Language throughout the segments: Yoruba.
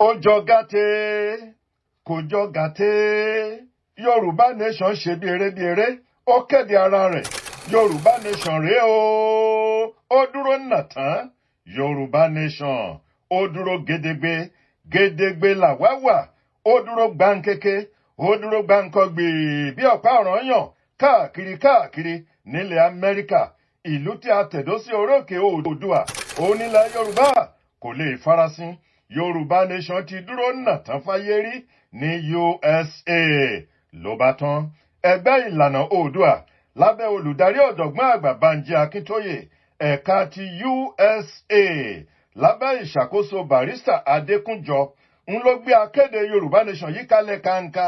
Ojo gate, kojo gate. Yoruba Nation ṣe bí eré, ó kéde ara rẹ̀. Yoruba Nation rèé o, ó dúró nàtán. Yoruba Nation, ó dúró gédégbé làwáwà, ó dúró gbáǹkéké, ó dúró gbáǹkọ́gbì bí ọ̀pá ọ̀ranyàn káàkiri nílẹ̀ Amẹ́ríkà. Ìlú tí a tẹ̀dó sí orókè Oòduà, onílẹ̀ Yorùbá kò lè farasin. Yoruba Nation ti dúró nàtán fáyé rí ní USA. Ló bá tán, ẹgbẹ́ ìlànà Oòduà lábẹ́ olùdarí ọ̀jọ̀gbọ́n àgbà Bánjí Akíntóyè ẹ̀ka ti USA lábẹ́ ìṣàkóso Barrister Adékúnjọ ń ló gbé akéde Yoruba Nation yìí kalẹ̀ kàǹkà.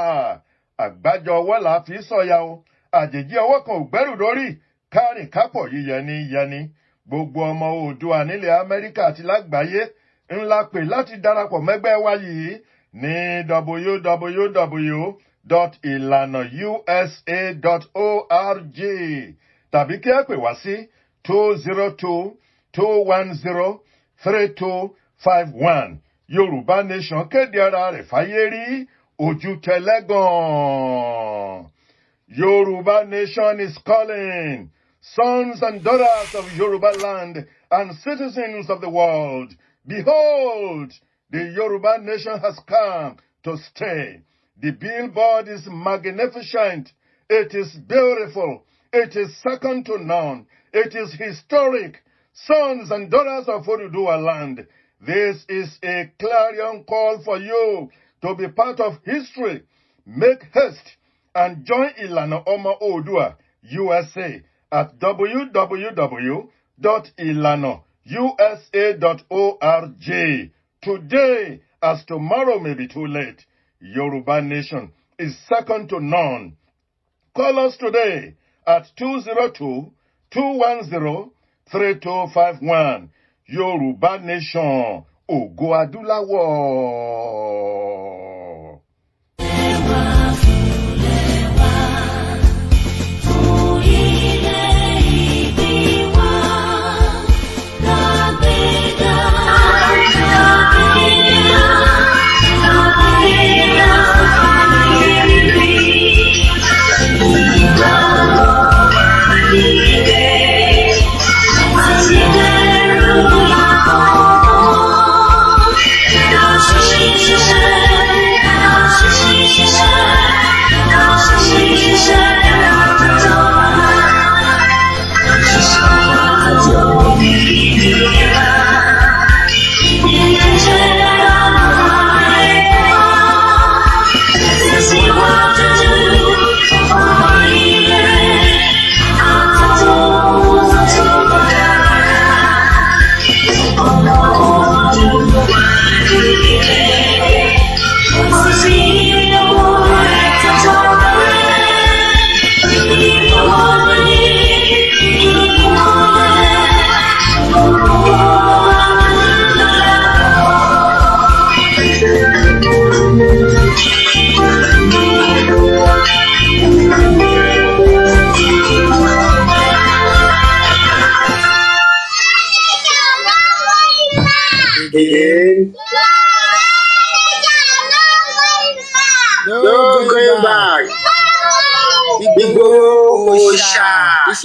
Àgbájọ ọwọ́ là fi sọ̀yà o, àjèjì ọwọ́ kan ò gbẹ́rù lórí, kárìn kápọ̀ yíyẹni. Gbogbo ọmọ Oòduà nílẹ̀ Amẹ́ríkà àti lágbàáyé ńlá pè láti darapọ̀ mẹ́gbẹ́ wa yìí ní www.ilanausa.org tàbí kí ẹ pè wá sí 202-210-3251. Yoruba Nation kéde ara rẹ̀ fáyé rí, ojú tẹlẹ́gàn. Yoruba Nation is calling, sons and daughters of Yoruba land and citizens of the world. Behold, the Yoruba Nation has come to stay. The billboard is magnificent. It is beautiful. It is second to none. It is historic. Sons and daughters of Oduduwa land, this is a clarion call for you to be part of history. Make haste and join Ilana Oma Oodua USA at www.ilanausa.org. Today, as tomorrow may be too late, Yoruba Nation is second to none. Call us today at 202-210-3251. Yoruba Nation, Ògo Adúláwọ̀.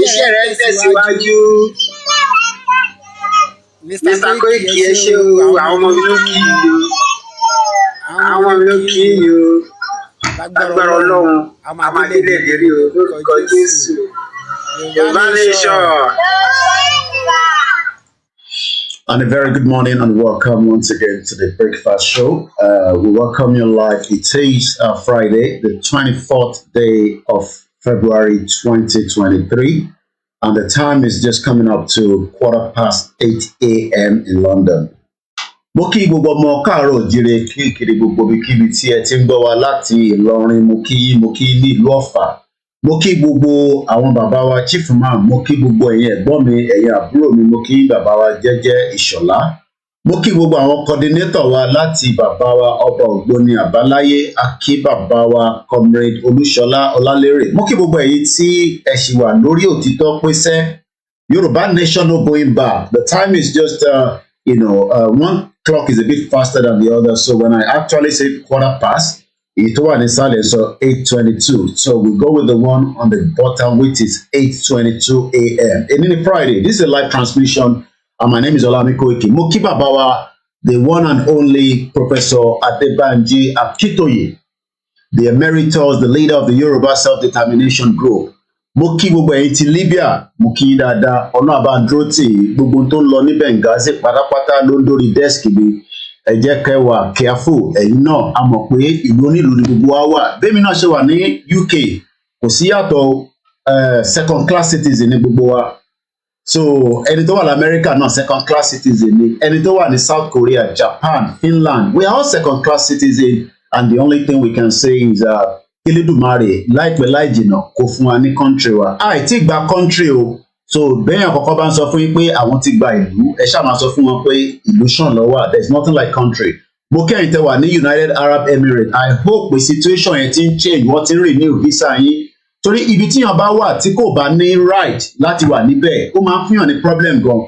Iṣẹ́ rẹ̀ tẹ̀síwájú. Mr. Koiki ẹ ṣé o, àwọn ọmọ mi ló kí yìí o. Àwọn ọmọ mi ló kí yìí o. Lágbára Ọlọ́run, a máa délé lérí o, lórúkọ Jésù. Yoruba Nation. And a very good morning and welcome once again to the Breakfast Show. We welcome you live. It is Friday, the 24th day of February 2023, and the time is just coming up to 8:15 a.m. in London. Mo kí gbogbo ọmọ káàárọ̀ oòjíire kíkiri gbogbo ibikíbi tí ẹ ti ń gbọ́ wa láti Ìlọrin, mo kí ní ìlú Ọ̀fà, mo kí gbogbo àwọn bàbá wa chief imam, mo kí gbogbo ẹ̀yin ẹ̀gbọ́n mi, ẹ̀yin àbúrò mi, mo kí bàbá wa jẹ́jẹ́ Ìṣọ̀lá, mo kí gbogbo àwọn coordinator wa láti bàbá wa ọba Ògbóni Àbáláyé, a kí bàbá wa comrade Olúṣọlá Ọlálérè, mo kí gbogbo ẹ̀yin tí ẹ ṣì wà lórí òtítọ́ pésẹ́. Yoruba Nation no going back. The time is just 1 clock is a bit faster than the other. So when I actually say quarter past, it was inside so 8:22. So we go with the one on the bottom, which is 8:22 a.m. And in Friday, this is a live transmission, and my name is Olami Koiki. Mo kí bàbá wa, the one and only Professor Adebanji Akitoye, the emeritus, the leader of the Yoruba Self-Determination Group. Mo kí gbogbo ẹ̀yin ti Libya, mo kí yín dáadáa, ọ̀nà àbáńdúró tì gbogbo tó ń lọ ní Benghazi pátápátá ló ń dórí dẹ́sìkì mi. Ẹ jẹ́ kẹ́ wà careful, ẹ̀yin náà a mọ̀ pé ìlú onílùú ni gbogbo wa wà. Bẹ́ẹ̀mi náà ṣe wà ní UK, kò sí yàtọ̀ second class citizen ní gbogbo wa. So ẹni tó wà l'Amẹ́ríkà náà second class citizen ni, ẹni tó wà ní South Korea, Japan, Finland, we are all second class citizen, and the only thing we can say is Elédùmarè láìpẹ́ láì jìnnà kó fún wa ní country wa. Àìtí gba country o, so bẹ́ẹ̀ àkọ́kọ́ bá ń sọ fún yín pé àwọn ti gba ìlú, ẹ ṣáà máa sọ fún wọn pé ìlú ṣàn lọ́wọ́, there is nothing like country. Mo kẹ́yìn tẹ́ wà ní United Arab Emirates, I hope pé situation yẹn ti ń change, wọ́n ti ń renew visa yín. Torí ibi tíyàn bá wà tí kò bá ní right láti wà níbẹ̀, ó máa ń fúnyàn ní problem gan.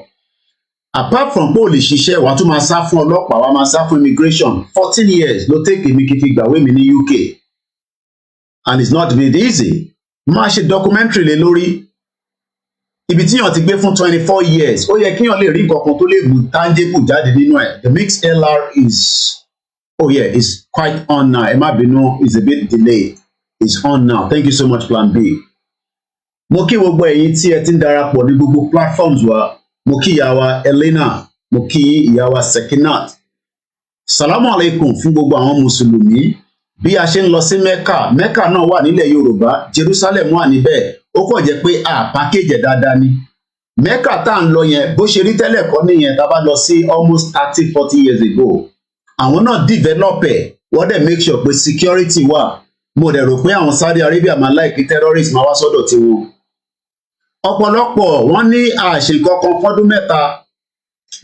Apart from pé o lè ṣiṣẹ́, wàá tún máa sá fún ọlọ́pàá, wàá máa sá fún immigration. 14 years ló take èmi kí n fi gbàwé mi ní UK. And it's not made easy. Máa ṣe documentary lé lórí. Ibi tíyàn ti gbé fún 24 years, ó yẹ kíyàn lè rí nǹkan kan tó lè mú tangible jáde nínú ẹ̀. The mixed LR is quite on now. Ẹ má bínú, is a bit delayed. It's on now. Thank you so much, Plan B. Mo kí gbogbo ẹ̀yin tí ẹ ti ń darapọ̀ ní gbogbo platforms wa. Mo kí ìyá wa Elena, mo kí ìyá wa Sekinat. Salamu alaikum fún gbogbo àwọn Mùsùlùmí. Bí a ṣe ń lọ sí Mecca, Mecca náà wà nílẹ̀ Yorùbá, Jerusalem wà níbẹ̀. Ó kàn jẹ́ pé package ẹ̀ dáadáa ni. Mecca tá à ń lọ yẹn, bó ṣe rí tẹ́lẹ̀ kọ́ nìyẹn tá a bá lọ sí almost 30-40 years ago. Àwọn náà develop ẹ̀, wọ́n dẹ̀ make sure pé security wà. Mo dẹ̀ rò pé àwọn Saudi Arabia máa like terrorist máa wá sọ́dọ̀ tiwọn. Ọ̀pọ̀lọpọ̀ wọ́n ní àṣekọ̀kan fọ́dún mẹ́ta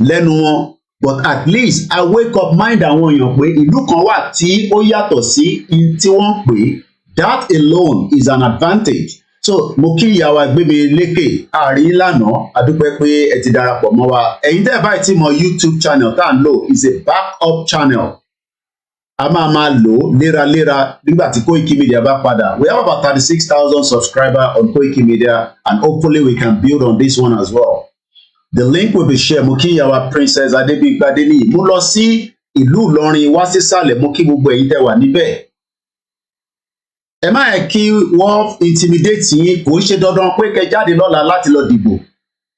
lẹ́nu wọn, but at least I wake up mind àwọn èèyàn pé ìlú kan wà tí ó yàtọ̀ sí tí wọ́n pè, that alone is an advantage. So mo kí ìyàwó agbémi lékè àárín lánàá, adúpẹ́ pé ẹ ti darapọ̀ mọ́ wa. Ẹ̀yin tẹ́ ẹ báyìí tí mo YouTube channel tá à ń lò is a backup channel. A máa lò léraléra nígbà tí Koiki Media bá padà. We have about 36,000 subscribers on Koiki Media, and hopefully we can build on this one as well. The link will be shared. Mo kí ìyàwó Princess Adébíyìgbá Adéníyì. Mo lọ sí ìlú Ìlọrin wá sísàlẹ̀, mo kí gbogbo ẹ̀yin tẹ́ wà níbẹ̀. Ẹ má yẹ kí wọ́n intimidate yín, kò ń ṣe dandan pé kẹ́ jáde lọ́la láti lọ dìbò.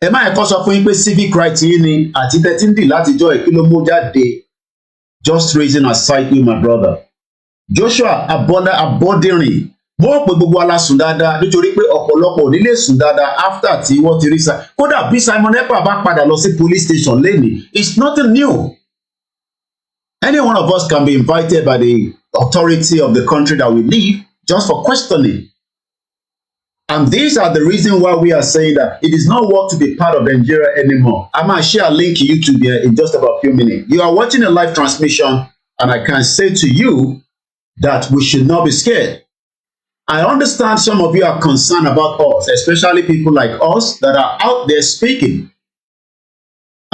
Ẹ má yẹ kó sọ fún yín pé civic right yín ni àti 13 dì látijọ́ ẹ̀ kí ló mú jáde. Just raising a sight with my brother. Joshua Abodirin. Mo pe gbogbo ala sùn dáadáa nítorí pé ọ̀pọ̀lọpọ̀ ò ní lè sùn dáadáa after tí wọ́n ti rí sa. Kódà bí Simon Ekpa bá padà lọ sí police station lẹ́nìí, it's nothing new. Any one of us can be invited by the authority of the country that we live just for questioning. And these are the reasons why we are saying that it is not worth to be part of Nigeria anymore. I'm going to share a link to YouTube here in just about a few minutes. You are watching a live transmission, and I can say to you that we should not be scared. I understand some of you are concerned about us, especially people like us that are out there speaking.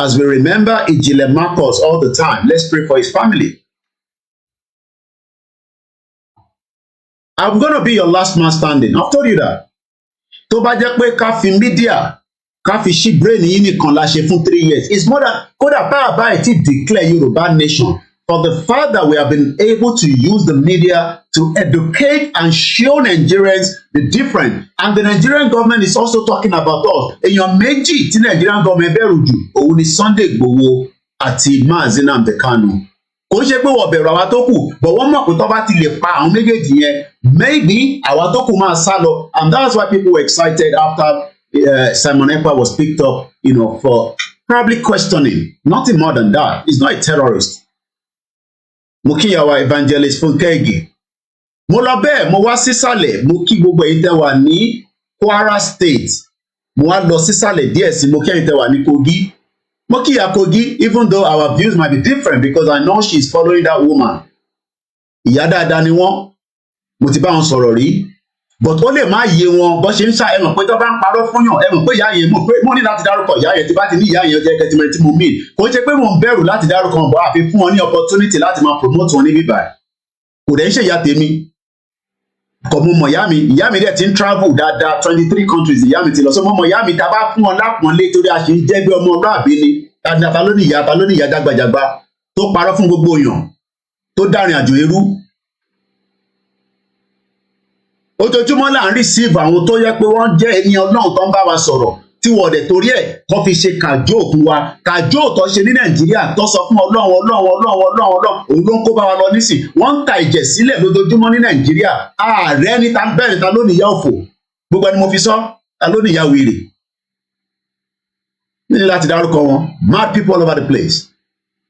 As we remember Ijile Marcos all the time, let's pray for his family. I'm going to be your last man standing. I've told you that. Tó bá jẹ́ pé ká fi media, ká fi ṣí brain yín nìkan la ṣe fún 3 years. It's more than kódà bá ẹ̀ ti declare Yoruba Nation. For the fact that we have been able to use the media to educate and show Nigerians the difference. And the Nigerian government is also talking about us. Èèyàn méjì tí Nigerian government bẹ̀rù jù, òun ni Sunday Igboho àti Mazi Nnamdi Kanu. Kò ṣe pé wọ́n bẹ̀rù àwa tó kù, but wọ́n mọ̀ pé tó bá ti lè pa àwọn méjèèjì yẹn, maybe àwa tó kù máa sá lọ. And that's why people were excited after Simon Ekpa was picked up, for probably questioning. Nothing more than that. He's not a terrorist. Mo kí ìyàwó Evangelist Funke Ige. Mo lọ bẹ́ẹ̀, mo wá sísàlẹ̀, mo kí gbogbo ẹ̀yin tẹ́ wà ní Kwara State. Mo wá lọ sísàlẹ̀ díẹ̀ sí, mo kí ẹ̀yin tẹ́ wà ní Kogi. Mo kí ìyá Kogi, even though our views might be different, because I know she's following that woman. Ìyá dáadáa ni wọ́n. Mo ti bá wọn sọ̀rọ̀ rí. but ó lè má yé wọn bó ṣe ń ṣá ẹ mọ̀ pé tó bá ń parọ́ fún yàn ẹ mọ̀ pé ìyá yẹn mọ̀ pé mo ní láti dárúkọ ìyá yẹn tí bá ti ní ìyá yẹn jẹ́ kẹtìmọ̀ tí mo mí kò ṣe pé mo ń bẹ̀rù láti dárúkọ ọ̀bọ̀ àfi fún wọn ní opportunity láti máa promote wọn ní bíbá kò dẹ̀ ń ṣe ìyá tèmi kò mo mọ̀ ìyá mi dẹ̀ ti ń travel dáadáa 23 countries ìyá mi ti lọ sọ mo mọ̀ ìyá mi tá bá fún wọn lápọ̀nlé torí a ṣe ń jẹ́gbẹ́ ọmọ ọlọ́àbí ni ta ló ní ìyá jágbajàgba tó parọ́ fún gbogbo èèyàn tó dárìn àjò ẹrú ojoojúmọ́ là ń receive àwọn tó yẹ pé wọ́n jẹ́ ẹni ọlọ́run tó ń bá wa sọ̀rọ̀ tí wọ́n dẹ̀ torí ẹ̀ kọ́ fi ṣe kàjó òkun wa kàjó òtọ́ ṣe ní nàìjíríà tó sọ fún ọlọ́run òun ló ń kó bá wa lọ nísìn wọ́n ń ta ìjẹ̀ sílẹ̀ lójoojúmọ́ ní nàìjíríà ààrẹ ní ta bẹ́ẹ̀ ta ló níyà òfò gbogbo ẹni mo fi sọ ta ló níyà wèrè ní láti dárúkọ wọn mad people all over the place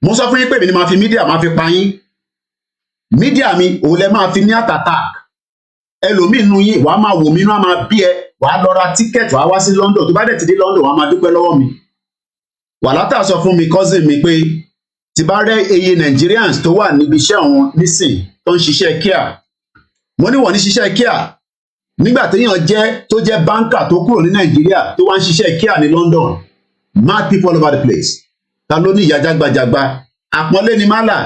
mo sọ fún yín pé mi ni máa fi mídíà máa fi pa yín mídíà mi òun lẹ máa fi ní àtàtà ẹlòmíín nu yín wàá máa wò mí náà máa bí ẹ wàá lọ ra tíkẹ́ẹ̀tì wàá wá sí London tó bá dẹ̀ ti dé London wàá máa dúpẹ́ lọ́wọ́ mi wàlátà sọ fún mi cousin mi pé tí bá rẹ iye Nigerians tó wà níbi iṣẹ́ wọn nísìn tó ń ṣiṣẹ́ kíá mo ní wọ́n ní ṣiṣẹ́ kíá nígbà téèyàn tó jẹ́ báńkà tó kúrò ní Nàìjíríà tó wá ń ṣiṣẹ́ kíá ní London mad people all over the place ta ló ní ìyá jágbajàgba àpọ́nlé ni málà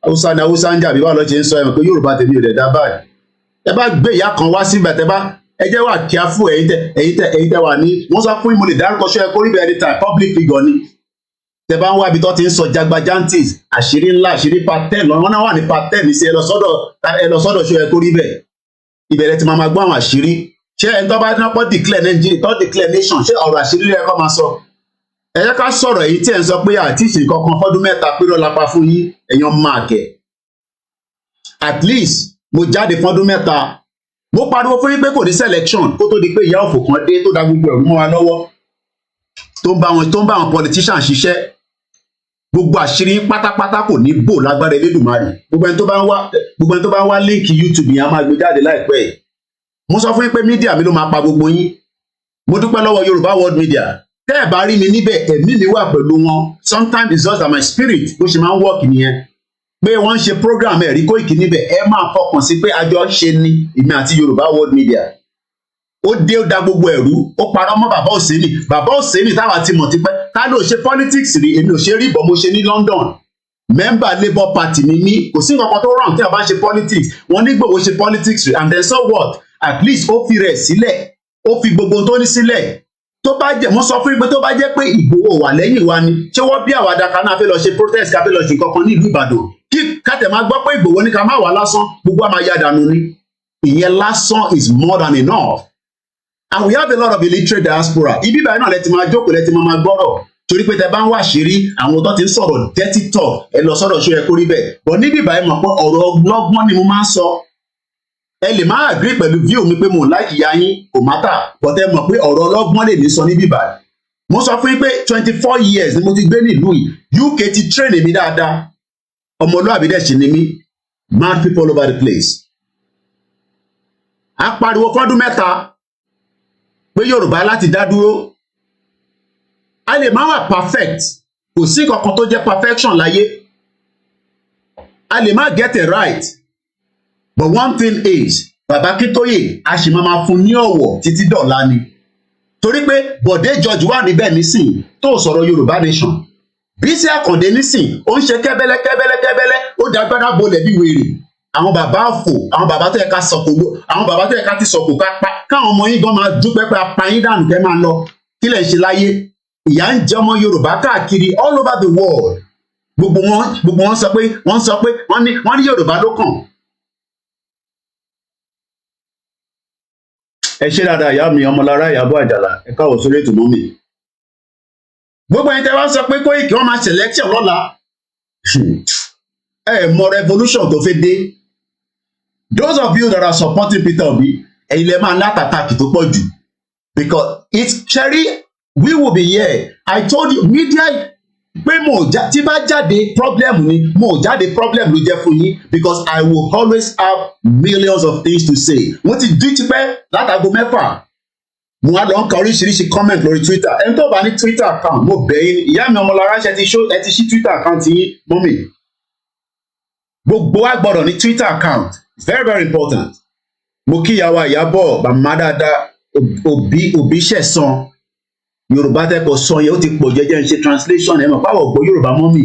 haúsá ni haúsá ń jà bí wàá lọ ṣe ń sọ ẹ̀mọ̀ pé Yorùbá tèmi ò lè dá báyìí ẹ bá gbé ìyá kan wá síbẹ̀ tẹ bá ẹ jẹ́ wà kíáfù ẹ̀yin tẹ wà ní wọ́n sọ fún mo lè dárúkọ ṣọ́ ẹ kó rí bẹ́ẹ̀ ní time public figure ni tẹ bá ń wá ibi tó ti ń sọ jagbajantis àṣírí ńlá àṣírí pattern lọ́wọ́ náà wà ní pattern sí ẹ lọ sọ́dọ̀ ṣọ́ ẹ kó rí bẹ́ẹ̀ ìbẹ̀rẹ̀ tí máa gbọ́ àwọn àṣírí ṣé ẹni tó bá ní pọ́ declare Nigeria tó declare nation ṣé ọ̀rọ̀ àṣírí rẹ̀ kọ́ máa sọ ẹ jẹ́ ká sọ̀rọ̀ èyí tí ẹ̀ ń sọ pé àti ìṣìn kankan fọ́dún mẹ́ta péré lápá fún yín èèyàn máa kẹ̀ at least mo jáde fọ́dún mẹ́ta mo pariwo fún yín pé kò ní selection kó tó di pé ìyá òfò kan dé tó dá gbogbo ẹ̀rù mọ́ wa lọ́wọ́ tó ń bá àwọn politician ṣiṣẹ́ gbogbo àṣírí pátápátá kò ní bò lágbára Elédùmarè gbogbo ẹni tó bá ń wá líǹkì YouTube yẹn a máa gbé jáde láìpẹ́ yìí mo sọ fún yín pé mídíà mi ló máa pa gbogbo yín mo dúpẹ́ lọ́wọ́ Yorùbá World Media tẹ́ ẹ̀ bá rí mi níbẹ̀ ẹ̀mí mi wà pẹ̀lú wọn sometimes it's just that my spirit bó ṣe máa ń work nìyẹn pé wọ́n ń ṣe program ẹ̀rí Kóìkì níbẹ̀ ẹ máa fọkàn sí pé àjọ ṣe ni èmi àti Yorùbá World Media ó dé ó da gbogbo ẹ̀rú ó parọ́ mọ́ bàbá Òsénì táwa ti mọ̀ tipẹ́ ká ló ṣe politics rí èmi ò ṣe rí bọ́ mo ṣe ní London member Labour Party ni mí kò sí nǹkan kan tó rọrùn tí a bá ṣe politics wọ́n ní Ìgbòho ṣe politics rí and then so what at least ó fi rẹ̀ sílẹ̀ ó fi gbogbo tó ní sílẹ̀ tó bá jẹ́ mo sọ fún pé tó bá jẹ́ pé Ìgbòho wà lẹ́yìn wa ni ṣé wọ́n bí àwàdà kan náà fẹ́ lọ ṣe protest ká fẹ́ lọ ṣe kankan ní ìlú Ìbàdàn kí kátẹ̀ máa gbọ́ pé Ìgbòho ní ká má wà lásán gbogbo àmà ya dànù ni ìyẹn lásán is more than enough and we have a lot of illiterate diaspora ibi báyìí náà lẹ́tì máa jókòó lẹ́tì máa gbọ́rọ̀ torí pé tẹ bá ń wá àṣírí àwọn tó ti ń sọ̀rọ̀ dirty talk ẹ lọ sọ́dọ̀ ṣó yẹ kó rí bẹ́ẹ̀ but níbi báyìí mọ̀ pé ọ̀rọ̀ ọlọ́gbọ́n ni mo máa ń sọ ẹ lè má agree pẹ̀lú view mi pé mo like ìyá yín kò mátà but ẹ mọ̀ pé ọ̀rọ̀ ọlọ́gbọ́n lè ní sọ níbi báyìí mo sọ fún yín pé 24 years ni mo ti gbé nílùú yìí UK ti train mi dáadáa ọmọlúwàbí dẹ̀ ṣì ni mí mad people all over the place a pariwo fọ́dún mẹ́ta pé Yorùbá láti dá dúró a lè má wà perfect kò sí kankan tó jẹ́ perfection láyé a lè má get it right but one thing is Bàbá Akíntóyè a sì máa fún ní ọ̀wọ̀ títí dọ̀la ni torí pé Bọ̀dé George wà níbẹ̀ nísìn tó sọ̀rọ̀ Yorùbá Nation Bísí Àkàndé nísìn ó ń ṣe kẹ́bẹ́lẹ́ ó dágbádá bolẹ̀ bí wèrè àwọn bàbá àfò àwọn bàbá tó yẹ ká sọ̀kò àwọn bàbá tó yẹ ká ti sọ̀kò ká pa káwọn ọmọ yín gan máa dúpẹ́ pé apayín dànù kẹ́ máa lọ kí lẹ̀ ń ṣe láyé ìyà ń jẹ ọmọ Yorùbá káàkiri all over the world gbogbo wọn sọ pé wọ́n ní Yorùbá ló kàn. ẹ ṣe dáadáa ìyá mi ọmọlára Ìyábọ̀ Àjàlá ẹ káwọ́ sórí ètò mọ́ mi. gbogbo ẹni tẹ́ wá sọ pé Kóìkì wọ́n máa selection lọ́la ẹ mọ revolution tó fẹ́ dé those of you that are supporting Peter Obi ẹ̀yin lè máa látàtàkì tó pọ̀ jù because it's cherry we will be here I told you media pé tí bá jáde problem ni mo jáde problem ló jẹ́ fún yín because I will always have millions of things to say wọ́n ti dí tipẹ́ látago mẹ́fà mo wá lọ ń ka oríṣiríṣi comment lórí Twitter ẹni tó bá ní Twitter account mo bẹ̀ yín ìyá mi ọmọlára ṣe ti ṣí Twitter account yín mọ́mì gbogbo wa gbọ́dọ̀ ní Twitter account very very important mo kíyàwó Ìyábọ̀ màmá dáadáa òbí ṣẹ̀san Yorùbá tẹ́kọ̀ sọ yẹn ó ti pọ̀ jẹ́jẹ́ ń ṣe translation ẹ̀ mọ̀ pàwọ̀ gbọ́ Yorùbá mọ́mì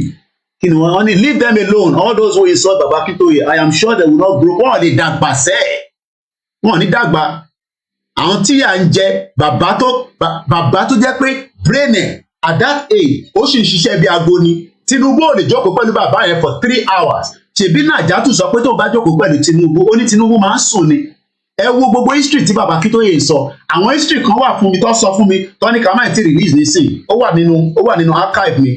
kí ni wọ́n ní leave them alone all those who insult Baba Akintoye I am sure they will not grow wọ́n lè dàgbà sẹ́ẹ̀ wọ́n ní dàgbà àwọn tí à ń jẹ bàbá tó jẹ́ pé brain ẹ̀ at that age ó sì ń ṣiṣẹ́ bí aago ni Tinubu ò lè jókòó pẹ̀lú bàbá yẹn for 3 hours ṣèbí Nàìjátù sọ pé tó bá jókòó pẹ̀lú Tinubu ó ní Tinubu máa ń sùn ni ẹ wo gbogbo history tí Baba Akintoye sọ àwọn history kan wà fún mi tó sọ fún mi tó ní ká má ti release nísìn ó wà nínú archive mi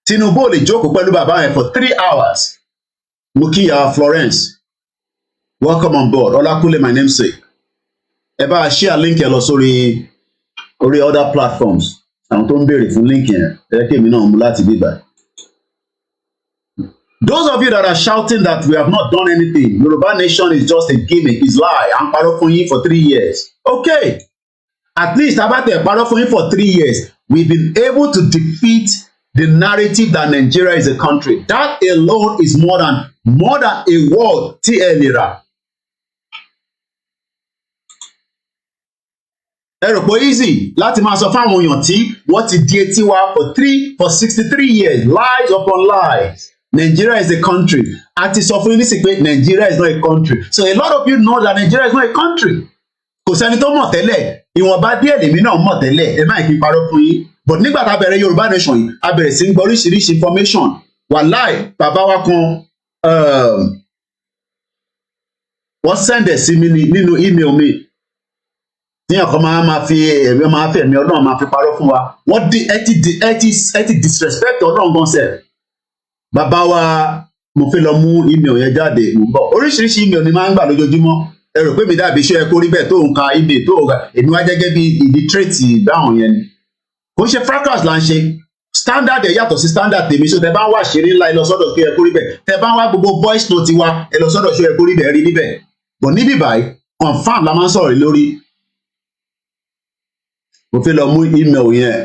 Tinubu ò lè jókòó pẹ̀lú bàbá yẹn for 3 hours mo kí ya Florence welcome on board Ọlákúnlé my namesake ẹ bá share link ẹ lọ sórí other platforms àwọn tó ń béèrè fún link yẹn ẹ kémi náà mú láti bíbá. Those of you that are shouting that we have not done anything, Yoruba Nation is just a gimmick, is lie. I'm parọ́ fún yín for 3 years. Okay, at least about parọ́ fún yín for 3 years, we've been able to defeat the narrative that Nigeria is a country. That alone is more than a word tí ẹ lè rà. Ẹ rò pé easy láti máa sọ fáwọn èèyàn tí wọ́n ti di etí wa for 63 years, lies upon lies. Nigeria is a country. Àti sọ fún yín nísìnyí pé Nigeria is not a country. So a lot of you know that Nigeria is not a country. Kò sẹ́ni tó mọ̀ tẹ́lẹ̀. Ìwọ̀nba díẹ̀ lèmi náà mọ̀ tẹ́lẹ̀. Ẹ má kí n parọ́ fún yín. But nígbà tá a bẹ̀rẹ̀ Yorùbá Nation yìí, a bẹ̀rẹ̀ sí ń gbọ́ oríṣiríṣi information. Wàláì bàbá wa kan wọ́n sẹ́ndẹ̀ sí mi nínú email mi. Tíyàn kan máa fi ẹ̀mí Ọlọ́run máa fi parọ́ fún wa. Wọ́n ẹ ti disrespect Ọlọ́run gan sẹ́ẹ̀. Bàbá wa mo fẹ́ lọ mú email yẹn jáde mo bọ̀ oríṣiríṣi email ni máa ń gbà lójoojúmọ́ ẹ rò pé mi dàbí iṣẹ́ ẹ kó rí bẹ́ẹ̀ tó ń ka email tó ń ka èmi wá gẹ́gẹ́ bí illiterate báwọn yẹn ni kò ń ṣe fracas là ń ṣe standard ẹ̀ yàtọ̀ sí standard tèmi so tẹ bá ń wá ṣeré ńlá ẹ lọ sọ́dọ̀ kí ẹ kó rí bẹ́ẹ̀ tẹ bá ń wá gbogbo voice note wa ẹ lọ sọ́dọ̀ ṣó ẹ kó rí bẹ́ẹ̀ rí níbẹ̀ bọ̀ níbí báyìí confam la máa ń sọ̀rọ̀ lórí mo fẹ́ lọ mú email yẹn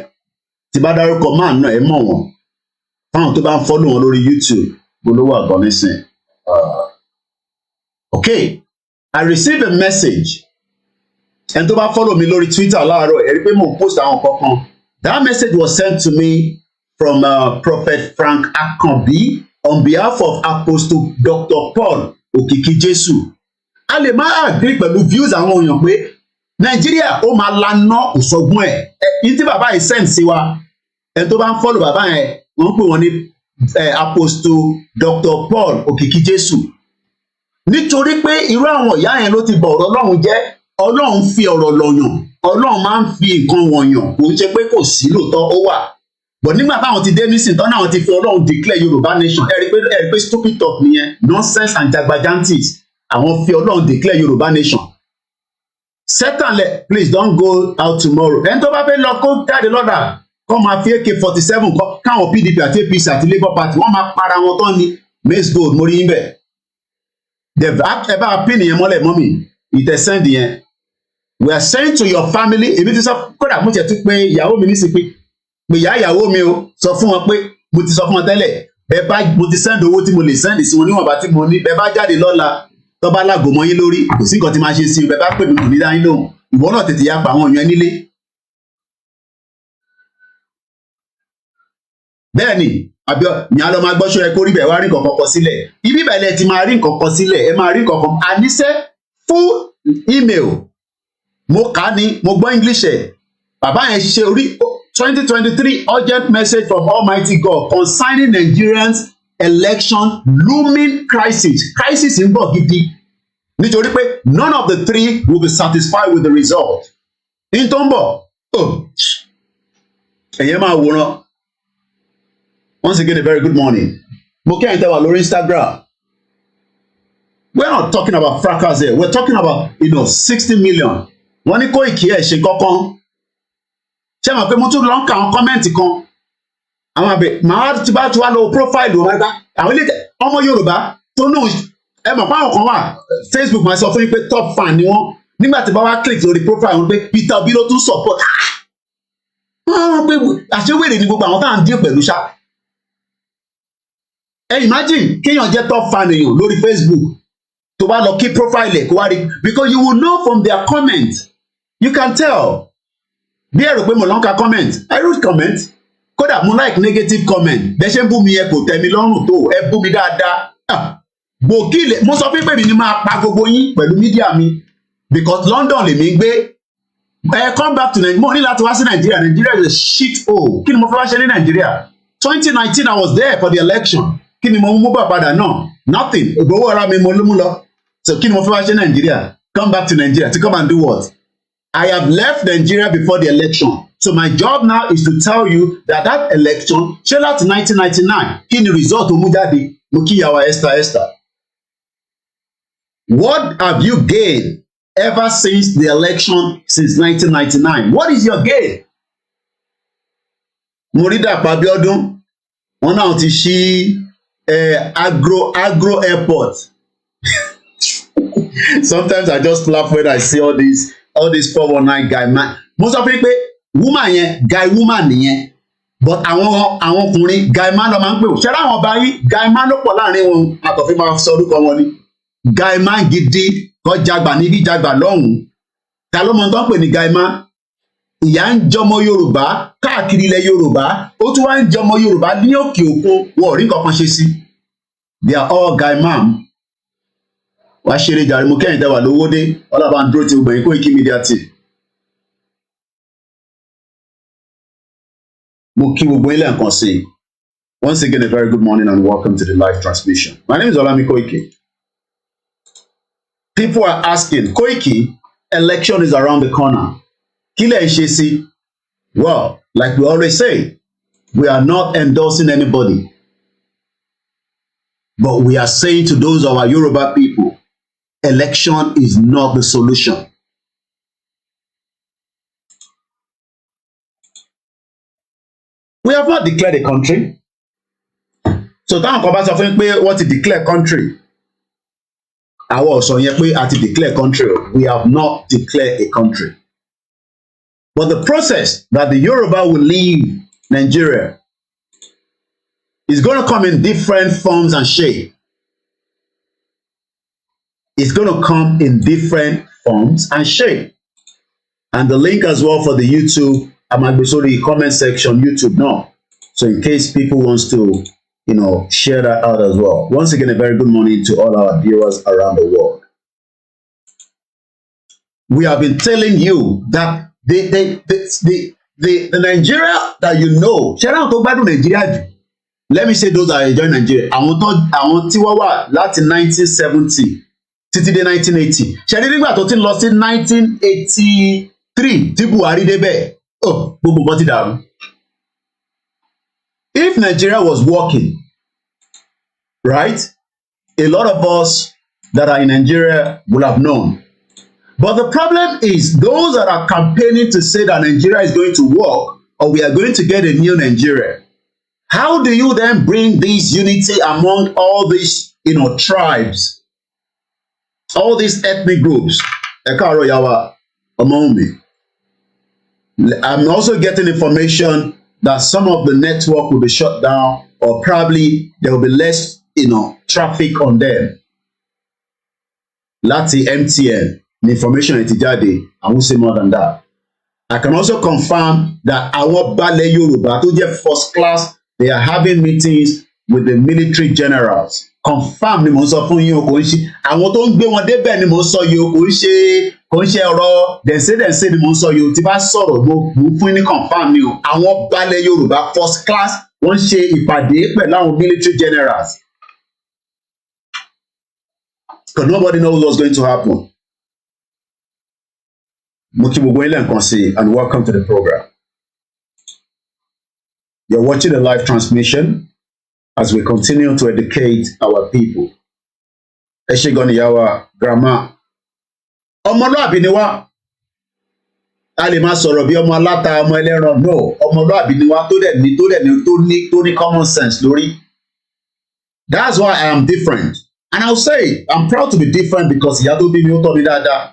tí bá dárúkọ máa náà ẹ mọ̀ wọ́n fáwọn tó bá ń follow wọn lórí YouTube bolówó àgbọn nísìn. Okay, I received a message ẹni tó bá follow mi lórí Twitter láàárọ̀ ẹ rí pé mò ń post àwọn kankan. That message was sent to me from Prophet Frank Akanbi on behalf of Apostle Dr. Paul Òkìkí Jésù. A lè má agree pẹ̀lú views àwọn èèyàn pé Nàìjíríà ó máa laná òṣogún ẹ̀ yìí tí bàbá yìí send sí wa ẹni tó bá ń follow bàbá yẹn wọ́n pè wọ́n ní Apostle Dr. Paul Òkìkí Jésù nítorí pé irú àwọn ìyá yẹn ló ti bọ̀ ọ̀rọ̀ Ọlọ́run jẹ́ Ọlọ́run fi ọ̀rọ̀ lọ̀yàn Ọlọ́run máa ń fi nǹkan wọ̀nyàn kò ń ṣe pé kò sí lóòótọ́ ó wà but nígbà táwọn ti dé nísìn tán náà ti fi Ọlọ́run declare Yorùbá Nation ẹ rí pé stupid talk nìyẹn nonsense and jagbajantis àwọn fi Ọlọ́run declare Yorùbá Nation certainly please don't go out tomorrow ẹni tó bá fẹ́ lọ kó jáde lọ́dà kọ́ máa fi AK-47 káwọn PDP àti APC àti Labour Party wọ́n máa para wọn tán ni maize gold mórí yín bẹ̀. ẹ bá pín nìyẹn mọ́lẹ̀ mọ́mì ìtẹ̀sẹ́ndì yẹn. We are saying to your family èmi ti sọ kódà mo tiẹ̀ tún pé ìyàwó mi nísìsiyìí pé ìyàwó mi o sọ fún wọn pé mo ti sọ fún wọn tẹ́lẹ̀ bẹ́ẹ̀ bá mo ti send owó tí mo lè send sí wọn níwọ̀nba tí mo ní bẹ́ẹ̀ bá jáde lọ́la tó bá lágò mọ́ yín lórí kò sí nǹkan tí máa ṣe sí i bẹ́ẹ̀ bá pè mí kò ní dá yín lóhùn ìwọ náà tètè yá pa àwọn èèyàn nílé. bẹ́ẹ̀ ni àbí ní alọ́ máa gbọ́ṣọ́ ẹ kó rí bẹ́ẹ̀ wá rí nǹkan kan sílẹ̀ ibi ìbẹ̀lẹ̀ ti máa rí nǹkan kan sílẹ̀ ẹ máa rí nǹkan kan àníṣe full email mo kà á ní mo gbọ́ English ẹ̀ bàbá yẹn ṣe orí 2023 urgent message from Almighty God concerning Nigerians election looming crisis ń bọ̀ gidi nítorí pé none of the three will be satisfied with the result ní tó ń bọ̀ ẹ̀yẹ́ máa wòran. Once again, a very good morning. Mo kí ẹ̀yin tẹ́ wà lórí Instagram. We're not talking about fracas here. We're talking about 60 million. Wọ́n ní Koiki ẹ̀ ṣe kankan. Ṣé mọ̀ pé mo tún lọ ń ka àwọn kọ́mẹ́ǹtì kan? Àwọn àbẹ̀ màá ti bá ti wá lọ profile wọn bá àwọn ilé ọmọ Yorùbá tó náà ẹ mọ̀ pé àwọn kan wà Facebook máa sọ fún yín pé top fan ni wọ́n. Nígbà tí bá wá click lórí profile wọn pé Peter Obi ló tún support. Wọ́n pé àṣewèrè ni gbogbo àwọn tá à ń dín pẹ̀lú ṣá. Imagine kéèyàn jẹ́ top fan èèyàn lórí Facebook tó bá lọ kí profile ẹ̀ kó wá rí because you will know from their comment you can tell bí ẹ̀rọ pé mo lọ ń ka comment I read comment kódà mo like negative comment bẹ́ẹ̀ ṣe ń bú mi ẹ kò tẹ́ mi lọ́rùn tó ẹ bú mi dáadáa gbòkìlẹ̀ mo sọ pé mi ni máa pa gbogbo yín pẹ̀lú mídíà mi because London lèmi ń gbé come back to Nigeria mo ní láti wá sí Nigeria Nigeria is a shit hole kí ni mo fẹ́ wá ṣe ní Nigeria 2019 I was there for the election kí ni mo mú bá padà náà nothing ìgbówó ara mi mo ló mú lọ so kí ni mo fẹ́ wá ṣe Nigeria come back to Nigeria to come and do what I have left Nigeria before the election so my job now is to tell you that election ṣé láti 1999 kí ni result tó mú jáde mo kí ìyàwó Esther what have you gained ever since the election since 1999 what is your gain mo rí Dàpọ̀ Abíọ́dún wọn náà ti ṣí agro airport sometimes I just laugh when I see all these 419 guy man mo sọ fún pé woman yẹn guy woman nìyẹn but àwọn ọkùnrin guy man ló máa ń pè ó ṣẹlẹ àwọn ọba yìí guy man ló pọ̀ láàrin wọn àtọ̀fin máa sọ orúkọ wọn ni guy man gidi kọ jàgbà níbí jàgbà lọ́hùn-ún ta ló mọ tó ń pè ní guy man ìyá ń jọmọ Yorùbá káàkiri ilẹ̀ Yorùbá ó tún wá ń jọmọ Yorùbá ní òkè òkun wọn ò rí nǹkan kan ṣe sí they are all guy man wàá ṣeré jàre mo kẹ́yìn tẹ́wà lówó dé ọlọ́ba ń dúró ti gbẹ̀yìn Koiki Media team mo kí gbogbo ilé nǹkan sí once again a very good morning and welcome to the live transmission my name is Olami Koiki. People are asking Koiki, election is around the corner kí lẹ̀ ń ṣe sí well like we always say we are not endorsing anybody but we are saying to those of our Yoruba people election is not the solution. We have not declared a country. So táwọn kan bá sọ fún mi pé wọ́n ti declare country. Àwọn ò sọ yẹn pé a ti declare country. We have not declared a country. But the process that the Yoruba will leave Nigeria is going to come in different forms and shape. It's going to come in different forms and shape. And the link as well for the YouTube, I might be sorry, comment section, YouTube now. So in case people wants to, share that out as well. Once again, a very good morning to all our viewers around the world. We have been telling you that the Nigeria that you know, let me say those that enjoy Nigeria. Àwọn tí wọ́n wà láti 1970 títí dé 1980. Ṣé nígbà tó ti lọ sí 1983 tí Buhari débẹ̀? Gbogbo nǹkan ti dàrú. If Nigeria was working, right, a lot of us that are in Nigeria will have known. But the problem is those that are campaigning to say that Nigeria is going to work or we are going to get a new Nigeria. How do you then bring this unity among all these, tribes, all these ethnic groups? I'm also getting information that some of the network will be shut down or probably there will be less, traffic on them. Láti MTN, the information ẹ̀ ti jáde, I won't say more than that. I can also confirm that our Balẹ̀ Yorùbá tó jẹ́ first class, they are having meetings with the military generals. Confirm ni mo sọ fún yín o, kò ń ṣe àwọn tó ń gbé wọn débẹ̀ ni mo sọ yìí o, kò ń ṣe ọ̀rọ̀ dẹ̀nsẹ̀ ni mo sọ yìí o, tí bá sọ̀rọ̀ mo fún ní confirm ni o. Àwọn Balẹ̀ Yorùbá first class wọ́n ṣe ìpàdé pẹ̀lú àwọn military generals. Because nobody knows what's going to happen. Mo kí gbogbo yín lẹ́ẹ̀kan sí and welcome to the program. You're watching the live transmission as we continue to educate our people. Ẹ ṣé gan ni ìyá wa grandma. Ọmọlúàbí ni wá. A lè máa sọ̀rọ̀ bí ọmọ aláta ọmọ ẹlẹ́ran. No, ọmọlúàbí ni wá tó ní common sense lórí. That's why I am different. And I'll say I'm proud to be different because ìyá tó bí mi ó tọ́ mi dáadáa.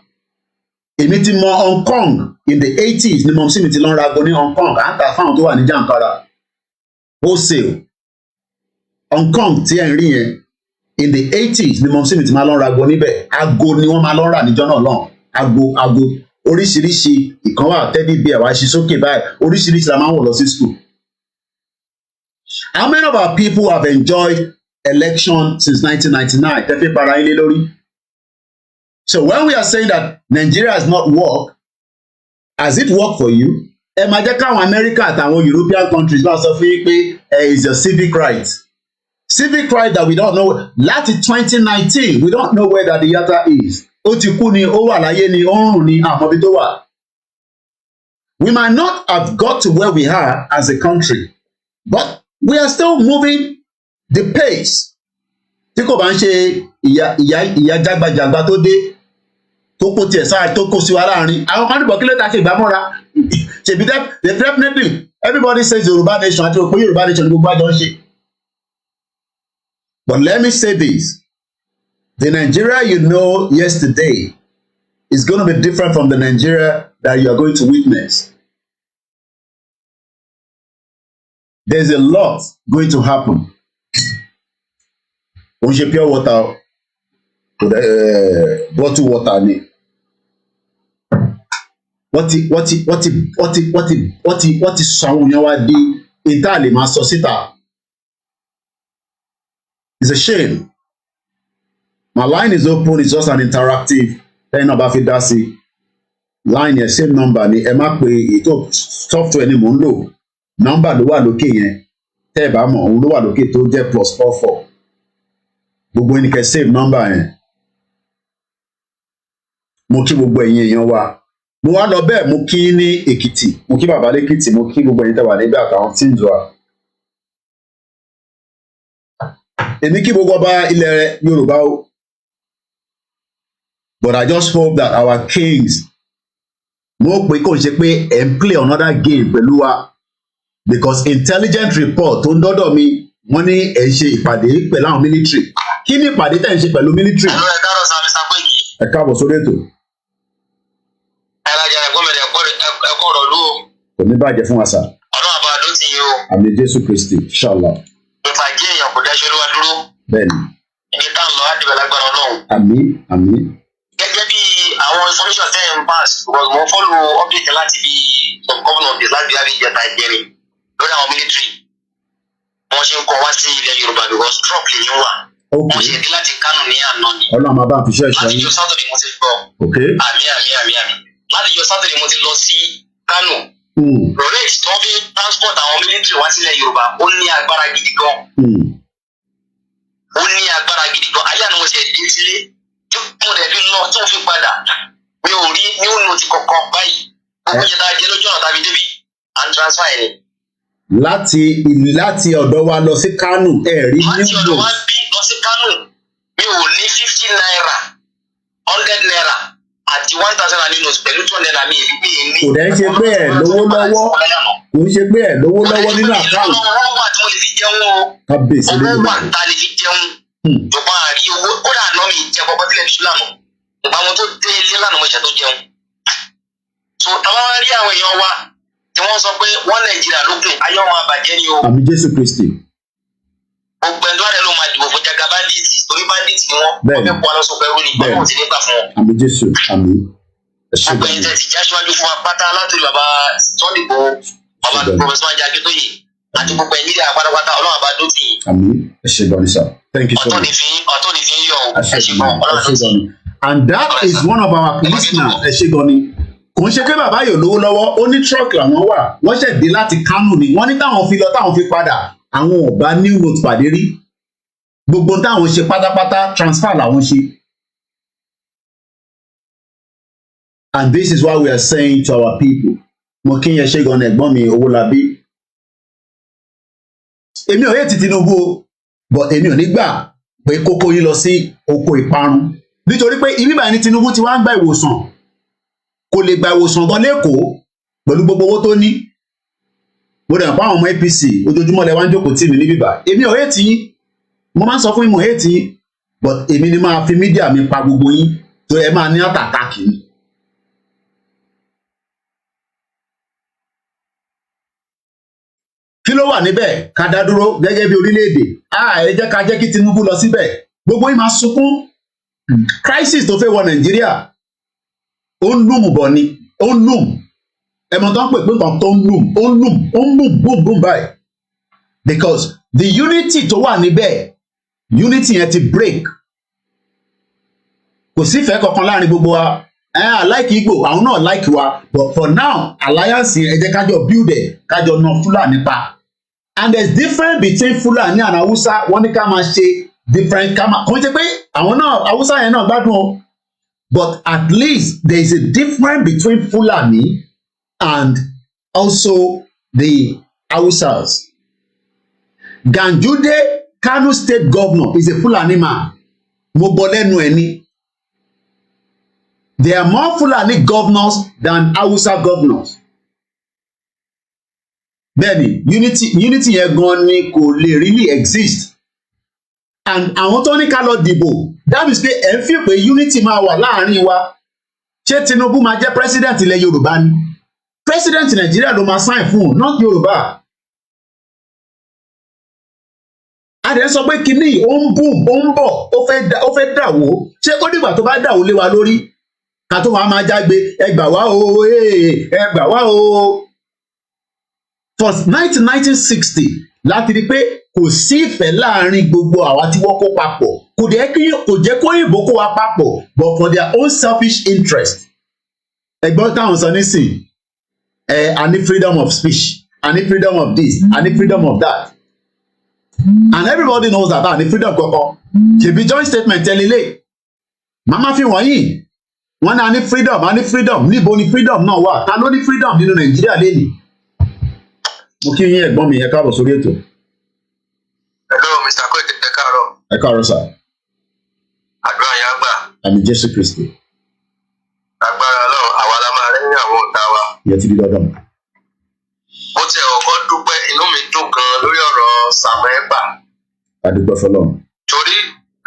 Èmi ti mọ Hong Kong in the 80s ni mọ̀mísí mi ti lọ ń rago ní Hong Kong. À ń tà fáwọn tó wà ní Jàǹkàrà. Wholesale. Hong Kong tí ẹ̀ ń rí yẹn in the 80s ni mọ̀mísí mi ti máa lọ ra ago níbẹ̀ ago ni wọ́n máa lọ rà níjọ́ náà lọ́hùn ago oríṣiríṣi ìkan wà tẹ́lí bí àwa ṣe sókè báyìí oríṣiríṣi la máa ń wọ̀ lọ sí school. How many of our people have enjoyed election since 1999? Tẹ́fí para ilé lórí. So when we are saying that Nigeria has not worked, has it worked for you? Ẹ máa jẹ́ káwọn America àtàwọn European countries náà sọ fún yín pé is your civic right. Civic right that we don't know. Láti 2019 we don't know where that the yata is. Ó ti kú ni, ó wà láyé ni, ó ń rùn ni, àmọ́bí tó wà. We might not have got to where we are as a country, but we are still moving the pace. Tí kò bá ń ṣe ìyá jágbajàgba tó dé tó kó tiẹ̀ sáà tó kó sí wa láàrin àwọn kan níbọ̀ kí ló ta ṣe ìgbàmọ́ra ṣèbí definitely everybody says Yoruba Nation àti òpin Yoruba Nation ní gbogbo àjọ ń ṣe. But let me say this, the Nigeria you know yesterday is going to be different from the Nigeria that you are going to witness. There's a lot going to happen. Ó ń ṣe pure water bottle water ni. Wọ́n ti sọ àwọn èèyàn wa di ìta lè máa sọ síta. It's a shame. My line is open. It's just an interactive. Ẹ̀yin náà bá fi dá sí. Line yẹn same number ni ẹ má pe ètò software ni mò ń lò. Number ló wà lókè yẹn. Tẹ́ ẹ bá mọ̀ òun ló wà lókè tó jẹ́ +44. Gbogbo ẹni kẹ́ save number yẹn. Mo kí gbogbo ẹ̀yin èèyàn wa. Mo wá lọ bẹ́ẹ̀ mo kí ní Èkìtì. Mo kí bàbá lẹ́kìtì. Mo kí gbogbo ẹ̀yin tẹ́ wà níbẹ̀ àtàwọn teams wa. Èmi kí gbogbo ọba ilẹ̀ Yorùbá o. But I just hope that our kings mo pé kò ṣe pé ẹ̀ ń play another game pẹ̀lú wa because intelligent report tó ń dọ́dọ̀ mi wọ́n ní ẹ̀ ń ṣe ìpàdé pẹ̀lú àwọn military. Kí ni ìpàdé tẹ̀ ń ṣe pẹ̀lú military? Ẹ̀rọ ẹ̀ka ọ̀rọ̀ sàmì sàpéjì. Ẹ káàbọ̀ sórí ètò. Ẹ̀rajà ẹ̀gbọ́mẹ̀rẹ̀ ẹ̀kọ́ ọ̀rọ̀ ló. Kò ní bàjẹ́ fún wa sà. Ọ̀nà àbáradó ti yí o. Àmì Jésù Kristi, inshallah. Ìfàjẹ́ èèyàn kò dáṣẹ́ olúwa dúró. Bẹ́ẹ̀ni. Ibi tá à ń lọ á dìbẹ̀ lágbára Ọlọ́run. Àmín, àmín. Gẹ́gẹ́ bí àwọn information tẹ́ ẹ̀ ń pass because mo follow update láti bí some couple of days láti bí abíjẹta ìjẹrin lórí àwọn military. Wọ́n ṣe ń kọ́ wá sí ilẹ̀ Yorùbá because Trump lè yín wà. Wọ́n ṣe dé láti Kánò ní àná ni. Ọlọ́run máa bá a fi ṣe ẹ̀ṣọ́ Láti yín. jọ Saturday mo ti gbọ́. Àmín. Láti jọ Saturday mo ti lọ sí Kánò. Rate tó fi transport àwọn military wá sílẹ̀ Yorùbá ó ní agbára gidi gan. Ó ní agbára gidi gan. Ayé àná mo ṣe dé sílé tí mo dẹ̀ fi lọ tí mo fi padà. Mi ò rí ní òun ti kọ̀ọ̀kan báyìí. Gbogbo ìyẹn tá a jẹ lójú ọ̀nà tàbí débi and transfer ẹ̀ ni. Láti ọ̀dọ̀ wa lọ sí Kánò ẹ̀ rí Láti new ọ̀dọ̀ wa note. bí lọ sí Kánò mi ò ní 50 naira 100 naira àti 1,000 naira nínú pẹ̀lú 200 naira mi èmi bí èmi. Kò dẹ̀ ń ṣe pé ẹ̀ lówó lọ́wọ́. Kò ń ṣe pé ẹ̀ lówó lọ́wọ́ nínú àkáǹtì. Owó wà tí mo lè fi jẹun o. Kábíyèsí ló Owó dé. wà tá a lè fi jẹun. Ìjọba àrí owó kódà àná mi jẹ kọ́kọ́ sílẹ̀ fi lánàá. Ìgbà wọn tó dé ilé lánàá mo ṣe tó jẹun. So táwọn wá rí àwọn èèyàn wa tí wọ́n sọ pé wọ́n Nàìjíríà lókun ayé wọn àbàjẹ́ ni o. Àmì Jésù Kristi. Gbogbo ẹni tó wà lẹ́nu máa dìbò fún jaga bandits torí bandits ni wọ́n. Bẹ́ẹ̀ni. Wọ́n fẹ́ kó aláṣọ pẹ̀lú ni báwọn ti ní gbà fún wọn. Àmì Jésù, àmì. Gbogbo ẹni tẹ̀ ti já síwájú fún wa pátá látòrí bàbá Sọ́dìbò bàbá Professor Ajé Akíntóyè àti gbogbo ẹni nílẹ̀ àpátápátá Ọlọ́run àbá dó tì yín. Àmì ẹ ṣé gan ni sir. Thank you so Ọ̀tọ̀ much. ni fi ń yọ o. Ẹ ṣé gan ni. Ẹ ṣé gan ni. And that is one of our listeners. Ẹ ṣé gan ni. Kò ń ṣe pé bàbá yóò lówó lọ́wọ́, ó ní truck làwọn wà. Wọ́n ṣẹ̀ dé láti Kánò ni. Wọ́n ní táwọn fi lọ táwọn fi padà. Àwọn ò bá new note pàdé rí. Gbogbo táwọn ṣe pátápátá transfer làwọn ṣe. And this is what we are saying to our people. Mo kí yẹn ṣe gan ẹ̀gbọ́n mi Owólabí. Èmi ò yé ti Tinubu o, but èmi ò ní gbà pé kókó yín lọ sí oko ìparun. Nítorí pé ibi báyìí ní Tinubu ti wá ń gba ìwòsàn. Kò lè gba ìwòsàn gan lẹ́kọ̀ọ́ pẹ̀lú gbogbo owó tó ní. Mo dẹ̀ pa àwọn ọmọ APC ojoojúmọ́ lẹ wá ń jókòó tì mí níbí bá. Èmi ò yé ti yín. Mo máa ń sọ fún yín mo yé ti yín. But èmi ni máa fi mídíà mi pa gbogbo yín. So ẹ máa ní àtàtàkì ni. kí ló wà níbẹ̀ ká dá dúró gẹ́gẹ́ bí orílẹ̀-èdè ẹ jẹ́ ká jẹ́ kí Tinubu lọ síbẹ̀ gbogbo yín máa sunkún crisis tó fẹ́ wọ Nàìjíríà ó ń lùmù bọ̀ ni ó ń lùmù ẹ̀mọ́ tó ń pè pé nǹkan tó ń lùmù ó ń lùmù boom boom báyìí because the unity tó wà níbẹ̀ unity yẹn ti break kò sífẹ̀ẹ́ kankan láàrin gbogbo wa like Igbo àwọn náà like wa but for now alliance ẹ jẹ́ kájọ build ẹ̀ kájọ ná Fúlàní pa and there is difference between Fúlàní and Hausa wọ́n ní ká máa ṣe different ká máa kò ń ṣe pé àwọn náà Hausa yẹn náà gbádùn o but at least there is a difference between Fulani and also the Hausas. Ganjude, Kano State Governor, is a Fulani man. Mo gbọ́ lẹ́nu ẹ̀ ni. There are more Fulani governors than Hausa governors. Bẹ́ẹ̀ni, unity yẹn gan ni kò lè really exist. And àwọn tó ní ká lọ dìbò, that means pé ẹ̀ ń fi pé unity máa wà láàrin wa. Ṣé Tinubu máa jẹ́ president ilẹ̀ Yorùbá ni? President Nàìjíríà ló máa sign fún un, not Yorùbá. Adé sọ pé kínní ó ń boom, ó ń bọ̀, ó fẹ́ dàwó. Ṣé ó dìgbà tó bá dàwó lé wa lórí? Ká tó máa jágbe, ẹ gbà wá o, ẹ gbà wá o. For 1960 láti rí pé kò sí ìfẹ́ láàrin gbogbo àwa tí wọ́n kó papọ̀. Kò jẹ́ kó ìbò kó wa papọ̀, but for their own selfish interest. Ẹgbọ́n táwọn sọ nísìn, I need freedom of speech, I need freedom of this, I need freedom of that. And everybody knows that I need freedom kankan. Ṣèbí joint statement tẹ́lẹ̀lẹ̀. Màmá fi wọ̀nyí. Wọ́n ní I need freedom. Níbo ni freedom náà wà? Ta ló ní freedom nínú Nàìjíríà lénìí? Mo kí yín ẹ̀gbọ́n mi ẹ káàbọ̀ sórí ètò. Hello, Mr. Kote, ẹ káàárọ̀. Ẹ káàárọ̀ sà. Àdúrà yẹn gbà. Àmì Jésù Kristi. Agbára Ọlọ́run, àwa la máa rẹ́yìn àwọn ọ̀tá wa. Ìyẹn ti di dandan. Mo ti ọkọ dúpẹ́ inú mi dùn gan lórí ọ̀rọ̀ Sàmẹ́gbà. Adúpẹ́ fọlọ́run. Torí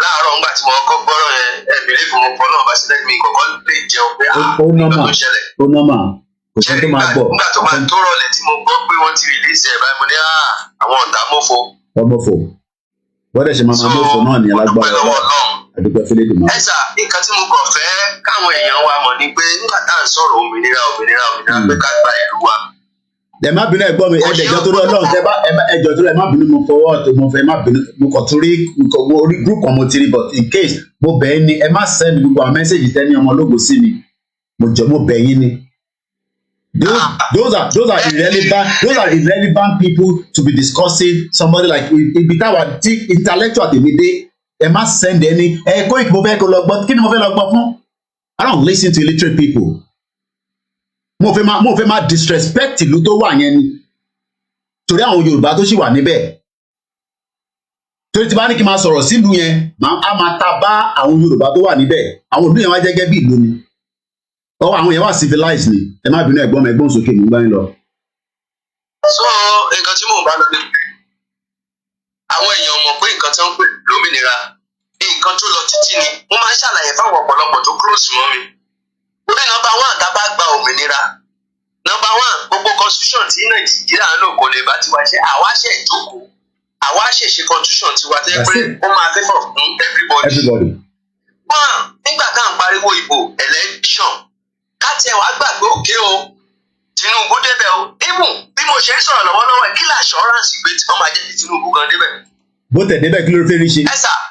láàárọ̀ ńgbà tí mo kọ́ gbọ́rọ̀ yẹn, ẹ̀bìrì fún mo fọlọ́run bá sílẹ̀ mi kọ̀ọ̀kan lè jẹun pé nọ́mà ó nọ́mà kò sí tó máa gbọ́. Nígbà tó máa tó rọlẹ̀ tí mo gbọ́ pé wọ́n ti rìlíìsì ẹ̀ báyìí mo ní àwọn ọ̀tá mọ́fo. Ọmọfò. Bọ́dẹ̀ ṣe máa mọ́fò náà ní alágbára. Adúpẹ́ fẹ́lẹ́ dùn máa. Ẹ sà, nǹkan tí mo kàn fẹ́ káwọn èèyàn wa mọ̀ ni pé nígbà tá à ń sọ̀rọ̀ òmìnira pé ká gba ìlú wa. Ẹ má bínú ẹ̀gbọ́n mi ẹjọ́ torí Ọlọ́run tẹ bá ẹjọ́ torí ẹ má bínú mo fọwọ́ tó mo fẹ́ má bínú mo kàn torí orí group kan mo ti rí but in case mo bẹ̀ ẹ́ ni ẹ má send gbogbo àwọn mẹ́sẹ̀gì tẹ́ni ọmọ ológo sí mi mo bẹ̀ yín ni. Those are irrelevant people to be discussing somebody like ibi táwa tí intellectual tèmi dé ẹ má send ẹni kó ìkó fẹ́ kó lọ gbọ́ kí ni mo fẹ́ lọ gbọ́ fún? I don't listen to illiterate people. Mo fẹ́ máa disrespect ìlú tó wà yẹn ni torí àwọn Yorùbá tó sì wà níbẹ̀ torí tí bá ní kí n máa sọ̀rọ̀ sílùú yẹn á máa ta bá àwọn Yorùbá tó wà níbẹ̀ àwọn ìlú yẹn wá jẹ́ gẹ́gẹ́ bí ìlú ni ọwọ́ àwọn yẹn wà civilized ni ẹ má bínú ẹ̀gbọ́n mi ẹ̀gbọ́n sókè mú gbáyìn lọ. So nǹkan tí mò ń bá lọ ní àwọn èèyàn mọ̀ pé nǹkan tí wọ́n pè lómìnira nǹkan tó lọ títí ni mo máa ń ṣàlàyé fáwọn ọ̀pọ̀lọpọ̀ tó close mọ́ mi. Orí nọ́mbà 1 tá bá gba òmìnira nọ́mbà 1 gbogbo constitution tí Nàìjíríà ń lò kò lè bá tiwa ṣe àwa ṣe ìjókòó àwa ṣe constitution tiwa tẹ́ pé ó máa fẹ́fọ̀ fún everybody. Wọ́n nígbà tá à ń pariwo ìbò election káti ẹ̀ wá gbàgbé òkè o Tinubu débẹ̀ o even bí mo ṣe ń sọ̀rọ̀ lọ́wọ́lọ́wọ́ ẹ̀ kí lè assurance pé tí wọ́n máa jẹ́ Tinubu gan débẹ̀. Bó tẹ̀ débẹ̀ kí ló fẹ́ rí ṣe?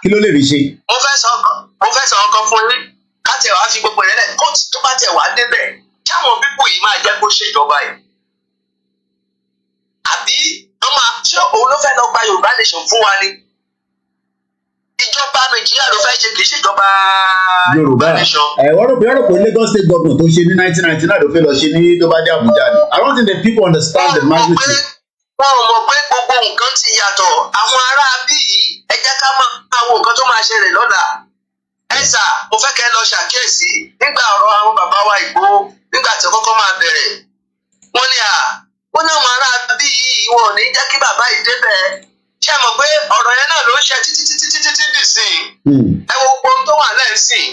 Kí ló lè rí ṣe? Mo fẹ́ sọ ọkọ fún yín káti ẹ̀ wá fi gbogbo ìrẹ́lẹ̀ kóòtù tó bá tẹ̀ wá débẹ̀ kí àwọn pípò yìí máa jẹ́ kó ṣèjọba yìí. Àbí wọ́n máa ṣé òun ló fẹ́ lọ gba Yorùbá Nation fún wa ni? Ìjọba Nàìjíríà ló fẹ́ ṣe kì í ṣèjọba Yorùbá Nation. Wọ́n rò pé Lagos State Governor tó ṣe ní 1999 ló fẹ́ lọ ṣe ní tó bá dé Abuja ni. I don't think that people understand the magnitude. Wọ́n mọ̀ pé gbogbo nǹkan ti yàtọ̀ àwọn ará bí yìí ẹ jẹ́ ká máa wo nǹkan tó máa ṣẹlẹ̀ lọ́la. Ẹ sà mo fẹ́ kẹ́ lọ ṣàkíyèsí nígbà ọ̀rọ̀ àwọn bàbá wa Ìgbòho nígbà tí kọ́kọ́ máa bẹ̀rẹ̀. Wọ́n ní wọ́n náà àwọn ará bí yìí wọn ò ní jẹ́ kí bàbá yìí débẹ̀. Ṣé mọ̀ pé ọ̀rọ̀ yẹn náà ló ń ṣe títí dì sí i? Ẹ wo ohun tó wà lẹ́sìn.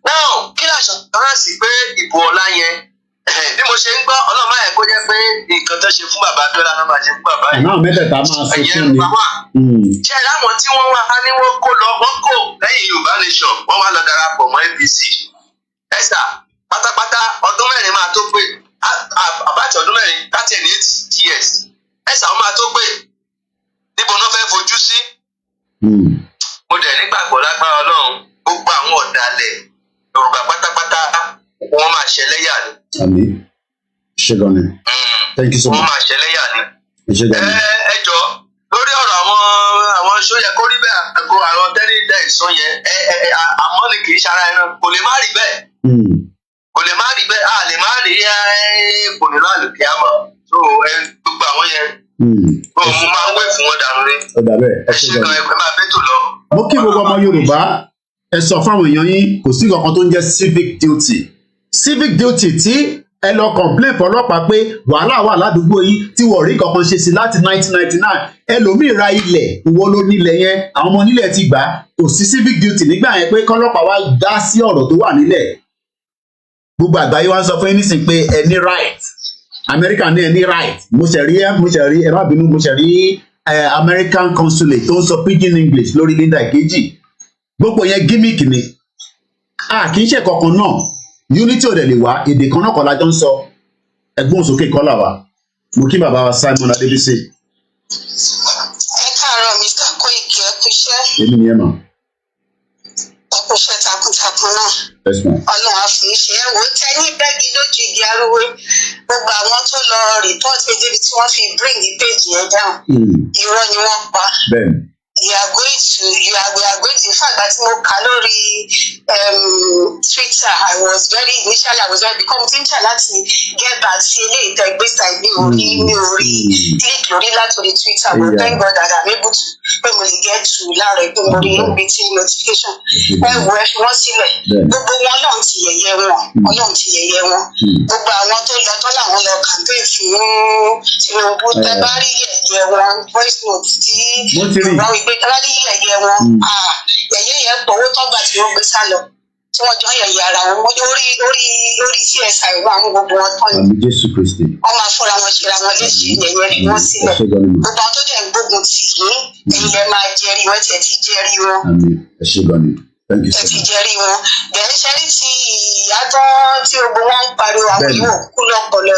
Náà kí làṣọ kan sì pé ìbò ọ̀la yẹn bí mo ṣe ń gbọ́ ọlọ́run máa yẹ kó jẹ́ pé nǹkan tó ṣe fún bàbá Abíọ́lá náà máa ṣe fún bàbá yìí. Àwọn mẹ́tẹ̀ẹ̀ta máa sọ fún mi. ṣé ẹ láwọn tí wọ́n wá ní wọ́n kó lẹ́yìn Yorùbá Nation wọ́n wá lọ darapọ̀ mọ́ APC. ẹ̀sà pátápátá ọdún mẹ́rin máa tó pé àbájá ọdún mẹ́rin 38 years ẹ̀sà wọn máa tó pé níbo náà fẹ́ fojú sí. mo dẹ̀ nígbàgbọ́ lágbára Ọlọ́run gbogbo àwọn ọ̀dàlẹ̀ Yorùbá pátápátá wọ́n máa ṣẹlẹ́yà ni. Àmín. Ṣé gan ni? Thank you so much. Wọ́n máa ṣẹlẹ́yà ni. Ṣé gan ni? Ẹ jọ lórí ọ̀rọ̀ àwọn sóyẹ kó rí bẹ́ẹ̀ àgọ́ àwọn tẹ́lẹ̀ ìsọ yẹn àmọ́ ni kì í ṣara ẹran kò lè má rí bẹ́ẹ̀. Kò lè má rí bẹ́ẹ̀ a lè má rí kò ní lọ àlùkí àmọ́ so gbogbo àwọn yẹn. Mo máa ń wẹ̀ fún wọn dànù ni. Ó dà bẹ́ẹ̀ ẹ ṣé gan ni. Ẹ máa bẹ́ tó lọ. Mo kí gbogbo ọmọ Yorùbá ẹ sọ fáwọn èèyàn yín kò sí kankan tó ń jẹ́ civic duty. Civic duty tí ẹ lọ complain fọ́lọ́pàá pé wàhálà wà ládùúgbò yìí tí wọ́n rí kankan ṣe sí láti 1999 ẹlòmíì ra ilẹ̀ ìwọ ló nílẹ̀ yẹn àwọn ọmọ nílẹ̀ ti gbà kò sí civic duty nígbà yẹn pé kọ́lọ́pàá wá dá sí ọ̀rọ̀ tó wà nílẹ̀ gbogbo àgbáyé wá ń sọ fún yín nísìnyí pé ẹ ní right America ní ẹ ní right mo ṣe rí ẹ má bínú mo ṣe rí American consulate tó ń sọ pidgin English lórí Linda Ìkejì gbogbo yẹn gimmick ni kì í ṣe kankan náà unity ò dẹ̀ lè wá èdè kan náà kọ́ la jọ ń sọ ẹgbọ́n sókè kọ́ là wá mo kí bàbá wa Simon Adébísí. Ẹ káàárọ̀ Mr. Koiki ẹ kú iṣẹ́. Èmi ni ẹ mà. Ẹ kú iṣẹ́ takuntakun náà. Yes ma'am. Ọlọ́run àfìṣe ẹ wò ó tẹ ní bẹ́ẹ̀gì lójú igi arúgbó gbogbo àwọn tó lọ report mi débi tí wọ́n fi bring the page yẹn down. Irọ́ ni wọ́n pa. Bẹ́ẹ̀ni. We are going to in fact that mo kà lórí Twitter I was very become teacher láti get back sí ilé ìtẹ̀gbẹ́sà mi ò rí click lórí látòrí Twitter but thank God that I'm able to pé mo lè get to láàárọ̀ pé mo rí NBT notification ẹ wọ ẹ fi wọ́n sílẹ̀ gbogbo wọn Ọlọ́run ti yẹ̀yẹ́ wọn gbogbo àwọn tó lọ tó làwọn lọ campaign fún Tinubu tẹ bá rí yẹ̀yẹ́ wọn voice note tí ìwọ́n ìgbé tẹ́lá ní yẹ̀yẹ́ wọn yẹ̀yẹ́ yẹn pọ̀ owó tọ́gbà tí wọ́n gbé sá lọ tí wọ́n jọ yẹ̀yẹ́ ara wọn orí CSI wọn àwọn gbogbo wọn tán ni wọ́n máa fúnra wọn ṣera wọn léṣe yẹ̀yẹ́ rí wọn sílẹ̀ gbogbo àwọn tó dẹ̀ ń gbógun tì yín ẹ̀yin lẹ máa jẹ́rí wọn tiẹ̀ ti jẹ́rí wọn ẹ ti jẹ́rí wọn bẹ́ẹ̀ ṣẹ́rí ti ìyá tí gbogbo wọn ń pariwo àwọn yìí ò kú lọ́pọlọ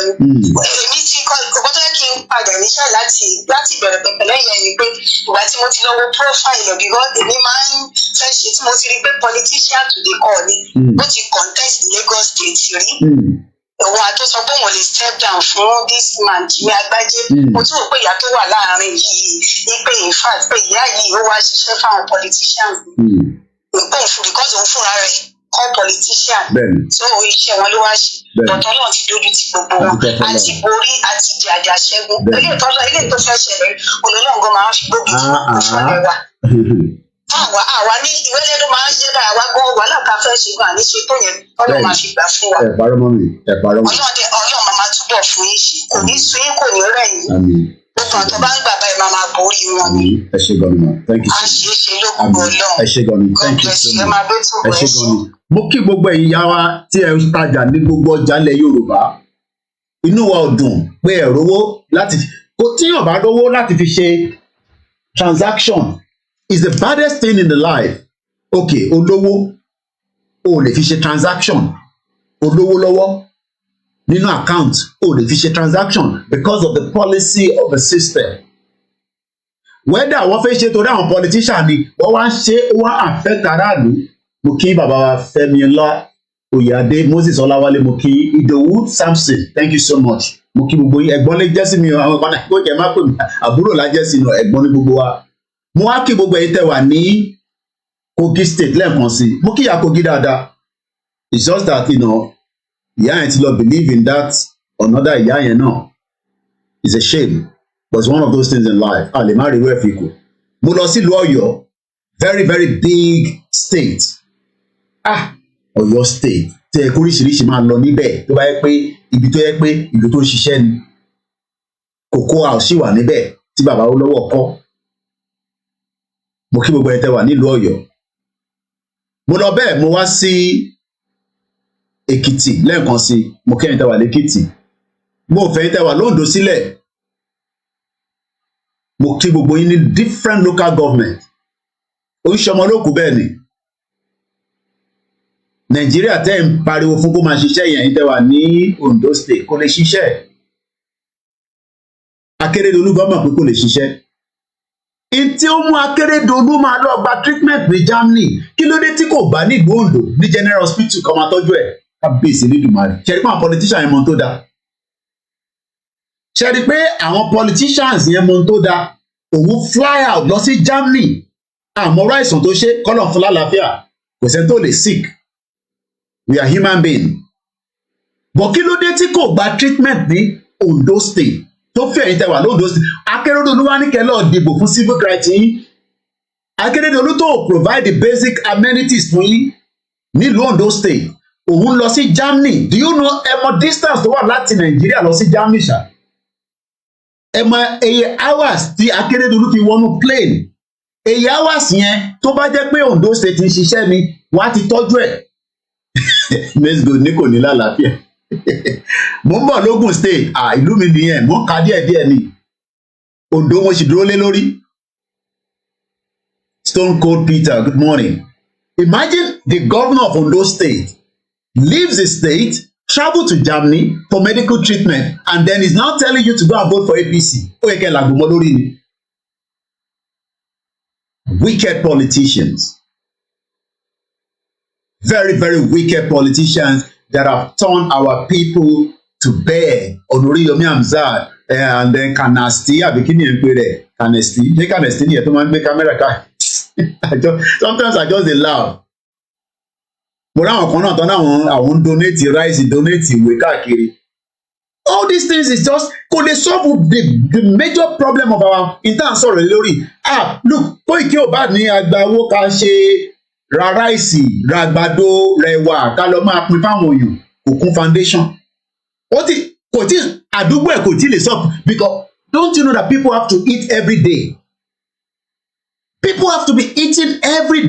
èmi ti kọ́ ìkókó tó yẹ kí n padà níṣẹ́ láti bẹ̀rẹ̀ pẹ̀pẹ̀ lẹ́yìn ẹni pé ìgbà tí mo ti lọ wo profile ẹ̀ because èmi máa ń fẹ́ ṣe tí mo ti rí pé politician today kọ́ ni ó ti contest Lagos State rí òun àti sọ pé òun lè step down fún this man Jimmy Agbaje mo tún rò pé ìyá tó wà láàrin yìí ní pé in fact pé ìyá yìí ó wá ṣiṣẹ́ fáwọn politicians nǹkan òfin because òun fúnra rẹ̀ kọ́ politician so iṣẹ́ wọn ló wá ṣe bọ̀tọ̀ náà ti dójú ti gbogbo wọn àti borí àti jàjà ṣẹ́gun ilé tó fẹ́ ṣẹlẹ̀ olólùwọ̀n máa ń fi gbógun tí wọ́n fún ẹ wá àwa ní ìwélé ló máa ń ṣe báyìí àwa gbọ́ wà láǹkà fẹ́ ṣe gan àní ṣe tó yẹn Ọlọ́run máa fi gbà fún wa Ọlọ́run máa túbọ̀ fún yín ṣe kò ní sún yín kò ní rẹ̀ yín gbogbo tó bá ń gbà báyìí máa borí wọn ni ẹ ṣé gan ni ma thank you a ṣe é ṣe lókùnkùn Ọlọ́run ẹ ṣé gan ni thank you so much ẹ ṣé gan ni. Mo kí gbogbo ẹ̀yin yá wa tí ẹ ń tajà ní gbogbo ọjà ilẹ̀ Yorùbá inú wa ò dùn pé ẹ rówó láti kò tíyàn bá rówó láti fi ṣe transaction is the baddest thing in the life okay olówó o lè fi ṣe transaction olówó lọ́wọ́ nínú account o lè fi ṣe transaction because of the policy of the system whether wọ́n fẹ́ ṣe torí àwọn politician ni wọ́n wá ń ṣe wọ́n affect aráàlú mo kí bàbá wa Fẹ́mi Ọlá Oyèadé Moses Ọláwálé mo kí Ìdòwú Samson thank you so much mo kí gbogbo ẹ̀gbọ́n lè jẹ́ sí mi àwọn kan náà kó jẹ́ má pè mí àbúrò la jẹ́ sí mi ẹ̀gbọ́n ní gbogbo wa mo wá kí gbogbo ẹ̀yin tẹ́ wà ní Kogi state lẹ́ẹ̀kan sí mo kí ìyá Kogi dáadáa it's just that ìyá yẹn ti lọ believe in that another ìyá yẹn náà it's a shame but it's one of those things in life a lè má rí wẹ́ẹ̀ fi kù mo lọ sílùú Ọ̀yọ́ very very big state Ọ̀yọ́ state tẹ ẹ kóríṣiríṣi máa lọ níbẹ̀ tó bá yẹ pé ibi tó yẹ pé ìlú tó ń ṣiṣẹ́ ni Cocoa House sì wà níbẹ̀ tí bàbá olówó kọ́ mo kí gbogbo ẹ tẹ wà nílùú Ọ̀yọ́ mo lọ bẹ́ẹ̀ mo wá sí Èkìtì lẹ́ẹ̀kan sí mo kẹ́yìn tẹ́ wà lẹ́kìtì mo fẹ́ tẹ́ wà lóńdó sílẹ̀ mo kí gbogbo yín ní different local government oríṣiríṣi olókùú bẹ́ẹ̀ ni Nàìjíríà tẹ́ ń pariwo fún kó máa ṣiṣẹ́ yẹn tẹ́ wà ní Ondo state kò lè ṣiṣẹ́ Akérédolú gọ́mọ̀ pé kò lè ṣiṣẹ́ tí ó mú Akérédolú máa lọ gba treatment ní Germany kí ló dé tí kò bá ní ìlú Ondo ní general hospital kan máa tọ́jú ẹ̀ kábíyèsí nídùmarè ṣe rí pé àwọn politicians yẹn mọ tó dáa ṣe rí pé àwọn politicians yẹn mọ tó dáa òun fly out lọ sí Germany àmọ́rọ́ àìsàn tó ṣe kọ́lọ̀ fún lálàáfíà kò sẹ́ni tó lè sick we are human being but kí ló dé tí kò gba treatment ní Ondo state tó fẹ́ ẹ̀yin tẹ́ wà lóńdó state Akérédolú wá ní kẹ́lọ́ dìbò fún civil rights yín Akérédolú tó provide the basic amenities fún yín nílùú Ondo state òun lọ sí Germany do you know ẹmọ distance tó wà láti Nàìjíríà lọ sí Germany ṣá ẹmọ eye hours tí Akérédolú fi wọnú plane eye hours yẹn tó bá jẹ́ pé Ondo state ń ṣiṣẹ́ ni wọ́n á ti tọ́jú ẹ̀ let's go ní kò ní lálàáfíà mo ń bọ̀ lógùn state ìlú mi nìyẹn mo ń ka díẹ̀ ni Ondo mo sì dúró lé lórí Stone Cold Peter good morning imagine the governor of Ondo state leaves the state travel to Germany for medical treatment and then is now telling you to go and vote for APC ó yẹ kẹ́ làgbọmọ lórí ni wicked politicians very very wicked politicians that have turned our people to bear Oloriyomi Hamzat and then Kanasti abikini ẹ̀ ń pè rẹ̀ Kanesti ní Kanesti ni ẹ̀ tó máa ń gbé kámẹ́rà ká sometimes I just dey laugh mo ráwọn kan náà tán àwọn donate rice donate ìwé káàkiri all these things is just kò lè solve the major problem of our intern sọ̀rọ̀ lórí look Koiki ò bá ní agba owó ká ṣe ra ráìsì ra àgbàdo ra ẹ̀wà ká lọ máa pín fáwọn èèyàn Òkun foundation kò tí àdúgbò ẹ̀ kò tí lè solve because don't you know that people have to eat every day people have to be eating every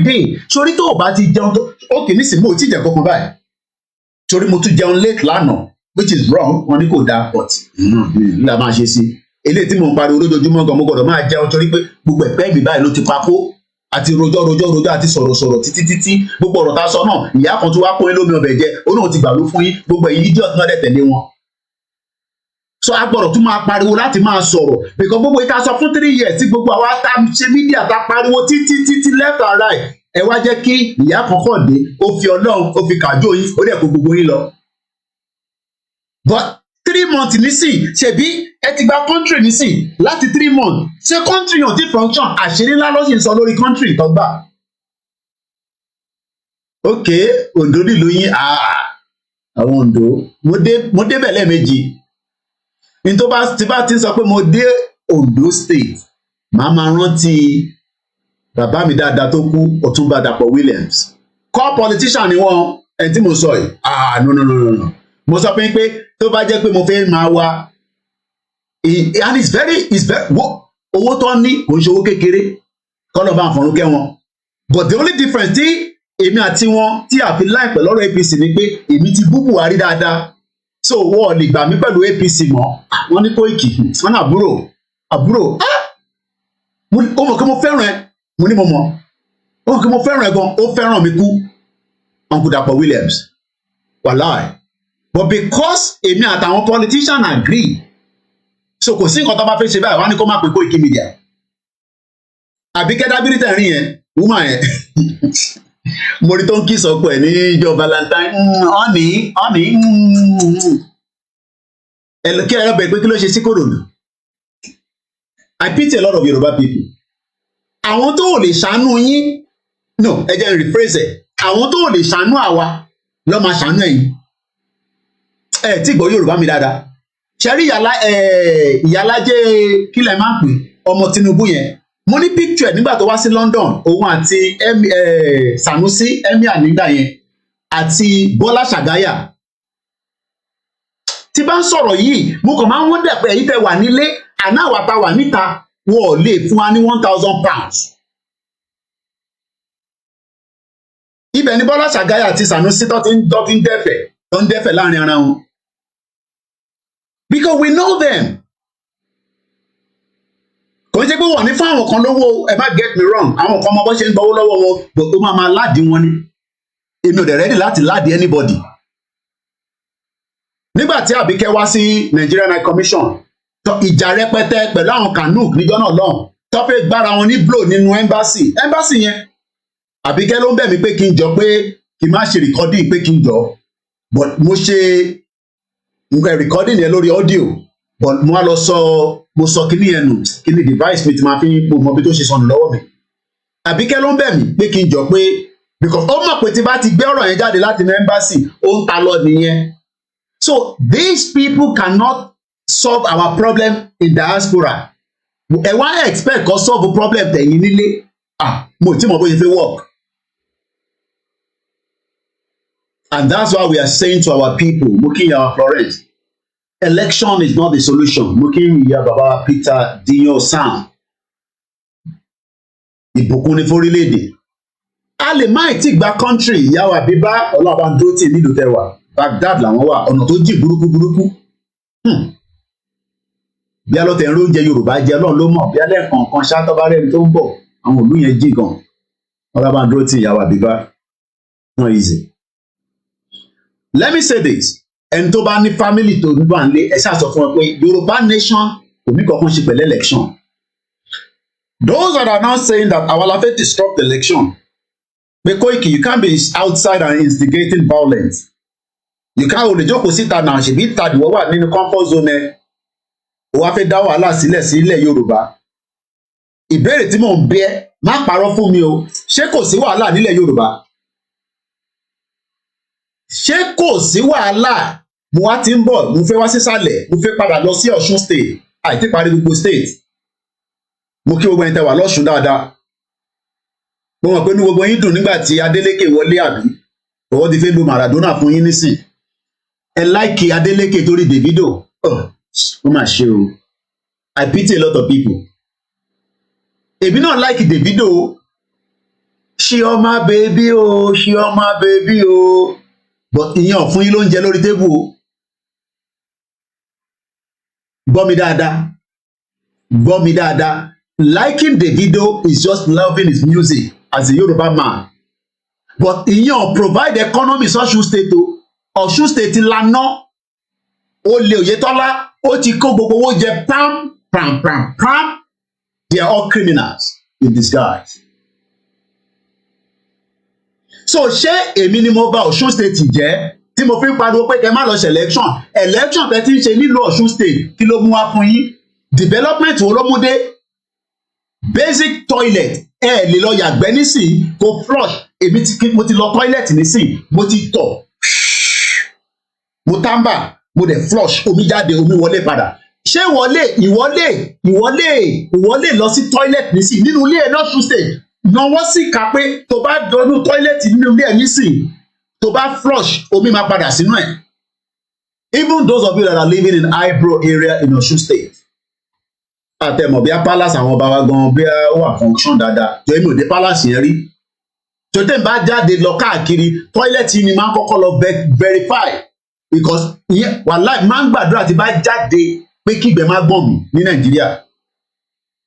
day sori tó o bá ti jẹun tó ókè nísìnyí mo ti jẹ kankan báyìí sori mo tún jẹun late lánàá which is wrong wọn ní kò dáa but nígbà máa ṣe sí eléyìí tí mo ń pariwo lójoojúmọ́ gan mo gbọ́dọ̀ máa jẹun torí pé gbogbo ẹ̀pẹ́ mi báyìí ló ti papò àti rojọ́ àti sọ̀rọ̀ títí gbogbo ọ̀rọ̀ tá a sọ náà ìyá kan tó wá kó yín lómi ọbẹ̀ jẹ ó náà ti gbà ló fún yín gbogbo ẹ̀yin idiot náà dẹ̀ tẹ̀lé wọn. So a gbọ́dọ̀ tún máa pariwo láti máa sọ̀rọ̀ because gbogbo ìta sọ fún 3 years tí gbogbo àwa tá ṣe mídíà tá pariwo títí left and right ẹ wá jẹ́ kí ìyá kankan dé ó fi Ọlọ́run ó fi kàjọ yín ó dẹ̀ kó gbogbo yín lọ. But 3 months nísìn ṣebí ẹ ti gba country nísìn láti 3 months ṣé country yàn ti function àṣírí ńlá ló sì ń sọ lórí country tó gbà. Ok Ondo nílùú yín àwọn Ondo mo débẹ̀ lẹ́ẹ̀mejì ní tó bá ti sọ pé mo dé Ondo state màá máa rántí bàbá mi dáadáa tó kú Ọ̀túnba Dàpọ̀ Williams core politician ni wọ́n ẹni tí mo sọ yìí no mo sọ pé tó bá jẹ́ pé mo fẹ́ máa wá and it's very owó tó ní kò ń ṣe owó kékeré kọ́ lọ́ọ́ bá àfọ̀rún kẹ́ wọn but the only difference tí èmi àti wọn tí a fi láìpẹ́ lọ́rọ̀ APC ni pé èmi ti bú Buhari dáadáa so wọ́n lè gbà mí pẹ̀lú APC mọ́ wọ́n ní Koiki wọ́n ní àbúrò ó mọ̀ kí mo fẹ́ràn ẹ mo ní mo mọ̀ ó mọ̀ kí mo fẹ́ràn ẹ gan ó fẹ́ràn mi kú Uncle Dàpọ̀ Williams wàláì but because èmi àtàwọn politician agree so kò sí nǹkan tó bá fẹ́ ṣe báyìí wọ́n á ní kó má pè Koiki Media àbí kẹ́dábírì tẹ̀rín yẹn woman yẹn mo rí tó ń kí sọpọ̀ ẹ̀ ní ìjọ Valentine honey kí ẹ̀rọ bẹ̀rẹ̀ pé kí ló ṣe sí kòrònà I pity a lot of Yoruba people àwọn tó ò lè ṣàánú yín no ẹ jẹ́ rephrase ẹ̀ àwọn tó ò lè ṣàánú àwa ló máa ṣàánú ẹ̀yin tí gbọ́ Yorùbá mi dáadáa ṣe rí ìyálájẹ́ kí lẹ máa pè ọmọ Tinubu yẹn mo ní picture nígbà tó wá sí London òun àti Sanusi emir nígbà yẹn àti Bọ́lá Ṣàgáyà tí bá ń sọ̀rọ̀ yìí mo kàn máa ń wọ́n dẹ̀ pé èyí tẹ́ wà nílé àná àwa tá wà níta wọn ò lè fún wa ní £1,000 ibẹ̀ ni Bọ́lá Ṣàgáyà àti Sànúsí tó ti ń dẹ́fẹ̀ láàrin ara wọn. Because we know them. Kò ń ṣe pé wọ́n ní fún àwọn kan lówó, ẹ má get me wrong, àwọn kan mọ bó ṣe ń gbowó lọ́wọ́ wọn, bò tó máa láàdì wọn ni. Èmi ò dẹ̀ ready láti láàdì anybody. Nígbà tí Àbíkẹ́ wá sí Nigerian High Commission, ìjà rẹpẹtẹ pẹ̀lú àwọn Kanuk níjọ́ náà lọ́hùn, tó fẹ́ gbára wọn ní blow nínú embassy yẹn. Àbíkẹ́ ló ń bẹ̀ mí pé kí n jọ pé kí n má ṣe recording pé kí n jọ, but mo ṣe recording yẹn lórí audio, but mo wá lọ mo sọ kíní yẹn nù, kíní device mi ti máa fi mọ bí tó ṣe sọnù lọ́wọ́ mi. Àbíkẹ́ ló ń bẹ̀ mí pé kí n jọ pé because ó mọ̀ pé tí bá ti gbé ọ̀rọ̀ yẹn jáde láti embassy ó ń ta lọ nìyẹn. So these people cannot solve our problem in diaspora. Ẹ wá expect kó solve problem tẹ̀yìn nílé. Mo tí mo bóyá fẹ́ work. And that's why we are saying to our people, Mukiya Florence, election is not the solution. Mukiya Baba Peter Dinyo Sam. Ìbùkún ni fórílẹ̀-èdè. A lè má ti gba country ìyàwó àbíbá ọlọ́ọ̀bá dúró tì nílùú tẹwà. Baghdad làwọn wà, ọ̀nà tó jìn burúkú. Bí alọ́tẹ̀ ń róúnjẹ Yorùbá jẹ Ọlọ́run ló mọ̀, bí alẹ́ kọ̀ọ̀kan ṣáàtọ́bá rẹ̀ tó ń bọ̀, àwọn òlú yẹn jìn gan. Ọlọ́ọ̀bá dúró tì ìyàwó àbíbá. Not easy. Let me say this, ẹni tó bá ní family tó ń bá ń lé ẹ ṣáà sọ fún ẹ pé Yoruba Nation kò ní kankan ṣe pẹ̀lú election. Those that are now saying that our la fẹ́ disrupt the election, pé Koiki, you can't be outside and instigating violence. You can't olè jókòó síta náà ṣèbí ìtàdí wọ́n wà nínú comfort zone ẹ. Ó wá fẹ́ dá wàhálà sílẹ̀ sí ilẹ̀ Yorùbá. Ìbéèrè tí mò ń bi ẹ́, má parọ́ fún mi o, ṣé kò sí wàhálà nílẹ̀ Yorùbá? Ṣé kò sí wàhálà? Mo wá ti ń bọ̀, mo fẹ́ wá sísàlẹ̀, mo fẹ́ padà lọ sí Ọ̀ṣun state, àìtí parí gbogbo state. Mo kí gbogbo ẹni tẹ́ wà lọ́ṣun dáadáa. Mo mọ̀ pé inú gbogbo yín dùn nígbà tí Adélékè wọlé àbí ọwọ́ ti fẹ́ lu Maradona fún yín nísìn. Ẹ láìkì Adélékè torí Davido. Ó mà ṣe o. I pity a lot of people. Èmi náà láìkì Davido. She on my baby o, she on my baby o. But ìyẹn ò fún yín lóúnjẹ lórí tébù o. Gbọ́ mi dáadáa. Liking Davido is just loving his music as a Yoruba man. But ìyẹn provide economy Ọ̀ṣun state o. Ọ̀ṣun state lana. Olè Oyètọ́lá ó ti kó gbogbo owó jẹ pam. They are all criminals in disguise. So ṣé èmi ni mo bà Ọ̀ṣun state jẹ́ tí mo fi ń pariwo pé kẹ́ má lọ ṣe election tẹ́ ti ń ṣe nílùú Ọ̀ṣun state kí ló mú wá fún yín? Development wo ló mú dé? Basic toilet ẹ lè lọ yàgbẹ́ nísìn kó flush. Mo ti lọ toilet nísìn, mo ti tọ̀, mo tàǹbà, mo dẹ̀ flush, omi jáde, omi wọlé padà. Ṣé ìwọlé lọ sí toilet nísìn nínú ilé ẹ̀ lọ́ṣun state? Náwó sì kà pé tó bá dọnú toilet nínú ilé ẹ̀ nísìn, tó bá flush, omi máa padà sínú ẹ̀. Even those of you that are living in Ibro area in Ọ̀ṣun state, àtẹ̀mọ̀ bí a palace àwọn ọba wa gan bí a wà function dáadáa, jọ èmi ò dé palace yẹn rí. Tó tẹ̀ ń bá jáde lọ káàkiri, toilet yìí ni máa ń kọ́kọ́ lọ verify because wàláì máa ń gbàdúrà tí bá jáde pé kígbẹ́ má gbọ̀n mi ní Nàìjíríà.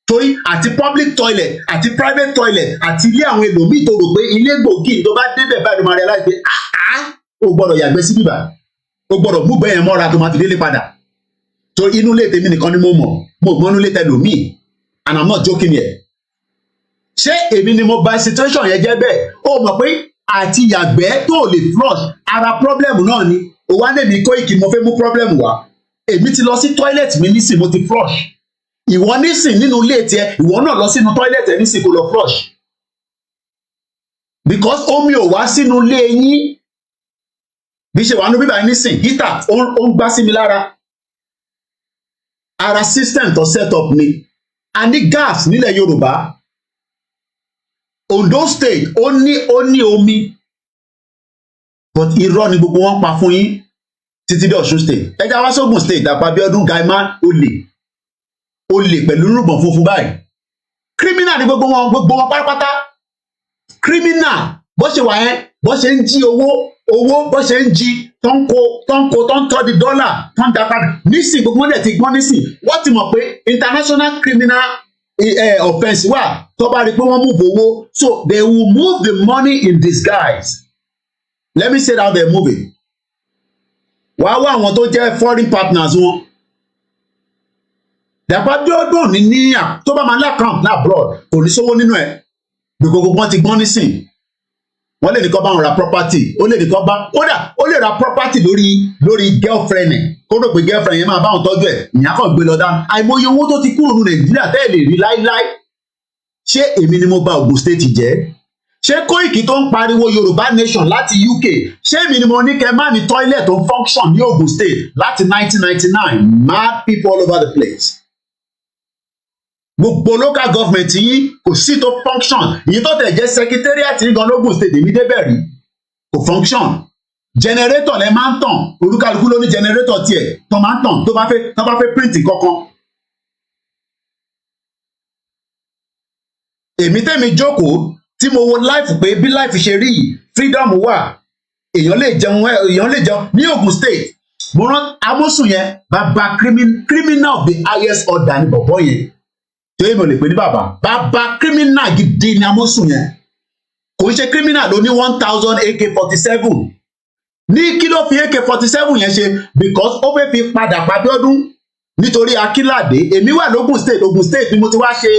Torí àti public toilet àti private toilet àti ilé àwọn ẹlòmíì tó rò pé ilé gbòógì tó bá débẹ̀ báyìí ló máa realize pé o gbọ́dọ̀ yàgbẹ́ sí bíbá, o gbọ́dọ̀ mú bẹ́ẹ̀ mọ́ra tó máa fi délé padà. Torí inú ilé tèmi nìkan ni mo mọ̀ inú ilé tẹlòmíì, and I'm not joking here. Ṣé èmi ni mo bà situation yẹn jẹ́ bẹ́ẹ̀? O mọ̀ pé àti yàgbẹ́ tó lè flush ara problem náà ni. O wá lèmi Koiki mo fẹ́ mú problem wá. Èmi ti lọ sí toilet mi nísìn mo ti flush. Ìwọ nísìn nínú ilé tiẹ̀, ìwọ náà lọ sínú toilet ẹ nísìn kó lọ flush. Because omi ò wá sínú ilé yín. Bí ṣe wà nínú bíbá nísìn, heater ó ń gbá sí mi lára. Ara system tó set up ni. A ní gas nílẹ̀ Yorùbá. Ondo state ó ní omi. But irọ́ ni gbogbo wọn pa fún yín títí dé Ọ̀ṣun state. Ẹja wá sógun state Dàpọ̀ Abíọ́dún Gaima olè pẹ̀lú rúgbọ̀n funfun báyìí. Criminal ni gbogbo wọn pátápátá. Criminal bó ṣe wà yẹn bó ṣe ń jí owó bó ṣe ń jí tó ń tọ́ di dọ́là tó ń da padà nísìn gbogbo wọn dẹ̀ ti gbọ́n nísìn wọ́n ti mọ̀ pé international criminal offence wà tó bá rí pé wọ́n move owó so they will move the money in disguise. Let me say how they move it. Wàá wá àwọn tó jẹ́ foreign partners wọn. Dàpọ̀ Abíọ́dún ní tó bá máa ní account ní abroad kò ní sówó nínú ẹ̀. Gbogbo wọn ti gbọ́n nísìn. Wọ́n lè ní kó bá wọn ra property. Ó lè ní kó bá kódà ó lè ra property lórí girlfriend ẹ̀. Kó rò pé girlfriend yẹn máa bá wọn tọ́jú ẹ̀. Ìyá kan gbé lọ dá. Àìmọye owó tó ti kúrò ní Nàìjíríà tẹ́ẹ̀ lè rí láíláí. Ṣé èmi ni mo bà Ògùn State jẹ́? Ṣé Kóìkì tó ń pariwo Yoruba Nation láti UK ṣé èmi ni mo ní kẹ́ má ní toilet tó function ní Ogun State láti 1999 mad people all over the place. Gbogbo local government yìí kò sí tó function èyí tó tẹ̀ jẹ́ secretariat yìí gan lógun State èmi débẹ̀ rí kò function. Generator lẹ máa ń tàn olúkálukú ló ní generator tiẹ̀ tó máa ń tàn tó bá fẹ́ print kankan. Èmi tẹ̀mí jókòó tí mo wo life pé bí life ṣe rí yìí freedom wà èèyàn lè jẹun ní Ogun State mo rán Amosun yẹn bàbá criminal of the highest order ní bọ̀bọ̀ yẹn tó yẹ mo lè pè ní bàbá criminal gidi ní Amosun yẹn kò ń ṣe criminal ló ní 1000 AK-47 ní kí ló fi AK-47 yẹn ṣe because ó fẹ́ fi padà pa Abíọ́dún nítorí Akínládé èmi wà lógun State ni mo ti wá ṣe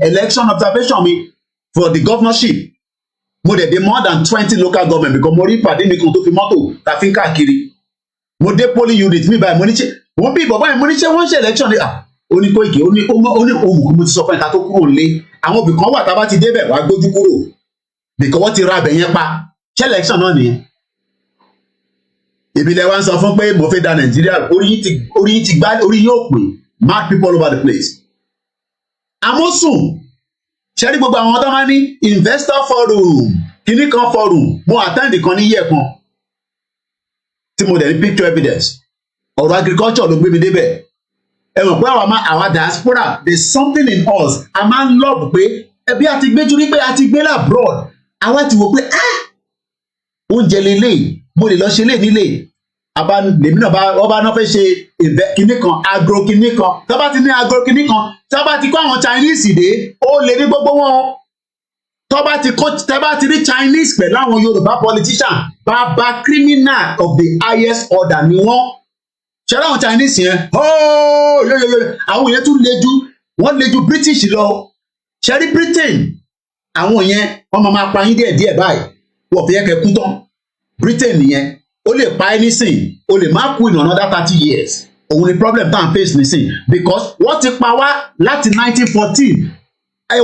election observation mi for the governorship mo dẹ̀ dé more than 20 local government because mo rí ìpàdé mi kan tó fi mọ́tò tàfi káàkiri mo dé polling unit mi báyìí mo ní ṣe wọ́n bí bàbá yẹn mo ní ṣe wọ́n ṣe election ní ó ní Kóìkì ó ní ohun mo ti sọ fún ẹ̀ka tó kúrò nílé àwọn ibì kan wà tá a bá ti débẹ̀ wá gbójú kúrò because wọ́n ti ra abẹ̀ yẹn pa ṣé election náà nìyẹn ìbílẹ̀ wa ń sọ fún pé mo fẹ́ da Nàìjíríà orí yìí ti gbá orí yóò pè mad people all over the place. Amosun ṣẹ́rí gbogbo àwọn tó máa ní investor forum kìíní kan forum mo attend kan ní yẹ̀ kan tí mo dẹ̀ ní picture evidence ọ̀rọ̀ agriculture ló gbé mi débẹ̀ ẹ mọ̀ pé àwa diaspora there is something in us a máa ń love pé ẹbí àti gbéjú rí pé a ti gbé labroad àwa ti wò pé oúnjẹ lélẹ̀ mo lè lọ ṣe lè nílé lèmi náà ọba náà fẹ́ ṣe kìíní kan agro kìíní kan tó bá ti ní agro kìíní kan tó bá ti kó àwọn Chinese dé ó lè ní gbogbo wọn tó bá ti rí Chinese pẹ̀lú àwọn Yorùbá politician bàbá criminal of the highest order ni wọ́n ṣẹlẹ̀ àwọn Chinese yẹn àwọn yẹn tún wọ́n le ju British lọ ṣẹ́rí Britain àwọn yẹn wọ́n máa pa yín díẹ̀ báyìí wọ́n fi yẹ kẹ́ kú tán Britain nìyẹn ó lè pa ẹ́ nísìn ó lè má kú in another 30 years òun ni problem tá à ń face nísìn because wọ́n ti pa wá láti 1914 ẹ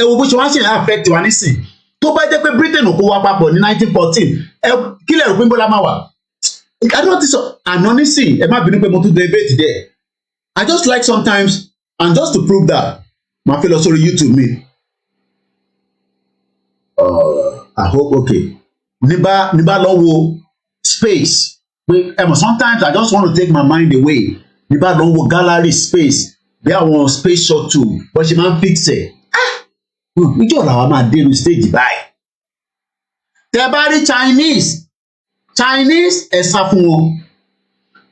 wo bó ṣe wá ṣe affect wa nísìn tó bá jẹ́ pé Britain kó wá papọ̀ ní 1914 kí lè rò pé bọ́lá máa wà àdúrà ti sọ àná nísìn ẹ má bínú pé mo tún debate there I just like sometimes and just to prove that màá fi lọ sórí YouTube mi I hope okay ní bá lọ wo space sometimes I just want to take my mind away ní bá lọ wo gallery space bí àwọn space shuttle bó ṣe máa ń fix ẹ̀ níjọ́ làwọn máa dé ní stage báyìí tẹ bá rí Chinese ẹ sá fún wọn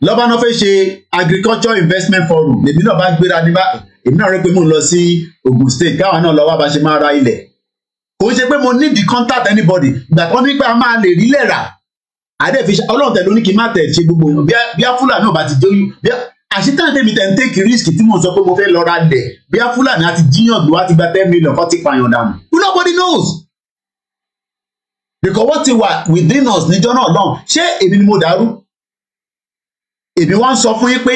lọ́ba náà fẹ́ ṣe agriculture investment forum lèmi náà bá gbéra níbà èmi náà rí pé mò ń lọ sí Ogun State káwọn náà lọ wá bá ṣe máa ra ilẹ̀ kò ṣe pé mo need to contact anybody ìgbà kan nígbà máa lè rí lẹ̀ rà àdẹ́fi ọlọ́run tẹ̀ ló ní kí n má tẹ̀ ṣe gbogbo bí Fúlàní ò bá ti jóyún bí àṣetán tèmi tẹ̀ ń take risk tí mo sọ pé mo fẹ́ lọ ra lẹ̀ bí Fúlàní àti jíyàn gbé wá ti gba 10 million kọ́ ti pààyàn dànù nobody knows because wọ́n ti wà within us níjọ́ náà lọ́hùn ṣé èmi ni mo dàrú èmi wá ń sọ fún yín pé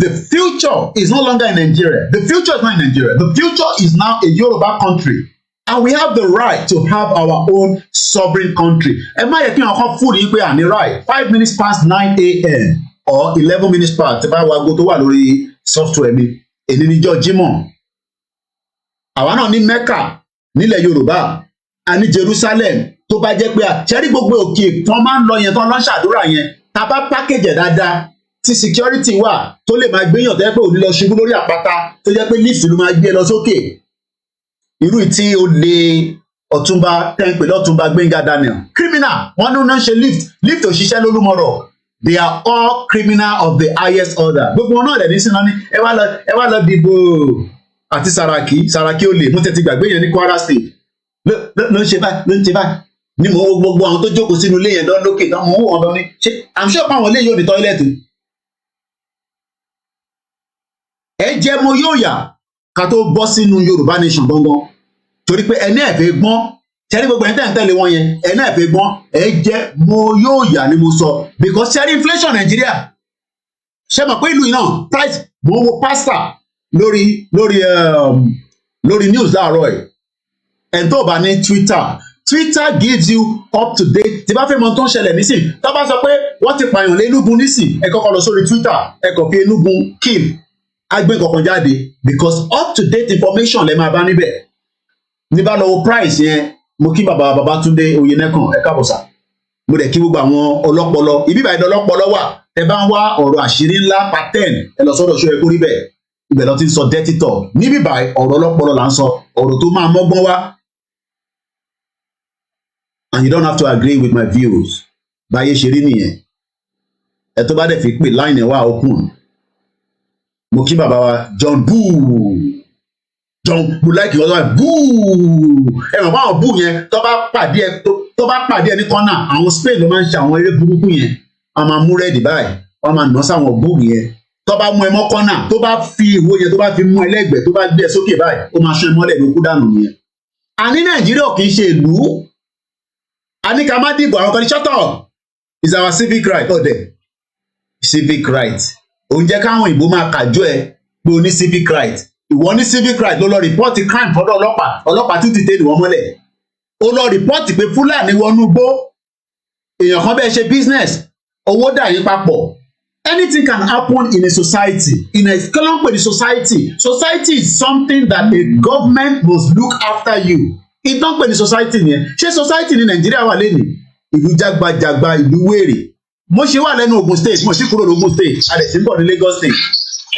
the future is no longer in Nigeria the future is not in Nigeria the future is now a Yoruba country. And we have the right to have our own sovereign country. Ẹ má yẹ kí wọn kàn fún yín pé àní right 5 minutes past 9 a.m. or 11 minutes past tí bá wá ago tó wà lórí software mi èyí níjọ́ Jímọ̀. Àwa náà ní Mecca nílẹ̀ Yorùbá a ní Jerusalem tó bá jẹ́ pé ṣẹ́rí gbogbo òkè tán máa ń lọ yẹn tán lọ́n ṣàdúrà yẹn tá a bá package dáadáa tí security wà tó lè máa gbéyàn tẹ́ pé òní lọ ṣubú lórí àpáta tó jẹ́ pé lift ló máa gbé lọ sókè. Irú tí ó lè Ọ̀túnba tẹ́ǹpé lọ́túnba Gbẹ́ngà Daniel criminal wọ́n ní wọ́n ṣe lift òṣìṣẹ́ lólúmọ̀rọ̀ they are all criminal of the highest order gbogbo wọn náà lẹ̀ ní sinmi ẹ wá lọ dìbò àti Saraki olè mo tẹ́tí gbàgbé yẹn ní Kwara State ló ń ṣe báyìí ni mo wo gbogbo àwọn tó jókòó sínú ilé yẹn lọ lókè náà mo wò wọn bọ ní ṣe I'm sure àwọn ilé yóò ní tọ́ílẹ̀tì ẹ jẹ́ mo yóò yà ká tó bọ́ sínú Yorùbá Nation gangan torí pé ẹni ẹ̀fẹ̀ gbọ́n ṣẹ́rí gbogbo ẹni tẹ́ ń tẹ̀lé wọn yẹn ẹni ẹ̀fẹ̀ gbọ́n ẹ jẹ́ mo yóò yà ni mo sọ because ṣẹ́rí inflation Nàìjíríà ṣe mọ̀ pé ìlú yìí náà price mo wo pasta lórí news láàárọ̀ ẹ̀ ẹ̀ tó bá ní Twitter gives you up to date tí bá fẹ́ mọ̀ tó ń ṣẹlẹ̀ nísìn tó bá sọ pé wọ́n ti pààyàn lé Enugu nísìn ẹ kọ́kọ́ lọ sórí Twitter ẹ kàn fi Enugu kill agbẹ́ kankan jáde because up to date information lẹ máa bá níbẹ̀ ní bá lọ wo price yẹn mo kí bàbá Babátúndé Oyènẹ́kàn ẹ káàbọ̀ sà mo dẹ̀ kí gbogbo àwọn ọlọ́pọlọ ibi ìbàdàn ọlọ́pọlọ wà ẹ bá ń wá ọ̀rọ̀ àṣírí ńlá pattern ẹ lọ sọ́dọ̀ ṣó ẹ kó rí bẹ́ẹ̀ ibẹ̀ lọ ti ń sọ dirty talk níbí báyìí ọ̀rọ̀ ọlọ́pọlọ là ń sọ ọ̀rọ̀ tó máa mọ́gbọ́n wá and you don't have to agree with my views báyé ṣe rí nìyẹn ẹ tó bá dẹ̀ fi pè line ẹ̀ wá open mo kí bàbá wa John mo like ìwọ́n tó wà ẹ mọ̀ fáwọn búù yẹn tó bá pàdé ẹ ní kọ́nà àwọn Spain ló máa ń ṣe àwọn eré burúkú yẹn wọ́n máa mú rẹ́ẹ̀dì báyìí wọ́n máa nà sáwọn búù yẹn tó bá mú ẹ mọ́ kọ́nà tó bá fi ìwo yẹn tó bá fi mú ẹ lẹ́gbẹ̀ẹ́ tó bá gbé ẹ sókè báyìí ó máa ṣan ẹ mọ́lẹ̀ ló kú dànù nìyẹn. àní Nàìjíríà kì í ṣe ìlú àní ká má dìbò àwọn kan ní shut up is our civic right ọ̀dẹ̀ civic right òun jẹ́ káwọn ìbò máa kàjọ ẹ pé o ní civic right ìwọ ní civic right ló lọ rìpọ́ọ̀tì crime fọ́dọ̀ ọlọ́pàá tún ti tẹ́ ìwọ́n mọ́lẹ̀ ó lọ rìpọ́ọ̀tì pé Fúlàní wọnú gbó èèyàn kan bẹ́ẹ̀ ṣe business owó dà yín papọ̀ anything can happen in a society in a kọ́lọ́pẹ̀ society is something that a government must look after you ìtọ́pẹ̀ ní society nìyẹn ṣé society ní Nàìjíríà wà lẹ́nu ìlú jágbajàgba ìlú wèrè mo ṣe wà lẹ́nu Ogun State mo sì kúrò ní Ogun State a dẹ̀ sì ń bọ̀ ní Lagos State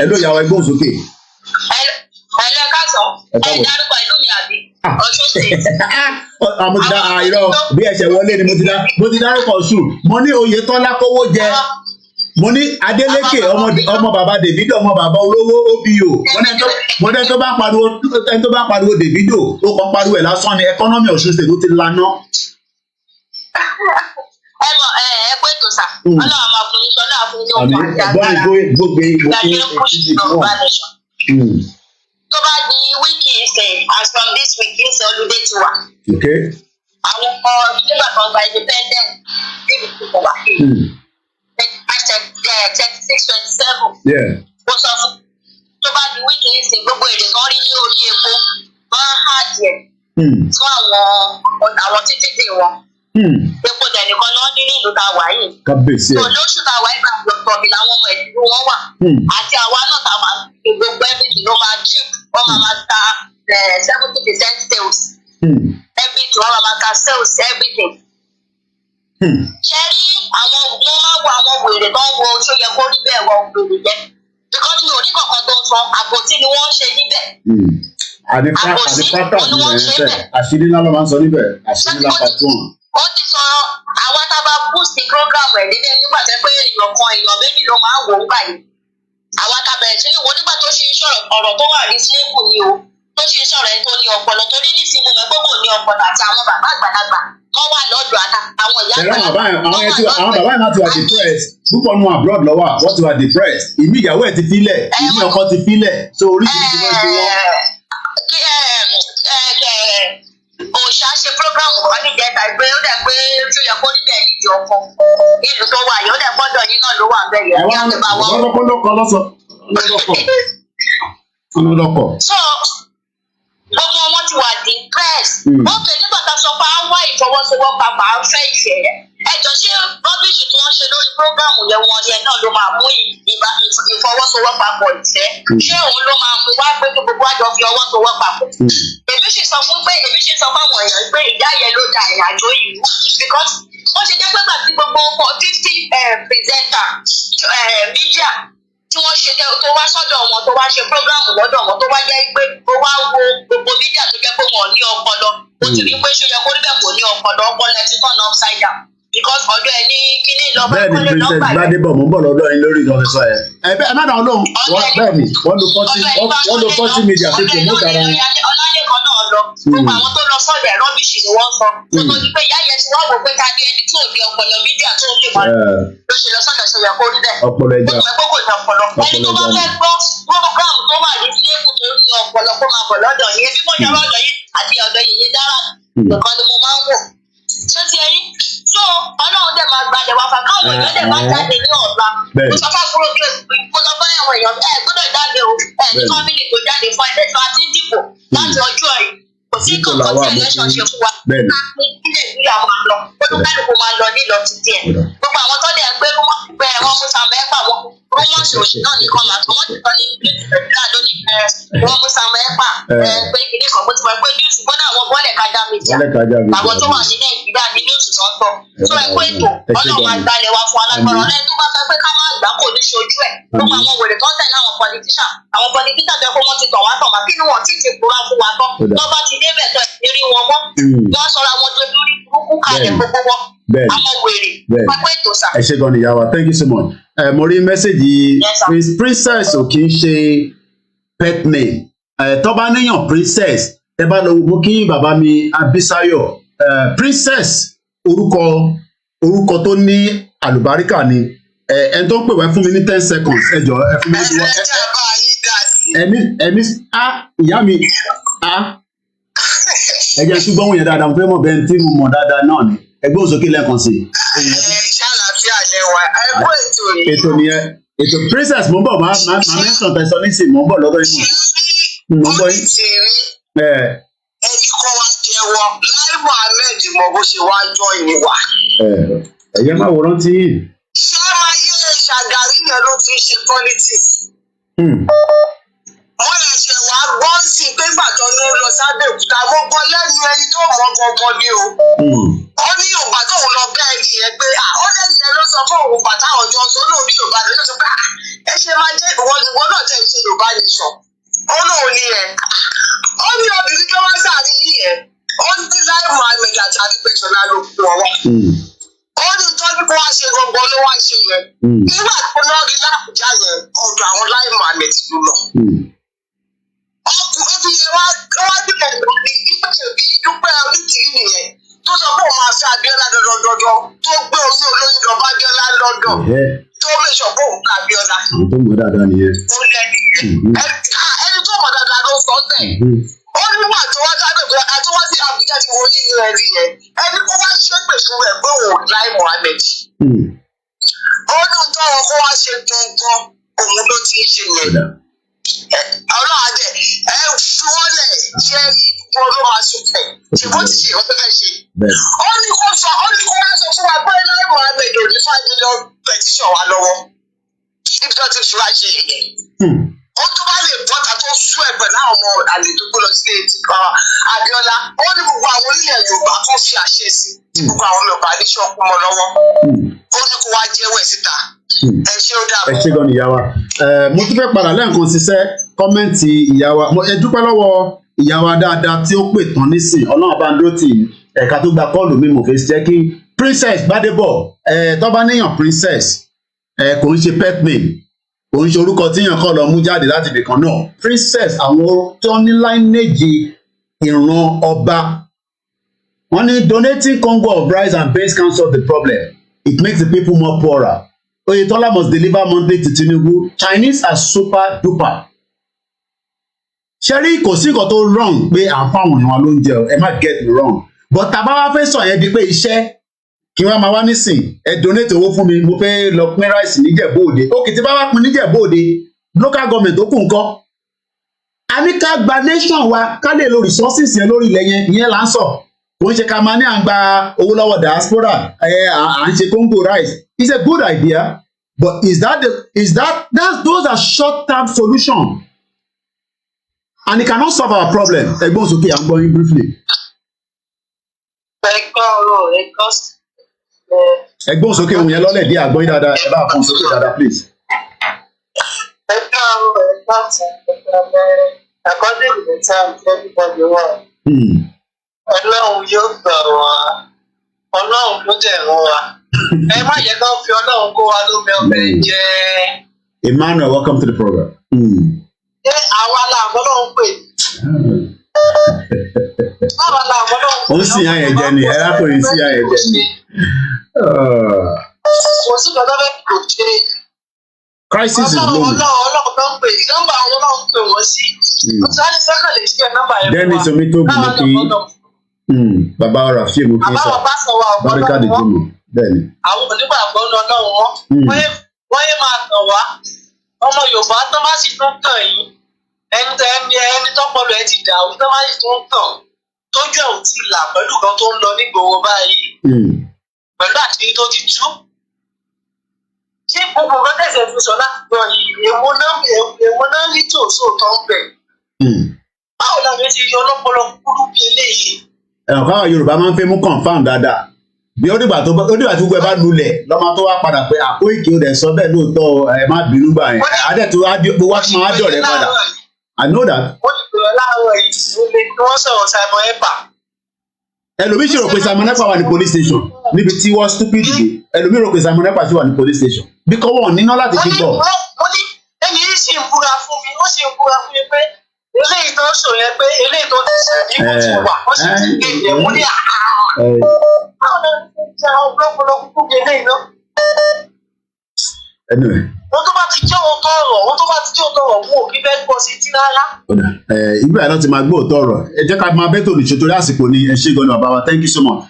ẹ ló yà wá ẹgbọ́n sókè. ẹ̀lẹ́ káàsán ẹ̀ dárúkọ ìlú mi àbí Ọ̀ṣun State. mo ti dá irọ́ bí ẹ̀ṣẹ̀ wọlé ni mo ti dárúkọ Ọ̀ṣun mo ní Oyètọ́lá kówó jẹ mo ní Adélékè ọmọ bàbá Davido ọmọ bàbá olówó OPO mo ní ẹni tó bá pariwo Davido ó kàn pariwo ẹ̀ lásán ni economy Ọ̀ṣun State ló ti laná. ẹ mọ ẹ pé tó sà Ọlọ́run máa fún yín sọlá fún yín òkú àti agbára ìdájọ́ push Yorùbá Nation. tó bá di wíìkì ìsìn as from this week ìsìn olùdé ti wà. àwọn nígbà kan gba independent bíbí kò wà. 36-27. ó sọ fún tó bá di wíìkì ìsìn gbogbo èrè kan rí ní orí epo máa ń hà díẹ̀ fún àwọn títí dè wọn. epo dẹ̀nìkan náà ní ìlú ta wà yìí. tó lóṣù ta wà yìí bá gbọ̀gbọ̀ mi làwọn ọmọ ìlú wọn wà. àti àwa náà ta máa gbogbo everything ló máa chip wọ́n máa ta 70% sales. everything wọ́n máa ta sales everything. ṣé rí àwọn wọ́n máa wo àwọn wèrè tó ń wo oṣù yẹ kó rí bẹ́ẹ̀ wọ́n wèrè jẹ́ because mi ò ní kankan tó ń sọ àbòtí ni wọ́n ń ṣe níbẹ̀. àbòsí ni wọ́n ń ṣe níbẹ̀. àṣírí ńlá ló máa ń sọ níbẹ̀ àṣírí ńlá pàtó hàn. ó ti sọ àwọn tábà boost program ẹ̀ nílé nígbà tẹ́ pé èèyàn méjì ló máa wò ó gbà yìí. àwọn tábẹ̀rẹ̀ sí ni wo nígbà tó ṣe ń sọ̀rọ̀ ọ̀rọ̀ tó wà ní sílẹ̀kù ni o tó ṣe ń sọ̀rọ̀ ẹni tó ní ọpọlọ tó ní nísìnyí mo gbogbo ní ọpọlọ àti àwọn bàbá àgbàlagbà wọ́n wà lọ́dọ̀ àwọn ìyá àgbàlagbà. àwọn bàbá yẹn máa ti wà depressed púpọ̀ nù abroad lọ́wọ́ wọ́n ti wà depressed ìmí ìyàwó ẹ̀ ti filẹ̀ ìmí ọkọ ti filẹ̀ so oríṣiríṣi ló ń gbé wọn. òòṣà ṣe program kan ní ìjẹta ìgbé ó dẹ̀ pé tó yẹ kó níbẹ̀ nídìí ọkọ ìlú tó wà yìí ó dẹ̀ gbọ́dọ̀ yín náà ló wà bẹ́ẹ̀ yẹn kí á tó bá wọ́n. ọlọ́kọ̀. so gbogbo wọn ti wà depressed. ókè nígbà tá a sọ pé à ń wá ìfọwọ́sowọ́pọ̀ à ń fẹ́ ìfẹ́ ẹjọ́ ṣé rọ́bìṣì tí wọ́n ṣe lórí prógrámù yẹn wọn yẹn náà ló máa mú ìfọwọ́sowọ́pọ̀ ìfẹ́ ṣé òun ló máa mú wá pé kí gbogbo àjọ fi ọwọ́ sowọ́ papọ̀. èmi ṣe sọ fún àwọn èèyàn pé ìyá yẹn ló da ìrìnàjò ìlú because wọ́n ṣe jẹ́ pé gbàtí gbogbo 50 presenter media tí wọ́n ṣe tó wá sọ́dọ̀ wọn tó wá ṣe prógrámù lọ́dọ̀ wọn tó wá jẹ́ pé ó wá wo gbogbo mídíà tó jẹ́ pé wọ́n ní ọpọlọ ó ti rí pé ṣó yẹ kó rí bẹ́ẹ̀ kò ní ọpọlọ ẹ ti turn upside down because ọ̀dọ̀ ẹ ní kíní lọ bá bẹ́ẹ̀ni kọ́lé princess lọ́gbà Gbádébọ̀ mo ń bọ̀ lọ́dọ̀ yín lórí ìdánwò sọ yẹn ẹ má dáhùn lóhùn bẹ́ẹ̀ni wọ́n lo 40 media fi promote ara wọn. Ọlálẹ́kan náà lọ gbogbo àwọn tó lọ sọ́dọ̀ ẹ̀ rọ́bìṣì ni wọ́n sọ tó tó di pé ìyá yẹn ti wá wò pé ká di ẹni tí ò di ọpọlọ mídíà tó lè wá ló ṣe lọ sọ́dọ̀ ṣẹlẹ̀ kó rí bẹ́ẹ̀ ọpọlọ ẹja gbogbo ìgbà ọpọlọ ẹni tó bá fẹ́ gbọ́ program tó wà ní sílẹ̀kùn tó ní ọpọlọ kó máa bọ̀ lọ́dọ̀ yẹn bí mo jẹ́ lọ́dọ̀ yẹn àti ọ̀dọ̀ yẹn dára nìkan ni mo máa ń wò ṣé ti ẹyin so Ọlọ́run dẹ̀ máa gbalẹ̀ wá fà káwọn èèyàn dẹ̀ máa jáde ní ọ̀la mo sọ fún àbúrò bí mo sọ fún àwọn èèyàn gbọ́dọ̀ jáde o ní fámìlì tó jáde fún ẹ̀ẹ́dẹ́gbẹ́ àti dìbò láti ọjọ́ yìí kò sí kankan tí election ṣe fún wa ní Nàìjíríà máa lọ olúkálùkù máa lọ nílọ títí ẹ̀ gbogbo àwọn tó dẹ̀ gbé wọn mú Samuel pa wọn rúmọ̀sì òsì náà nìkan mà tó wọ́n ti sọ ní Nàìjíríà lónìí wọ́n mú Samuel pa pé kìíní kan bó ti mọ̀ pé news gbọ́dọ̀ àwọn bọ́ọ̀lẹ̀ kájà méjì àwọn tó wà ní Nàìjíríà ní news tó ń tọ́ tó ẹ pé ètò Ọlọ́run máa gbalẹ̀ wá fún alágbára ọ̀rẹ́ tó bá fẹ́ pé ká má gbà kò ní ṣojú ẹ̀ gbogbo àwọn wèrè tó ń tẹ̀lé àwọn politician tó yẹ kó wọ́n ti tọ̀ wá tọ̀ wá kí ni wọ́n ti ti kúrá fún wa tán tó bá ti débẹ̀ tó ẹ̀ rí wọn mọ́ wọ́n sọra wọn tó lórí burúkú kalẹ̀ gbogbo wọn àwọn wèrè pápẹ́ ètò sà. ẹ ṣé gan ni yàwá thank you so much. Mo rí mẹ́sẹ̀gì princess ò kì í ṣe pet name tó bá níyàn princess ẹ bá lọ wo kí bàbá mi Abisayo princess orúkọ tó ní àlùbáríkà ni ẹni tó ń pè wá fún mi ní 10 seconds ẹ jọ ẹ fún mi ní ẹni ìyá mi ẹ jẹ́ ṣùgbọ́n wọ̀nyẹn dáadáa mo fẹ́ mọ̀ bẹ́ẹ̀ tí mo mọ̀ dáadáa náà ni ẹgbẹ́ òsókè lẹ́ẹ̀kan sí i. ṣàlàfíà lẹwà ẹgbẹ́ ètò yìí. ètò nìyẹn ètò princess mo ń bọ̀ máa mẹ́sàn-án tẹ̀sán ní sìn mo ń bọ̀ lọ́dọ̀ yìí. ó ní tìrí ẹni kọ́ wa jẹ́wọ́ Lai Mohammed mọ bó ṣe wá jọ ìníwà. ẹ̀yẹ́ máa wòrán tí yìí. ṣé máa yé Ṣàgàrí yẹn ló fi ṣe politics. wọ́n lè ṣe wá gbọ́ǹsì pé gbàtọ́ ló lọ sábẹ́òkúta mo gbọ́ lẹ́nu ẹni tó mọ̀ gangan ni o. ó ní Yorùbá tóun lọ bẹ́ẹ̀ ni ẹ pé ó lẹ́nu ẹ ló sọ fún òun bàtà ọjọ́ sọ lóòrí Yorùbá ló sọ pé ẹ ṣe máa jẹ́ ìwọ náà tẹ̀ ṣe Yorùbá Nation. ó lóun ní ẹ ó ní obìnrin tó wá sáré yìí ẹ ó ní Lai Mohammed àti Adépẹ̀tọ́lá ló kú ọwọ́. ó ní tọ́jú kó wá ṣe gbogbo ló wá ṣe yẹn. nígbà tó lọ rí lápùjá yẹn ọ̀dọ̀ àwọn Lai Mohammed ló lọ. ọkùnrin yẹn wá dìbò lórí ìgbésẹ̀bí dúpẹ́ onítìrí nìyẹn tó sọ pé òun máa fẹ́ Abíọ́lá dọdọdọdọ tó gbé orí olóyún lọ bá Abíọ́lá lọ́dọ̀ tó mẹ́sọ̀ pé òun ká Abíọ́lá. àwọn tó mọ̀ dáadáa nìyẹn. ó lẹ́ni ẹni tó mọ̀ dáadáa ló sọ bẹ́ẹ̀. ó nígbà tó wá sábẹ̀ pé àti wọ́n ti Àbújá ti wọ nínú ẹ̀rí yẹn ẹni kó wá ṣépè fún ẹ̀ pé òun Lai Mohammed. ó ní tó wọn kó wá ṣe gangan òun ló ti ń ṣe yẹn. Ọlọ́run àdẹ fi wọ́n lẹ̀ ṣe ipò ló máa súnfẹ̀ ṣe bó ti ṣe ọ̀pẹ́ fẹ́ ṣe. ó ní kó wá sọ fún wa pé Lai Mohammed ò ní 5 million petition wa lọ́wọ́ níbi tó ti fi wá ṣe yẹn. ó tó bá lè bọ́ta tó sú ẹ̀ pẹ̀lú àwọn ọmọ àlejò tó lọ sílé ti Abíọ́lá ó ní gbogbo àwọn orílẹ̀ Yorùbá kan fi àṣẹ sí tí gbogbo àwọn Yorùbá ní ṣọ́ọ̀kú mọ́ lọ́wọ́ ó ní kó wá jẹ́wọ́ ẹ̀ síta. ẹ ṣé ó dàbọ̀. ẹ ṣé gan ni ìyá wa mo tún fẹ́ padà lẹ́ẹ̀kan ṣiṣẹ́ kọ́mẹ́ǹtì ìyá wa ẹ dúpẹ́ lọ́wọ́ ìyá wa dáadáa tí ó pè tán nísìn Ọlọ́run bá ń dúró tì í ẹ̀ka tó gba kọ́ọ̀lù mi mo fẹ́ jẹ́ kí princess Gbádébọ̀ tó bá níyàn princess kò ń ṣe pet name kò ń ṣe orúkọ tíyàn kọ́ lọ mú jáde láti ibìkan náà princess àwọn tó ní láìnéjì ìran ọba wọ́n ní donating congo of rice and beans can solve the problem it makes the people more poorer. Oyetola must deliver monthly to Tinubu. Chinese are super duper. Ṣẹ́rí kò sí nǹkan tó wrong pé à ń fáwọn èèyàn ló ń jẹ ẹ má get me wrong. But tàbá wá fẹ́ sọ yẹn di pé iṣẹ́ kí wọ́n máa wá nísìn ẹ donate owó fún mi mo fẹ́ lọ pín rice níjẹ̀bú òde. Òkè tí bá wá pín níjẹ̀bú òde local government tó kù ńkọ́. A ní ká gba nation wa ká lè lo resources yẹn lórí ilẹ̀ yẹn là ń sọ. Kò ń ṣe ká máa ní à ń gba owó lọ́wọ́ diaspora à ń ṣe Congo rice. It's a good idea, but those are short-term solutions, and it cannot solve our problem. Ẹ̀gbọ́n sókè, I'm going briefly. Ẹ̀gbọ́n sókè òun yẹn lọ́lẹ̀ dí àgbọ̀n yín dáadáa ẹ bá fún sókè dáadáa please. According to the time everybody wants. Ọlọ́run yóò gbà wá. Ọlọ́run ló tẹ̀ wọ́n wa. Ẹ má yẹ kó fi Ọlọ́run kó wa lómi ọbẹ̀ jẹ́. Emmanuel, welcome to the program. Ṣé àwa làwọn Ọlọ́run pè? Àwa làwọn Ọlọ́run pè. Ó sì yàn yẹn jẹ ni, ẹ lápòrin sí yàn yẹn jẹ ni. Kò sí kan tó fẹ́ kò ṣe. Crisis is low. Ọlọ́run ló ń pè. Nọ́mbà àwọn Ọlọ́run pè wọ́n sí. Ọ̀sán ní sẹ́kọ̀lì ṣe nọ́mbà yẹn. Dennis Omitobi mo kí bàbá ọ̀rọ̀ àfíì mo kí sọ. Báríkà dè jẹ́ mi. Bẹ́ẹ̀ni. Àwọn onígbàgbọ́ ní Ọlọ́run wọn. Wọ́n yé máa tàn wá. Ọmọ Yorùbá tó má sì tún tàn yín. Ẹni tọ́pọ̀lọ́ ẹ ti dà ó tó má sì tún tàn. Tójú ẹ̀ ò tí ì là pẹ̀lú kan tó ń lọ nígboro báyìí. Pẹ̀lú àṣírí tó ti tú. Ṣé gbogbo nǹkan tẹ̀sẹ̀ fi sọ láti gbọ́ yìí? Èwo náà ní tòótọ́ tó ń bẹ̀? Báwo la fi ti yọ ọlọ́pọlọ kúrú bí eléyìí? Ẹ̀rọ káwọn Yorùbá máa ń fẹ́ mú confam dáadáa. Bí ó dìgbà tí gbogbo ẹ bá lulẹ̀ lọ́mọ tó wá padà pé Koiki ó dẹ̀ sọ bẹ́ẹ̀ lóòótọ́ ẹ má bínú gbà yẹn. Adẹ́tú wá fún wa dọ̀rẹ́ padà. I know that. Wọ́n ti bẹ̀rẹ̀ láàárọ̀ ìdílé tí wọ́n sọ̀rọ̀ Simon Ekpa. Ẹlòmíì ṣe rò pé Simon Ekpa wà ní police station níbi tí wọ́n stupid dé. Ẹlòmíì rò pé Simon Ekpa sì wà ní police station. Bí kò wọ́n níná láti fi gbọ́. Mo ní ẹni yìí sì ń búra fún mi, ó sì ń búra fún mi pé eléyìí tó sọ yẹn pé eléyìí tó ti sẹ̀ ní kò ti wà, ó sì ti gbé ìyẹn mú ní àhà. Báwo ni ṣe àwọn ọlọ́pọlọ kúkú bí eléyìí náà? Wọ́n tó bá ti jẹ́ òótọ́ ọ̀rọ̀, wọ́n tó bá ti jẹ́ òótọ́ ọ̀rọ̀, wọn ò kí fẹ́ gbọ́ sí tí rárá. Ibẹ̀ náà ti máa gbọ́ òótọ́ ọ̀rọ̀. Ẹ jẹ́ ká máa bẹ́tò ní ṣètò àsìkò ni ẹ ṣé gan-an bàbá wa, thank you so much.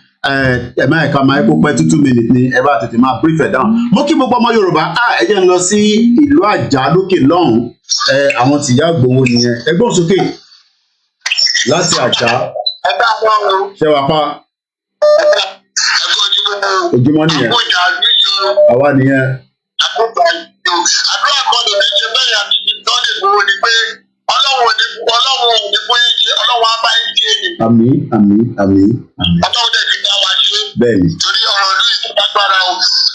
Ẹ máa ẹ̀ka máa kó pẹ́ 2 minutes ni ẹ bá tètè máa brief ẹ̀ down. Mo kí gbogbo ọmọ Yorùbá, ẹ jẹ́ ń lọ sí ìlú Àjà lókè lọ́hùn-ún. Àwọn tìyá Ìgbòho nìyẹn. Ẹgbọ́n sókè láti Àjà. Ẹgbẹ́ àwọn ọ̀rọ̀. Ṣé wàá pa? Ojúmọ́ nìyẹn. Àwa nìyẹn. Àdúrà kan lè ṣe bẹ́ẹ̀ àti ìtọ́lẹ̀ gbòòrò ni pé Ọlọ́run ò ní fún yín jẹ, Ọlọ́run á bá yín jẹ ni. Àmín. Ọlọ́run dẹ̀ ti dá wa ṣe. Bẹ́ẹ̀ni. Torí ọ̀rọ̀ ìlú ìtúgbàgbára o,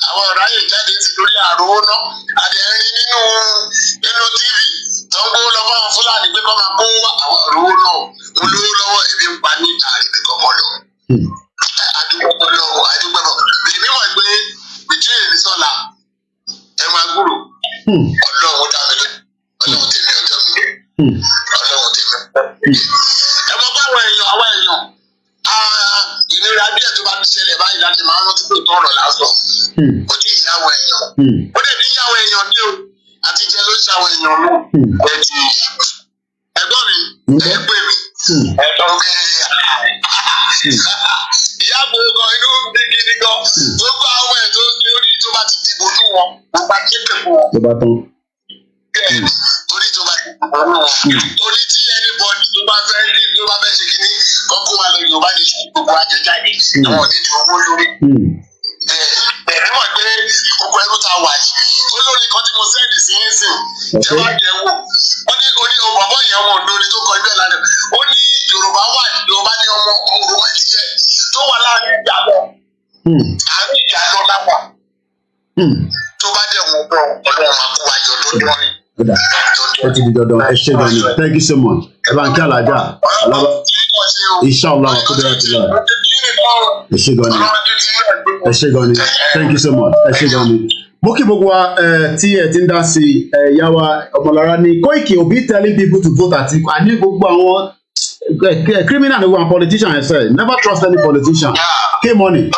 àwọn ọ̀rọ̀ ayé jáde sí lórí àròwó náà. Àdẹ̀rín nínú TV tó ń gbówó lọ fún àwọn Fúlàní pé kọ́ máa kó àwọn àròwó náà. Mo lówó lọ́wọ́ ebi ń pa ní àríbí kọ̀ọ̀kan lọ. Adúgbò lọ́wọ́ èmi mọ̀ pé bìtírì ní sọ́la ẹ máa gbúrò. Ọlọ́run dá mi lójú. Ọlọ́run tèmi ọjọ́ mi. Ọlọ́run tèmi. Ẹ mọ bá àwọn èèyàn ìnira díẹ̀ tó bá ti ṣẹlẹ̀ báyìí láti máa rántí pé òótọ́ ọ̀rọ̀ lásán. Kò tí ì ṣe àwọn èèyàn. Ó dẹ̀ bí àwọn èèyàn ní o. Àti jẹ ló ṣe àwọn èèyàn lò. Ẹ̀gbọ́n mi, ẹ pè mí. Ẹ̀gbọ́n mi. Ìyá gbogbo inú bí gidi gan. Tó bá àwọn ẹ̀ tó ṣe orí tó bá ti dìbò ní wọn. Mo bá kéèké fún wọn. Ló bá tán. Torí tó bá dìbò ní wọn. Torí tí anybody tó bá fẹ́ rí tó bá fẹ́ ṣe kíní kọ́kọ́ wa lọ Yorùbá Nation gbogbo àjẹjáde. Àwọn òdìdí owó lórí. Bẹ̀rẹ̀ mọ̀ pé gbogbo ẹrú ta wà yìí. Olórin kan tí mo sẹ́ẹ̀dì sí yín sìn. Ṣé wàá jẹ wò? Wọ́n ní bàbá yẹn wọn lórí tó kọ ibẹ̀ lánàá. Ó ní Yorùbá ní ọmọ Yorùbá jíjẹ tó wà láàrin ìjà lọ. Àárín ìjà lọ lápá. Tó bá dẹ̀ wọ́n bọ̀ Ọlọ́run máa kó wa yọ lọ́dún rí. Ó ti di dandan, ẹ ṣé gan ni, thank you so much. Ẹ bá ń kí Alájà. Inshallah kó dára ti lọ. Ẹ ṣé gan ni, thank you so much. Ẹ ṣé gan ni. Mo kí gbogbo wa tí ẹ ti ń dá sí ìyá wa Ọmọlára ní Koiki Obi telling people to vote Atiku. Àní gbogbo àwọn criminal ni wọn politician ẹ sẹ, never trust any politician. K-money.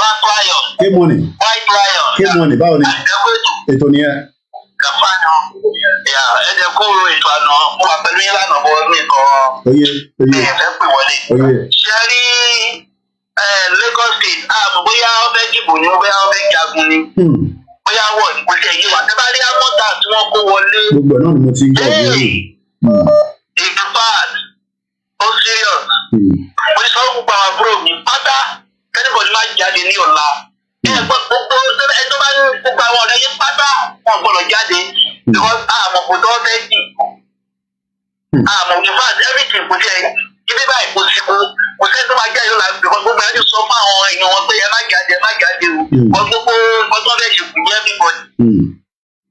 Báwo ni ètò nìyẹn? Ẹ̀dẹ̀kùn ètò àná mo wà pẹ̀lú ìlànà bọ̀ ní nǹkan ẹ̀fẹ́ pè wọlé. Ṣé rí Lagos State àmọ́ bóyá ó fẹ́ dìbò ni bóyá ó fẹ́ jagun ni bóyá wọ̀ ní kò tẹ̀ yé wa. Tẹ́ bá rí amọ́ta tí wọ́n kó wọlé. Gbogbo ẹ̀ náà ni mo ti ń gbọ́ ìbéèrè. It's bad. Ó serious. Mo ní sọ́wọ́ gbogbo àwọn àbúrò mi pátá kẹ́nìbọ̀dì máa jáde ní ọ̀la. Gbogbo ẹjọ́ bá ní gbogbo àwọn ọ̀rẹ́ yín pátá wọn gbọ́dọ̀ jáde because àmọ̀ kò tọ́ fẹ́ jì. Àmọ̀ in fact everything kò jẹ́ ibi báyìí kò sí kò sẹ́ni tó máa jáde lọ́la because gbogbo ẹni sọ fún àwọn èèyàn wọn pé ẹ má jáde o. Gbogbo ọjọ́ bẹ́ẹ̀ ṣe kò yẹ everybody.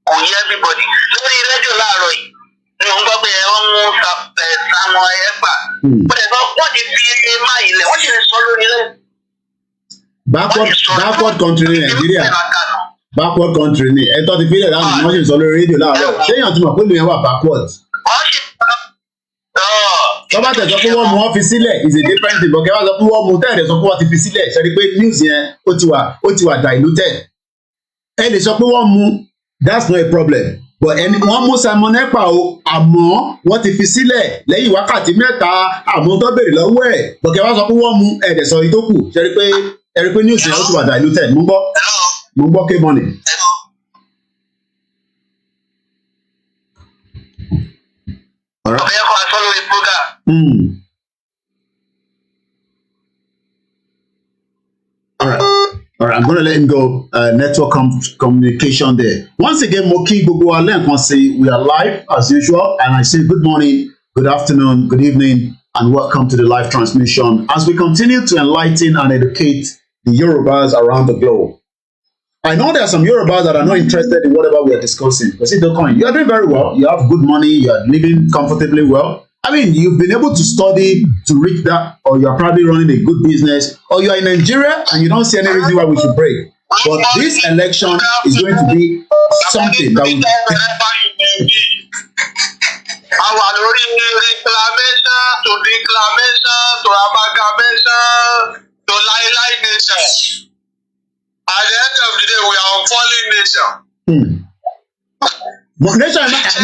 Kò yẹ everybody. Lórí rédíò láàárọ̀ yìí ni wọ́n gbọ́ pé wọ́n mú Samuel Ekpa. Wọ́n ti fi máa ilẹ̀ wọ́n ti lè sọ lórí rẹ̀. Backward country ní Nàìjíríà. Backward country ní ẹ̀tọ́ ti fílẹ̀ láti wọ́n sì sọ lórí rédíò láàárọ̀. Ṣéyàn ti mọ̀ pé lóyún wà backward. Tọ́ba tẹ̀sán pé wọ́n mú wọn fi sílẹ̀ is a different thing. Bọ̀kẹ́ wá sọ pé wọ́n mú tẹ́lẹ̀ sọ pé wọ́n ti fi sílẹ̀. Ṣé rí pé news yẹn ó ti wà diluted. Ẹ lè sọ pé wọ́n mú that's not a problem. But wọ́n mú Simon Ekpa o àmọ́ wọ́n ti fi sílẹ̀ lẹ́yìn wákàtí 3 àmọ́ tó béèrè lọ́wọ́ ẹ̀. Bọ̀kẹ́ wá sọ pé wọ́n mú ẹ̀ẹ́dẹ̀ sọ ìtókù. Ṣé rí pé news yẹn ó ti wà diluted. Mo gbọ́ K-Money. All right. All right, I'm going to let him go. Network communication there. Once again, Moki Gbogbo Alen can say we are live as usual, and I say good morning, good afternoon, good evening, and welcome to the live transmission as we continue to enlighten and educate the Yorubas around the globe. I know there are some Yorubas that are not interested in whatever we are discussing. Because you are doing very well. You have good money. You are living comfortably well. I mean, you've been able to study to reach that, or you are probably running a good business, or you are in Nigeria and you don't see any reason why we should break. But this election is going to be something that will. To declamation, to amalgamation, to lie nation. At the end of the day, we are a fallen nation.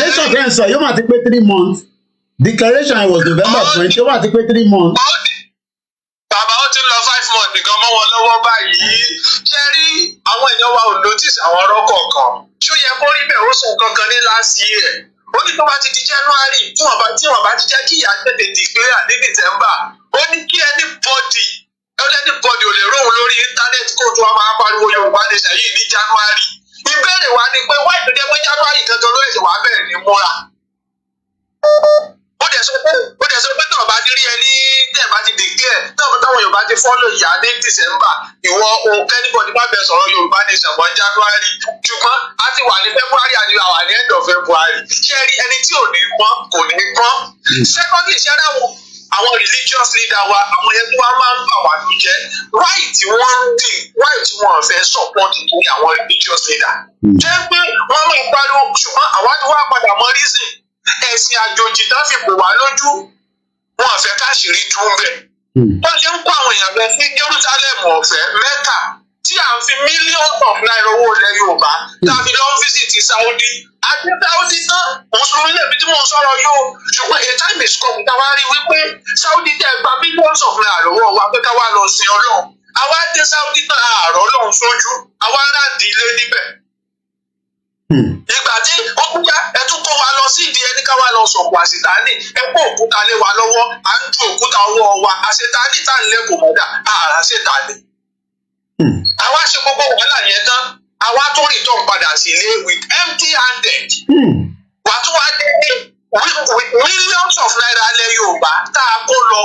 Nation, sir, you might take 3 months. Declaration was November 20. You might take 3 months. Bàbá ó ti lọ 5 months nìkan mọ́ wọn lọ́wọ́ báyìí. Ṣé rí àwọn èèyàn wa ò notice àwọn ọ̀rọ̀ kọ̀ọ̀kan? Ṣó yẹ kó rí bẹ́ẹ̀ ó sọ kankan ní last year? Ó ní tó bá ti di January tí wọ́n bá ti jẹ́ kí ìyá tètè declare ní December. Ó ní kí anybody ò lè róhun lórí íńtánẹ́ẹ̀tì kó tó wá máa pariwo Yorùbá Nation yìí ní January. Ìbéèrè wa ni pé wáyé tó jẹ́ pé January gangan ló ẹ̀sẹ̀ wá bẹ̀rẹ̀ ní múra. Ó dẹ̀ sọ pé tọ̀ bá ti rí ẹni tẹ̀ bá ti declare táwọn Yorùbá ti follow ìyá ní December ìwọ kẹ́nìbọ̀dì má bẹ̀ sọ̀rọ̀ Yorùbá Nation mọ́ January. Ṣùgbọ́n a ti wà ní February àti àwà ní end of February. Ṣé rí ẹni tí ò ní pọ́n kò ní pọ́n? Secondly, ṣé àwọn religious leader wa àwọn yẹn tó wá máa ń bà wá ní jẹ́ why tí wọ́n fẹ́ support nítorí àwọn religious leader. Jẹ́ pé wọ́n mú ìpariwo ṣùgbọ́n àwa tó wá padà mọ reason ẹ̀sìn àjòjì tán fi bò wá lójú wọn fẹ́ káṣírí tú ń bẹ̀. Wọ́n ṣe ń kó àwọn èèyàn lọ sí Jerusalem ọ̀fẹ́ Mẹ́kà tí à ń fi millions of naira owó ilẹ̀ Yorùbá tá a fi lọ visit Saudi. Àti Saudi tán mùsùlùmí lè fi tí mò ń sọ̀rọ̀ yóò ṣùgbọ́n a time is come tá a wá rí wípé Saudi tẹ̀ gba millions of naira lọ́wọ́ wa pé ká wá lọ sin Ọlọ́run. Àwa dé Saudi tán àárọ̀ Ọlọ́run sójú àwa ráàdì ilé níbẹ̀. Ìgbà tí ó kúta ẹ tún kó wa lọ sí ìdí ẹni ká wá lọ sọ̀kò àṣetánì ẹ kó òkúta lé wa lọ́wọ́ à ń ju òkúta ọwọ́ wa àṣetánì tá à ń lẹ́kọ̀ọ́ mọ́dà àrà àṣetánì. Àwa ṣe gbogbo wàhálà yẹn tán àwa tó return padà sí ilé with empty handed. Wà tún wá dé with millions of naira ilẹ̀ Yorùbá tá a kó lọ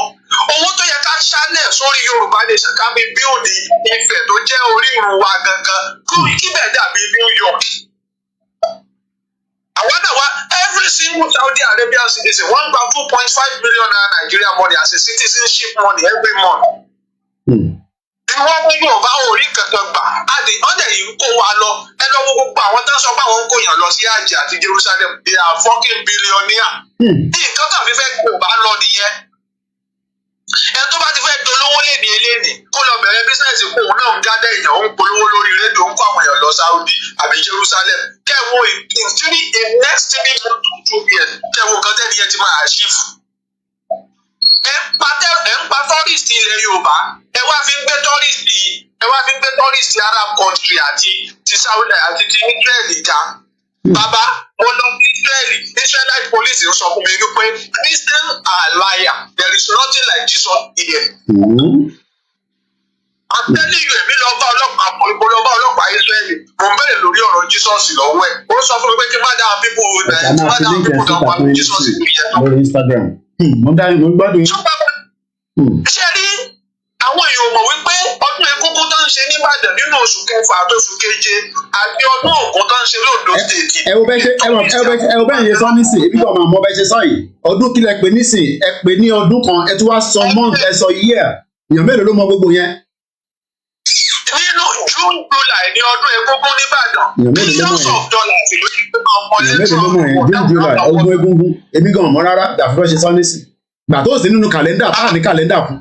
owó tó yẹ ká channel sórí Yorùbá Nation ká fi build Ifẹ̀ tó jẹ́ orírun wa gangan kí bẹ́ẹ̀ dàbí New York. Àwọn náà wá every single Saudi Arabian citizen wọ́n gba 2.5 million naira Nigeria money as a citizenship money every month. Ìwọ́n mú Yorùbá orí kankan gbà ọ̀dẹ̀ yìí ń kó wa lọ ẹ lọ́wọ́ gbogbo àwọn tó ń sọ pé àwọn ń kó yàn lọ sí Hajj àti Jerusalem they are fucking billionaire. Nǹkan kan fífẹ́ kó bá lọ nìyẹn. Ẹ tó bá ti fẹ́ dolówó léni kó lọ bẹ̀rẹ̀ bísíǹsì kó òun náà ń gádẹ́ èèyàn ó ń polówó lórí rédíò ń kó àwọn èèyàn lọ Saudi àbí Jerusalem kẹ́wọ́ ìtúrí in next 3 to 2 years kẹ́wọ́ nǹkan tẹ́ni yẹn ti máa achieve. Ẹ ń pa tourist ilẹ̀ Yorùbá ẹ wá fi ń gbé tourist Arab country àti ti Saudi àti ti Israel jà. Bàbá mo lọ sí Israelite police ń sọ fún mi wípé Christians are liar there is nothing like Jesus here. I'm telling you èmi lọ bá ọlọ́pàá Israeli mo ń bẹ̀rẹ̀ lórí ọ̀rọ̀ Jesus lọ́wọ́ ẹ̀ ó sọ fún mi pé kí n má dáhùn people tó wà ní Jesus yẹn tó. lórí Instagram mo gbádùn. Ṣé rí àwọn èèyàn mọ̀ wípé ọdún egúngún tó ń ń ṣe nígbàdàn nínú oṣù kẹfà àti oṣù keje àti ọdún Ògún tó ń ṣe lóòdó stéètì. ẹ wo bẹ́ẹ̀ ṣe sọ nísìn ebi kan máa mọ bẹ́ẹ̀ ṣe sọ yìí ọdún kílẹ̀ pé nísìn ẹ pè ní ọdún kan ẹ tún wá sọ month ẹ sọ year èèyàn mélòó ló mọ gbogbo yẹn. nínú June July ní ọdún Egúngún nìbàdàn billions of dollars ló ti gbé ọmọ lẹ́tọ̀ June July ọdún Egúngún èmi gan mọ rárá dàbí bẹ́ẹ̀ ṣe sọ nísìn gbà tó sì nínú kàlẹ́ndà táà ní kàlẹ́ndà fún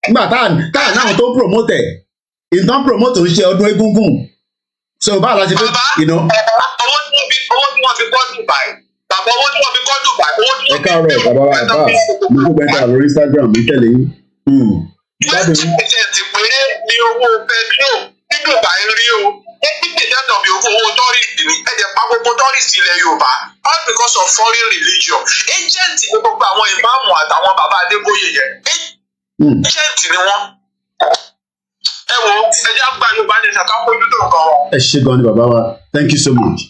nígbà táà náà tó promote ìtàn promote ń ṣe ọdún Egúngún so báwo la ṣe fẹ́ ìná. owó tí wọ́n fi kọ́ Dubai tàbí owó tí wọ́n fi kọ́ Dubai owó tí wọ́n fi kọ́ Dubai. bàbá wa ẹ̀ka mi kó bẹ́ẹ̀ tà lórí Instagram mi tẹ̀lé yín. 20% péré ní owó petrol ní Dubai rí o 80% of owó tọ́rìsì ni ẹ̀jẹ̀ pa gbogbo tọ́rìsì ilẹ̀ Yorùbá all because of foreign religion agent ní gbogbo àwọn ìmáàmù àtàwọn bàbá Adébóyè yẹn agent ni wọ́n. ẹ wo ẹjẹ àgbà Yorùbá Nation ká fojú tó nǹkan wọn. ẹ ṣé gan ni bàbá wa thank you so much.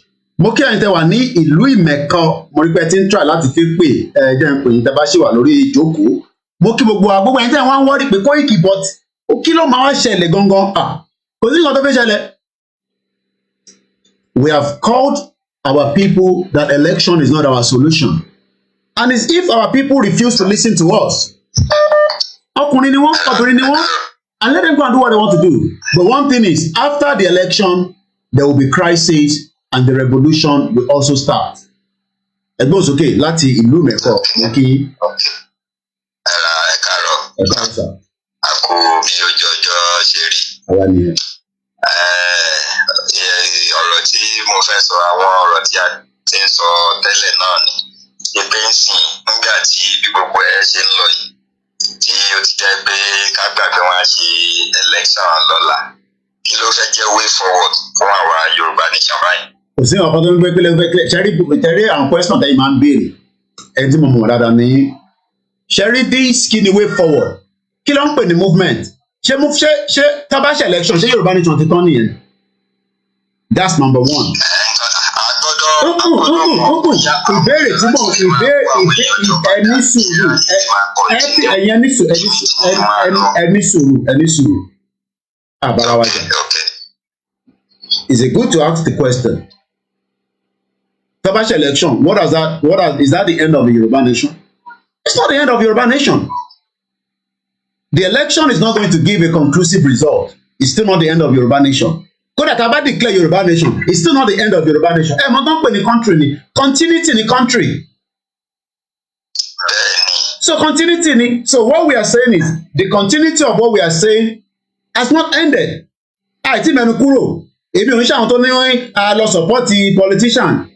mo kí ẹ̀yin tẹ́ wà ní ìlú Ìmẹ̀kọ mo rí pé tí ń try láti fi pè ẹ jẹ́ ń pè yín tẹ́ bá ṣì wà lórí ìjókòó mo kí gbogbo àgbogbo ẹ̀yin tẹ́ wọ́n ń wọ́rí pé Koiki but kí ló máa wá ṣẹlẹ̀ gangan kò sí nǹkan tó fẹ́ ṣẹlẹ̀. We have called our people that election is not our solution and it's if our people refuse to listen to us. ọkùnrin ni wọ́n obìnrin ni wọ́n. And let them go and do what they want to do. But one thing is, after the election, there will be crisis and the revolution will also start. Ẹgbẹ́ òsókè láti ìlú Mẹ́kọ̀ ní kí. Ẹ káàárọ̀. Ẹ káàárọ̀ sà. A kú bí ojú ọjọ́ ṣe rí. Àwa nìyẹn. Ọ̀rọ̀ tí mo fẹ́ sọ àwọn ọ̀rọ̀ tí a ti ń sọ tẹ́lẹ̀ náà ni. Ìpè ń sìn nígbà tí bí gbogbo ẹ̀ ṣe ń lọ yìí. Tí ó ti jẹ́ pé ká gbàgbé wọn á ṣe election lọ́la kí ló fẹ́ jẹ́ way forward fún àwa Yorùbá Nation báyìí. Kò sí ọ̀kan tó ń gbé pélé ṣẹ́rí àwọn question tẹ́yìn máa ń béèrè ẹni tí mo mọ̀ dáadáa ní ṣẹ́rí this kí ni way forward kí ló ń pè ní movement ṣé tábàṣẹ election ṣé Yorùbá Nation ti tán nìyẹn that's number one. ìbéèrè tí mo ẹni sùúrù ẹni sùúrù àbárawájà is it good to ask the question tabaṣe election is that the end of the Yoruba Nation? It's not the end of Yoruba Nation. The election is not going to give a conclusive result. It's still not the end of Yoruba Nation. Kódà tá a bá declare Yoruba Nation, it's still not the end of Yoruba Nation. Ẹ mọ̀ tán pè ní country ni continuity ni country. So continuity ni. So what we are saying is the continuity of what we are saying has not ended. Àìtí mẹ́nu kúrò. Èmi ò ń ṣàwọn tó ní lọ support the politician.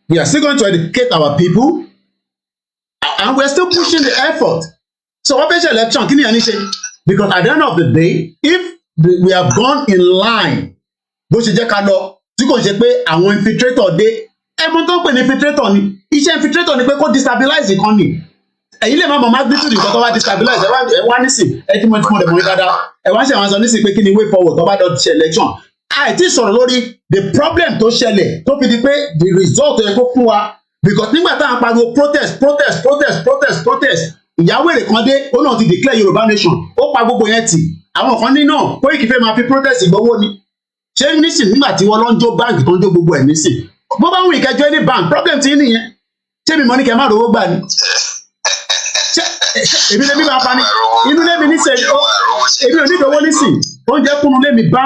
We are still going to educate our people and we are still pushing the effort. So what special election kí ni ẹni ṣe? Because at the end of the day, if we have gone in line bó ṣe jẹ́ ká lọ tí kò ṣe pé àwọn infiltrator dé ẹ̀mọ́ tó ń pè ní infiltrator ni iṣẹ́ infiltrator ni pé kó destabilize ìkànnì ẹ̀yin lè má mọ̀ magnitude nǹkan tó bá destabilize ẹ wá nísìn ẹ tí mo ti mọ̀ dẹ̀ mọ̀ ní dáadáa ẹ wá ṣe àwọn sọ nísìn pé kí ni way forward tó bá lọ ṣe election àìtí sọ̀rọ̀ lórí the problem tó ṣẹlẹ̀ tó fi di pé the result yẹ kó fún wa because nígbà tá à ń pariwo protest ìyàwó èrè kan dé ó náà ti declare Yorùbá Nation ó pa gbogbo yẹn tì àwọn kan ní náà Koiki fẹ́ máa fi protest gbowó ni ṣé nísìn nígbà tí wọ́n lọ ń jó báǹkì tó ń jó gbogbo ẹ̀ nísìn bó bá wù ìkẹjọ ní bank problem ti nìyẹn ṣé mi mọ̀ ní kẹ́ má rówó gbà ni èmi lèmi máa pa ni inú lèmi nísìn èmi ò ní ìdówó nísìn oúnjẹ kúnnú lèmi bá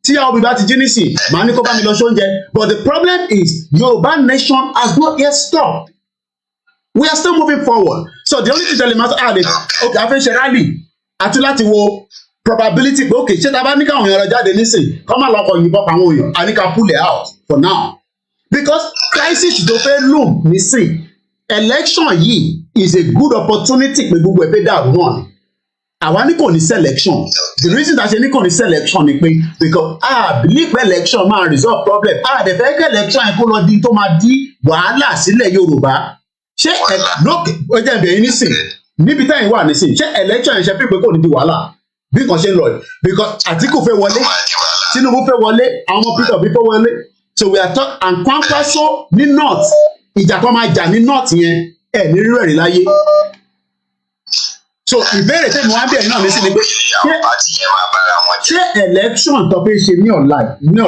tí àwọn òbí bá ti jí nísìn màá ní kó bá mi lọ sóúnjẹ but the problem is Yorùbá Nation has not yet stopped. We are still moving forward. So the only thing that matter okay, a fẹ́ ṣe rally àti láti wo probability pé okay ṣé tá a bá ní káwọn èèyàn lọ jáde nísìn kọ́ máa lọ́kọ̀ yìnbọn pa àwọn èèyàn a ní ká pull it out for now because crisis tó fẹ́ loom nísìn election yìí is a good opportunity pé gbogbo ẹ̀ fẹ́ dàrú náà ni àwa ní kò ní selection the reason that ṣe ní kò ní selection ni pé because believe pé election máa resolve problem dẹ̀ fẹ́ kẹ́ election yẹn kó lọ di tó máa di wàhálà sílẹ̀ Yorùbá ṣé lókè ó jẹ́ ìbẹ̀yìn nísìn níbi táyìn wà nísìn ṣé election yẹn ṣe pé kò ní di wàhálà bí kan ṣe ń lọ yìí because Àtíkù fẹ́ wọlé Tinubu fẹ́ wọlé àwọn ọmọ Peter Obi fẹ́ wọlé so we are talking and Kwankwaso ní north ìjà kan máa jà ní north yẹn ẹ̀ ní rírọ̀ rí láyé So ìbéèrè tẹ́mi wá bẹ̀rẹ̀ náà lẹ́sìn ni pé ṣé election tó fẹ́ ṣe ní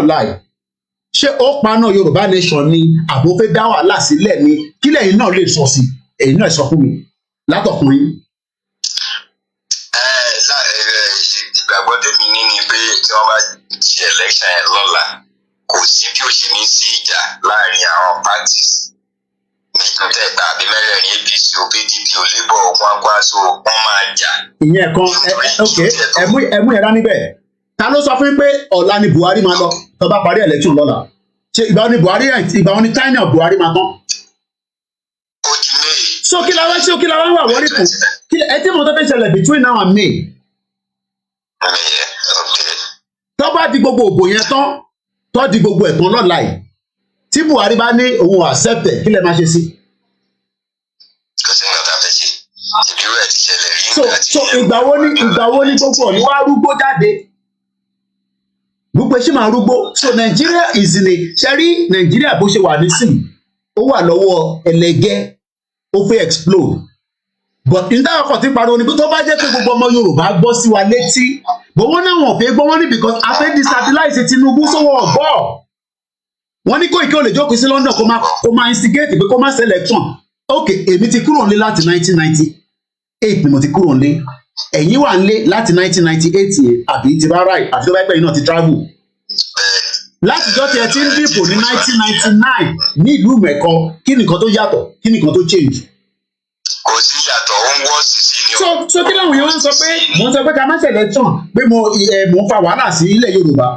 ọ̀la yìí ṣé ó paná Yorùbá Nation ni àbò fẹ́ dá wàhálà sílẹ̀ ni kí lẹ́yìn náà lè sọ sí èyí náà sọ fún mi látọkùnrin. Ìgbàgbọ́ tèmi ní ni pé tí wọ́n bá ṣe election yẹn lọ́la kò sí bí ó ṣe ní sí ìjà láàrin àwọn parties mẹ́tẹ̀ẹ̀ta àbí mẹ́rẹ̀ẹ̀rin APC PDP Labour Kwankwaso wọ́n máa jà. Ìyẹn kan ok ẹmú yẹn dání bẹ́ẹ̀ ta ló sọ fún pé ọ̀la ni Buhari máa lọ tó bá parí election lọ́la ṣe ìgbà wọn ni Buhari ìgbà wọn ni China Buhari máa tán. Ojú May. So kí la wá ń wà wọlé fún ẹ tí mo tó fẹ́ ṣẹlẹ̀ between now and May. Tó bá di gbogbo òbò yẹn tán tó di gbogbo ẹ̀tàn lọ́la yìí tí Buhari bá ní òun accept ẹ̀ kí lẹ máa ṣe sí. Kò sí nǹkan tá a fẹ́ ṣe ìbírú ẹ̀ ti ṣẹlẹ̀ rí. So ìgbà wo ni gbogbo ọ̀nì wá rúgbó jáde gbogbo ẹ̀ ṣì máa rúgbó. So Nàìjíríà ìzìnì ṣe rí Nàìjíríà bó ṣe wà nísìnyí ó wà lọ́wọ́ ẹlẹgẹ́ ó fẹ́ explode but nígbà ọkọ̀ tí pariwo ni pé tó bá jẹ́ pé gbogbo ọmọ Yorùbá gbọ́ sí wa létí but wọ́n náà wọ̀n fẹ́ gbọ́ wọ́n ní because a fẹ́ destabilize Tinubu sówó ọ̀gbọ́ wọ́n ní Koiki ó lè jókòó sí London kó máa instigate pé kó máa selection ok èmi ti kúrò nílé láti 1998 ni mo ti kúrò nílé ẹ̀yin wà nílé láti 1998 yẹn àbí ti bá right àfi tó bá pẹ́ yìí náà ti travel látijọ́ tí ẹ ti ń dìbò ní 1999 ní ìlú Mẹ̀kọ kí nìkan tó yàtọ̀ kí nìkan tó change. Kò sí yàtọ̀ ó ń wọ́ sí sí ni o. So kí làwọn èèyàn sọ pé mo ń sọ pé ká má ṣe election pé mo ń fa wàhálà sí ilẹ̀ Yorùbá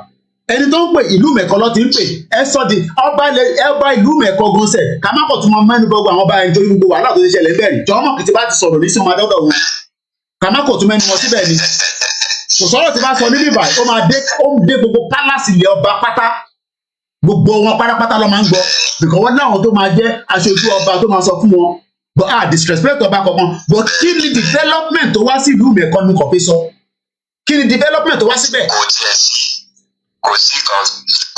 ẹni tó ń pè ìlú Mẹ̀kọ ló ti ń pè ẹ sọ di ọba ìlú Mẹ̀kọ gúnṣẹ ká má kọ̀ tún mọ mẹ́nu gbogbo àwọn ọba ẹni tó ní gbogbo wàhálà tó ti ṣẹlẹ̀ bẹ́ẹ̀ ni jọ́mọ̀ kìtì bá ti sọ̀rọ̀ ní sí ọmọ adọ́dọ̀ wọn ká má kọ̀ tún mẹ́nu wọn síbẹ̀ ni kò sọ̀rọ̀ tí bá sọ níbí báyìí ó dé gbogbo pálásì ilẹ̀ ọba pátá gbogbo wọn pátápátá ló máa ń gbọ́ bìkọ́ wọn náà tó máa jẹ́ aṣojú ọba tó máa sọ fún wọn but disrespect ọba kankan but kí ni development tó wá sí ìlú Mẹ̀kọ ni kò fi sọ kí ni development tó wá síbẹ̀. Kò tiẹ̀ sí kò sí kan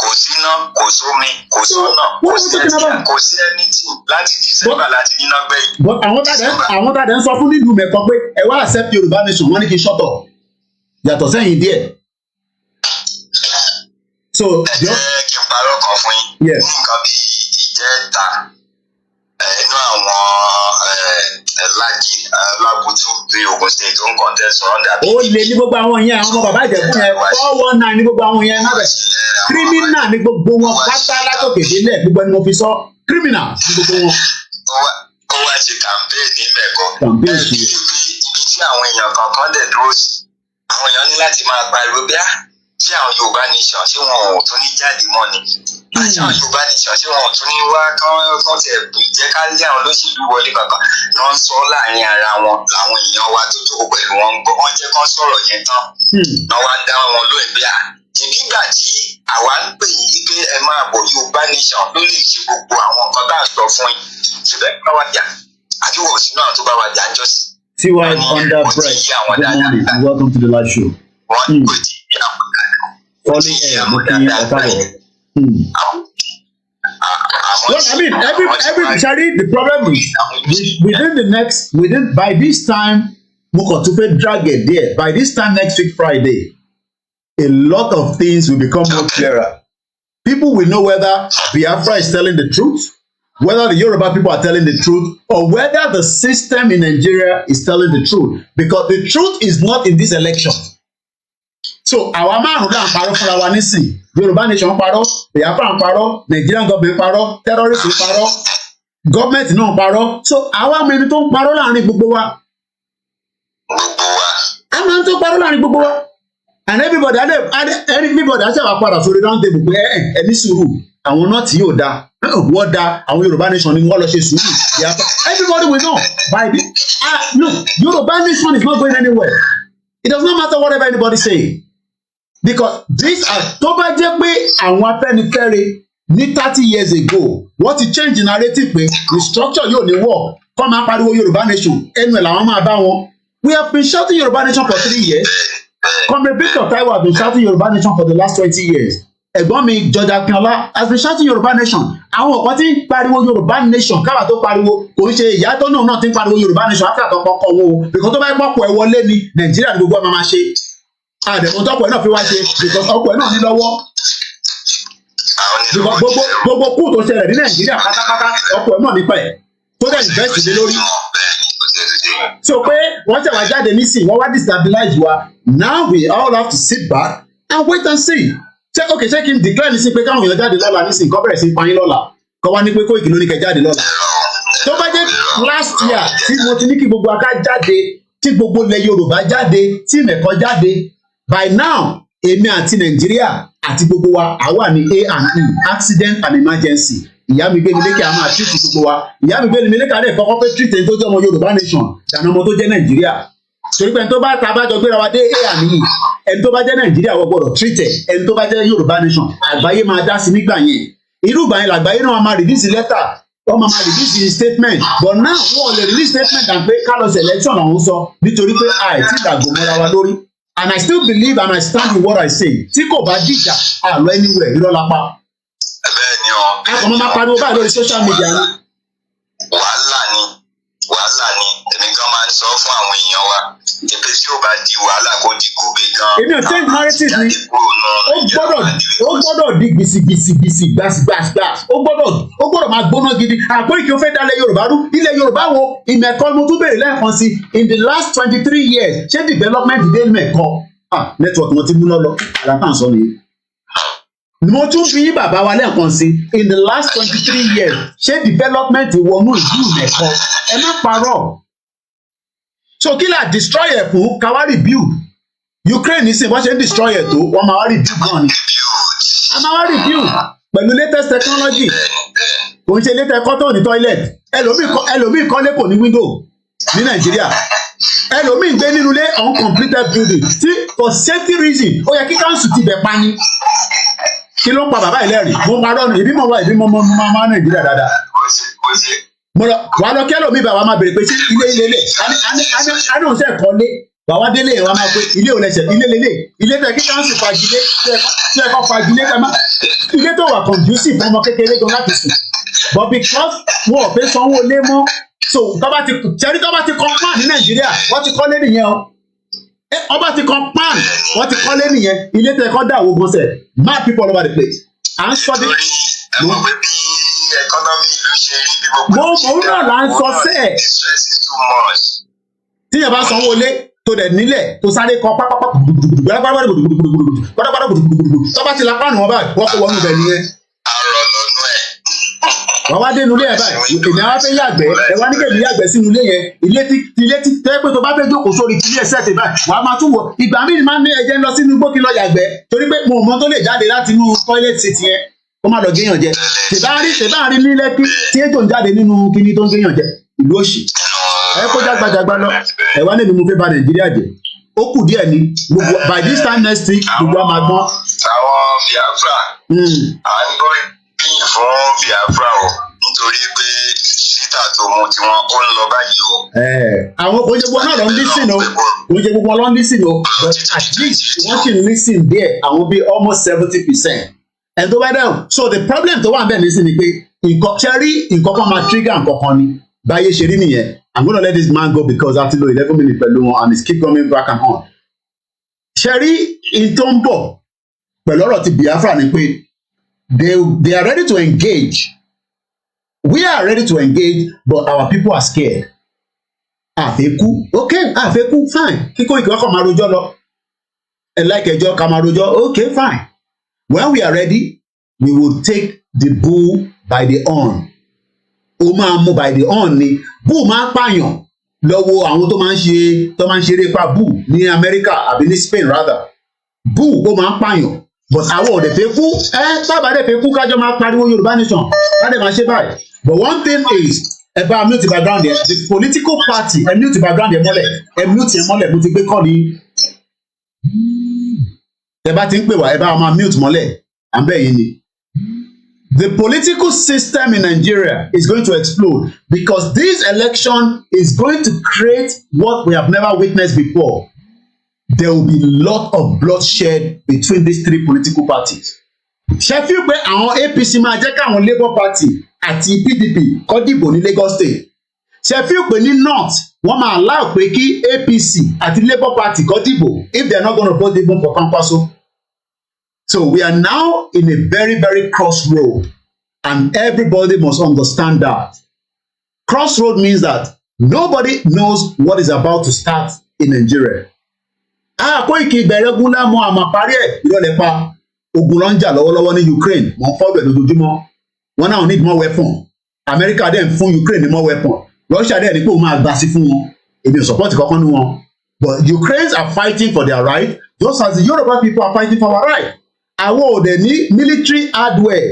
kò síná kò sómi kò sọ́nà kò sí ẹ̀sìn kò sí anything láti December láti níná gbẹ̀yìn. but àwọn tàdé ń sọ fún nílùú Mẹ̀kọ pé ẹ wá accept Yorùbá Nation wọ́n ní kí n ṣọ́tọ̀ yàtọ̀ sẹ́yìn díẹ̀. So ẹ jẹ́ kí n parọ́ kan fún yín ní nǹkan bíi ìjẹta inú àwọn lágùtù bíi Ogun State tó ń contest surround that. ó lè ní gbogbo àwọn yẹn àwọn ọmọ bàbá Ìjẹ̀bú yẹn 419 ní gbogbo àwọn yẹn náà bẹ̀ criminal ní gbogbo wọn pátá látòkè délẹ̀ gbogbo ẹni mo fi sọ criminal ní gbogbo wọn. ó wá ṣe campaign ní Mẹ̀kọ ibi tí àwọn èèyàn kankan dẹ̀ dúró sí àwọn èèyàn ní láti máa pariwo bí ṣé àwọn Yorùbá Nation ṣé wọn ò tún ní jáde mọ́ ni àti àwọn Yorùbá Nation ṣé wọn ò tún ní wá kán tẹ̀ jẹ́ ká lé àwọn olóṣèlú wọlé kankan náà ń sọ láàrin ara wọn làwọn èèyàn wa tó jókòó pẹ̀lú wọn ń gbọ́ wọ́n jẹ́ kán sọ̀rọ̀ yẹn tán náà wá dá wọn lóyún bí ṣèbí ìgbà tí àwa ń pè yín pé ẹ máa bọ̀ Yorùbá Nation ló lè ṣe gbogbo àwọn nǹkan tá à ń sọ fún yín ṣùgbọ́n bá wa jà àbí wò sínú àwọn tó bá wa jà ń jọ́sí. Tiwa under breath. Good morning and welcome to the live show. Wọ́n kò tí ì àwọn dáadáa. Falling air, looking at well, I mean, every Shari, the problem is by this time, Mokotupe drag it there. By this time next week, Friday, a lot of things will become more clearer. People will know whether Biafra is telling the truth, whether the Yoruba people are telling the truth, or whether the system in Nigeria is telling the truth. Because the truth is not in this election. So àwa márùn náà parọ́ fúnra wa nísìn Yorùbá Nation parọ́ Biafra parọ́ Nigerian government parọ́ terrorist parọ́ government náà parọ́ so àwa mẹ́rin tó ń parọ́ láàrin gbogbo wa. a máa ń tó parọ́ láàrin gbogbo wa and everybody àṣàwà padà sórí round table pé ẹni sùúrù àwọn náà tí yóò da wọ́n da àwọn Yorùbá Nation ni wọ́n lọ ṣe sùúrù everybody will know by the look Yorùbá Nation is not going anywhere. It does not matter whatever anybody say. Because these are tó bá jẹ́ pé àwọn Afẹ́nifẹ́re ní 30 years ago wọ́n ti change the narrative pé restructure yóò ní work kọ́ máa pariwo Yorùbá Nation ẹnu ẹ̀ làwọn máa bá wọn. We have been shouting Yorùbá Nation for 3 years. Comrade Victor Taiwo have been shouting Yorùbá Nation for the last 20 years. ẹ̀gbọ́n mi George Akínọlá has been shouting Yorùbá nation. Àwọn kan tí ń pariwo Yorùbá nation káwa tó pariwo kò ń ṣe ìyá tó náà ti ń pariwo Yorùbá nation áfíà tó kọ́kọ́ wo bìkan tó bá yẹ pọ́pọ̀ ẹ wọlé ní Nàìjíríà ní gbogbo ọmọ máa ṣe. Àdẹ̀mọ́ tọ́pọ̀ ẹ náà fi wá ṣe bìkan ọkọ̀ ẹ náà ní lọ́wọ́. Gbogbo kú tó ṣẹlẹ̀ ní Nàìjíríà pátápátá ọkọ̀ ẹ náà nípa ẹ̀ tó dẹ̀ invest lé lórí. So pé wọ́n ṣẹ̀ wá jáde nísìnyí wọ́n wá destabilize wa. Now we all have to sit back and wait and see. Ṣé kí n declare ní sí pé káwọn èèyàn jáde lọ́la nísìnyí kọ́ bẹ̀rẹ̀ sí payín lọ́la kọ́ wá ní pé Koiki ló ní kẹ́ jáde lọ́la. Tó bá jẹ́ last year tí mo ti ní kí gbogbo aká jáde tí gbogbo ilẹ̀ Yorùbá jáde tí mẹ̀kọ́ jáde by now èmi àti Nàìjíríà àti gbogbo wa àwa ní A&E accident and emergency. Ìyá mi gbé mi lékè a máa treat gbogbo wa. Ìyá mi gbé mi lékè àdé kọ́kọ́ pé treat ẹni tó jẹ́ ọmọ Yorùbá nation dànù ọmọ tó jẹ́ Nàìjíríà. Torí pé ẹni tó bá ta abájọ gbéra wa dé A&E ẹni tó bá jẹ́ Nàìjíríà wọ́n gbọ́dọ̀ treat ẹ̀ ẹni tó bá jẹ́ Yorùbá nation àgbáyé máa dá sí nígbà yẹn. Irú ìgbà yẹn làgbáyé náà máa release letter wọ́n máa release statement but now wọ́n lè release statement and pé Carlos election àwọn sọ nítorí pé àìtí ìdàgbò mọ́ra wa lórí. And I still believe and I stand with what I say. Tí kò bá dìjà àlọ́ anywhere irọ́ lápá. Bẹ́ẹ̀ni o. Akọ̀ máa pariwo báyìí lórí social media ni. Wàhálà ni èmi gan máa ń sọ fún àwọn èèyàn wa ìpè tí ó bá di wàhálà kó di gòbè gan. Èmi ò change narrative ni ó gbọ́dọ̀ di gbìsìgbìsì gbàsgbàsgbàs ó gbọ́dọ̀ máa gbóná gidi Koiki ó fẹ́ dálẹ̀ Yorùbá rú ilẹ̀ Yorùbá wo ìmẹ̀kọ́ mo tún béèrè lẹ́ẹ̀kan sí in the last 23 years ṣé development dé mẹ̀kọ́ network wọn ti mú lọ́lọ́ àlàkàn sọ nìyí. Mo tún bí bàbá wa lẹ́ẹ̀kan sí in the last 23 years ṣé development wọnú ìlú mẹ̀kọ́ ẹ má parọ́. So kí là destroy ẹ̀ fún ká wá rebuild Ukraine nísìnyí wọ́n ṣe ń destroy ẹ̀ tó wọ́n máa wá rebuild náà ni a máa wá rebuild pẹ̀lú latest technology kò ń ṣe latest ẹ̀kọ́ tó ní toilet ẹlòmíì kọ́lé kò ní window ní Nàìjíríà ẹlòmíì gbé nínú ilé uncompleted building tí for safety reason ó yẹ kí council ti bẹ̀ pa ni kí ló ń pa bàbá ìlẹ́rìí mo máa rọ́ọ̀nù ìbí mọ̀ wá ìbí mọ̀ máa Nàìjíríà dáadáa. Mo lọ wà lọ kẹ́lò mi bàbá máa bèrè pé sí ilé àdéhùn sẹ́ kọ́lé bàbá délé ẹ̀ wá máa pé ilé ò lẹ́sẹ̀ ilé tẹ̀ kí káńsì fagilé tí ẹ̀kọ́ fagilé kẹ́ má ilé tó wà conducive fún ọmọ kékeré gan láti sùn but because wọn ò fẹ́ sanwó lé mọ́ so tọ́ba ti kan pan ní Nàìjíríà wọ́n ti kọ́lé nìyẹn o ọba ti kan pan wọ́n ti kọ́lé nìyẹn ilé tẹ̀ kọ́ dà wó gan sẹ̀ mad people all over the place à ń sọ de. Economy ìlú ṣe rí bí gbogbo òun náà là ń sọ sẹ́ẹ̀. Tíyẹn bá sanwó lé tó dẹ̀ nílẹ̀ tó sáré kọ pápápá tọ́ba ti la pánù wọn báyìí wọ́n kó wọnú ibẹ̀ nìyẹn. Wọ́n wá dé inú ilé ẹ̀ báyìí èmi àwọn fẹ́ yàgbẹ́ ẹ̀ wá ní kébì yàgbẹ́ sínú ilé yẹn ilé tí tẹ́ pé tó bá fẹ́ jókòó sórí ilé ẹ̀sẹ̀ tẹ̀ báyìí wàá máa tún wọ̀ ìgbà míì máa ń ní ẹ̀jẹ̀ lọ sínú igbó kí lọ yàgbẹ́ torí pé mo mọ tó lè jáde láti inú toilet seat yẹn kó má lọ géèyàn jẹ tèbáàrí ní Lẹ́kí tí ètò ń jáde nínú kíní tó ń géèyàn jẹ ìlú òṣì ẹ kó jágbajàgba lọ ẹ wá níbi mo fẹ́ bà Nàìjíríà jẹ́ ó kù díẹ̀ ní gbogbo by this time next week gbogbo àmà gbọ́n. Àwọn Biafra à ń gbọ́ bíyìn fún Biafra o nítorí pé ṣítà tó mú tiwọn ó ń lọ báyìí o. Àwọn kò ṣe gbogbo náà lọ ń lísìn o kò ṣe gbogbo lọ ń lísìn o but at least wọ́n sì ń lísìn díẹ̀ àwọn bíi almost 70%. And tó bá dáhùn so the problem tó wà ń bẹ̀ ní sí ni pé nǹkan kan máa trigger nǹkan kan ni báyé ṣe rí nìyẹn I'm gonna let this man go because àti lo 11 minutes pẹ̀lú wọn and it's keep coming back and on. ṣe rí in tó ń bọ̀ pẹ̀lú ọ̀rọ̀ ti Biafra ni pé they are ready to engage we are ready to engage but our people are scared. àfẹ́kú okay àfẹ́kú fine kíkó ìkọ́kọ̀ máa rojọ́ lọ ẹ̀ láìkẹjọ́ ká máa rojọ́ okay fine. When we are ready, we will take the bull by the horn. Ó máa mú by the horn ni. Bull máa ń pààyàn lọ́wọ́ àwọn tó máa ń ṣeré pa bull ní America àbí ní Spain rather. Bull ó máa ń pààyàn. But àwọn ò dẹ̀ fẹ́ kú. Tábà dẹ̀ fẹ́ kú kájọ máa pariwo Yorùbá nation. Káde máa ṣe báyìí. But one thing is, ẹ bá mute background yẹn. The political party ẹ mute background yẹn mọ́lẹ̀. Ẹ mute yẹn mọ́lẹ̀ mo ti gbé kọ́ ni. Ẹ bá ti ń pè wá ẹ bá wa máa mute mọ́lẹ̀ à ń bẹ̀ yín ni. The political system in Nigeria is going to explode because this election is going to create what we have never witnessed before. There will be a lot of bloodshed between these three political parties. ṣe fi pé àwọn APC máa jẹ́ káwọn Labour Party àti PDP kó dìbò ní Lagos State ṣe fi pé ní North wọ́n máa allow pé kí APC àti Labour Party kó dìbò if they are not going to vote even for Kwankwaso. So we are now in a very, very crossroad, and everybody must understand that. Crossroad means that nobody knows what is about to start in Nigeria. Koiki bẹ̀rẹ̀ gúnlá mọ́ àmà parí ẹ̀ ìrọ̀lẹ́ pa ogun ló ń jà lọ́wọ́lọ́wọ́ ní Ukraine wọ́n fọ́ bẹ̀ lójoojúmọ́ wọ́n náà need more weapon. America dẹ̀ fún Ukraine ní more weapon. Russia dẹ̀ ní pé òun máa gbà sí fún wọn. Èmi ò support kankan ní wọn. But Ukrainians are fighting for their right just as the Yoruba people are fighting for our right. Àwọn ò dẹ̀ ní military hardware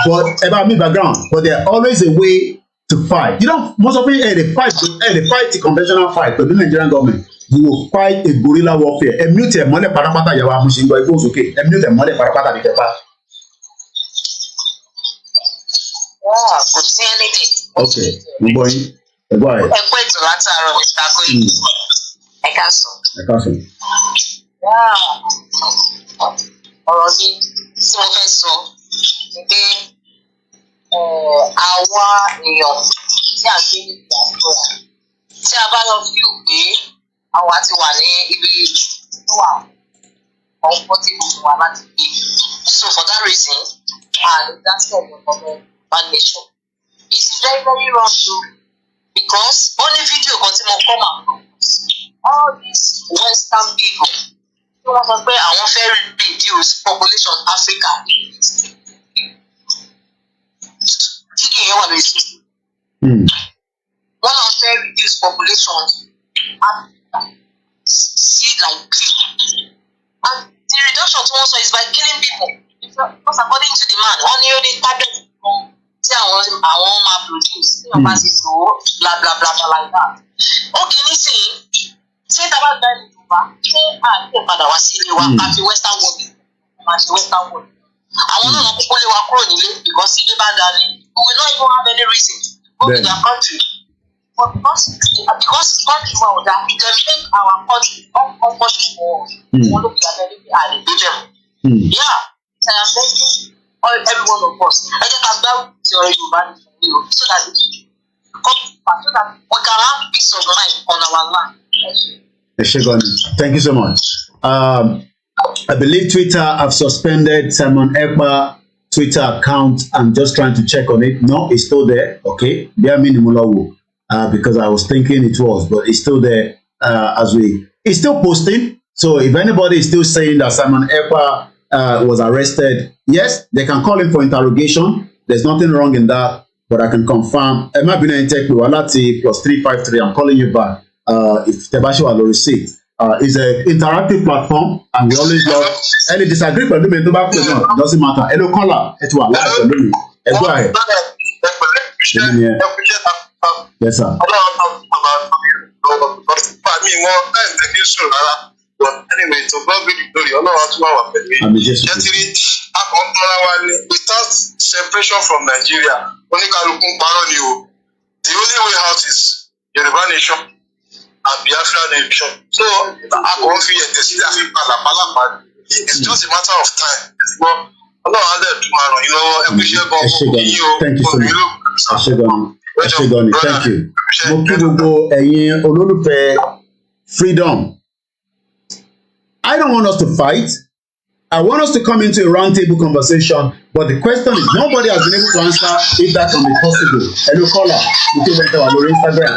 but about me background but there are always a way to fight. You know, most of you they fight the conventional fight but the Nigerian government you will fight a guerrilla warfare. Ẹ mute ẹ̀ mọ́lẹ̀ pátápátá yàrá àmúṣe gbọ́ ẹgbẹ́ òsókè ẹ mute ẹ̀ mọ́lẹ̀ pátápátá ní kẹfà. Kò sí anything. Okay, mo gbọ́ yín. Ẹ gbọ́ àyè. Ẹ pé ètò látàárọ̀ Mr. Koiki. Ẹ káàsán. Ẹ káàsán. Ọ̀rọ̀ mi tí mo fẹ́ sọ ni pé àwa èèyàn tí a gbé ní ìgbàgbọ́ra tí a bá lọ fíò pé àwa ti wà ní ibi tó wà comfortable fún wa láti gbé. So for that reason, that's the Yoruba Nation. It's very, very wrong too because only video kan tí mo come across all these Western people tí wọ́n sọ pé àwọn fẹ́ reduce population Africa. Fídíò yẹn wà lórí Facebook. Wọ́n náà fẹ́ reduce population Africa see like and the reduction tí wọ́n sọ is by killing people because according to the man wọ́n ní ó ní target kan tí àwọn máa produce tí wọ́n bá ti tó bla bla bla bla like that. Ókè nísìnyí ṣé tá a bá gba ẹni tó bá ṣé àti ìpadà wá sí ilé wa àti western world máa ṣe western world. Àwọn náà wọn kúkú lé wa kúrò nílé because ilé bá da ni we will not even have any reason to go to their country. But because country wa ò dá they make our country uncomfortable for us. Wọ́n ló fi abẹ́lé pé a lè gbé jẹun. Yeah, I am begging every one of us. Ẹ jẹ́ ká gbá ti ọ̀rọ̀ Yorùbá nìkan o so that we can have peace of mind on our land. Thank you so much. I believe Twitter have suspended Simon Ekpa Twitter account. I'm just trying to check on it. No, it's still there. Okay, because I was thinking it was, but it's still there. It's still posting. So if anybody is still saying that Simon Ekpa was arrested, yes, they can call him for interrogation. There's nothing wrong in that, but I can confirm. Emma Bina Tech Walati +353. I'm calling you back. If Tebashi will receive. It's an interactive platform, and we always love any disagree with me. Doesn't matter. Hello, caller. It's what live. Go ahead. Yes, sir. Anyway, to God be the glory. Ọlọ́run tún wà pẹ̀lú yìí. Jẹ́tìrí akọ̀ntara wa ni without separation from Nigeria, oníkàlùkù ń parọ́ ni o. The only way out is Yoruba Nation and Biafra Nation. So akọ̀ fi ẹ̀tẹ̀ sílẹ̀ àfi pàlàpàlàpà. It's just a matter of time. Ọlọ́run á dẹ̀ tún máa ràn yín lọ́wọ́. Ẹ kú iṣẹ́ gan-an fún yín o. Thank you so much. Thank you. Mo kí gbogbo ẹ̀yin olólùfẹ́ freedom. I don't want us to fight. I want us to come into a roundtable conversation, but the question is nobody has been able to answer if that can be possible. Hello, caller. You can enter on Instagram.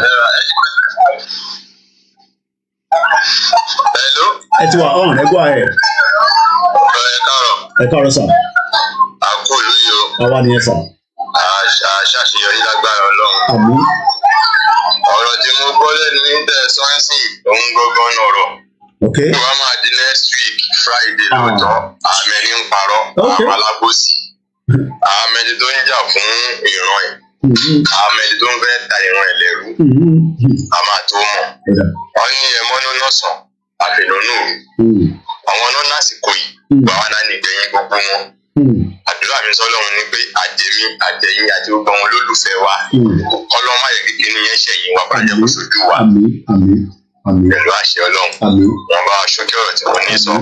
Hello. It's on. Go ahead. Ẹ káàárọ̀ sir. Àkó ìlú yìí o. Àwa ni ẹ sà. Àṣàṣeyọrí lágbára Ọlọ́run. Àmín. Ọ̀rọ̀ tí mo gbọ́ lẹ́nu ní tẹ̀sán-ẹ̀sì òun gbọ́gbọ́n náà rọ̀. Okay. Wọ́n máa di next week Friday lóòótọ́. Àmẹ́ni ń parọ́. Àwọn alábòsí. Àmẹ́ni tó ń jà fún ìran ẹ̀. Àmẹ́ni tó ń fẹ́ ta ìran ẹ̀ lẹ́rú. A máa tó mọ̀. Wọ́n ní ẹ̀mọ́nú náà sàn. Àfẹ̀lónú. Àwọn náà lásìkò yìí. Báwa náà nìgbẹ̀yìn gbogbo wọn. Àdúrà mi sọ́lọ́run ni pé àjẹmí àjẹyìn àti gbogbo àwọn olólùfẹ́ wa. Ọlọ́run má yẹ kékeré ní yẹn ṣẹ̀yìn wa bá jẹ́ kó sojú wa. Pẹ̀lú àṣẹ Ọlọ́run. Wọ́n bá aṣojú ọ̀rọ̀ tí wọ́n ní sọ.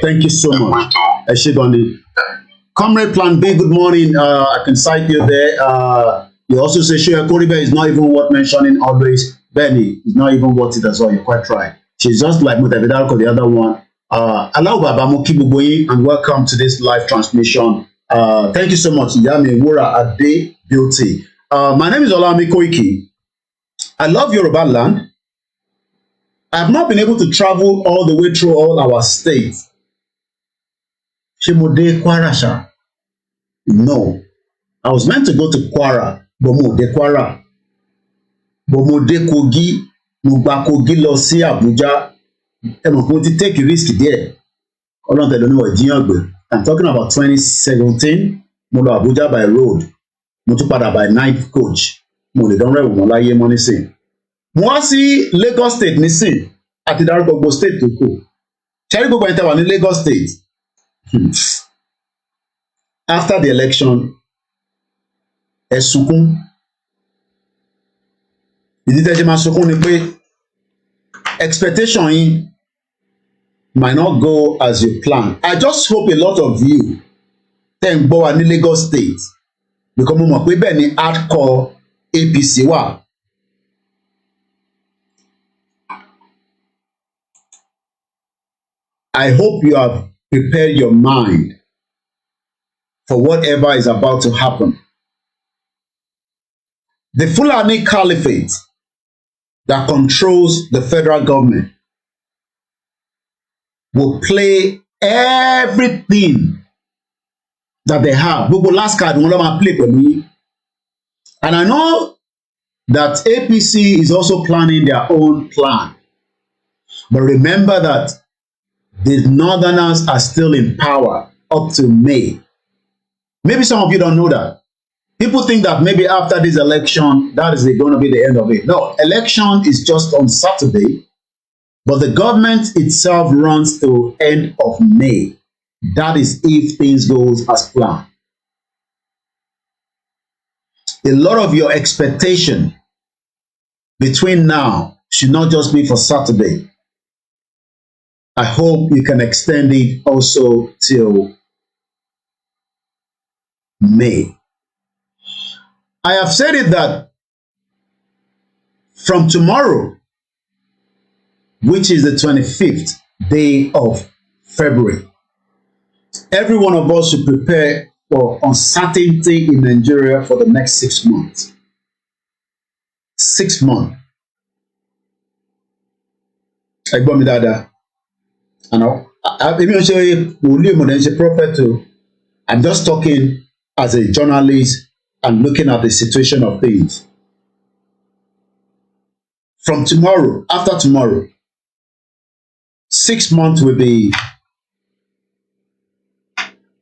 Thank you so much. Ẹ ṣé gan ni. Comrade Plan B, good morning. I can cite you there. You also say Shoya Koribe is not even worth mentioning always. Benny is not even worth it as well. You're quite right. She's just like Mutavidalko, the other one. Allow Baba Moki Buboyi, and welcome to this live transmission. Thank you so much, Yami Wura Ade Beauty. My name is Olami Koiki. I love Yoruba land. I have not been able to travel all the way through all our states. Shemode Kwarasha. No. I was meant to go to Kwara, but mo de Kwara. But mo de Kogi, mo gba Kogi lọ sí Abuja. Mo ti take a risk there. I'm talking about 2017. Mo lọ Abuja by road. Mo tún padà by night coach. Mo lè dán rẹ̀wò mọ́ láyé mọ́ nísìn. Mo wá sí Lagos State nísìn. Àti dárúkọ gbogbo state tó kù. Ṣẹ́rí gbogbo ẹni tẹ́ wà ní Lagos State. After the election, ẹ sunkún. Ìdí tẹ́ ṣe máa sunkún ni pé expectation yín might not go as you plan. I just hope a lot of you tẹ́ ń gbọ́ wa ní Lagos State because mo mọ̀ pé bẹ́ẹ̀ ni hardcore APC wà. I hope you have prepared your mind for whatever is about to happen. The Fulani Caliphate that controls the federal government will play everything that they have. Gbogbo last card wọn lọ máa play pẹ̀lú yín. And I know that APC is also planning their own plan. But remember that the Northerners are still in power up to May. Maybe some of you don't know that. People think that maybe after this election, that is going to be the end of it. No, election is just on Saturday, but the government itself runs to end of May. That is if things goes as planned. A lot of your expectation between now should not just be for Saturday. I hope you can extend it also till May. I have said it that from tomorrow, which is the 25th day of February, every one of us should prepare for uncertainty in Nigeria for the next 6 months. 6 months. Ẹ̀gbọ́n mi dáadáa. And I'm just talking as a journalist and looking at the situation of things. From tomorrow, after tomorrow, 6 months will be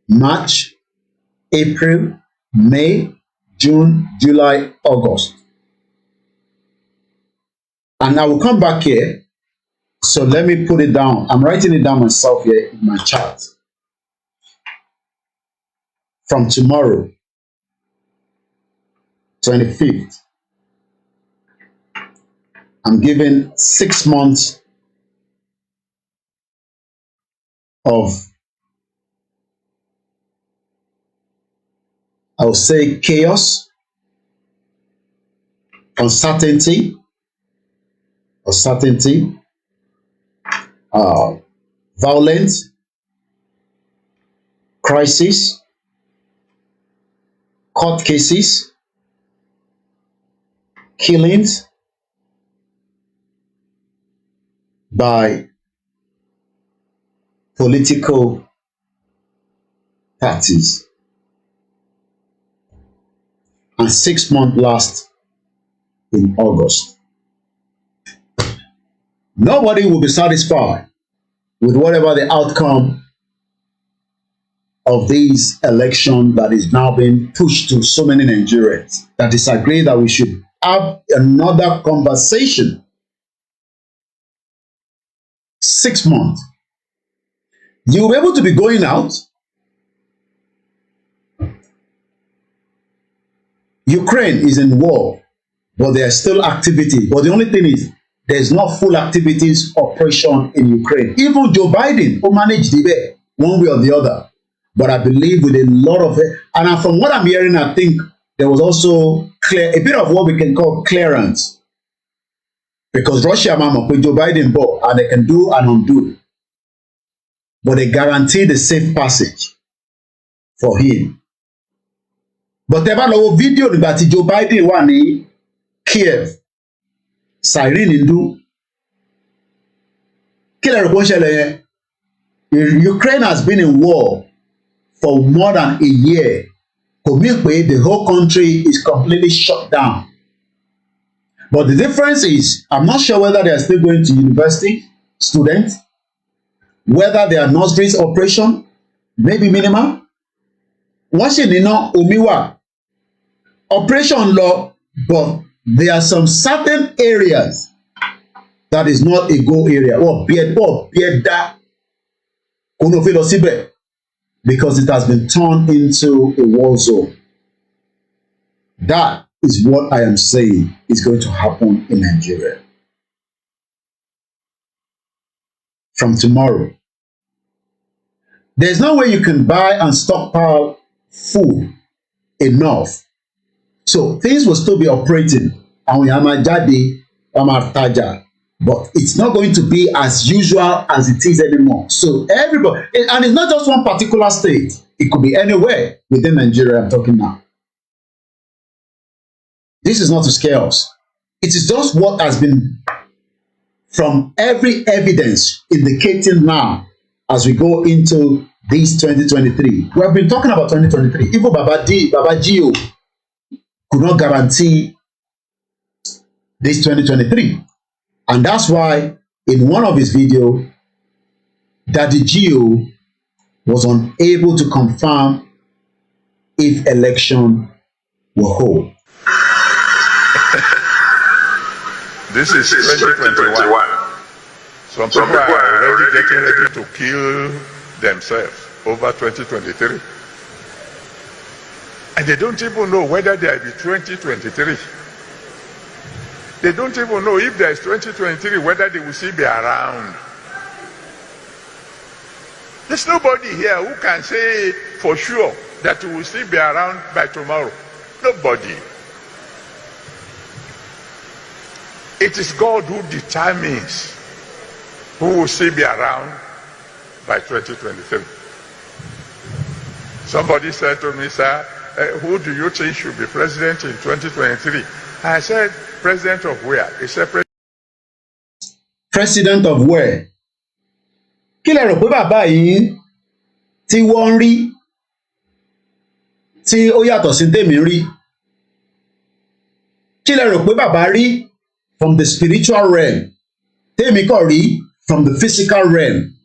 March, April, May, June, July, August. And I will come back here. So let me put it down. I'm writing it down myself here in my chart. From tomorrow, 25th, I'm giving 6 months of, I would say, chaos, uncertainty, violence, crisis, court cases, killings by political parties, and 6 months last in August. Nobody will be satisfied with whatever the outcome of this election that is now being pushed to so many Nigerians that disagree that we should have another conversation. 6 months. You will be able to be going out. Ukraine is in war, but there are still activity. But the only thing is, there's not full activities operation in Ukraine. Even Joe Biden will manage the way, one way or the other. But I believe with a lot of it, and from what I'm hearing, I think there was also a bit of what we can call clearance. Because Russia, Mama, Joe Biden bought, and they can do and undo. But they guarantee the safe passage for him. But ẹ bá lọ wo fídíò nígbà tí Joe Biden wà ní Kiev, siren ń dún. Kí lẹ rò pé ó ń ṣẹlẹ̀ yẹn? Ukraine has been in war for more than a year. Kò mí pé the whole country is completely shut down. But the difference is, I'm not sure whether they are still going to university, students, whether they are nurseries operation, maybe minimal. Wọ́n sì níná omi wà. Operation lọ, but there are some certain areas that is not a go area. Bí ẹ dá kó ló fi lọ síbẹ̀, because it has been turned into a war zone. That is what I am saying is going to happen in Nigeria from tomorrow. There's no way you can buy and stockpile food enough. So things will still be operating. Àwọn èèyàn máa jáde, wọ́n máa tajà. But it's not going to be as usual as it is anymore. So everybody, and it's not just one particular state. It could be anywhere within Nigeria I'm talking now. This is not to scare us. It is just what has been from every evidence indicating now as we go into this 2023. We have been talking about 2023. Even Baba Gio could not guarantee this 2023. And that's why in one of his videos, Daddy Gio was unable to confirm if election will hold. This is 2021. Some people are already getting ready to kill themselves over 2023. And they don't even know whether there will be 2023. They don't even know if there is 2023, whether they will still be around. There's nobody here who can say for sure that we will still be around by tomorrow. Nobody. It is God who determines who will still be around by 2023. Somebody said to me, sir, who do you think should be president in 2023? I said, president of where? He said, president of where? Kí lẹ rò pé bàbá yìí tí wọ́n rí tí ó yàtọ̀ sí tèmi rí? Kí lẹ rò pé bàbá rí from the spiritual realm? Tèmi kò rí from the physical realm.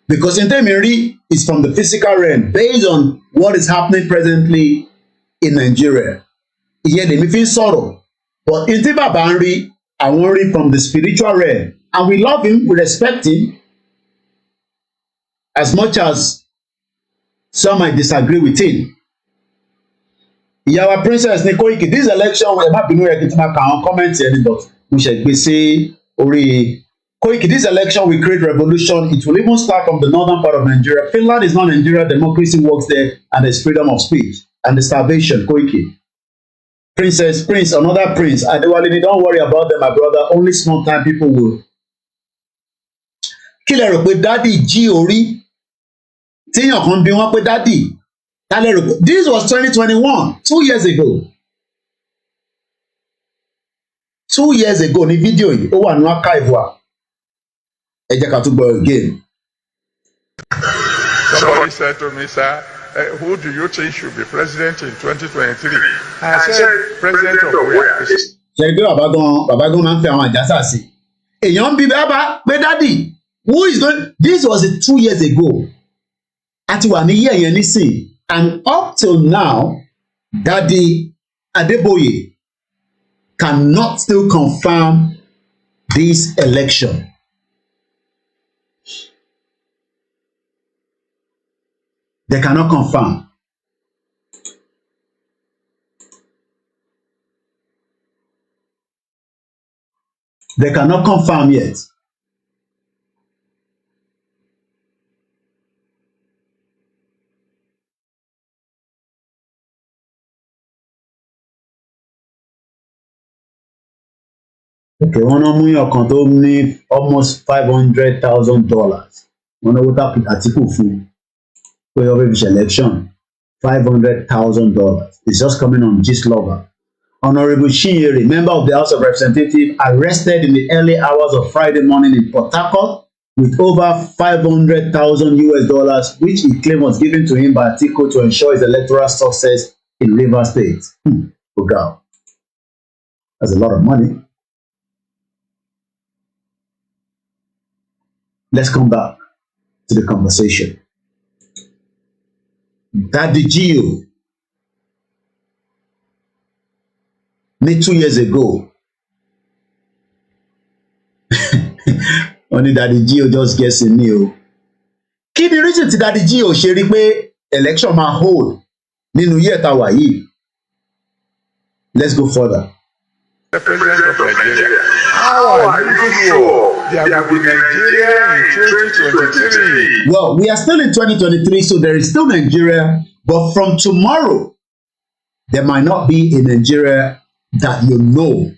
Because in tèmi rí is from the physical realm based on what is happening presently in Nigeria. Ìyẹn lèmi fi ń sọ̀rọ̀. But in tí bàbá ń rí, àwọn rí from the spiritual realm. And we love him, we respect him. As much as some might disagree with him. Ìyàwó princess ní Koiki, this election, ẹ má bínú rẹ̀ kí n tí máa ka àwọn comments ẹni but mo ṣe gbé sí orí Koiki, this election will create revolution. It will even start from the northern part of Nigeria. Finland is not Nigeria, democracy works there, and there's freedom of speech and the starvation. Koiki. Prince, another prince. Adewale, don't worry about them, my brother. Only small time people will. Kí lẹ rò pé Daddy jí orí? Tíyàn kan bí wọ́n pé Daddy. Ta lẹ rò pé this was 2021, 2 years ago. 2 years ago ní fídíò yìí, ó wà ní archive wa. Ẹ jẹ́ ká tún gbọ́ again. somebody said to me, sir, who do you think should be president in 2023? I said, president of where? Ṣé pé bàbá gan máa ń fẹ́ àwọn àjàsà sí? Èèyàn ń bí bàbá pé Daddy, who is going? This was 2 years ago. Àti wà ní yẹ̀ yẹn nísìn. And up till now, Daddy Adeboye cannot still confirm this election. They cannot confirm. They cannot confirm yet. Okay, one of my account tó ní almost $500,000. One of what Atiku fún pé ó fẹ́ fi election $500,000. It's just coming on Gist Lover. Honorable Chinyere, member of the House of Representatives, arrested in the early hours of Friday morning in Port Harcourt with over $500,000, which he claimed was given to him by Atiku to ensure his electoral success in Rivers State. Oh God, that's a lot of money. Let's come back to the conversation. Daddy Gio, me 2 years ago, only Daddy Gio just guessing me. Kí ni reason tí Daddy Gio ṣe rí pé election máa hold nínú year tá wà yìí? Let's go further. The president of Nigeria. How are you sure there will be Nigeria in 2023? Well, we are still in 2023, so there is still Nigeria, but from tomorrow, there might not be a Nigeria that you know,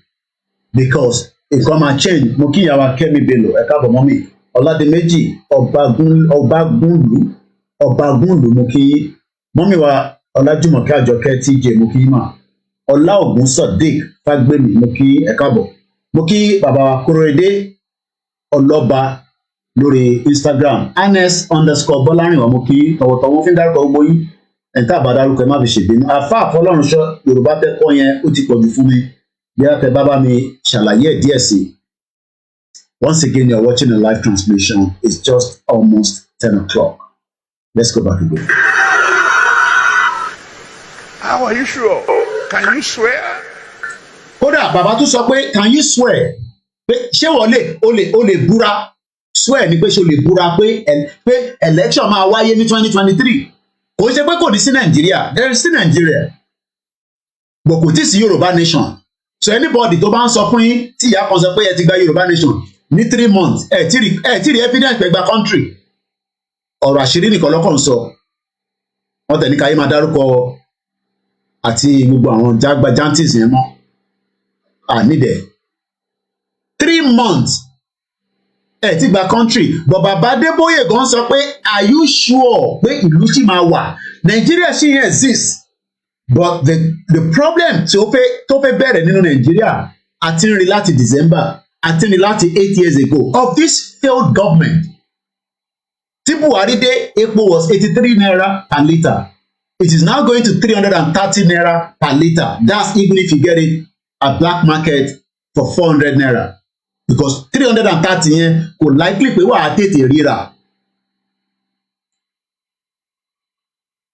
because it's gonna change. Mo kí ìyàwó Kẹ́mi Bello, ẹ káàbọ̀ mọ́mì, Ọládìméjì, Ọbágúnlù, mo kí mọ́mì wa Ọlájùmọ̀kẹ́ Àjọkẹ́ TJ, mo kí mà. Ọláògùn Sodiq Fágbèmí, mo kí ẹ káàbọ̀. Mo kí bàbá wa Kóredé Ọlọ́ba lórí Instagram, Ines_Bọ́lárìnwá, mo kí tọ̀wọ̀tọ̀wọ̀ fi ń dárúkọ gbogbo yín. Ẹ̀ńtà bá dárúkọ ẹ má fi ṣèbínú. Àfáà Fọlọ́runṣọ́ Yorùbá tẹ́ kọ́ yẹn ó ti pọ̀jù fún mi. Bí a tẹ bábá mi ṣàlàyé ẹ̀ díẹ̀ sí. Once again, you're watching a live transmission. It's just almost 10 o'clock. Let's go back again. How are you sure? Can you swear? Kódà bàbá tún sọ pé can you swear? Pé ṣé wọ́n o lè búra? Swear ni pé ṣé o lè búra pé election máa wáyé ní 2023. Kò ṣe pé kò ní sí Nàìjíríà. There is still Nigeria. But kò tí sí Yoruba Nation. So anybody tó bá ń sọ fún yín tí ìyá kan sọ pé ẹ ti gba Yoruba Nation ní 3 months ẹ tí rí evidence pé gba country. Ọ̀rọ̀ àṣírí nìkan lọ́kàn sọ. Wọ́n tẹ̀ ní káyé máa dárúkọ àti gbogbo àwọn jágbájántìs yẹn mọ́. Nídẹ̀ 3 months ẹ ti gba country, but bàbá Adébóyè gan sọ pé are you sure pé ìlú sì máa wà? Nigeria sì exist, but the problem tó fẹ́ bẹ̀rẹ̀ nínú Nigeria àti ń rí láti December, àti ń rí láti 8 years ago of this failed government. Tí Buhari dé, epo was 83 naira per litre. It is now going to 330 naira per litre. That's even if you get it at black market for 400 naira. Because 330 yẹn kò likely pé wà á tètè ríra.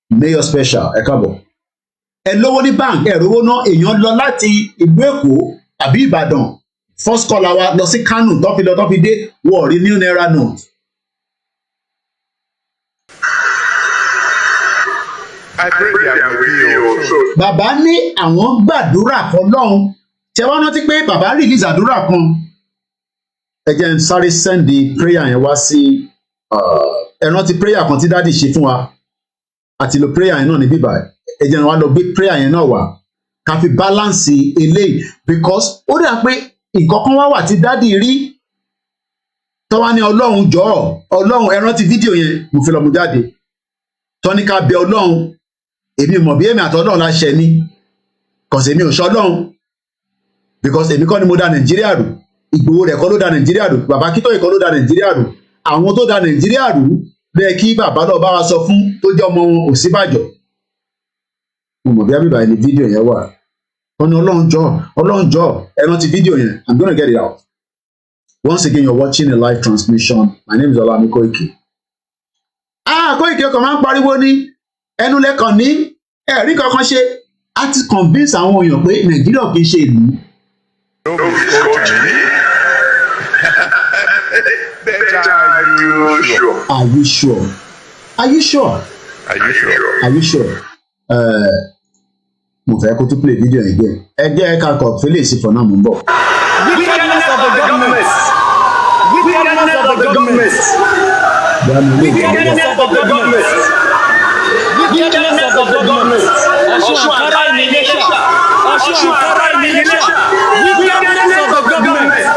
Mayor special, ẹ káàbọ̀. Ẹ lówó ní bank, ẹ rówó ná, èèyàn lọ láti ìlú Èkó àbí Ìbàdàn. First caller wa lọ sí Kano, tó fi dé, wọ́n rí new naira note. Bàbá ní àwọn gbàdúrà fọ́lọ́run. Ṣé wọ́n rántí pé bàbá release àdúrà kan? Ẹ jẹ́ n sáré send the prayer yẹn wá sí ẹ rántí prayer kan tí dádì ṣe fún wa àti lo prayer yẹn náà ní bíbá. Ẹ jẹ́ n wá lọ gbé prayer yẹn náà wá ká fi balance eléyìí, because ó dà pé nǹkan kan wá wà tí dádì rí tó wá ní Ọlọ́run jọ̀ọ́, Ọlọ́run ẹ rántí fídíò yẹn mo fi lọ mú jáde tó ní ká bẹ Ọlọ́run. Èmi mọ̀ bí èmi àtọ́lọ́run la ṣẹ ní kọ̀sẹ̀ mi ò ṣọlọ́run, because èmi kọ́ ni mo dá Nàìjíríà rú, Ìgbòho rẹ̀ kọ́ ló dá Nàìjíríà rú, bàbá Akíntóyè kọ́ ló dá Nàìjíríà rú. Àwọn tó dá Nàìjíríà rú bẹ́ẹ̀ kí bàbá náà bá wa sọ fún tó jẹ́ ọmọ wọn Ọ̀ṣínbàjò. Mo mọ̀ bí àbíbá ẹni fídíò yẹn wà. Wọ́n ní Ọlọ́run jọ̀ọ́ ẹ rántí fídíò yẹn. I'm gonna get it out. Once again, you're watching a live transmission. My name is Olami Koiki. Koiki ọkọ̀ máa ń pariwo ní ẹnu lẹ́kàn ní ẹ̀rí kankan ṣe. A ti convince àwọn èèyàn pé Nàìjíríà kì í ṣe ìlú. Are you sure? Mo fẹ́ kó tún play video again. Ẹ jẹ́ ká kọ̀ fẹ́lẹ̀ sí for now mo ń bọ̀. Wickedness of the government. Wickedness of the government. Wickedness of the government. Wickedness of the government. Ọ̀ṣun Àkàrà Nation. Ọ̀ṣun Àkàrà Nation. Wickedness of the government.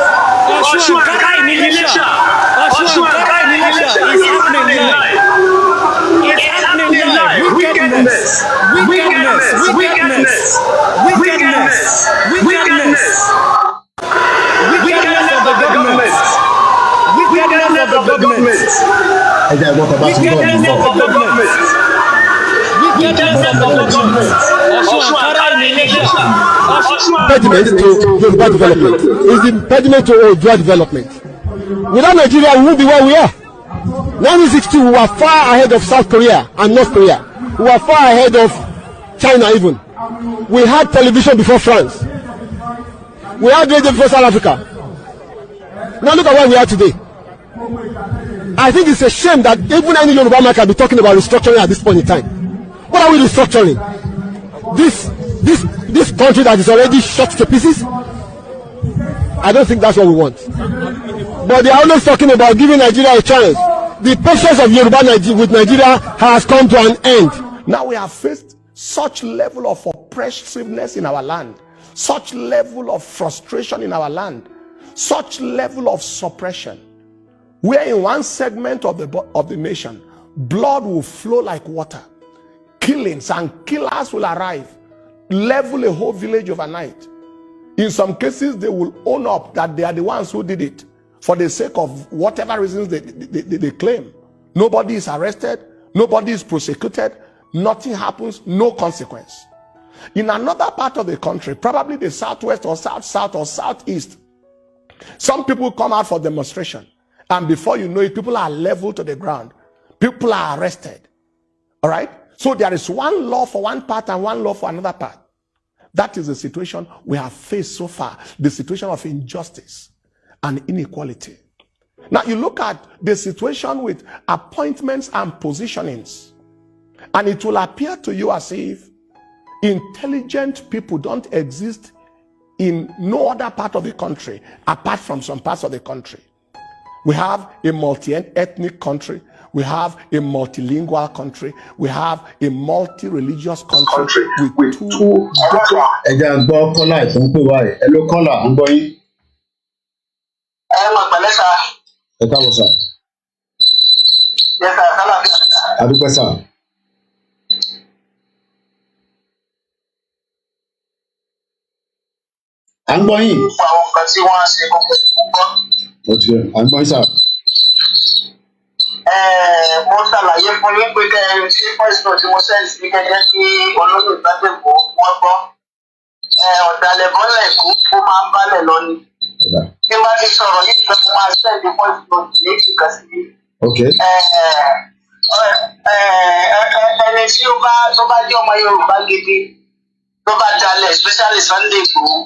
Wickedness of the government. Wickedness of the government. Impediment to Yoruba development is the impediment to Yoruba development. Without Nigeria, we won't be where we are. 1962, we were far ahead of South Korea and North Korea. We were far ahead of China even. We had television before France. We had radio before South Africa. Now look at where we are today. I think it's a shame that even any Yoruba man can be talking about restructuring at this point in time. What are we restructuring? This country that is already shot to pieces? I don't think that's what we want. But they are always talking about giving Nigeria a chance. The patience of Yoruba with Nigeria has come to an end. Now we have faced such level of oppressiveness in our land, such level of frustration in our land, such level of suppression, where in one segment of the nation, blood will flow like water, killings and killers will arrive, level a whole village overnight. In some cases, they will own up that they are the ones who did it for the sake of whatever reasons they claim. Nobody is arrested, nobody is prosecuted, nothing happens, no consequence. In another part of the country, probably the southwest or south or southeast, some people come out for demonstration, and before you know it, people are leveled to the ground. People are arrested. All right? So there is one law for one part and one law for another part. That is the situation we have faced so far, the situation of injustice and inequality. Now you look at the situation with appointments and positionings, and it will appear to you as if intelligent people don't exist in no other part of the country apart from some parts of the country. We have a multi-ethnic country. We have a multilingual country. We have a multi-religious country with two. Mo ṣàlàyé fún yín pé kẹrin tí voice note mo send sí gẹ́gẹ́ kí olóyè Gbádébọ̀ wọ́n gbọ́. Ọ̀dàlẹ̀ bọ́lẹ̀ kú ó máa ń bálẹ̀ lọ ni. Bí wọ́n ti sọ̀rọ̀ yìí lọ, mo máa send voice note méjì kan sí. Ẹni tí tó bá jẹ́ ọmọ Yorùbá gidi tó bá jalè, especially Sunday Igboho.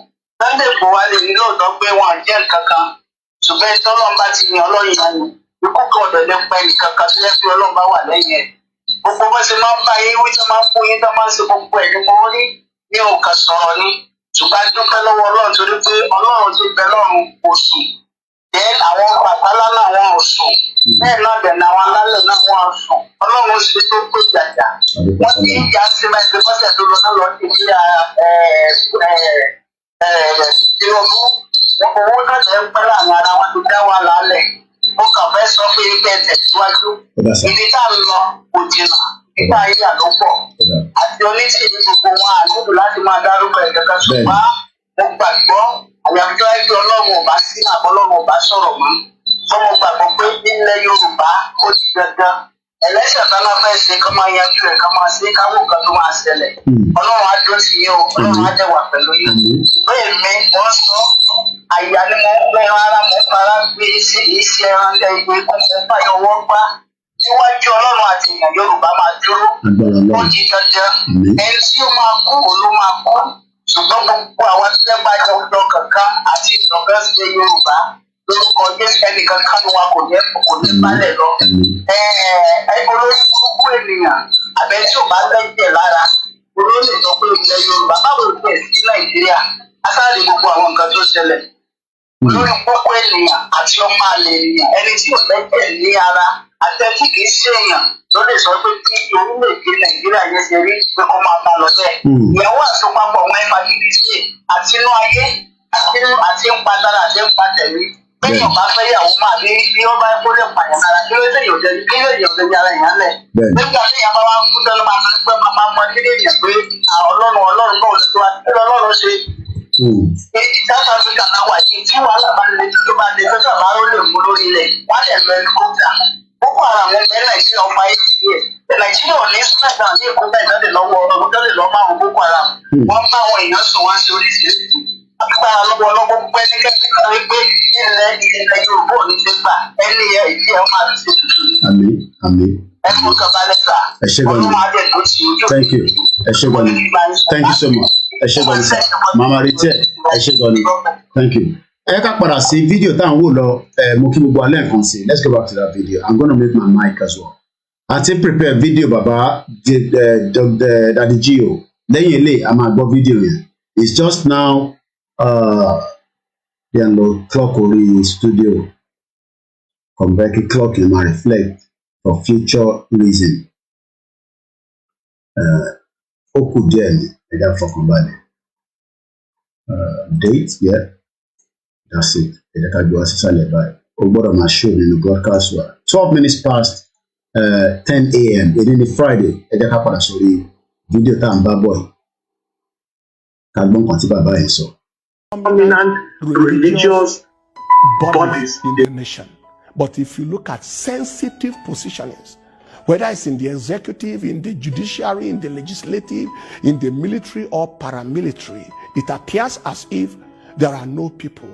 Sunday Igboho wa lè ní lóòótọ́ pé wọ́n jẹ́ nǹkan kan, ṣùgbọ́n ìtọ́lọ́mbà ti yan Ọlọ́run yẹn ni. Ikú kan ọ̀dọ̀ lè pẹ́ nìkan kan tó yẹ kí Ọlọ́run bá wà lẹ́yìn ẹ̀. Gbogbo bó ṣe máa ń bá yín wí tó máa ń fún yín tó máa ń ṣe gbogbo ẹ̀ ní mo rí ní òkà sọ̀rọ̀ ni. Ṣùgbọ́n a dúpẹ́ lọ́wọ́ Ọlọ́run torí pé Ọlọ́run ti bẹ lọ́run kò sùn. Then àwọn bàbálá náà wọn ò sùn. Bẹ́ẹ̀ náà dẹ̀ ní àwọn alálẹ̀ náà wọn ò sùn. Ọlọ́run ṣe tó gbé jàjà. Wọ́n ti ń jà sí máa ń gbé bọ́sẹ̀ tó lọ náà lọ sí Tinubu. Owó náà lè ń pẹ́ láàrin ara wọn ti dá wà lálẹ́. Mo kàn fẹ́ sọ fún yín pé tẹ̀síwájú. Ibi tá a lọ kò jìnnà. Nígbà yíyà ló pọ̀. Àti oníṣèlú gbogbo wọn àlùkò láti máa dárúkọ ẹ̀ kankan ṣùgbọ́n mo gbàgbọ́ àyàfi ẹgbẹ́ Ọlọ́run ò bá sí àbọ̀ Ọlọ́run ò bá sọ̀rọ̀ mọ́. Tó mo gbàgbọ́ pé nílẹ̀ Yorùbá ó ti dandan. Ẹlẹ́sẹ̀ tán náà fẹ́ ṣe kán máa yanjú ẹ̀ kán máa ṣe káwọ́ nǹkan tó máa ṣẹlẹ̀. Ọlọ́run á dúró sí yín o, Ọlọ́run á dẹ̀ wà pẹ̀lú yín. Bẹ́ẹ̀ mi wọ́n sọ àyà ni mo ń pẹ́ rárá mo fara gbé sí iṣẹ́ ẹranjẹ ìwé kúnkún báyọ̀wọ́ gbá. Níwájú Ọlọ́run àti èèyàn Yorùbá máa dúró. Ó di dandan. Ẹni tí ó máa kú òun ló máa kú. Ṣùgbọ́n gbogbo àwọn tí wọ́n bá jẹ ọjọ́ kankan àti ìtọ́gbẹ́ ṣe Yorùbá lórúkọ Jésù ẹnìkan kánú wa kò ní balẹ̀ lọ. Olórí burúkú ènìyàn àbẹ tí ò bá lẹ́jẹ̀ lára olórí sọ pé ilẹ̀ Yorùbá báwo ló pẹ̀ sí Nàìjíríà asáàlì gbogbo àwọn nǹkan tó ṣẹlẹ̀. Olórí burúkú ènìyàn àti ọmọ àlè ènìyàn ẹni tí ò lẹ́jẹ̀ ní ara àtẹ̀tí kì í ṣe èèyàn ló lè sọ pé kí orílẹ̀-èdè Nàìjíríà yẹn ṣe rí pé kó máa bá lọ bẹ́ẹ̀. Ìyàwó àsopapọ̀ wọn ẹ̀fà gidi sí àtinú ayé àti ń padàrà àti ń padẹ̀mí. Béèyàn bá fẹ́ yàwó máa bí ó bá kó lè pààyàn lára kí ló dé èèyàn ara èèyàn lẹ̀. Nígbà tí ìyá bá wá kú tẹ́lẹ̀ máa fẹ́ pẹ́ máa mọ nílé èèyàn pé Ọlọ́run náà lè tó wá kí Ọlọ́run ṣe. South Africa náà wà yìí tí wàhálà bá lè tó bá lè tó bá ó lè mú lórí ilẹ̀ wọ́n lè lọ ẹlikọ́pítà. Boko Haram Nàìjíríà ọmọ ayé ti yẹ. Nàìjíríà ò ní sàgbà ní ìkókò ìjáde lọ́wọ́ ọ̀dọ́lẹ̀ lọ́ máa wọn Boko Haram. Wọ́n máa wọn èèyàn sùn wá sí oríṣiríṣi. Agbára lọ́wọ́ ọlọ́wọ́ pẹ́ ní kẹ́kẹ́ wípé ilẹ̀ Yorùbá ò ní ṣe gbà ẹni ẹ̀ ìdí ẹ̀ máa ṣe tuntun. Àmín, àmín. Thank you. Thank you so much. Mama Rite, thank you. Ẹ ká padà sí fídíò tá à ń wò lọ, mo kí gbogbo alẹ́ nǹkan sí. Let's go back to that video. I'm gonna make my mic as well. Àti prepare video bàbá Daddy Gio. Lẹ́yìn ilé, a máa gbọ́ fídíò yẹn. It's just now, yẹn lọ clock orí studio. Come back, clock yẹn máa reflect for future reason. Ó kù díẹ̀ ní ẹ̀dá fọkànbalẹ̀. Date, yeah, that's it. Ẹ̀dá ká gbọ́ sísàlẹ̀ báyìí. Ó gbọ́dọ̀ máa show nínú broadcast wa. 12 minutes past 10 a.m. Èdè ní Friday. Ẹ̀dá ká padà sórí fídíò tá à ń bá bọ̀ yìí. Ká gbọ́ nǹkan tí bàbá yẹn sọ. Dominant religious bodies in the nation. But if you look at sensitive positionings, whether it's in the executive, in the judiciary, in the legislative, in the military or paramilitary, it appears as if there are no people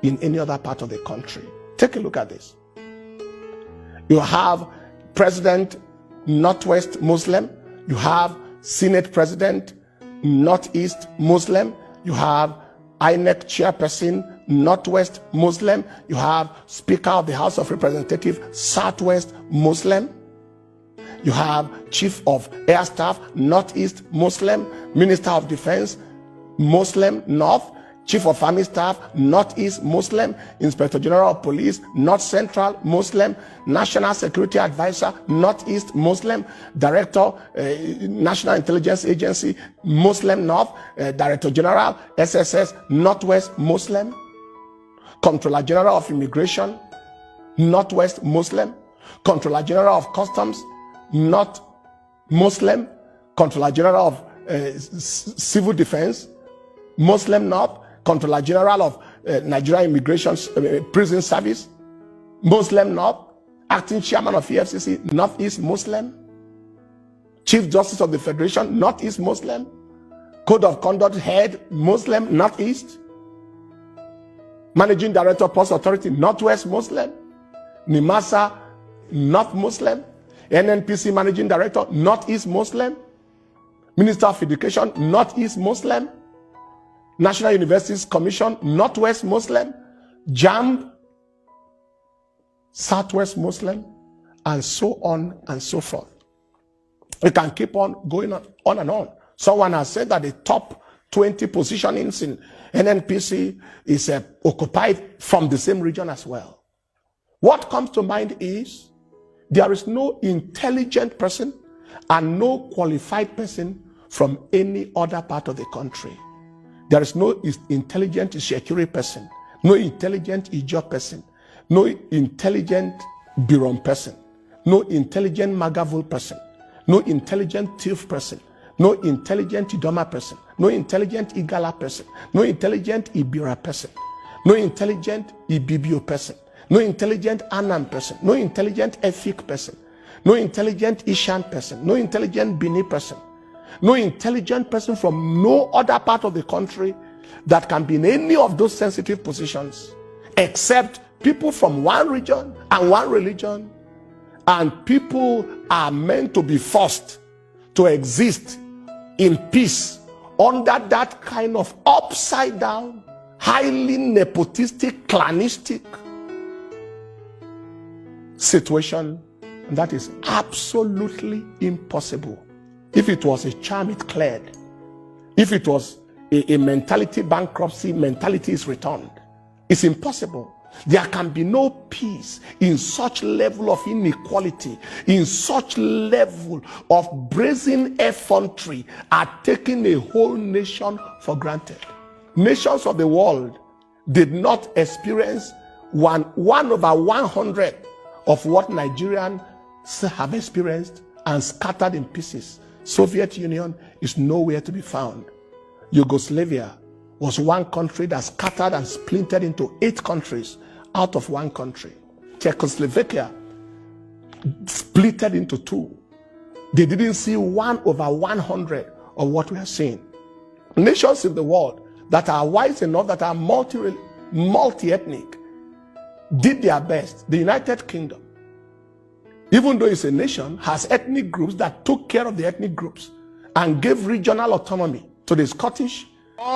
in any other part of the country. Take a look at this. You have President, Northwest Muslim. You have Senate President, Northeast Muslim. You have INEC Chairperson, Northwest Muslim. You have Speaker of the House of Representatives, Southwest Muslim. You have Chief of Air Staff, Northeast Muslim. Minister of Defense, Muslim, North. Chief of Army Staff, Northeast Muslim. Inspector General of Police, North Central Muslim. National Security Advisor, Northeast Muslim. Director, National Intelligence Agency, Muslim North. Director General, SSS, Northwest Muslim. Comptroller General of Immigration, Northwest Muslim. Comptroller General of Customs, North Muslim. Comptroller General of Civil Defense, Muslim North. Comptroller General of Nigeria Immigration Prison Service, Muslim North. Acting Chairman of EFCC, Northeast Muslim. Chief Justice of the Federation, Northeast Muslim. Code of Conduct Head, Muslim, Northeast. Managing Director, Post Authority, Northwest Muslim. NIMASA, North Muslim. NNPC Managing Director, Northeast Muslim. Minister of Education, Northeast Muslim. National Universities Commission, Northwest Muslim. JAMB, Southwest Muslim, and so on and so forth. We can keep on going on and on. Someone has said that the top 20 positionings in NNPC is occupied from the same region as well. What comes to mind is there is no intelligent person and no qualified person from any other part of the country. There is no intelligent Shekiri person, no intelligent Ijo person, no intelligent Biron person, no intelligent Magavul person, no intelligent Tif person, no intelligent Idoma person, no intelligent Igala person, no intelligent Ibira person, no intelligent Ibibio person, no intelligent Anam person, no intelligent Efik person, no intelligent Ishan person, no intelligent Bini person, no intelligent person from no other part of the country that can be in any of those sensitive positions, except people from one region and one religion. And people are meant to be forced to exist in peace under that kind of upside down, highly nepotistic, clanistic situation. And that is absolutely impossible. If it was a charm, it cleared. If it was a mentality bankruptcy, mentality is returned. It's impossible. There can be no peace in such level of inequality, in such level of brazen effrontery at taking a whole nation for granted. Nations of the world did not experience 1/100 of what Nigerians have experienced and scattered in pieces. Soviet Union is nowhere to be found. Yugoslavia was one country that scattered and splintered into 8 countries out of one country. Czechoslovakia split splitted into two. They didn't see 1/100 of what we are seeing. Nations in the world that are wise enough, that are multi-ethnic, did their best. The United Kingdom, even though it's a nation, has ethnic groups that took care of the ethnic groups and gave regional autonomy to the Scottish,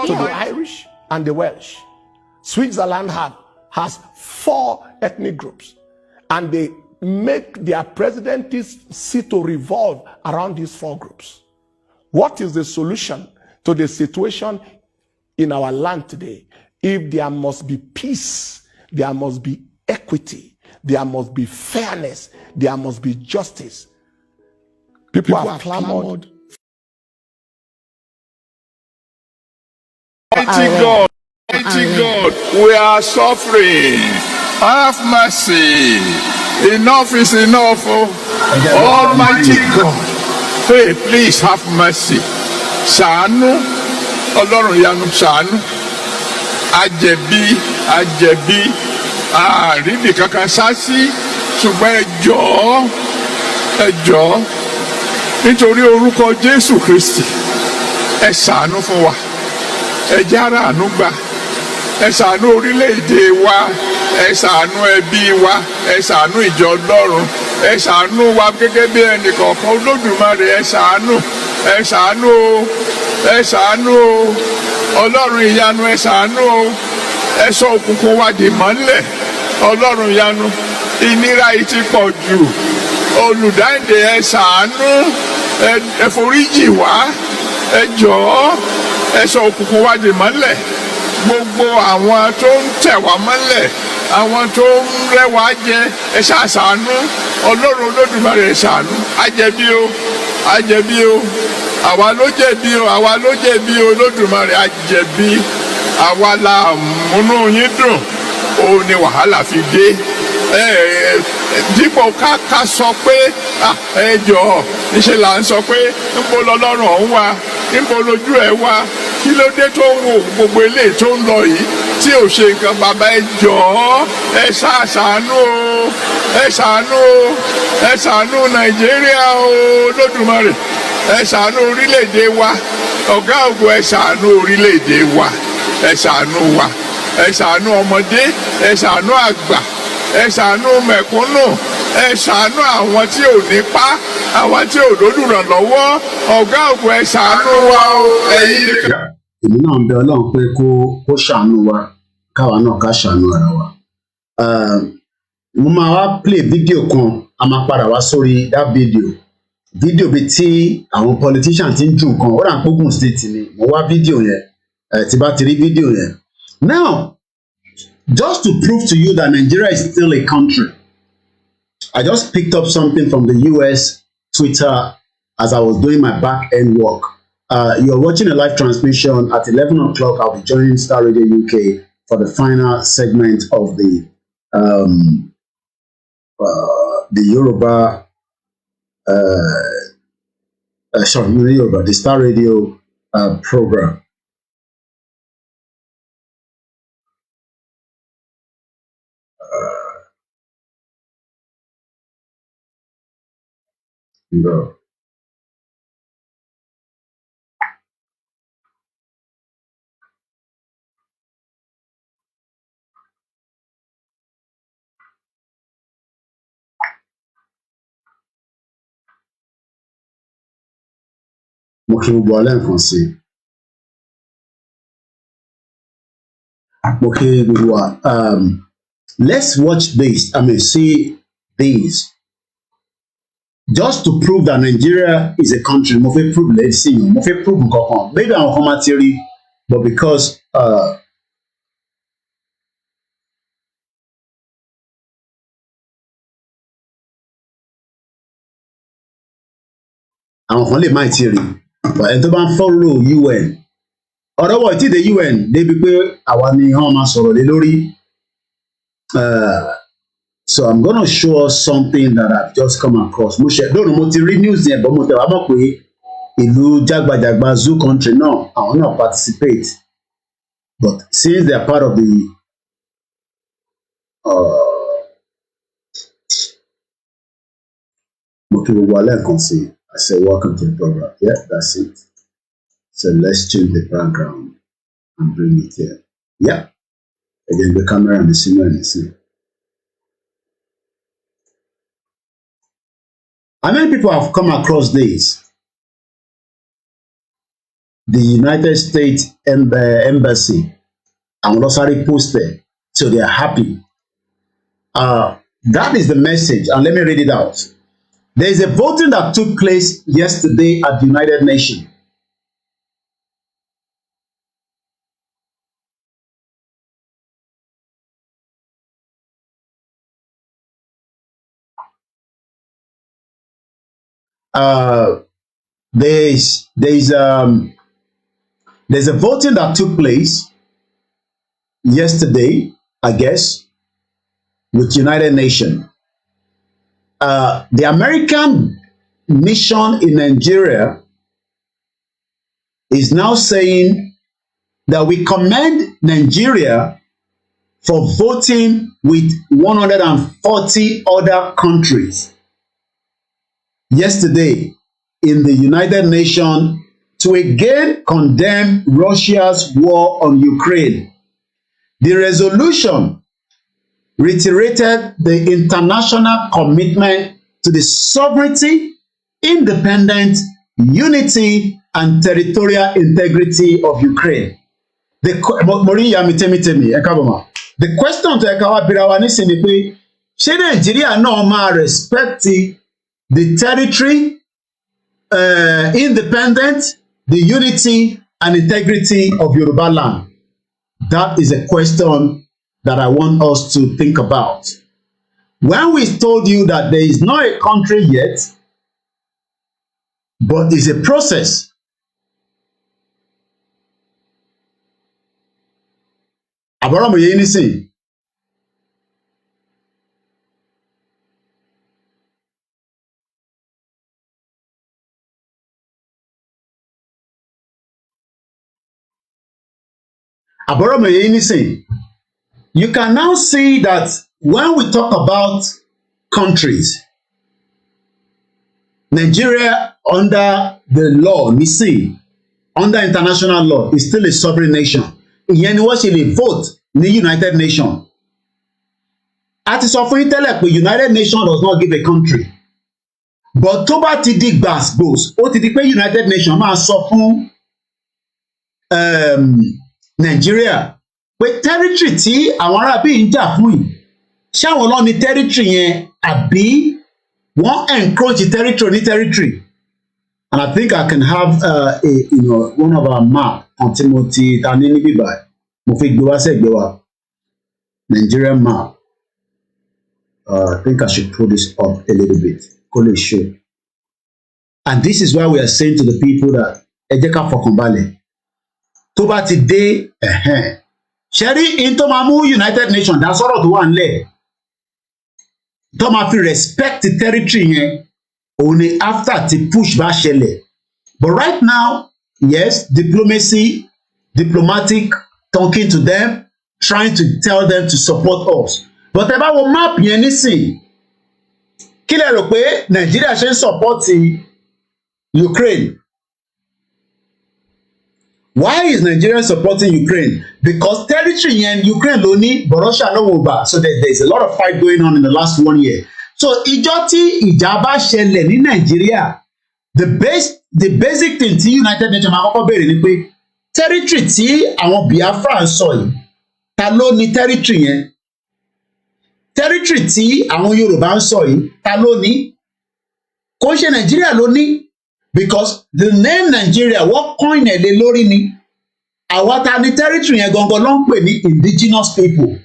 to the Irish, and the Welsh. Switzerland has 4 ethnic groups, and they make their presidencies sit to revolve around these 4 groups. What is the solution to the situation in our land today? If there must be peace, there must be equity, there must be fairness, there must be justice. People have clamored. Mighty God, we are suffering. Have mercy. Enough is enough. Almighty God, hey, please have mercy. Ṣàánú, Ọlọ́run ìyanu ṣàánú. Àjẹ̀bí, àrídì kankan sásí, ṣùgbọ́n ẹ jọ̀ọ́, nítorí orúkọ Jésù Kristi, ẹ ṣàánú fún wa. Ẹ jẹ́ á ráàánú gbà. Ẹ ṣàánú orílẹ̀-èdè wa, ẹ ṣàánú ẹbí wa, ẹ ṣàánú ìjọ Ọlọ́run, ẹ ṣàánú wa gẹ́gẹ́ bí ẹnìkọ̀ọ̀kan. Olódùmarè, ẹ ṣàánú o, ẹ ṣàánú o, Ọlọ́run ìyanu, ẹ ṣàánú o, ẹ sọ òkùnkùn wa di mọ́lẹ̀. Ọlọ́run ìyanu, ìnira yìí ti pọ̀ jù. Olùdáǹdè, ẹ ṣàánú, ẹ foríjì wá, ẹ jọ̀ọ́, ẹ sọ òkùnkùn wa di mọ́lẹ̀. Gbogbo àwọn tó ń tẹ̀ wá mọ́lẹ̀, àwọn tó ń rẹ́ wá jẹ, ẹ ṣàánú. Ọlọ́run Olódùmarè, ẹ ṣàánú. Àjẹ̀bí o, àwa ló jẹ̀bi o, Olódùmarè àjẹ̀bí. Àwa la múnú yín dùn, òun ni wàhálà fi dé. Dípò ká sọ pé ẹ jọ̀ọ́, níṣẹ́ là ń sọ pé níbo lọ́lọ́run ọ̀hún wà, níbo lójú ẹ̀ wà. Kí ló dé tó ń wo gbogbo eléyìí tó ń lọ yìí tí ò ṣe nǹkan? Bàbá, ẹ jọ̀ọ́, ẹ ṣàánú o, ẹ ṣàánú Nàìjíríà o, Olódùmarè, ẹ ṣàánú orílẹ̀-èdè wa. Ọ̀gá ògo, ẹ ṣàánú orílẹ̀-èdè wa, ẹ ṣàánú wa, ẹ ṣàánú ọmọdé, ẹ ṣàánú àgbà, ẹ ṣàánú mẹ̀kúnnù, ẹ ṣàánú àwọn tí ò nípá, àwọn tí ò lólùrànlọ́wọ́. Ọ̀gá ògo, ẹ ṣàánú wa o, ẹ̀yin. Èmi náà ń bẹ Ọlọ́run pé kó ṣàánú wa, káwa náà ká ṣàánú ara wa. Mo máa wá play fídíò kan, a máa padà wá sórí that fídíò bíi tí àwọn politician ti ń jù nǹkan. Ó dà ń pógùn state ni mo wá fídíò yẹn, tí bá ti rí fídíò yẹn. Now, just to prove to you that Nigeria is still a country, I just picked up something from the US Twitter as I was doing my back-end work. You're watching a live transmission. At 11 o'clock, I'll be joining Star Radio UK for the final segment of the Yoruba, the Star Radio program. No. Mo kí gbogbo alẹ́ nǹkan sí. Mo kí gbogbo wa. Let's watch this. See this. Just to prove that Nigeria is a country, mo fẹ́ prove let's see. Mo fẹ́ prove nǹkan kan. Maybe àwọn kan máa ti rí, but because àwọn kan lè má ti rí, but ẹni tó bá ń follow UN, ọ̀rọ̀ wọ̀ tí dé UN débi pé àwa ni wọ́n máa sọ̀rọ̀ lé lórí. So I'm gonna show us something that I've just come across. Mo ti rí news yẹn, but mo tẹ̀ wá mọ̀ pé ìlú jágbajàgba zoo country náà àwọn náà participate, but since they are part of the I say welcome to the program. Yeah, that's it. So let's change the background and bring it here. Yeah. Again, the camera and the singer and the scene. How many people have come across this? The United States Embassy and Rosary posted, so they are happy. That is the message, and let me read it out. There is a voting that took place yesterday at the United Nation. There's a voting that took place yesterday, I guess, with United Nation. The American mission in Nigeria is now saying that we commend Nigeria for voting with 140 other countries yesterday in the United Nations to again condemn Russia's war on Ukraine. The resolution reiterated the international commitment to the sovereignty, independence, unity, and territorial integrity of Ukraine. The question to Ekawa Birawa nísìnyí ni pé ṣé Nàìjíríà náà máa respect the territory, independence, the unity, and integrity of Yoruba land? That is a question that I want us to think about. When we told you that there is not a country yet, but it's a process. Àbọ̀rọ̀mọ̀ yẹn nísìn. Àbọ̀rọ̀mọ̀ yẹn nísìn. You can now see that when we talk about countries, Nigeria under the law, under international law, is still a sovereign nation. Ìyẹn ni wọ́n ṣe lè vote ní United Nations. A ti sọ fún yín tẹ́lẹ̀ pé United Nations does not give a country. But tó bá ti di gbàgbós, ó ti di pé United Nations máa sọ fún Nigeria pé territory tí àwọn ará bí ń jà fún yìí, ṣé àwọn ló ní territory yẹn àbí wọ́n encroach territory ní territory. And I think I can have one of our map on Timothy tani ní bíbá mo fi gbé wá sẹ́gbẹ̀ẹ́ wa Nigerian map. I think I should pull this up a little bit kó lè show. And this is why we are saying to the people that ẹ jẹ́ ká fọkànbalẹ̀ tó bá ti dé ṣẹ́rí in tó máa mú United Nations dá sọ́rọ̀ tó wà nílẹ̀ tó máa fi respect territory yẹn òun ni after ti push bá ṣẹlẹ̀. But right now, yes, diplomatic talking to them, trying to tell them to support us. But ẹ bá wo map yẹn nísìn kí lẹ rò pé Nàìjíríà ṣe ń support Ukraine? Why is Nigeria supporting Ukraine? Because territory yẹn Ukraine ló ní, but Russia ló wò gbà. So there is a lot of fight going on in the last 1 year. So ìjọ tí ìjà bá ṣẹlẹ̀ ní Nàìjíríà, the basic thing tí United Nations máa kọ́kọ́ béèrè ni pé territory tí àwọn Biafra ń sọ yìí, ta ló ní territory yẹn? Territory tí àwọn Yorùbá ń sọ yìí, ta ló ní? Kò ṣe Nàìjíríà ló ní, because the name Nigeria wọ́n coin ẹ̀ lé lórí ni. Àwa ta ní territory yẹn gangan ló ń pè ní indigenous people.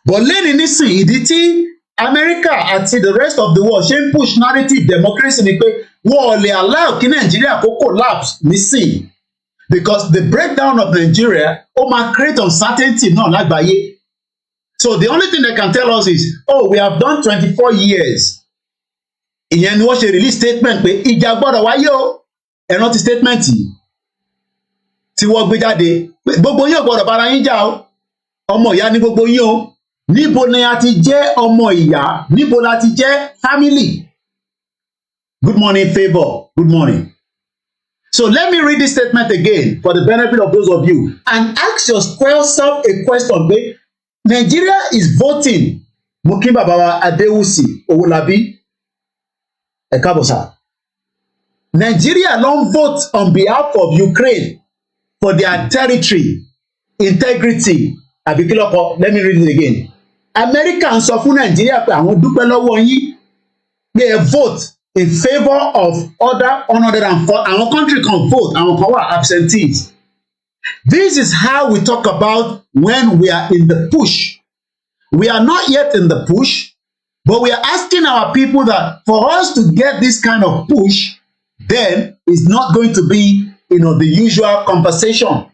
But lẹ́ni nísìn ìdí tí America àti the rest of the world ṣe ń push narrative democracy ni pé wọ́n ò lè allow kí Nigeria kó collapse nísìn, because the breakdown of Nigeria ó máa create uncertainty náà lágbàáyé. So the only thing they can tell us is, oh, we have done 24 years. Ìyẹn ni wọ́n ṣe release statement pé ìjà gbọ́dọ̀ wáyé o. Ẹ rántí statement yìí tí wọ́n gbé jáde pé gbogbo yín ò gbọ́dọ̀ bára yín jà o. Ọmọ ìyá ni gbogbo yín o. Níbo ni a ti jẹ́ ọmọ ìyá? Níbo la ti jẹ́ family? Good morning, Favor. Good morning. So let me read this statement again for the benefit of those of you and ask yourself a question. Nigeria is voting. Mokin Baba Adewusi Owolabi Ekabosa. Nigeria don't vote on behalf of Ukraine for their territory, integrity. Abikiloko, let me read it again. Americans sọ fún Nigeria pé àwọn dúpẹ́ lọ́wọ́ yín. They vote in favor of other 104. Our country can vote. Our power absentees. This is how we talk about when we are in the push. We are not yet in the push, but we are asking our people that for us to get this kind of push, then it's not going to be, the usual conversation.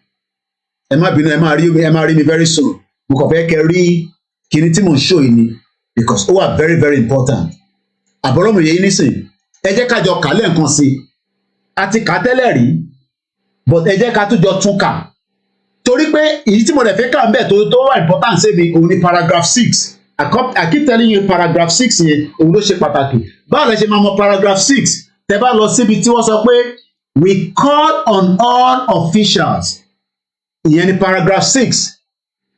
Emma rí mi very soon. Mo kàn fẹ́ kẹ́ rí kíní tí mo ń show yín ni because ó wà very very important. Àbọ̀rọ̀ mi yẹ yín nísìn. Ẹ jẹ́ ká jọ kà lẹ́ẹ̀kan sí. A ti kà tẹ́lẹ̀ rí, but ẹ jẹ́ ká tún jọ tún kà. Torí pé èyí tí mo lè fẹ́ kà ń bẹ̀ tó wà important ṣe mi òun ni paragraph 6. I keep telling you paragraph 6 yẹn òun ló ṣe pàtàkì. Báwo lẹ ṣe máa mọ paragraph 6? Tẹ́ bá lọ síbi tí wọ́n sọ pé we call on all officials. Ìyẹn ni paragraph 6.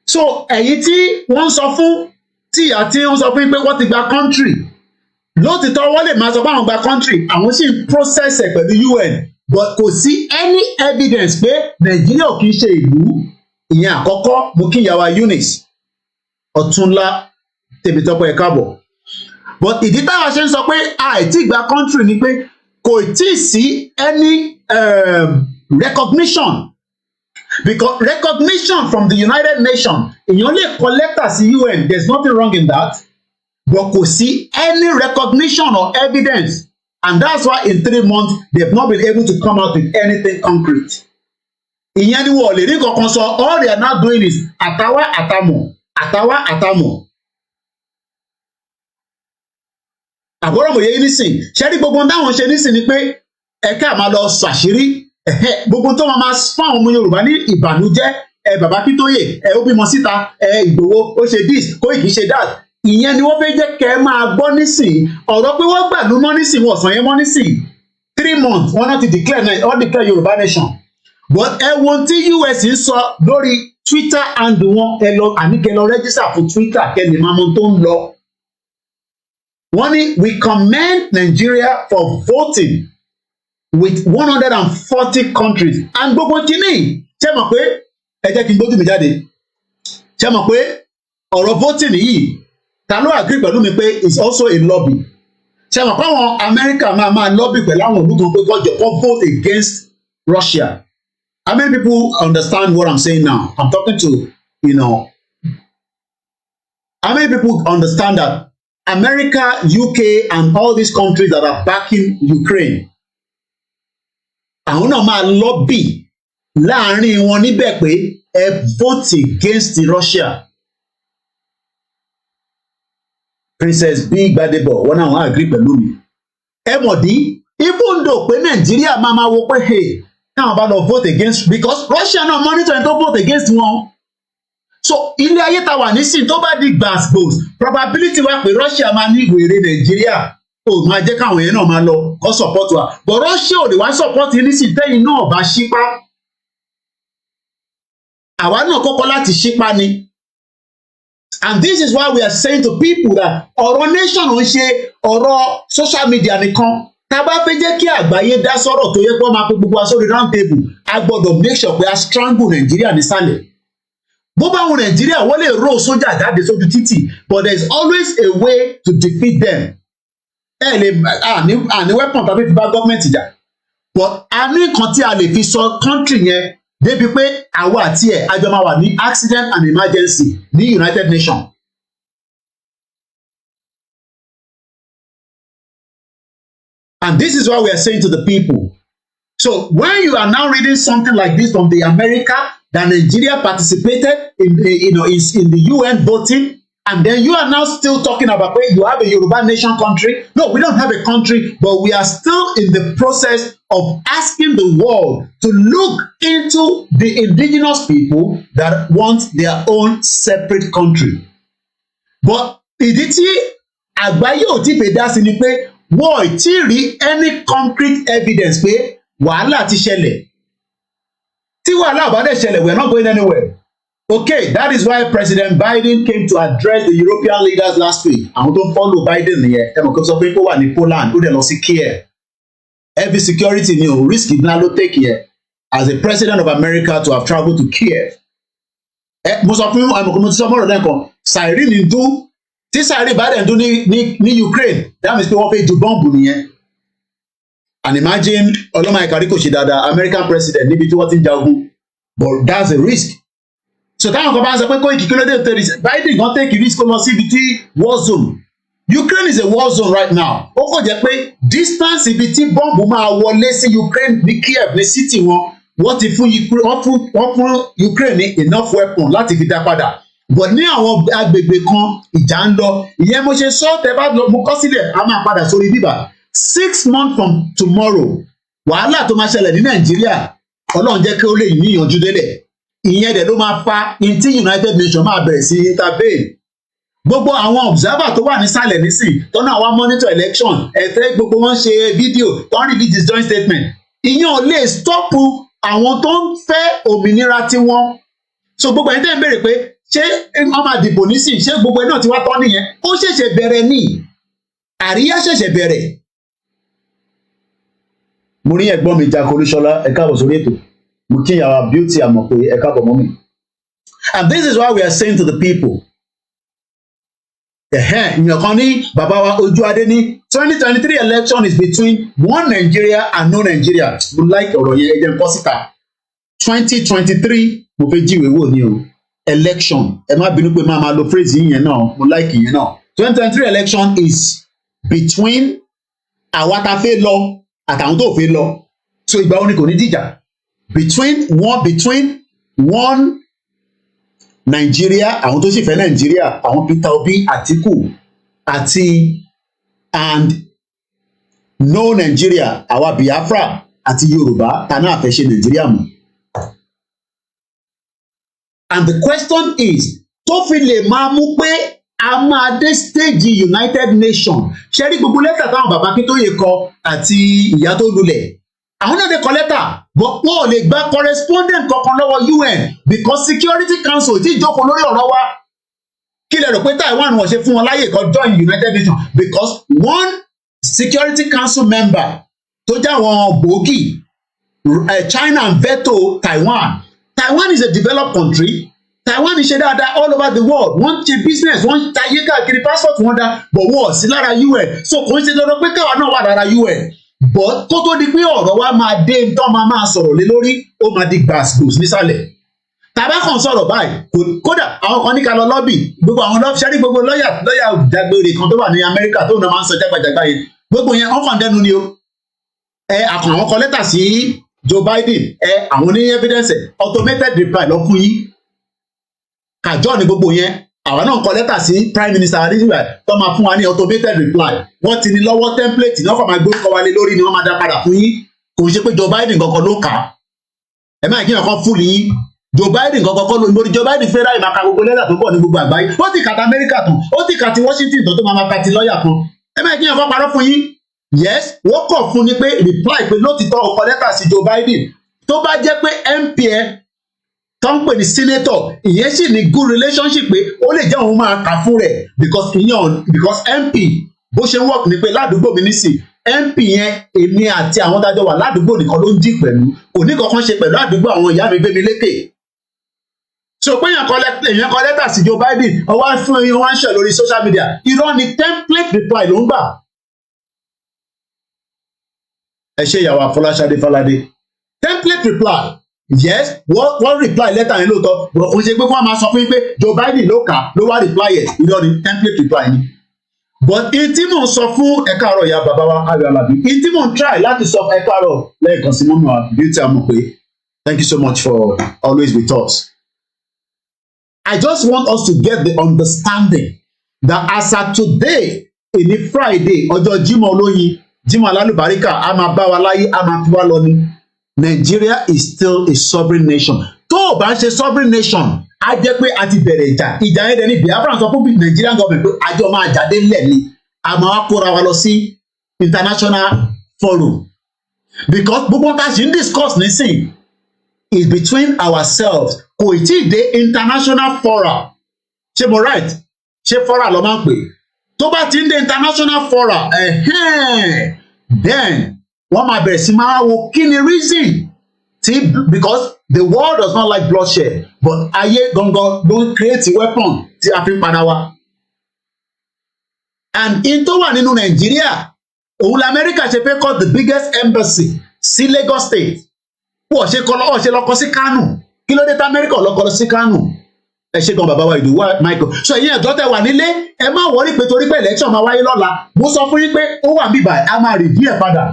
So èyí tí wọ́n sọ fún tíyà tí wọ́n sọ fún pé wọ́n ti gba country. Lótìtọ́ wọ́n lè máa sọ pé àwọn gba country, àwọn sì ń process ẹ̀ pẹ̀lú UN, but kò sí any evidence pé Nàìjíríà ò kì í ṣe ìlú. Ìyẹn àkọ́kọ́ mo kí ìyàwó Eunice Ọ̀túnlá Tèmítọ́pẹ́ ẹ káàbọ̀. But ìdí táwọn ṣe ń sọ pé àìtí gba country ni pé kò tí ì sí any recognition, because recognition from the United Nations èèyàn lè kọ lẹ́tà sí UN, there's nothing wrong in that. But kò sí any recognition or evidence, and that's why in 3 months they've not been able to come out with anything concrete. Ìyẹn ni wọ́n lè rí kankan sọ, all they are now doing is àtàwá àtàmọ̀. Àbúrò mòye yìí nísìn, ṣé rí gbogbo táwọn ṣe nísìn ni pé ẹ̀ka máa lọ ṣàṣírí gbogbo tó máa fún àwọn ọmọ Yorùbá ní ìbànújẹ́ bàbá Akíntóyè ó bímọ síta Ìgbòho ó ṣe this Kóìkì ṣe that. Ìyẹn ni wọ́n fẹ́ jẹ́ kẹ́ ẹ máa gbọ́ nísìn ọ̀rọ̀ pé wọ́n gbàlú mọ́ nísìn wọ́n sàn yẹn mọ́ nísìn 3 months wọ́n náà ti declare Yoruba Nation. But ẹ wo tí US ń sọ lórí Twitter and wọn àníkẹ́ lọ register fún Twitter kẹ́ni máa mọ tó ń lọ. Wọ́n ní we commend Nigeria for voting with 140 countries. And gbogbo kìíní ṣé mọ̀ pé ẹ jẹ́ kí n gbójú mi jáde. Ṣé mọ̀ pé ọ̀rọ̀ voting yìí ta ló agree pẹ̀lú mi pé it's also a lobby. Ṣé mọ̀ pé àwọn America máa lobby pẹ̀lú àwọn olùkọ́ pé kó vote against Russia. How many people understand what I'm saying now? I'm talking to, how many people understand that America, UK, and all these countries that are backing Ukraine, àwọn náà máa lobby láàrin wọn níbẹ̀ pé ẹ vote against Russia. Princess B Gbadebo wọn náà wọn agree pẹ̀lú mi. Ẹ mọ̀ dí even though pé Nàìjíríà máa wo pé káwọn bá lọ vote against, because Russia náà monitor tó vote against wọn. So ilé ayé ta wà nísìn tó bá di gbàgbós probability wà pé Russia máa ní ìwèrè Nàìjíríà ó máa jẹ́ káwọn yẹn náà máa lọ kó support wa, but Russia ò lè wá support yín nísìn tẹ́yìn náà bá ṣípá. Àwa náà kọ́kọ́ láti ṣípá ni. And this is why we are saying to people that ọ̀rọ̀ nation ò ń ṣe ọ̀rọ̀ social media nìkan. Tá bá fẹ́ jẹ́ kí àgbáyé dá sọ̀rọ̀ tó yẹ kó máa pé gbogbo aṣọ round table, a gbọ́dọ̀ make sure pé a strangle Nàìjíríà nísàlẹ̀. Bó bá wọn Nàìjíríà wọ́n lè ró sójà jáde sójú títì, but there is always a way to defeat them. Ẹ lè àní weapon tàbí fi bá gọ́ọ̀mẹ̀ntì jà, but a ní nǹkan tí a lè fi sọ country yẹn débi pé àwa àti ẹ̀ àjọ máa wà ní accident and emergency ní United Nations. And this is what we are saying to the people. So when you are now reading something like this from the America that Nigeria participated in the UN voting, and then you are now still talking about where you have a Yoruba Nation country. No, we don't have a country, but we are still in the process of asking the world to look into the indigenous people that want their own separate country. But ìdí tí àgbáyé ò tí fẹ́ dá sí ni pé wọ́n ì tí rí any concrete evidence pé wàhálà ti ṣẹlẹ̀. Tí wàhálà bá dẹ̀ ṣẹlẹ̀, we're not going anywhere. Okay, that is why President Biden came to address the European leaders last week. Àwọn tó ń follow Biden nìyẹn. Ẹ mọ̀ kó sọ pé kó wà ní Poland, ó dẹ̀ lọ sí Kiev. Every security ni o, risk ńlá ló take here as a president of America to have travelled to Kiev. Mo sọ fún àmọ̀ kó mo ti sọ mọ́rọ̀ lẹ́ẹ̀kan, siren ń dún, tí siren bá dẹ̀ ń dún ní Ukraine, that means pé wọ́n fẹ́ ju bọ́ǹbù nìyẹn. And imagine ọlọ́mọ ìkàrí kò ṣe dáadáa, American president níbi tí wọ́n ti ń jagun, but that's a risk. So táwọn kan bá ń sọ pé kó ìkíkí lóde terrorist, Biden gan take risk kó lọ sí ibi tí war zone. Ukraine is a war zone right now. Ó kò jẹ́ pé distance ibi tí bọ́ǹbù máa wọlé sí Ukraine ní Kiev ní city wọn, wọ́n ti fún Ukraine ní enough weapon láti fi dá padà. But ní àwọn agbègbè kan ìjà ń lọ, ìyẹn mo ṣe sọ tẹ́ bá lọ mo kọ sílẹ̀, a máa padà sórí bíbà. 6 months from tomorrow, wàhálà tó máa ṣẹlẹ̀ ní Nàìjíríà, Ọlọ́run jẹ́ kí ó lè níyànjú délẹ̀. Ìyẹn dẹ̀ ló máa fa tí United Nations máa bẹ̀rẹ̀ sí intervene. Gbogbo àwọn observer tó wà nísàlẹ̀ nísìn tọ́nà àwọn monitor election ẹ̀fẹ́ gbogbo wọn ṣe fídíò tó ń release this joint statement. Ìyẹn ò lè stop àwọn tó ń fẹ́ òmìnira tiwọn. So gbogbo ẹni tẹ́ ń béèrè pé ṣé wọ́n máa dìbò nísìn, ṣé gbogbo ẹ̀ náà ti wá tán nìyẹn? Ó ṣẹ̀ṣẹ̀ bẹ̀rẹ̀ ní àríyá ṣẹ̀ṣẹ̀ bẹ̀rẹ̀. Mo rí ẹ̀gbọ́n mi Jack Olúṣọlá, ẹ káàbọ̀ sórí ètò. Mo kí ìyàwó beauty àmọ̀ pé ẹ káàbọ̀ mọ́ mi. And this is why we are saying to the people. Ìyàn kan ní bàbá wa Ojúadé ní 2023 election is between one Nigeria and no Nigeria. Mo like ọ̀rọ̀ yẹn ẹ̀jẹ̀ ń kọ́ síta. 2023 mo fẹ́ jíwèé wò ní o. Election ẹ má bínú pé máa lo phrase yẹn náà, mo like yẹn náà. 2023 election is between àwa tá fẹ́ lọ àtàwọn tó fẹ́ lọ. So ìgbà wo ni kò ní dìjà? Between one Nigeria, àwọn tó sì fẹ́ Nigeria, àwọn Peter Obi, Atiku àti and no Nigeria, àwa Biafra àti Yorùbá ta náà fẹ́ ṣe Nigeria mọ́. And the question is, tó fi lè máa mú pé a máa dé stage United Nations, ṣe rí gbogbo lẹ́tà táwọn bàbá Akíntóyè kọ àti ìyá tó lulẹ̀. Àwọn náà dé kọ lẹ́tà, but wọ́n ò lè gba correspondent kankan lọ́wọ́ UN because Security Council ti jókòó lórí ọ̀rọ̀ wa. Kí lẹ rò pé Taiwan wọ́n ṣe fún wọn láyè kan join United Nations because one Security Council member tó jẹ́ àwọn gbòógì China veto Taiwan. Taiwan is a developed country. Taiwan ṣe dáadáa all over the world. Wọ́n ṣe business, wọ́n ta yé káàkiri passport wọn dá, but wọ́n sí lára UN. So kò ń ṣe dandan pé káwa náà wà lára UN. But kó tó di pé ọ̀rọ̀ wa máa dé nǹkan máa sọ̀rọ̀ lé lórí, ó máa di gbàsgbòs nísàlẹ̀. Tàbá kan sọ̀rọ̀ báyìí, kódà àwọn kan ní ká lọ lọ́bì, gbogbo àwọn ṣẹ́rí gbogbo lọ́yà dàgbére kan tó wà ní Amẹ́ríkà tó náà máa ń sọ jágbàjàgbà yẹn. Gbogbo yẹn wọ́n kàn dẹnu ni o. Àkàn àwọn kọ lẹ́tà sí Joe Biden, àwọn ní evidence, automated reply lọ fún yín. Kàjọ́ ni gbogbo yẹn. Àwọn náà kọ lẹ́tà sí Prime Minister Adéjúwà tó máa fún wa ní automated reply. Wọ́n ti ní lọ́wọ́ template náà kọ́ máa gbé orúkọ wa lé lórí ni wọ́n máa dá padà fún yín. Kò ń ṣe pé Joe Biden kankan ló kà á. Ẹ máa kí wọn kan fúlì yín. Joe Biden kankan kọ́ ló ń borí. Joe Biden fẹ́ ráì máa ka gbogbo lẹ́tà tó pọ̀ ní gbogbo àgbáyé. Ó ti kàtà Amẹ́ríkà tán, ó ti kàtì Washington tán tó máa ka ti lọ́ọ̀yà kan. Ẹ máa kí wọn kan parọ́ fún yín. Yes, wọ́n kọ̀ fún ni pé reply pé lótìtọ́ ọkọ lẹ́tà sí Joe Biden. Tó bá jẹ́ pé MP tó ń pè ní senator, ìyẹn sì ní good relationship pé ó lè jẹ́ òun máa kà fún rẹ̀ because MP bó ṣe ń work ni pé ládùúgbò mi nísìn MP yẹn èmi àti àwọn dájọ́ wà ládùúgbò nìkan ló ń dì pẹ̀lú, kò ní kankan ṣe pẹ̀lú àdúgbò àwọn ìyá mi gbé mi lékè. So pé èèyàn kọ lẹ́tà sí Joe Biden ọwọ́ fún ẹyin wọ́n ń ṣẹ̀ lórí social media, irọ́ ni template reply ló ń gbà. Ẹ ṣe ìyàwó Afọláṣadé Fáládé template reply. Yes, wọ́n reply letter yẹn lóòótọ́, but kò ṣe pé wọ́n máa sọ fún yín pé Joe Biden ló kà ló wá reply yẹn, irọ́ ni template reply ni. But in tí mò ń sọ fún ẹ̀ka àárọ̀ ìyá bàbá wa Ayọ̀ Alábí, in tí mò ń try láti sọ ẹ̀ka àárọ̀ lẹ́ẹ̀kan sí mọ́mí wa Beauty Amọ̀pé, thank you so much for always with us. I just want us to get the understanding that as at today, ní Friday, ọjọ́ Jímọ̀ olóyin, Jímọ̀ alálùbáríkà, a máa bá wa láyé, a máa fi wá lọ ni. Nigeria is still a sovereign nation. Tó o bá ń ṣe sovereign nation, á jẹ́ pé a ti bẹ̀rẹ̀ ìjà yẹn dẹ̀ ní Biafra sọ fún Nigerian government pé àjọ máa jáde ńlẹ̀ ni, a máa kóra wa lọ sí international forum. Because gbogbo ta ṣe ń discuss nísìn is between ourselves. Kò tí dé international forum. Ṣé mo right? Ṣé fora ló máa ń pè? Tó bá ti ń dé international forum, then wọ́n máa bẹ̀rẹ̀ sí máa wo kí ni reason tí, because the world does not like bloodshed, but ayé gangan don create a weapon tí a fi ń padà wá. And in tó wà nínú Nàìjíríà, òun l'Amẹ́ríkà ṣe fẹ́ kọ́ the biggest embassy sí Lagos State. Wọ́n ṣe lọ́kọ́ sí Kánò. Kí ló dé tí Amẹ́ríkà lọ́kọ́ sí Kánò? Ẹ ṣe gan bàbá wa Ìdòwú Michael. So ẹ̀yin ẹ̀dọ́ tẹ́ wà nílé, ẹ má wọrí pé torí pé election máa wáyé lọ́la. Mo sọ fún yín pé ó wà bíbà, a máa review ẹ̀ padà.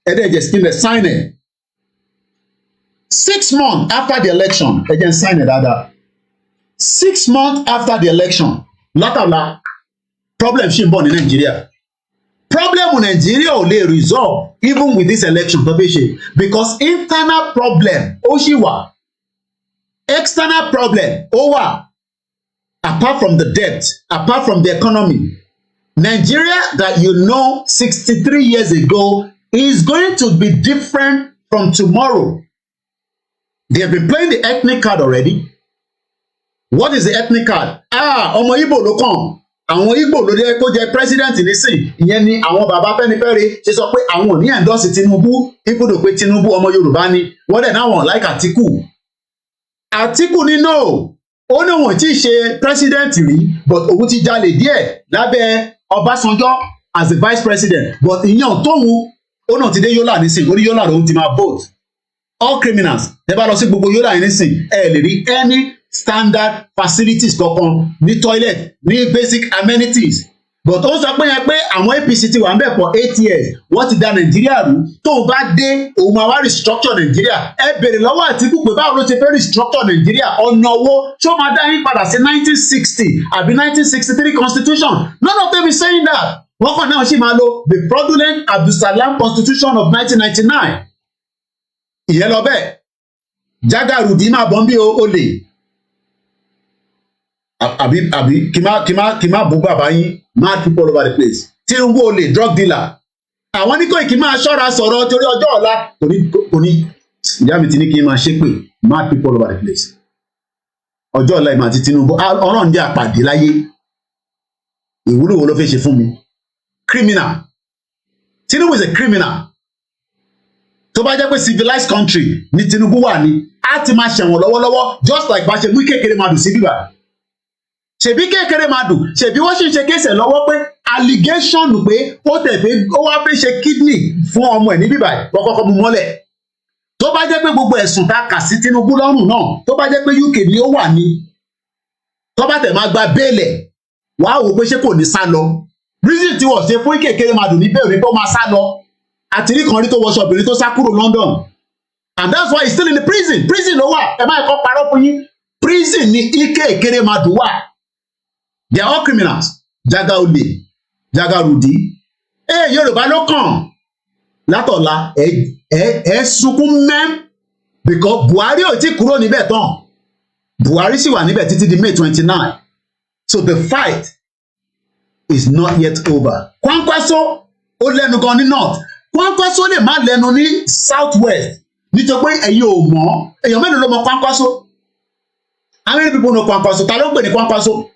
Ẹ dẹ́ jẹ́ skin sign ẹ̀. 6 months after the election, ẹ jẹ́ sign ẹ̀ dáadáa. 6 months after the election, látàlá problem ṣì ń bọ̀ ní Nàìjíríà. Problem Nigeria ò lè resolve even with this election tó fi ṣe, because internal problem ó ṣì wà, external problem ó wà. Apart from the debt, apart from the economy, Nigeria that you know 63 years ago is going to be different from tomorrow. They have been playing the ethnic card already. What is the ethnic card? Ọmọ Igbo ló kàn. Àwọn Igbo ló jẹ́ kó jẹ́ president nísìn. Ìyẹn ni àwọn bàbá Fẹ́nifẹ́re ṣe sọ pé àwọn ò ní endorse Tinubu, ibùdó pé Tinubu ọmọ Yorùbá ni. Wọ́n dẹ̀ náà wọ̀n like Atiku. Atiku ní no. Ó ní wọn tí ṣe president rí, but òun ti jalè díẹ̀ lábẹ́ Ọbásanjọ́ as the vice president, but ìyẹn tóun ó náà ti dé Yola nísìn, orí Yola lòun ti máa vote. All criminals ẹ bá lọ sí gbogbo Yola yẹn nísìn, ẹ lè rí any standard facilities kankan ní toilet, ní basic amenities. But ó sọ pé yẹn pé àwọn APC ti wà ń bẹ̀ for 8 years, wọ́n ti da Nàìjíríà rú. Tó o bá dé òun máa wá restructure Nàìjíríà. Ẹ bèrè lọ́wọ́ Àtíkù pé báwo ló ṣe fẹ́ restructure Nàìjíríà, ọ̀nà owó ṣó máa dá yín padà sí 1960 àbí 1963 constitution. None of them is saying that. Wọ́n kàn náà ṣì máa lo the fraudulent Abdulsalam constitution of 1999. Ìyẹn lọ bẹ́ẹ̀. Jágàrúdì máa bọ́ ń bí olè. Àbí kí má bú bàbá yín, mad people all over the place. Tinubu olè, drug dealer. Àwọn ní kò kí máa ṣọ́ra sọ̀rọ̀ torí ọjọ́ ọ̀la. Kò ní ìyá mi ti ní kí n máa ṣépè, mad people all over the place. Ọjọ́ ọ̀la ìmọ̀ àti Tinubu, ọ̀rọ̀ ń jẹ́ àpàdé láyé. Ìwúlò wo ló fẹ́ ṣe fún mi? Criminal. Tinubu is a criminal. Tó bá jẹ́ pé civilized country ni Tinubu wà ní, á ti máa ṣẹ̀wọ̀n lọ́wọ́lọ́wọ́ just like bá ṣe mú kékeré máa dùn sí bíbá. Ṣèbí kékeré máa dùn, ṣèbí wọ́n sì ń ṣe kéṣẹ̀ lọ́wọ́ pé allegation pé ó tẹ̀fẹ́ ó wá fẹ́ ṣe kidney fún ọmọ ẹ̀ ní bíbá ẹ̀ kọ́kọ́ mú mọ́lẹ̀. Tó bá jẹ́ pé gbogbo ẹ̀sùn tá a kà sí Tinubu lọ́rùn náà, tó bá jẹ́ pé UK ni ó wà ní, tó bá tẹ̀ máa gba bẹ́ẹ̀lẹ̀, wàá wò pé ṣé kò ní sá lọ. Reason tí wọ́n ṣe fún kékeré máa dùn ní bẹ́ẹ̀ ni tó máa sá lọ. Àtìrí kan rí tó wọṣọ obìnrin tó sá kúrò London, and that's why he's still in the prison. Prison ló wà, ẹ má ẹ̀kọ́ parọ́ fún yín. Prison ni kékeré máa dùn wà. They are all criminals. Jágàolè, Jágàrúdì. Yorùbá ló kàn. Látọ̀la ẹ sunkún mẹ́m, because Buhari ò tí kúrò níbẹ̀ tán. Buhari sì wà níbẹ̀ títí di May 29. So the fight is not yet over. Kwankwaso ó lẹ́nu gan ní north. Kwankwaso lè má lẹ́nu ní south west. Nítorí pé ẹ̀yin ò mọ̀, èèyàn mélòó ló mọ̀ Kwankwaso? How many people know Kwankwaso? Ta ló ń pè ní Kwankwaso?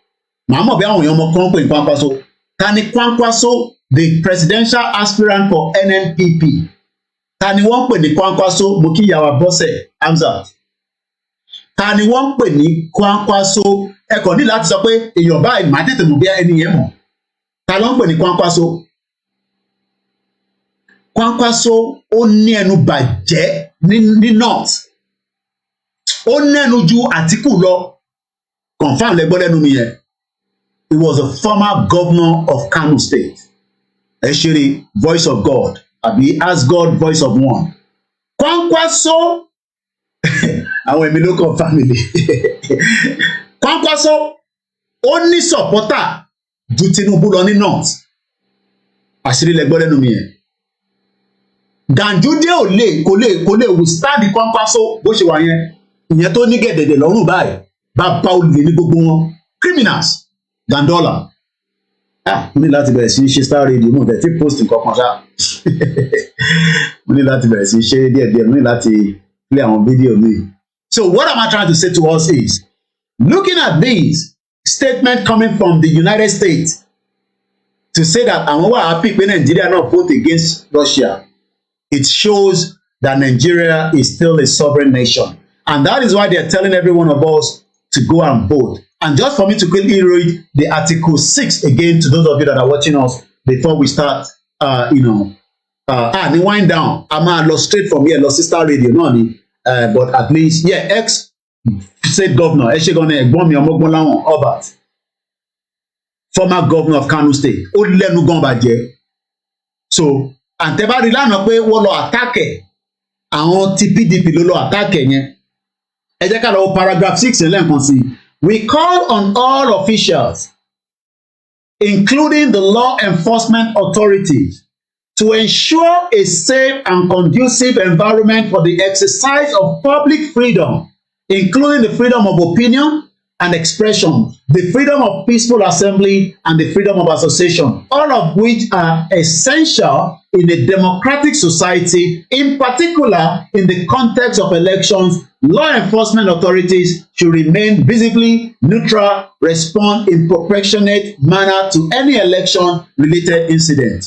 Màá mọ̀ bí àwọn èèyàn ọmọ kan ń pè ní Kwankwaso. Ta ni Kwankwaso, the presidential aspirant for NNPP? Ta ni wọ́n ń pè ní Kwankwaso? Mo kí ìyàwó Bọ́sẹ̀ Hamzat. Ta ni wọ́n ń pè ní Kwankwaso? Ẹ kàn ní láti sọ pé èèyàn báyìí máa tètè mọ̀ bí ẹni yẹn mọ̀. Ta ló ń pè ní Kwankwaso? Kwankwaso ó ní ẹnu bàjẹ́ ní north. Ó nẹ́nu ju Àtíkù lọ. Confam lẹ gbọ́ lẹ́nu mi yẹn. He was a former governor of Kano State. Eshiri, voice of God. Àbí ask God, voice of one. Kwankwaso, àwọn èmi ló kọ family. Kwankwaso, ó ní supporter ju Tinubu lọ ní north. Àṣírí lẹ gbọ́ lẹ́nu mi yẹn. Ganduje kò lè withstand Kwankwaso bó ṣe wà yẹn. Ìyẹn tó ní gẹ̀dẹ̀dẹ̀ lọ́rùn báyìí. Bàbá olè ní gbogbo wọn. Criminals. Dandola. mo ní láti bẹ̀rẹ̀ sí í ṣe Star Radio mo bẹ̀rẹ̀ tí post nǹkan kan ṣá mo ní láti bẹ̀rẹ̀ sí í ṣe díẹ̀díẹ̀ mo ní láti play àwọn fídíò mi. So what am I trying to say to us is, looking at this statement coming from the United States to say that àwọn wà happy pé Nigeria náà vote against Russia, it shows that Nigeria is still a sovereign nation, and that is why they are telling every one of us to go and vote. And just for me to quickly read the Article 6 again to those of you that are watching us before we start, the wind down. I'm gonna lọ straight from here, lọ sí Star Radio náà ni, but at least, yeah, ex-state governor, Ẹ̀ṣẹ̀gànnà ẹ̀gbọ́n mi Ọmọgbọ́nláwọn Albert, former governor of Kano State, ó lẹ́nu gan bàjẹ́. So, àtẹ̀bárí lánàá pé wọ́n lọ àtàkẹ̀ àwọn ti PDP ló lọ àtàkẹ̀ yẹn. Ẹ jẹ́ ká lọ wo paragraph 6 lẹ́ẹ̀kan sí. We call on all officials, including the law enforcement authorities, to ensure a safe and conducive environment for the exercise of public freedom, including the freedom of opinion and expression, the freedom of peaceful assembly, and the freedom of association, all of which are essential in a democratic society. In particular, in the context of elections, law enforcement authorities should remain visibly neutral, respond in proportionate manner to any election-related incident.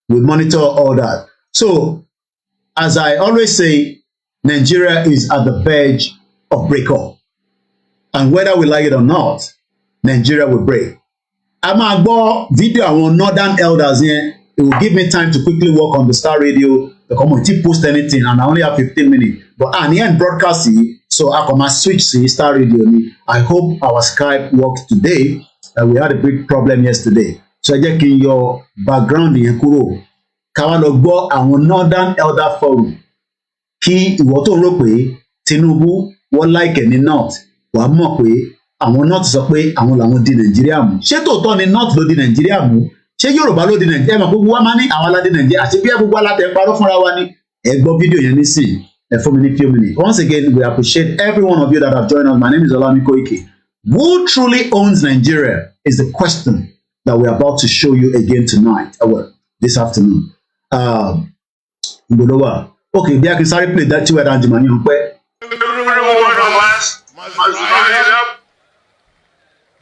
We monitor all that. So, as I always say, Nigeria is at the verge of breakup. And whether we like it or not, Nigeria will break. A máa gbọ́ fídíò àwọn northern elders yẹn. It will give me time to quickly work on the Star Radio. The community post anything, and I only have 15 minutes. But at the end broadcast, so I can switch to Star Radio. I hope our Skype works today. We had a big problem yesterday. So ẹ jẹ́ kí n yọ background yẹn kúrò. Ká wá lọ gbọ́ àwọn northern elder forum. Kí ìwọ tó rò pé Tinubu wọ́n láìkẹ̀ ní north, wàá mọ̀ pé àwọn north sọ pé àwọn làwọn di Nàìjíríà mú. Ṣé tòótọ́ ni north ló di Nàìjíríà mú? Ṣé Yorùbá ló di Nàìjíríà mú? Gbogbo wa máa ní àwọn aládé Nàìjíríà àti bí gbogbo alátẹ̀ parọ́ fúnra wa ni. Ẹ gbọ́ fídíò yẹn nísìnyí. For me, few minutes. Once again, we appreciate every one of you that have joined us. My name is Olami Koiki. Who truly owns Nigeria is the question that we're about to show you again tonight. Well, this afternoon. Okay, bí a kì í sáré play that two ẹ̀dá àjùmọ̀ ní ọ̀pẹ́. Every one of us must rise up.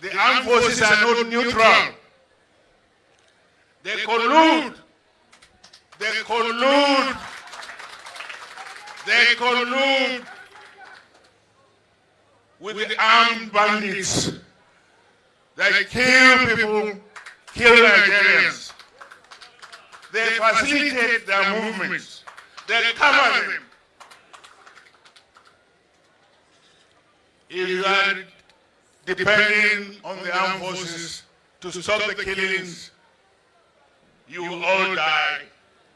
The armed forces are not neutral. They collude. They collude. They collude with the armed bandits. They kill people, kill Nigerians. They facilitate their movements. They cover them. If you are depending on the armed forces to stop the killings, you will all die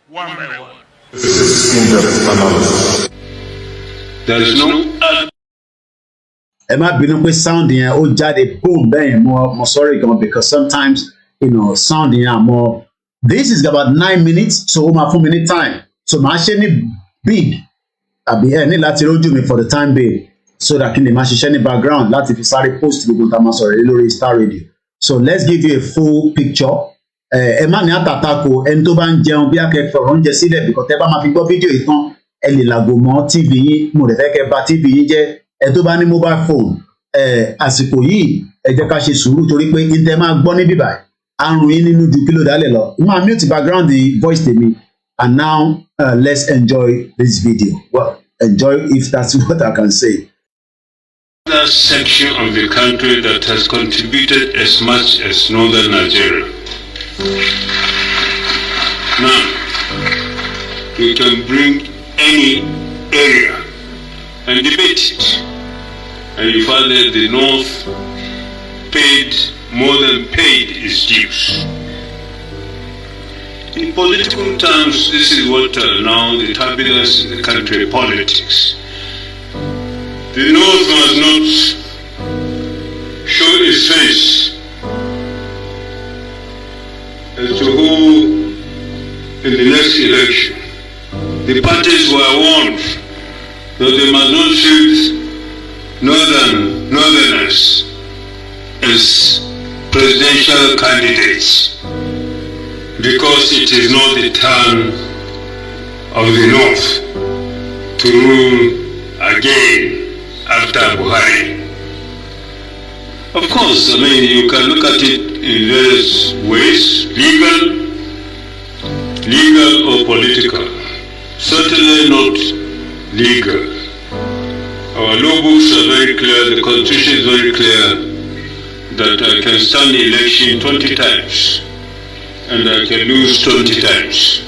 one by one. This is in-depth analysis. There is no Ẹ má bínú pé sound yẹn ó jáde boom bẹ́ẹ̀ yẹn mo sorry gan because sometimes sound yẹn àmọ́ this is about 9 minutes so ó máa fún mi ní time so màá ṣe ní big àbí ẹ ní láti rójú mi for the time being so that kí ni màá ṣiṣẹ́ ní background láti fi sáré post gbogbo tá a máa sọ̀rọ̀ lórí Star Radio. So let's give you a full picture. Ẹ má ní àtàtàkò ẹni tó bá ń jẹun bí akẹ́kọ̀ọ́ oúnjẹ sílẹ̀ because tẹ́ bá máa fi gbọ́ fídíò yìí tán ẹ lè làgò mọ́ TV yín mo rẹ̀ fẹ́ kẹ́ bà TV yín jẹ́ ẹ tó bá ní mobile phone àsìkò yìí ẹ jẹ́ ká ṣe sùúrù torí pé ìtẹ́ máa gbọ́ ní bíbá àrùn yín nínú ju kílò dálẹ̀ lọ. Mo máa mute background the voice tèmi and now let's enjoy this video. Well, enjoy if that's what I can say. That section of the country that has contributed as much as northern Nigeria. Now, we can bring any area and debate it. And you find that the North paid more than paid its dues. In political terms, this is what now the turbulence in the country politics. The North must not show its face as to who in the next election. The parties were warned that they must not treat northerners as presidential candidates, because it is not the turn of the North to rule again after Buhari. Of course, I mean, you can look at it in various ways, legal or political. Certainly not legal. Our law books are very clear, the Constitution is very clear that I can stand the election 20 times and I can lose 20 times.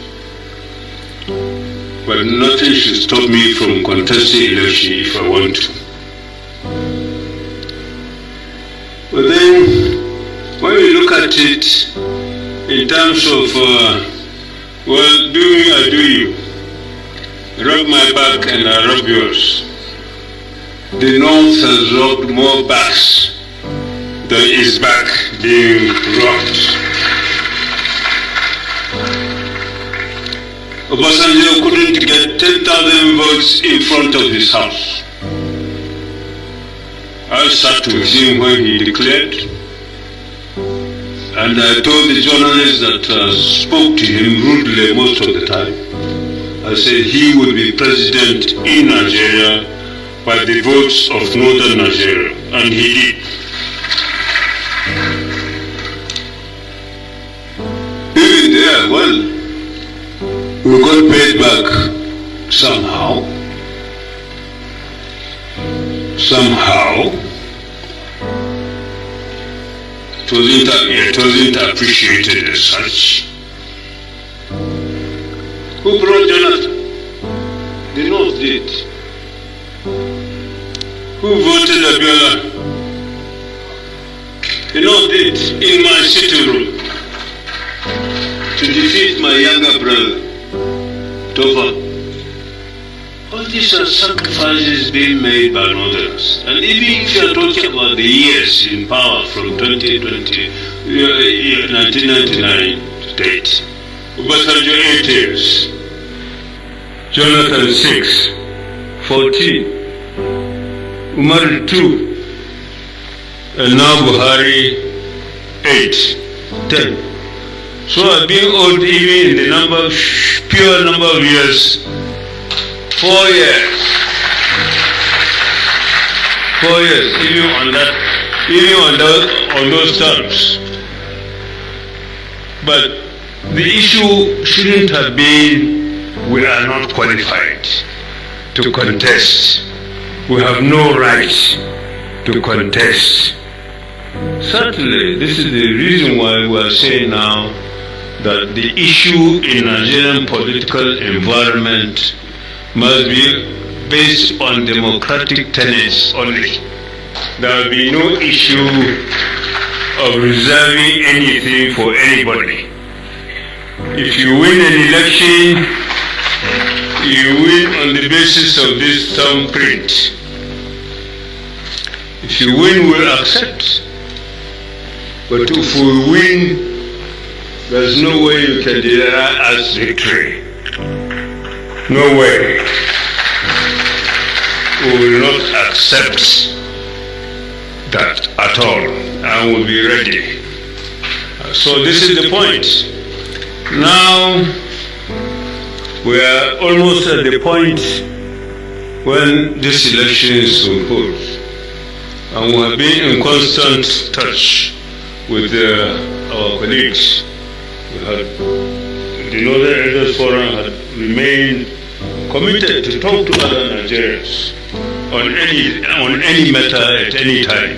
But nothing should stop me from contesting election if I want to. But then, when we look at it in terms of, well, do me, I do you. Rub my back and I rub yours. The North has rubbed more backs than is back being rubbed. Obasanjo couldn't get 10,000 votes in front of his house. I sat with him when he declared, and I told the journalists that spoke to him rudely most of the time. I said he would be president in Nigeria by the votes of northern Nigeria, and he did. Even there, well, we got paid back somehow. It wasn't appreciated as such. Who brought Jonathan? The North did. Who voted Abiola? The North did, in my sitting room, to defeat my younger brother, Tova. All these are sacrifices being made by Northerners. And even if you are talking about the years in power from 1999 date, Obasanjo 8 years, Jonathan 6, 14, Umar 2, and now Buhari 8, 10. So I've been old even in the pure number of years. 4 years. 4 years, even on those terms. But the issue shouldn't have been we are not qualified to contest. We have no right to contest. Certainly, this is the reason why we are saying now that the issue in Nigerian political environment must be based on democratic tenets only. There will be no issue of reserving anything for anybody. If you win an election, you win on the basis of this thumbprint. If you win, we'll accept. But if we win, there's no way you can deny us victory. No way. We will not accept that at all, and we'll be ready. So this is the point. Now we are almost at the point when this election is to hold, and we have been in constant touch with our colleagues. The Northern Elders Forum had remained committed to talk to other Nigerians on any matter at any time.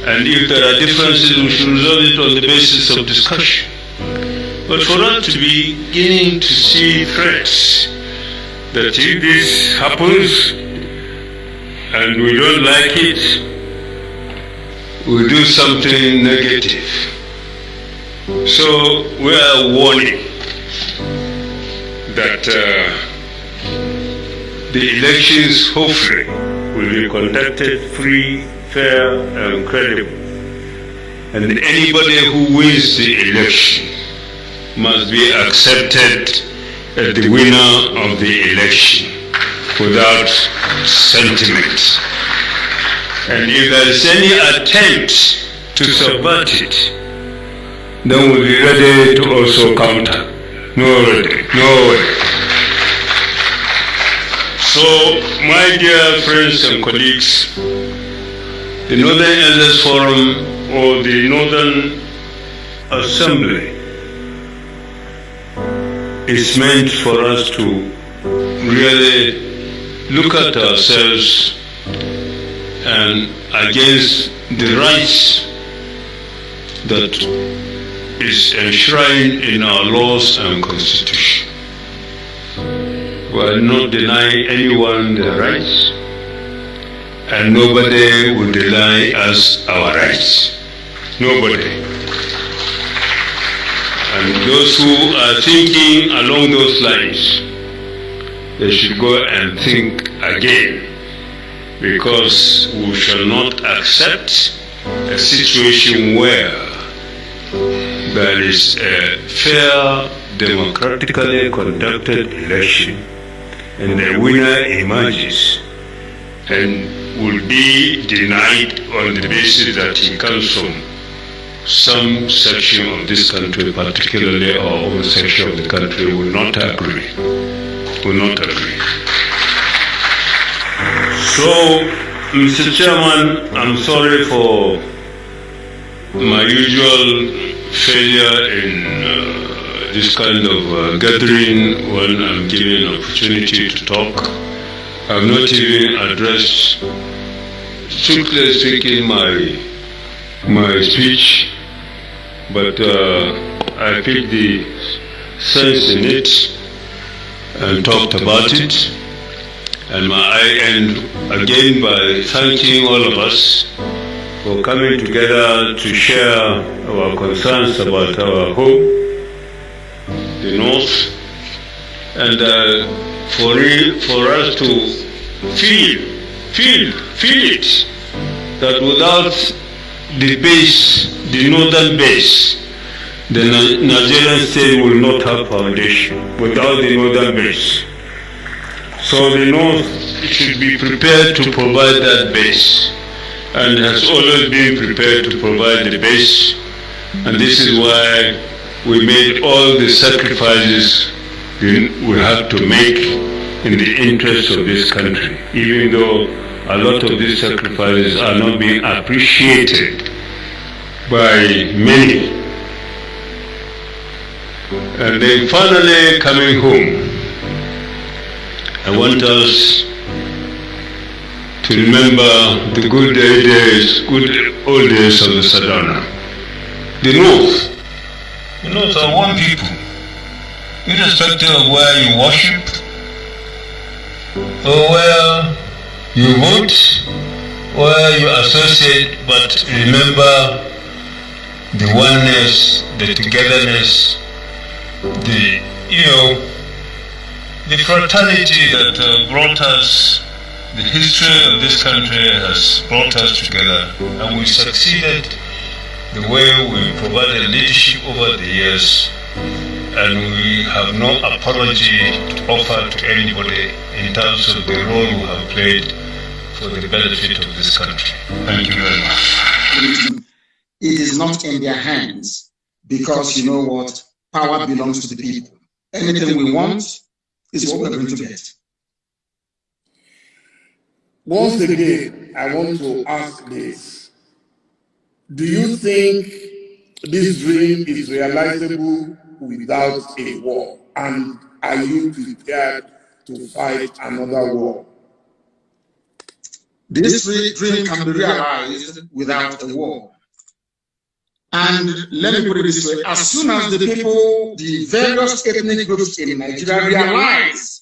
And if there are differences, we should resolve it on the basis of discussion. But for us to be beginning to see threats that if this happens and we don't like it, we'll do something negative. So we are warning that the elections hopefully will be conducted free, fair and credible. And anybody who wins the election must be accepted as the winner of the election without sentiment. And if there is any attempt to subvert it, then we'll be ready to also counter. No way. So, my dear friends and colleagues, the Northern Elders Forum or the Northern Assembly is meant for us to really look at ourselves and against the rights that is enshrined in our laws and constitution. We are not denying anyone their rights, and nobody will deny us our rights. Nobody. And those who are thinking along those lines, they should go and think again, because we shall not accept a situation where there is a fair, democratically conducted election and the winner emerges and will be denied on the basis that he comes from some section of this country, particularly our own section of the country, will not agree. So, Mr. Chairman, I'm sorry for my usual failure in this kind of gathering when I'm given an opportunity to talk. I've not even addressed, strictly speaking, my speech, but I picked the sense in it and talked about it. And I end again by thanking all of us for coming together to share our concerns about our home, the North, and for us to feel it, that without the base, the northern base, the Nigerian state will not have foundation without the northern base. So the North should be prepared to provide that base, and has always been prepared to provide the base, and this is why we made all the sacrifices we have to make in the interest of this country, even though a lot of these sacrifices are not being appreciated by many. And then finally coming home, I want us to remember the good old days of the Sadana. The North are one people, irrespective of where you worship or where you vote, where you associate, but remember the oneness, the togetherness, the fraternity that brought us, the history of this country has brought us together, and we succeeded the way we provided leadership over the years, and we have no apology to offer to anybody in terms of the role we have played for the benefit of this country. Thank you very much. It is not in their hands, because you know what? Power belongs to the people. Anything we want is what we're going to get. Once again, I want to ask this. Do you think this dream is realizable without a war? And are you prepared to fight another war? This dream can be realized without a war. And let me put it this way, as soon as the people, the various ethnic groups in Nigeria realize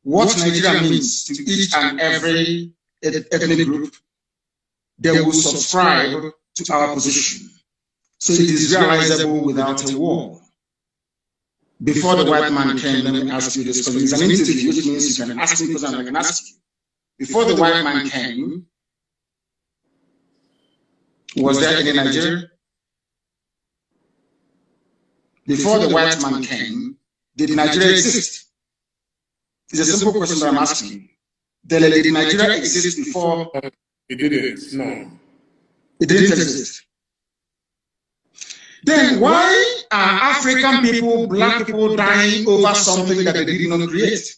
what Nigeria means to each and every ethnic group, they will subscribe to our position. So it is realizable without a war. Before the white man came, let me ask you this, because it's an interview, which means you can ask me because I can ask you. Before the white man came, was there any Nigeria? Before the white man came, did Nigeria exist? It's a simple question that I'm asking. Did Nigeria exist before? It didn't, no. It didn't exist. Then why are African people, black people dying over something that they did not create?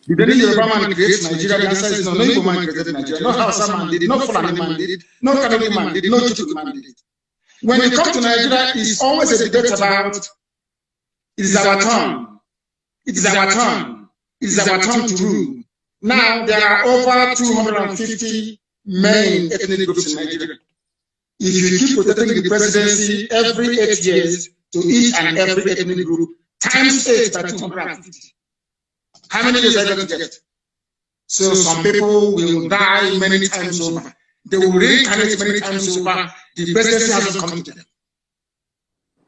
Did any Yoruba man create Nigeria? The answer is no. No Igbo man created Nigeria. No Hausa man did it. No Fulani man did it. No Kanuri man did it. No Chukwudi man did it. When it comes to Nigeria, it's always a debate about it is our turn. It is our turn. It is our turn to rule. Now there are over 250 main ethnic groups in Nigeria. If you keep rotating the presidency every 8 years to each and every ethnic group, times 8 by 250. How many years are you going to get? So some people will die many times over. They will reincarnate many times over. The presidency hasn't come to them.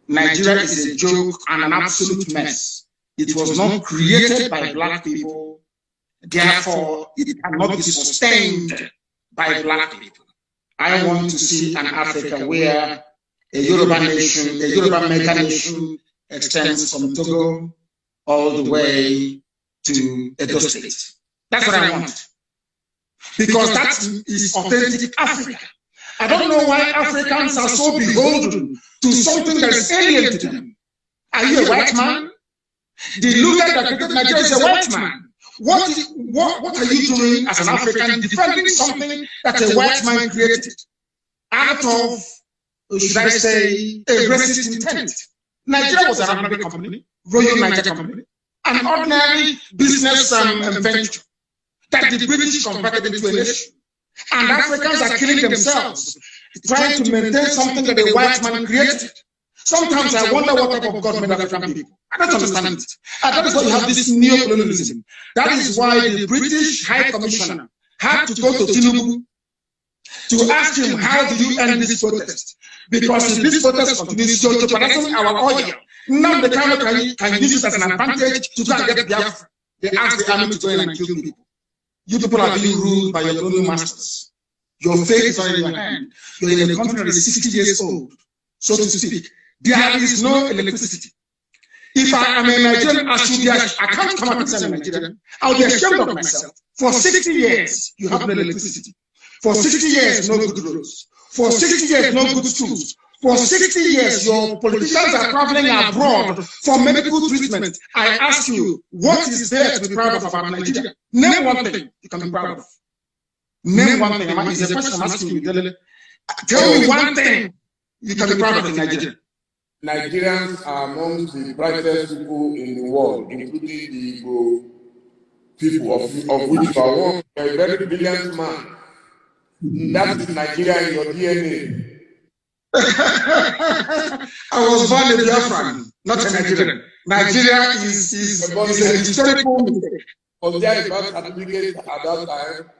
Nigeria is a joke and an absolute mess. It was not created by black people. Therefore, it cannot be sustained by black people. I want to see an Africa where a Yoruba nation, a Yoruba mega nation extends from Togo all the way to Edo State. That's what I want. Because that is authentic Africa. I don't know why Africans are so beholden to something that is alien to them. Are you a white man? The leader that created Nigeria is a white man. What are you doing as an African defending something that a white man created out of, should I say, a racist intent? Nigeria was an American company, Royal Nigeria Company, an ordinary business venture that the British converted into a nation. And Africans are killing themselves, trying to maintain something that a white man created. Sometimes I wonder what type of God made African people. I don't understand it. And that is why you have this neo-colonialism. That is why the British High Commissioner had to go to Tinubu to ask him, how do you end this protest? Because if this protest continues, you're jeopardizing our oil. Now the can use it as an advantage to go and get Biafra. They asked the army to go in and kill people. You people are being ruled by your colonial masters. Your fate is not in your hand. You're in a country that is 60 years old, so to speak. There is no electricity. If I am a Nigerian, I can't come out and say I'm a Nigerian. I'll be ashamed of myself. For 60 years, you have no electricity. For 60 years, no good roads. For 60 years, no good schools. For 60 years, your politicians are traveling abroad for medical treatment. I ask you, what is there to be proud of about Nigeria? Name one thing you can be proud of. Name one thing. It's a question I'm asking you. Tell me one thing you can be proud of in Nigeria. Nigerians are amongst the brightest people in the world, including the Igbo people, of which you are one, a very brilliant man. That is Nigeria in your DNA. I was born a Biafran, not a Nigerian. Nigeria is a historical mistake. Was there a birth certificate at that time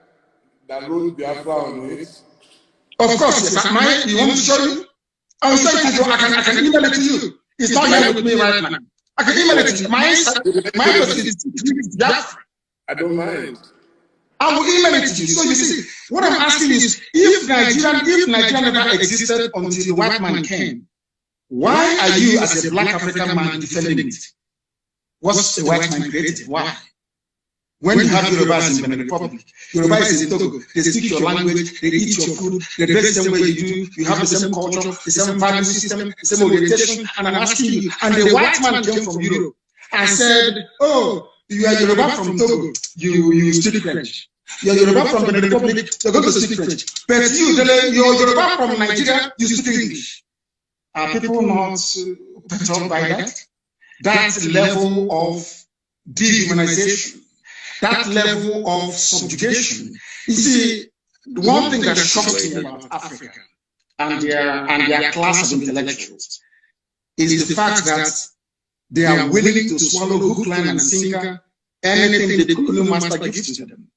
that wrote Biafra on it? Of course, yes. You want me to show you? I will show it to you. I can email it to you. It's not here with me right now. I can email it to you. My person is Biafra. I don't mind. I will email it to you. So you see, what I'm asking is, if Nigeria never existed until the white man came, why are you as a black African man defending it? What's the white man created? Why? When you have Yorubas in Benin Republic, Yorubas in Togo, they speak your language, they eat your food, they dress the same way you do, you have the same culture, the same value system, the same orientation, and I'm asking you, and the white man came from Europe and said, oh, you are Yoruba from Togo, you speak French. You're Yoruba from the Republic, you're going to speak French. But you're Yoruba from Nigeria, you speak English. Are people not perturbed by that? That level of dehumanization, that level of subjugation. You see, the one thing that shocks me about Africa and their class of intellectuals is the fact that they are willing to swallow hook, line, and sinker anything the colonial master gives to them.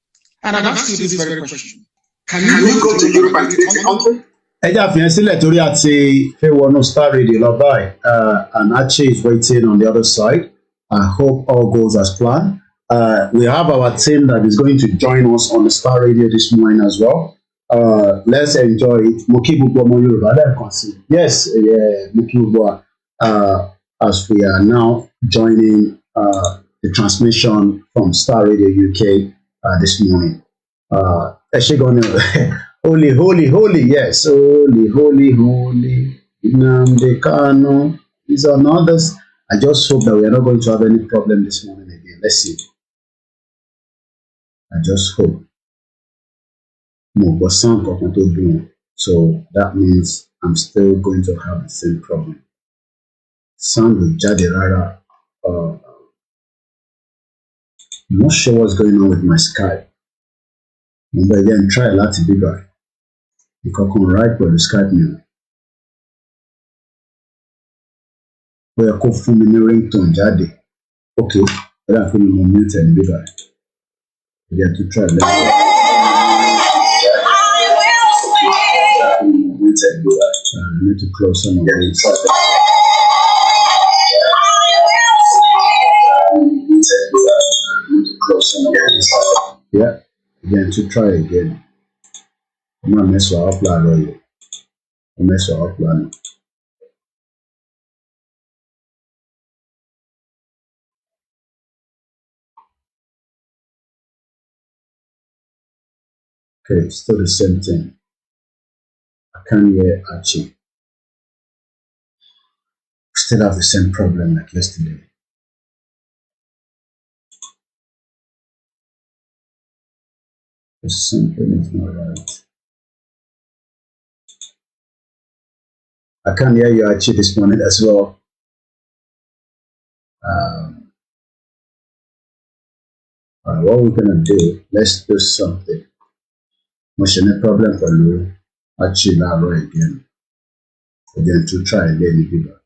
And I've asked you this very question. Can you go to Europe and create a country? Ẹ jẹ́ àfihàn sílẹ̀ torí àti fẹ́ wọnú Star Radio lọ báyìí, and Achi is waiting on the other side. I hope all goes as planned. We have our team that is going to join us on the Star Radio this morning as well. Let's enjoy it. Mo kí gbogbo ọmọ Yorùbá lẹ́ẹ̀kan sí. Yes, mo kí gbogbo as we are now joining the transmission from Star Radio UK this morning. Ẹ ṣé gan ni Holy, holy, holy, yes. Holy, holy, holy. Nnamdi Kanu. These are not others. I just hope that we are not going to have any problem this morning again. Let's see. I just hope. No, but sound kankan tó dùn wọn. So that means I'm still going to have the same problem. Sound will jáde rárá. I'm not sure what's going on with my Skype. But again, try láti bíbá. Ìkọ̀kan right pẹ̀lú Skype mi o. Ó yẹ kó fún mi ní ringtone jáde. Okay, but I feel mo mute ẹ̀ ní bíbá. Again, to try let's go. Mute ẹ̀ ní bíbá. I need to close some of these. Yeah, again, to try again. I'm not mess with our plan earlier. I'm mess with our plan. Okay, still the same thing. I can't hear Archie. Still have the same problem like yesterday. Something is not right. I can't hear you Archie this morning as well. What we're gonna do, let's do something. Machine problem for you. Archie Laro again. Again to try again bigger.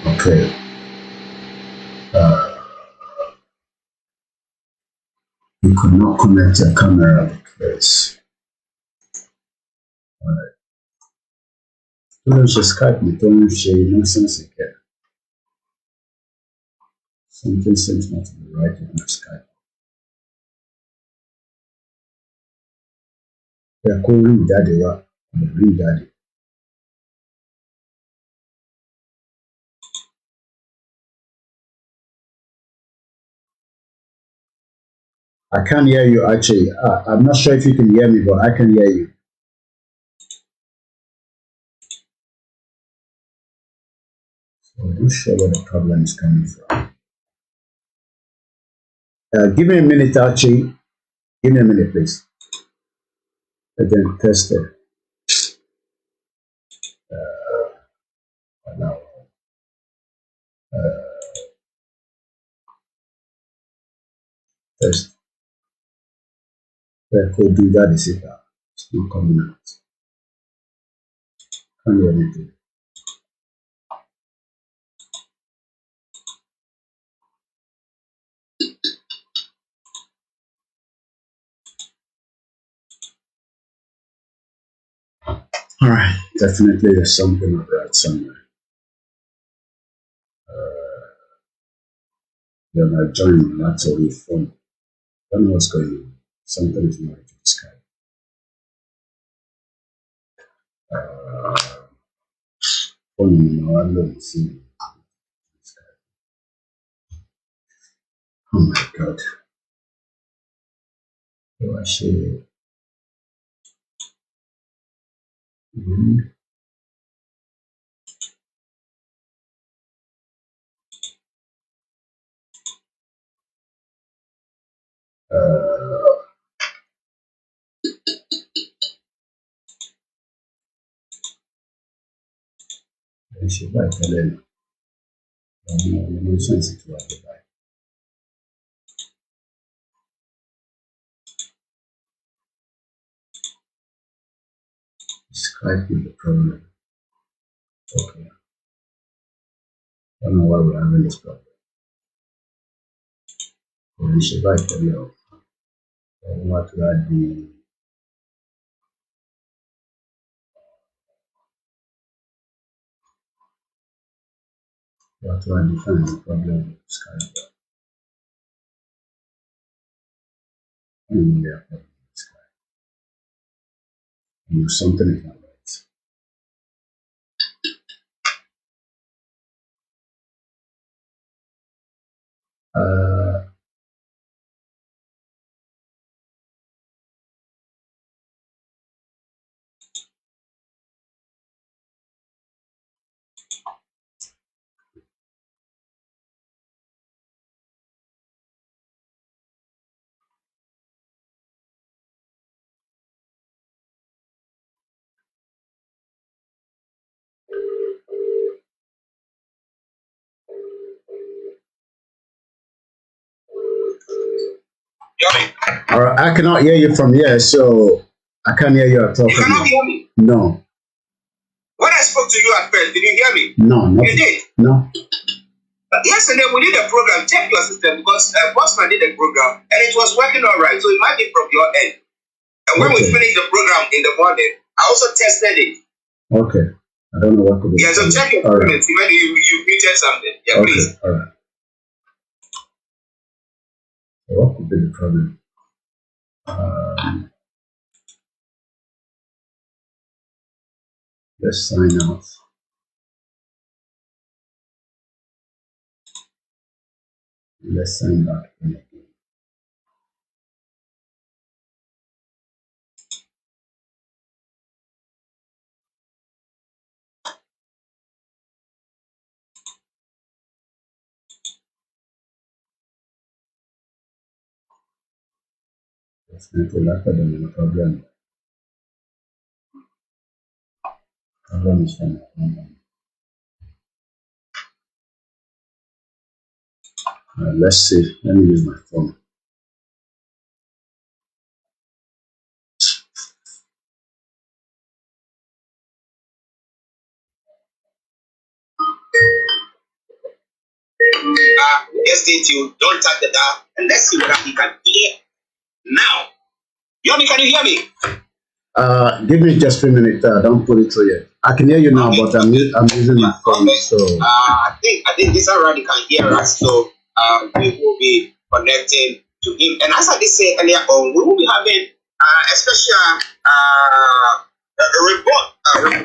Okay. You could not connect your camera because don't just Skype me, don't share nonsense again. Something seems not to be right with my Skype. Yeah, call ring daddy, what? Ring daddy. I can't hear you actually. I'm not sure if you can hear me, but I can hear you. So I'm not sure where the problem is coming from. Give me a minute, Archie. Give me a minute, please. Again, test it. Now. Test. Where could do that is it? It's not coming out. Can't hear anything. All right, definitely there's something not right somewhere. Then I join that's a wee phone. I don't know what's going on. Something is not right with Skype. Phone now, I don't see. Oh my God. Oh, I should. I should buy Helen. I'm sensitive to the buy. Skype is the problem. Okay. I don't know why we're having this problem. I should buy Helen. What to add the what to add define the problem with Skype. Yeah, problem with Skype. You know, something is not right. All right, I cannot hear you from here, so I can't hear you at all. You cannot hear me? No. When I spoke to you at first, did you hear me? No, no. You did? No. Yesterday we did a program. Check your system because Bossman did a program and it was working all right. So it might be from your end. And when we finished the program in the morning, I also tested it. Okay. I don't know what could be. Yeah, so check your comments. Maybe you muted something. Yeah, okay. Please. All right. So what could be the problem? Let's sign out. Let's sign back in again. Let's make a lot of the problem. Problem is from the phone. Let's see. Let me use my phone. Let's stay tuned. Don't touch the dial. And let's see whether he can hear now. Yomi, can you hear me? Give me just 3 minutes. Don't put it through yet. I can hear you now, but I'm using my phone. So I think this already can hear us. So we will be connecting to him. And as I did say earlier on, we will be having a special report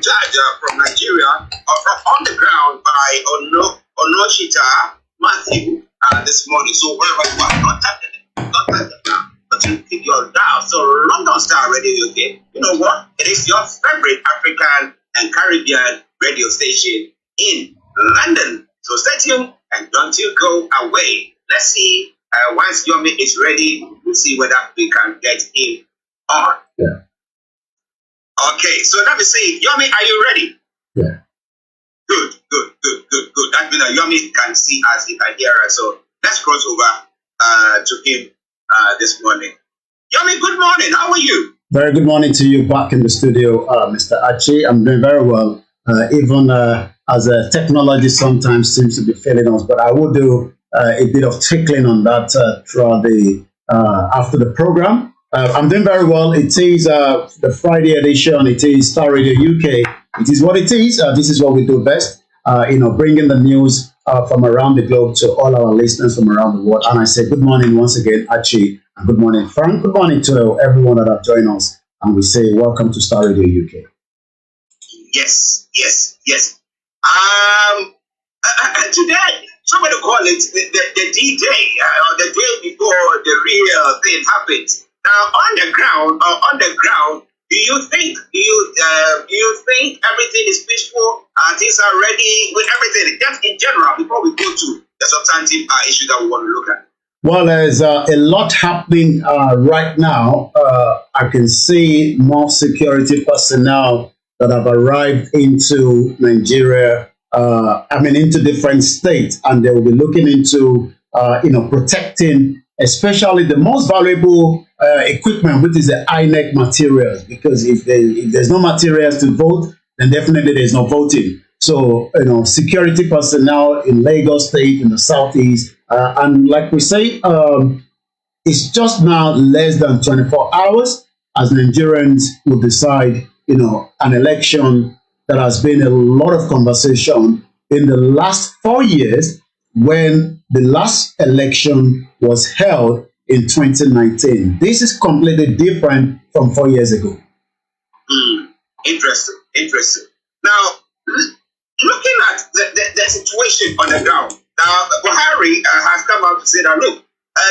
judge from Nigeria on the ground by Onoshita Matthew this morning. So wherever you are, not touch them now, but you keep your dial. So London Star Radio UK, you know what? It is your favorite African and Caribbean radio station in London. So stay tuned and don't you go away. Let's see, once Yomi is ready, we'll see whether we can get him on. yeah. Okay, so let me see. Yomi, are you ready? Yeah. Good. That means that Yomi can see us, he can hear us. So let's cross over to him this morning. Yomi, good morning. How are you? Very good morning to you back in the studio, Mr. Achi. I'm doing very well. Even as a technology sometimes seems to be failing us, but I will do a bit of tickling on that throughout the after the program. I'm doing very well. It is the Friday edition. It is Star Radio UK. It is what it is. This is what we do best. Bringing the news from around the globe to all our listeners from around the world. And I say good morning once again, Achi, and good morning, Frank. Good morning to everyone that have joined us. And we say welcome to Star Radio UK. Yes. Today, somebody call it the D-Day, or the day before the real thing happens. Now, on the ground, do you think everything is peaceful and things are ready with everything? Just in general, before we go to the substantive issue that we want to look at. Well, there's a lot happening right now. I can see more security personnel that have arrived into Nigeria, into different states, and they will be looking into, protecting especially the most valuable equipment, which is the INEC materials, because if there's no materials to vote, then definitely there's no voting. So, security personnel in Lagos State, in the Southeast, and like we say, it's just now less than 24 hours as Nigerians will decide, an election that has been a lot of conversation in the last 4 years, when the last election was held in 2019. This is completely different from 4 years ago. Interesting. Now, looking at the situation on the ground, Now, Buhari has come out to say that, look,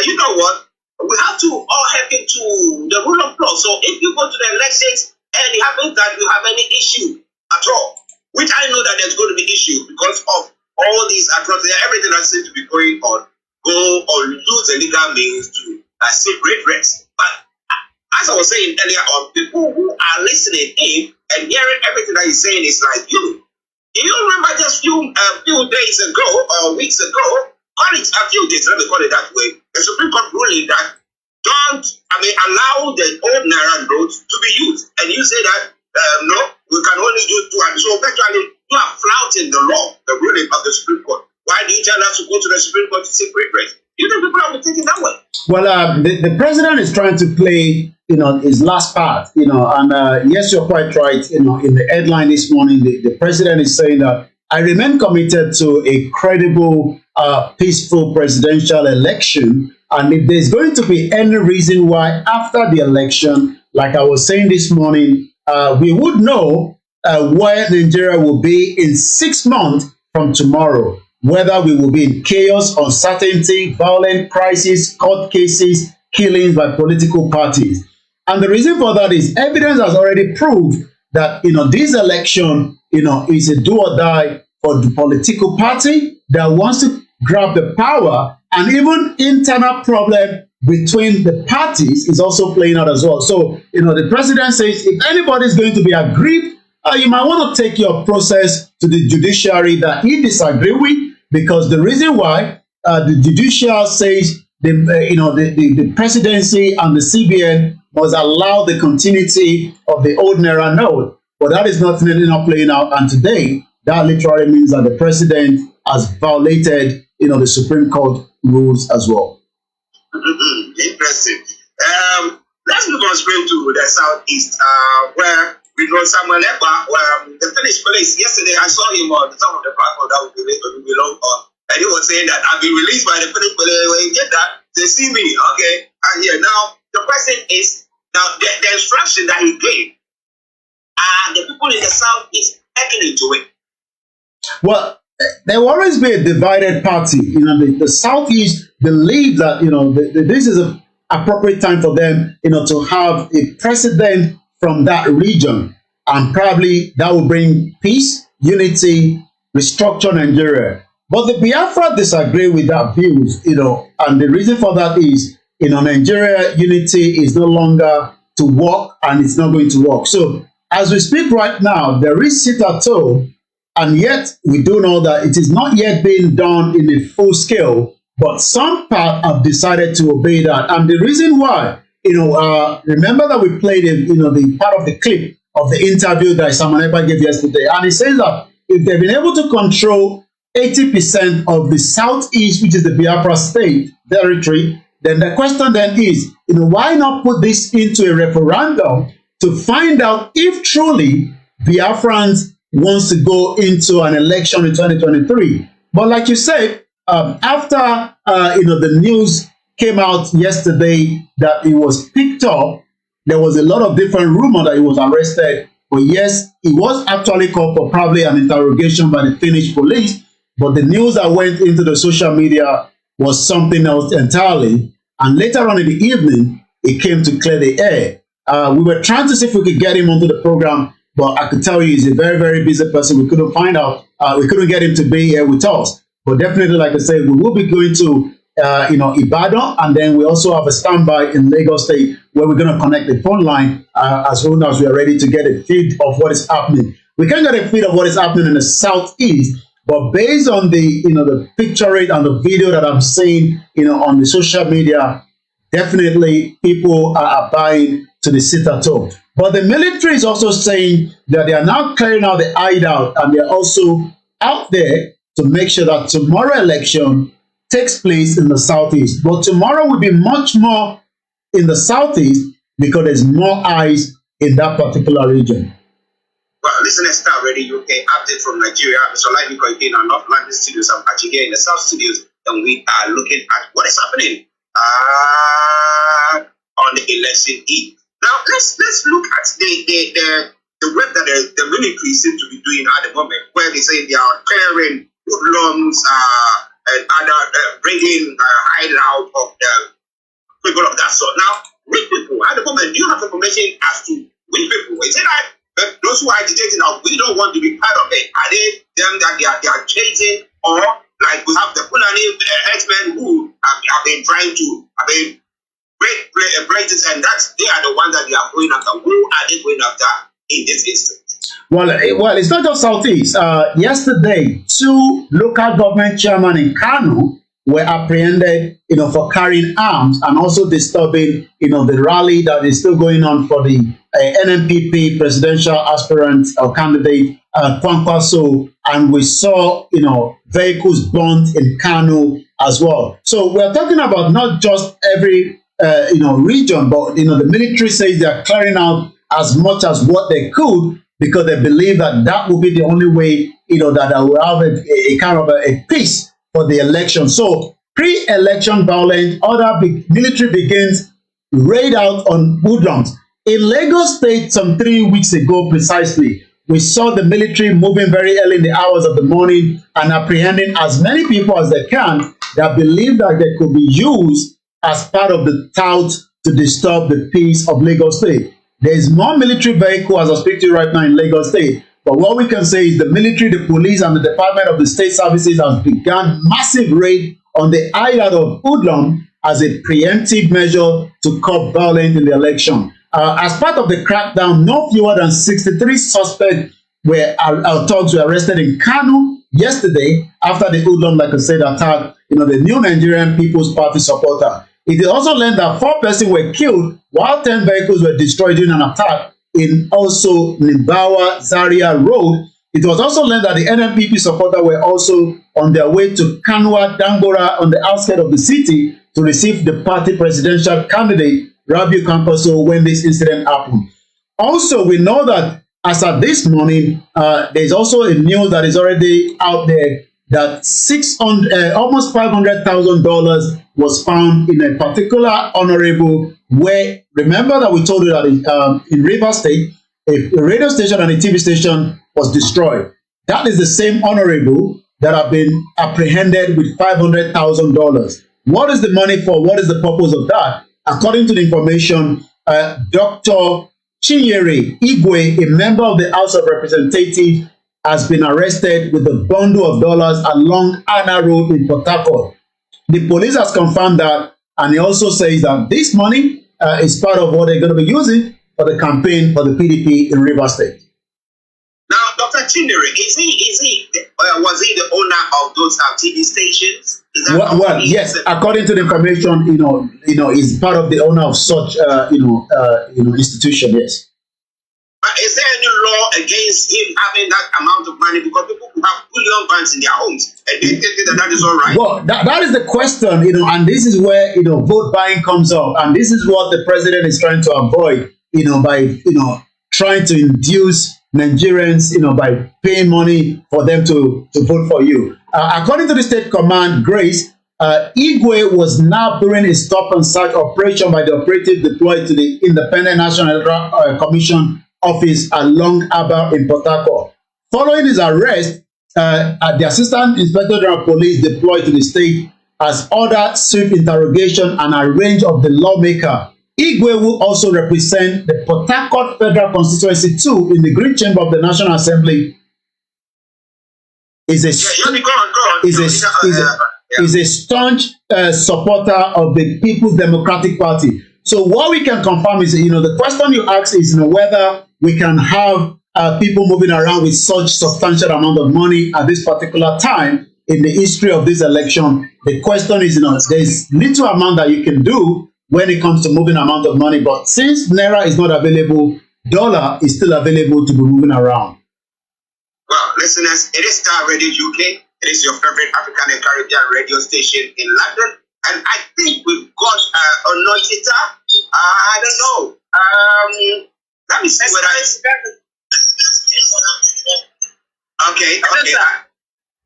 you know what? We have to all head into the rule of law. So if you go to the elections and it happens that you have any issue at all, which I know that there's going to be issue because of all these atrocities, everything that seems to be going on, go or use the legal means to seek redress. But as I was saying earlier on, people who are listening in and hearing everything that he's saying is like you. You remember just few days ago or weeks ago, call it a few days, let me call it that way, the Supreme Court ruling that allow the old Naira notes to be used. And you say that, no, we can only use two. And so virtually, you are flouting the law, the ruling of the Supreme Court. Why do you tell us to go to the Supreme Court to seek redress? You think people are thinking that way? Well, the president is trying to play, his last part, and yes, you're quite right. In the headline this morning, the president is saying that I remain committed to a credible, peaceful presidential election. And if there's going to be any reason why after the election, like I was saying this morning, we would know where Nigeria will be in 6 months from tomorrow. Whether we will be in chaos, uncertainty, violent crisis, court cases, killings by political parties. And the reason for that is evidence has already proved that, this election, is a do or die for the political party that wants to grab the power, and even internal problem between the parties is also playing out as well. So, the president says if anybody is going to be aggrieved, you might want to take your process to the judiciary that he disagree with, because the reason why the judicial says the presidency and the CBN must allow the continuity of the old Naira note, but that is not playing out. And today, that literally means that the president has violated, the Supreme Court rules as well. Interesting. Let's move on straight to the southeast, where we know Samuel Ekpa, the Finnish police. Yesterday, I saw him on some of the platform that we belong on, and he was saying that I've been released by the Finnish police. When you get that, they see me, okay? And here now, the question is now the instruction that he gave, and the people in the southeast taking into it. Well, there will always be a divided party. The Southeast believe that, this is an appropriate time for them, to have a president from that region. And probably that will bring peace, unity, restructure Nigeria. But the Biafra disagree with that views, and the reason for that is, Nigeria unity is no longer to work, and it's not going to work. So as we speak right now, there is sit-at-home. And yet, we do know that it is not yet being done in a full scale, but some part have decided to obey that. And the reason why, remember that we played, the part of the clip of the interview that Samuel Ekpa gave yesterday. And he says that if they've been able to control 80% of the southeast, which is the Biafra state territory, then the question then is, why not put this into a referendum to find out if truly Biafrans wants to go into an election in 2023. But like you said, after the news came out yesterday that he was picked up, there was a lot of different rumor that he was arrested. But yes, he was actually called for probably an interrogation by the Finnish police. But the news that went into the social media was something else entirely. And later on in the evening, he came to clear the air. We were trying to see if we could get him onto the program, but I could tell you he's a very, very busy person. We couldn't find out. We couldn't get him to be here with us. But definitely, like I said, we will be going to, Ibadan. And then we also have a standby in Lagos State where we're going to connect the phone line as soon as we are ready to get a feed of what is happening. We can get a feed of what is happening in the southeast. But based on the, the picture rate and the video that I'm seeing, on the social media, definitely people are buying to the sit-at-home. But the military is also saying that they are now clearing out the hideout, and they're also out there to make sure that tomorrow election takes place in the southeast. But tomorrow will be much more in the southeast because there's more eyes in that particular region. Well, listeners, start ready. UK update from Nigeria. Mr. Lightning in our North London studios. I'm actually here in the South studios, and we are looking at what is happening on the election eve. Now, let's look at the work that the military seem to be doing at the moment, where they say they are clearing hoodlums, and other bringing hideout of the people of that sort. Now, which people at the moment, do you have information as to which people? Is it like those who are agitating now, we don't want to be part of it? Are they them that they are chasing, or like we have the Fulani herdsmen who have been trying to break this, and that's they are the ones that they are going after. Who are they going after in this instance? Well, it's not just Southeast. Yesterday, 2 local government chairmen in Kano were apprehended, for carrying arms and also disturbing, the rally that is still going on for the NNPP presidential aspirant or candidate Kwankwaso, and we saw, vehicles burnt in Kano as well. So we're talking about not just every, region, but the military says they are clearing out as much as what they could, because they believe that will be the only way, that will have a kind of a peace for the election. So pre-election violence, military begins raid out on hoodlums. In Lagos State, some 3 weeks ago precisely, we saw the military moving very early in the hours of the morning and apprehending as many people as they can that believe that they could be used as part of the tout to disturb the peace of Lagos State. There is more military vehicle as I speak to you right now in Lagos State. But what we can say is the military, the police, and the Department of the State Services has begun massive raid on the hideout of Hoodlum as a preemptive measure to curb violence in the election. As part of the crackdown, no fewer than 63 suspects thugs were arrested in Kano yesterday after the Hoodlum, like I said, attacked the New Nigerian People's Party supporter. It is also learned that 4 persons were killed while 10 vehicles were destroyed during an attack in also Nibawa Zaria Road. It was also learned that the NNPP supporters were also on their way to Kanwa Dangora on the outskirts of the city to receive the party presidential candidate Rabiu Kwankwaso when this incident happened. Also, we know that as of this morning, there's also a news that is already out there that almost $500,000 was found in a particular honorable where, remember that we told you that in Rivers State, a radio station and a TV station was destroyed. That is the same honorable that have been apprehended with $500,000. What is the money for? What is the purpose of that? According to the information, Dr. Chinyere Igwe, a member of the House of Representatives, has been arrested with a bundle of dollars along Anna Road in Port Harcourt. The police has confirmed that, and he also says that this money is part of what they're going to be using for the campaign for the PDP in Rivers State. Now, Dr. Chinyere, was he the owner of those TV stations? Well, yes. According to the information, he's part of the owner of such, institution. Yes. Is there any law against him having that amount of money? Because people who have bullion banks in their homes, and they think that is all right. Well, that is the question, and this is where vote buying comes up, and this is what the president is trying to avoid, by trying to induce Nigerians, by paying money for them to vote for you. According to the State Command, Grace, Igwe was now during a stop and search operation by the operative deployed to the Independent National Electoral Commission office along Aba in Port Harcourt. Following his arrest, the Assistant Inspector General of Police deployed to the state has ordered swift interrogation and arrange of the lawmaker. Igwe will also represent the Port Harcourt Federal Constituency 2 in the Green Chamber of the National Assembly. Is a staunch supporter of the People's Democratic Party. So what we can confirm is, the question you ask is, whether we can have people moving around with such substantial amount of money at this particular time in the history of this election. The question is, there's little amount that you can do when it comes to moving amount of money. But since Naira is not available, dollar is still available to be moving around. Well, listeners, it is Star Radio UK. It is your favorite African and Caribbean radio station in London. And I think we've got Onochita. I don't know. Let me see whether it's... Okay.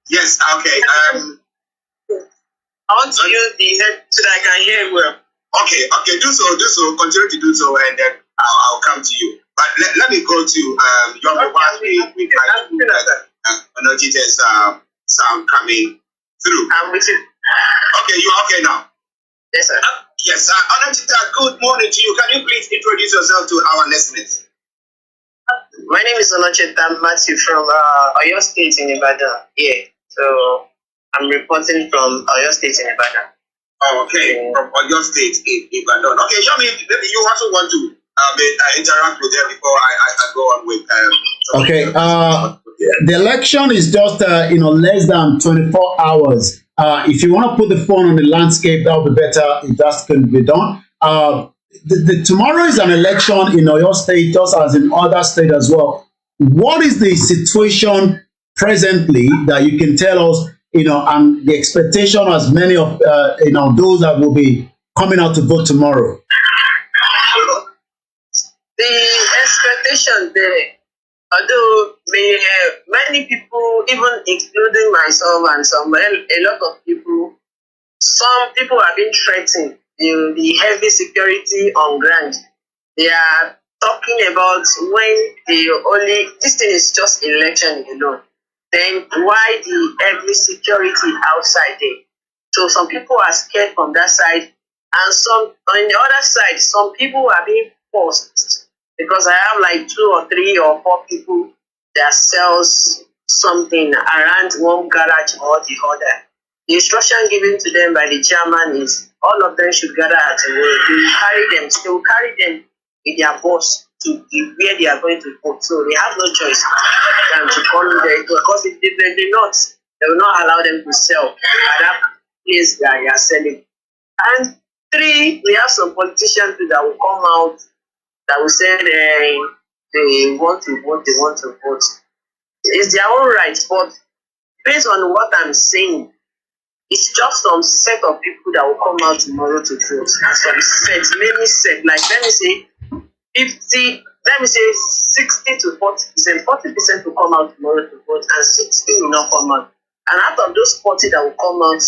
Yes, okay. I want to use the head so that I can hear well. Okay, do so, continue to do so, and then I'll come to you. But let me go to your Onochita's sound coming Through. I'm with you. Okay, you are okay now. Yes, sir. Yes, Anachita, good morning to you. Can you please introduce yourself to our listeners? My name is Onacheta Matthew from Oyo State in Ibadan. Yeah, so I'm reporting from Oyo State in Ibadan. Oh, okay, from Oyo State in Ibadan. Okay, Yomi, maybe you also want to interact with them before I go on with. Okay. The election is just less than 24 hours. If you want to put the phone on the landscape, that would be better. It just can be done. Tomorrow is an election in Oyo State, just as in other states as well. What is the situation presently that you can tell us, and the expectation as many of, those that will be coming out to vote tomorrow? The expectation there, although many people, even including myself and a lot of people, some people have been threatened the heavy security on ground. They are talking about when this thing is just election alone. Then why the heavy security outside there? So some people are scared from that side, and some on the other side, some people are being forced. Because I have like 2 or 3 or 4 people that sells something around one garage or the other. The instruction given to them by the chairman is all of them should gather at a way. They will carry them with their boss to where they are going to vote. So they have no choice than to come there, because if they do not, they will not allow them to sell at that place that they are selling. And 3, we have some politicians that will come out that will say they want to vote. It's their own right, but based on what I'm saying, it's just some set of people that will come out tomorrow to vote. And some many set, like let me say 60 to 40%. 40% will come out tomorrow to vote, and 60 will not come out. And out of those 40 that will come out,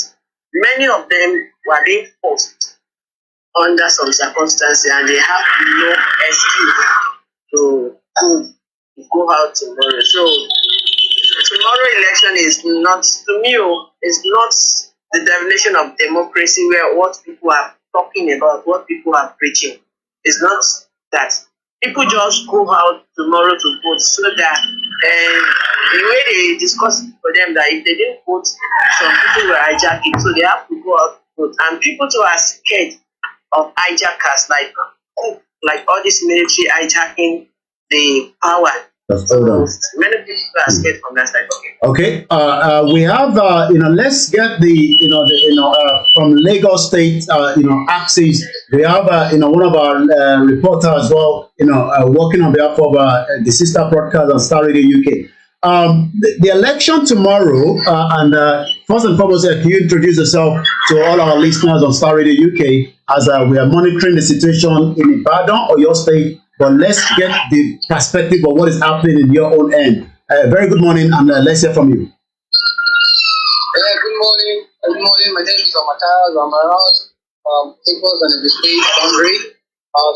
many of them were being forced under some circumstances, and they have no excuse to go out tomorrow. So tomorrow election is not, to me, is not the definition of democracy where what people are talking about, what people are preaching. It's not that. People just go out tomorrow to vote, so that the way they discuss it for them, that if they didn't vote, some people were hijacking, so they have to go out to vote. And people too are scared of hijackers, like all this military hijacking the power. So many people are scared from that side. Okay. We have let's get from Lagos State axis. We have one of our reporters as well, working on behalf of the sister broadcast on Star Radio UK. The election tomorrow, and first and foremost, can you introduce yourself to all our listeners on Star Radio UK as we are monitoring the situation in Ibadan or your state? But let's get the perspective of what is happening in your own end. Very good morning, and let's hear from you. Good morning. Good morning. My name is Amatas. I'm around Lagos and the state boundary.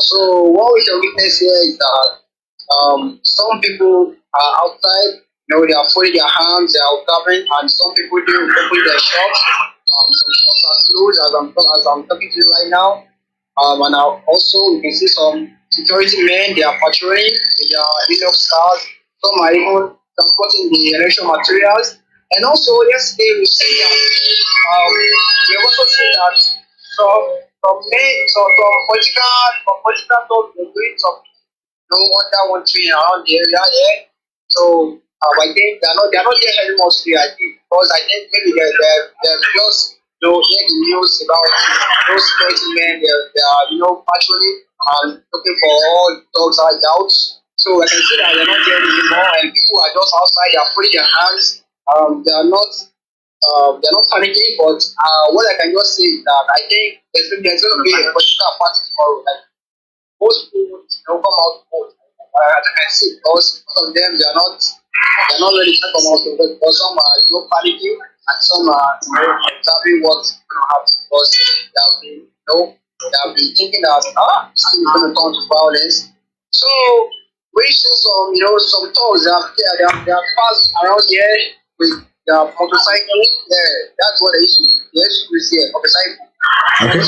So what we can witness here is that some people are outside. They are folding their hands, they are observing, and some people do open their shops. Some shops are closed as I'm talking to you right now. And also we can see some security men, they are patrolling with their Linux cars. Some are even transporting the election materials. And also yesterday we see that we also see that some political talks were doing some under one tree around the area here. So I think they're not there anymore today, I think, because I think maybe they're just hear the news about those security men, they are patrolling and looking for all dogs out. So I can see that they're not there anymore, and people are just outside, they are putting their hands. They're not panicking, but what I can just say is that I think there's going to be a political party tomorrow. Like most people come out to vote. As I can see, because some of them they're not ready to come out to vote. Because some are panicking, and some are observing what's going to happen, because they have been thinking that this is going to turn to violence. So we see some talks they have passed around here with motorcycle. Yeah, that's what they used to say, motorcycle. Okay.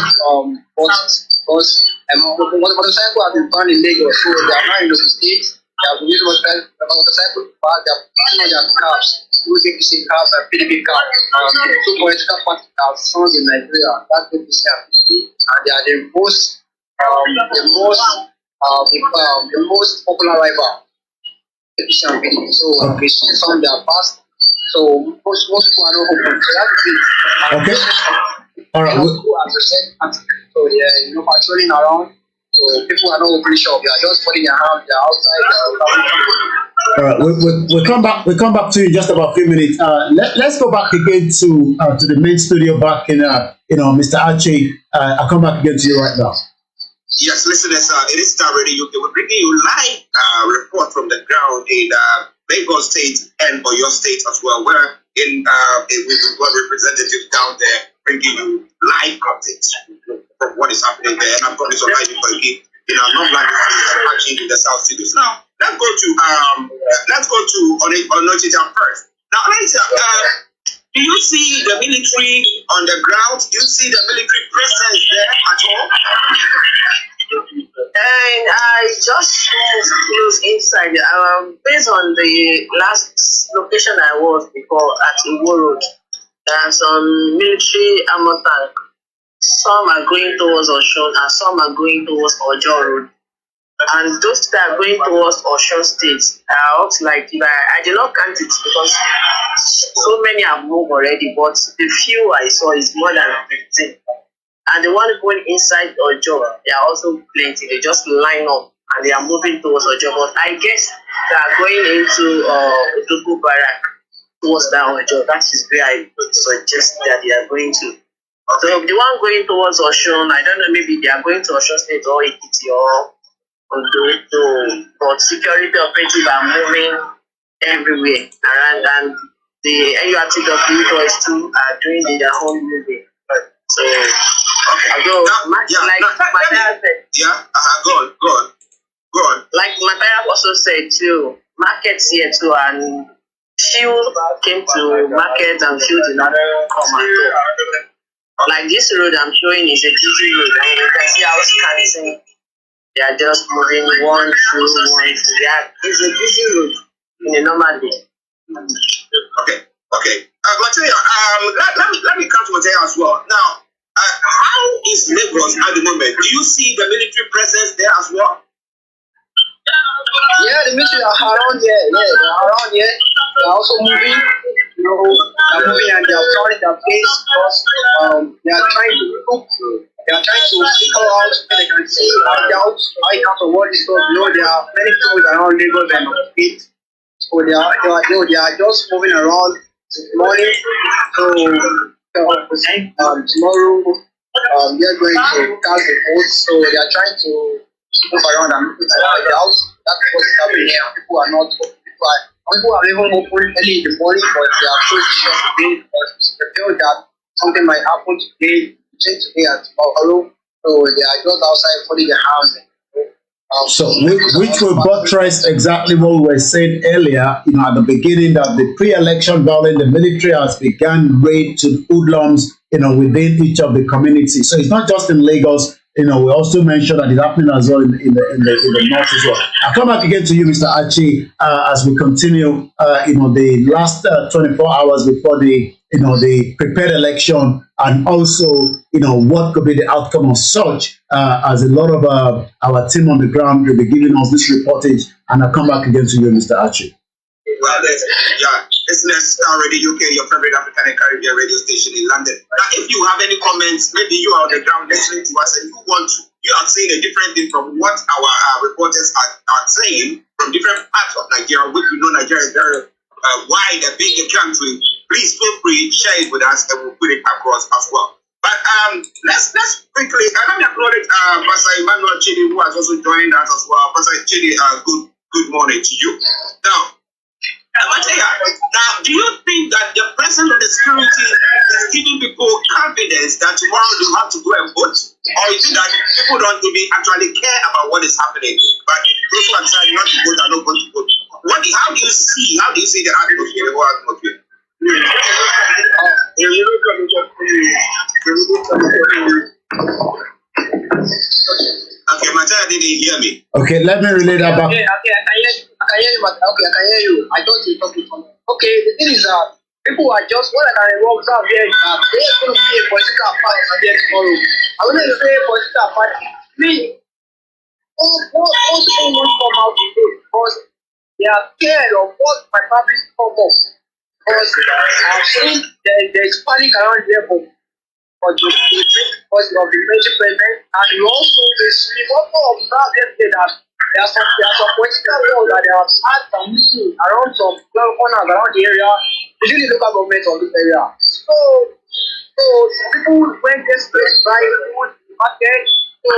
Motorcycle have been banned in Lagos, so they are now in the states. They have been using motorcycle to pass their cars, using the same cars and PDP cars. Two political parties have found in Nigeria that they have, and they are the most popular rival. So they found their past. So most people are not open. So that's it. Okay. All right. So yeah, patrolling around. So people are not opening shop. They are just putting their hands. They are outside. All right. We'll come back. We'll come back to you in just about a few minutes. Let's go back again to the main studio back in Mr. Archie. I'll come back again to you right now. Yes, listeners, it is Star Radio UK. We're bringing you live report from the ground in Lagos State and Oyo State as well, where we've got representatives down there bringing you live updates from what is happening there. And I'm coming to live for again in our non-black action in the South Cities. Now, let's go to Onitsha first. Now, Onitsha, do you see the military on the ground? Do you see the military presence there at all? And I just moved close inside. Based on the last location I was before at Iwo Road, there are some military armor tank. Some are going towards Osun and some are going towards Ojo Road. And those that are going towards Osun State are like, I did not count it because so many have moved already, but the few I saw is more than 15. And the one going inside Ojo, they are also plenty. They just line up and they are moving towards Ojo. But I guess they are going into Otoku Barrack towards that Ojo. That is where I suggest that they are going to. So the one going towards Osun, I don't know, maybe they are going to Osun State or Ekiti or Ondo. But security operatives are moving everywhere around, and the NURTW boys too are doing their own moving. So, go on. Like Mataya also said too, markets here too, and few came to market and few did not come at all. Like this road I'm showing is a busy road, and you can see how scanty they are just moving one through. It's a busy road in a normal day. Okay. Mataya, let me come to Mataya as well. Now, how is Lagos at the moment? Do you see the military presence there as well? Yeah, the military are around here. Yeah, they are around here. They are also moving. They are moving and they are trying their place because they are trying to look. They are trying to figure out so they can see how to what is going on. There are many people around Lagos and State. So they are just moving around this morning. So tomorrow they are going to cast the vote. So they are trying to move around and look at the house. That's what's happening here. People are even open early in the morning, but they are so sure today because they feel that something might happen today at tomorrow. So they are just outside putting their house. So, which will buttress exactly what we were saying earlier, at the beginning, that the pre-election violence, the military has begun raid to hoodlums, within each of the communities. So it's not just in Lagos. We also mentioned that it's happening as well in the north as well. I'll come back again to you, Mr. Archie, as we continue. The last 24 hours before the prepared election, and also what could be the outcome of such. As a lot of our team on the ground will be giving us this reportage, and I'll come back again to you, Mr. Archie. Well, listeners, Star Radio UK, your favorite African and Caribbean radio station in London. Now, if you have any comments, maybe you are on the ground listening to us and you are saying a different thing from what our reporters are saying from different parts of Nigeria, which we know Nigeria is very wide and big country. Please feel free, share it with us, and we'll put it across as well. But let's quickly, let me acknowledge Pastor Emmanuel Chidi, who has also joined us as well. Pastor Chidi, good morning to you. Now, do you think that the presence of the security is giving people confidence that tomorrow they have to go and vote? Or is it that people don't even actually care about what is happening? But those who are deciding not to vote are not going to vote. How do you see the atmosphere, the whole atmosphere? Okay, Mataya didn't hear me. Okay, let me relay that back. Okay, I can hear you. I can hear you, but okay, I can hear you. I thought you were talking from. Okay, the thing is that people are just what I can observe here is that there's going to be a political party here tomorrow. I wouldn't say political party. Me, most people won't come out today because they are scared of what my family come up. Because I've seen there's panic around here for the because of the military president, and we also observe yesterday that there are some political laws that they have had some meetings around some corners around the area, usually local government of this area. So people went desperate by food market, so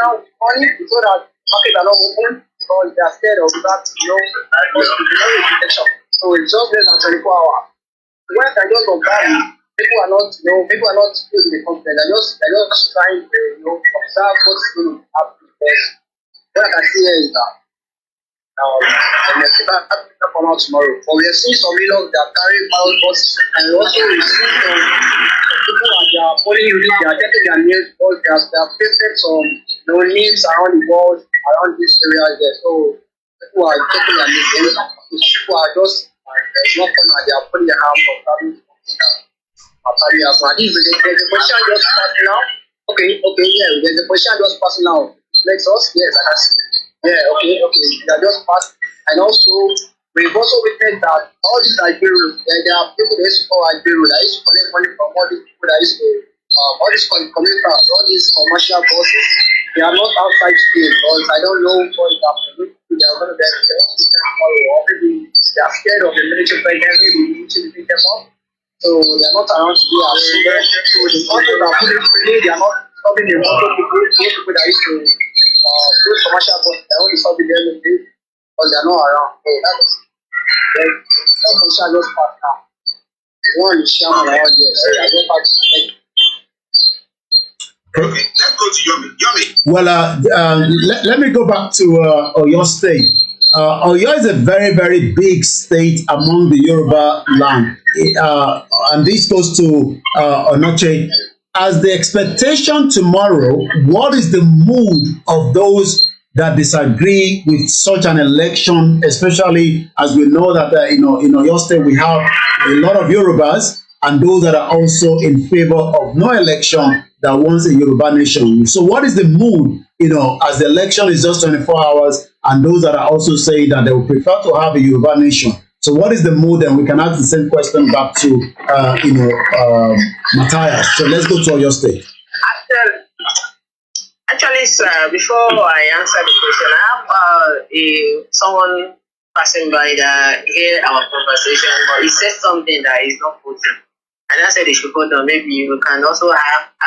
now money so that market are not open because they are scared of that, protection. So it's just less than 24 hours. When I just compare, people are not feeling the confidence. They're just trying to observe what's going to happen. Because what I can see here is that the come out tomorrow. But we are seeing some millions that carry ballot boxes, and we also receive some people at their polling units. They are taking their names because they have pasted some names around the walls around this area there. So people are taking their names. People are just not fun at their putting their hands on having there's a position just passing now. Okay, yeah, there's a position just passing now. Let's us, yes, I can see. Yeah, okay, they are just passed. And also, we've also witnessed that all these Iberians, there are people that used to call Iberians, that used to collect money from all these people that used to, all these commuters, all these commercial bosses, they are not outside today because I don't know what is happening. They are going to get tomorrow, or maybe they are scared of the military president, maybe we need to pick them up. So they are not around to do our work. So the people that put it freely, they are not stopping the motor people that used to do commercial bus. They are only stopping them because they are not around. So that's commercial just part now. One is shaman around here. So I don't have to make. Okay, let's go to Yomi. Well, let me go back to Oyo State. Oyo is a very, very big state among the Yoruba land. And this goes to Onoche. As the expectation tomorrow, what is the mood of those that disagree with such an election, especially as we know that in Oyo State we have a lot of Yorubas and those that are also in favor of no election that wants a Yoruba nation. So what is the mood, as the election is just 24 hours and those that are also saying that they would prefer to have a Yoruba nation? So what is the mood? And we can ask the same question back to, Matthias. So let's go to your state. Actually, sir, before I answer the question, I have someone passing by that hear our conversation, but he said something that is not putting. And I said he should go down. Maybe you can also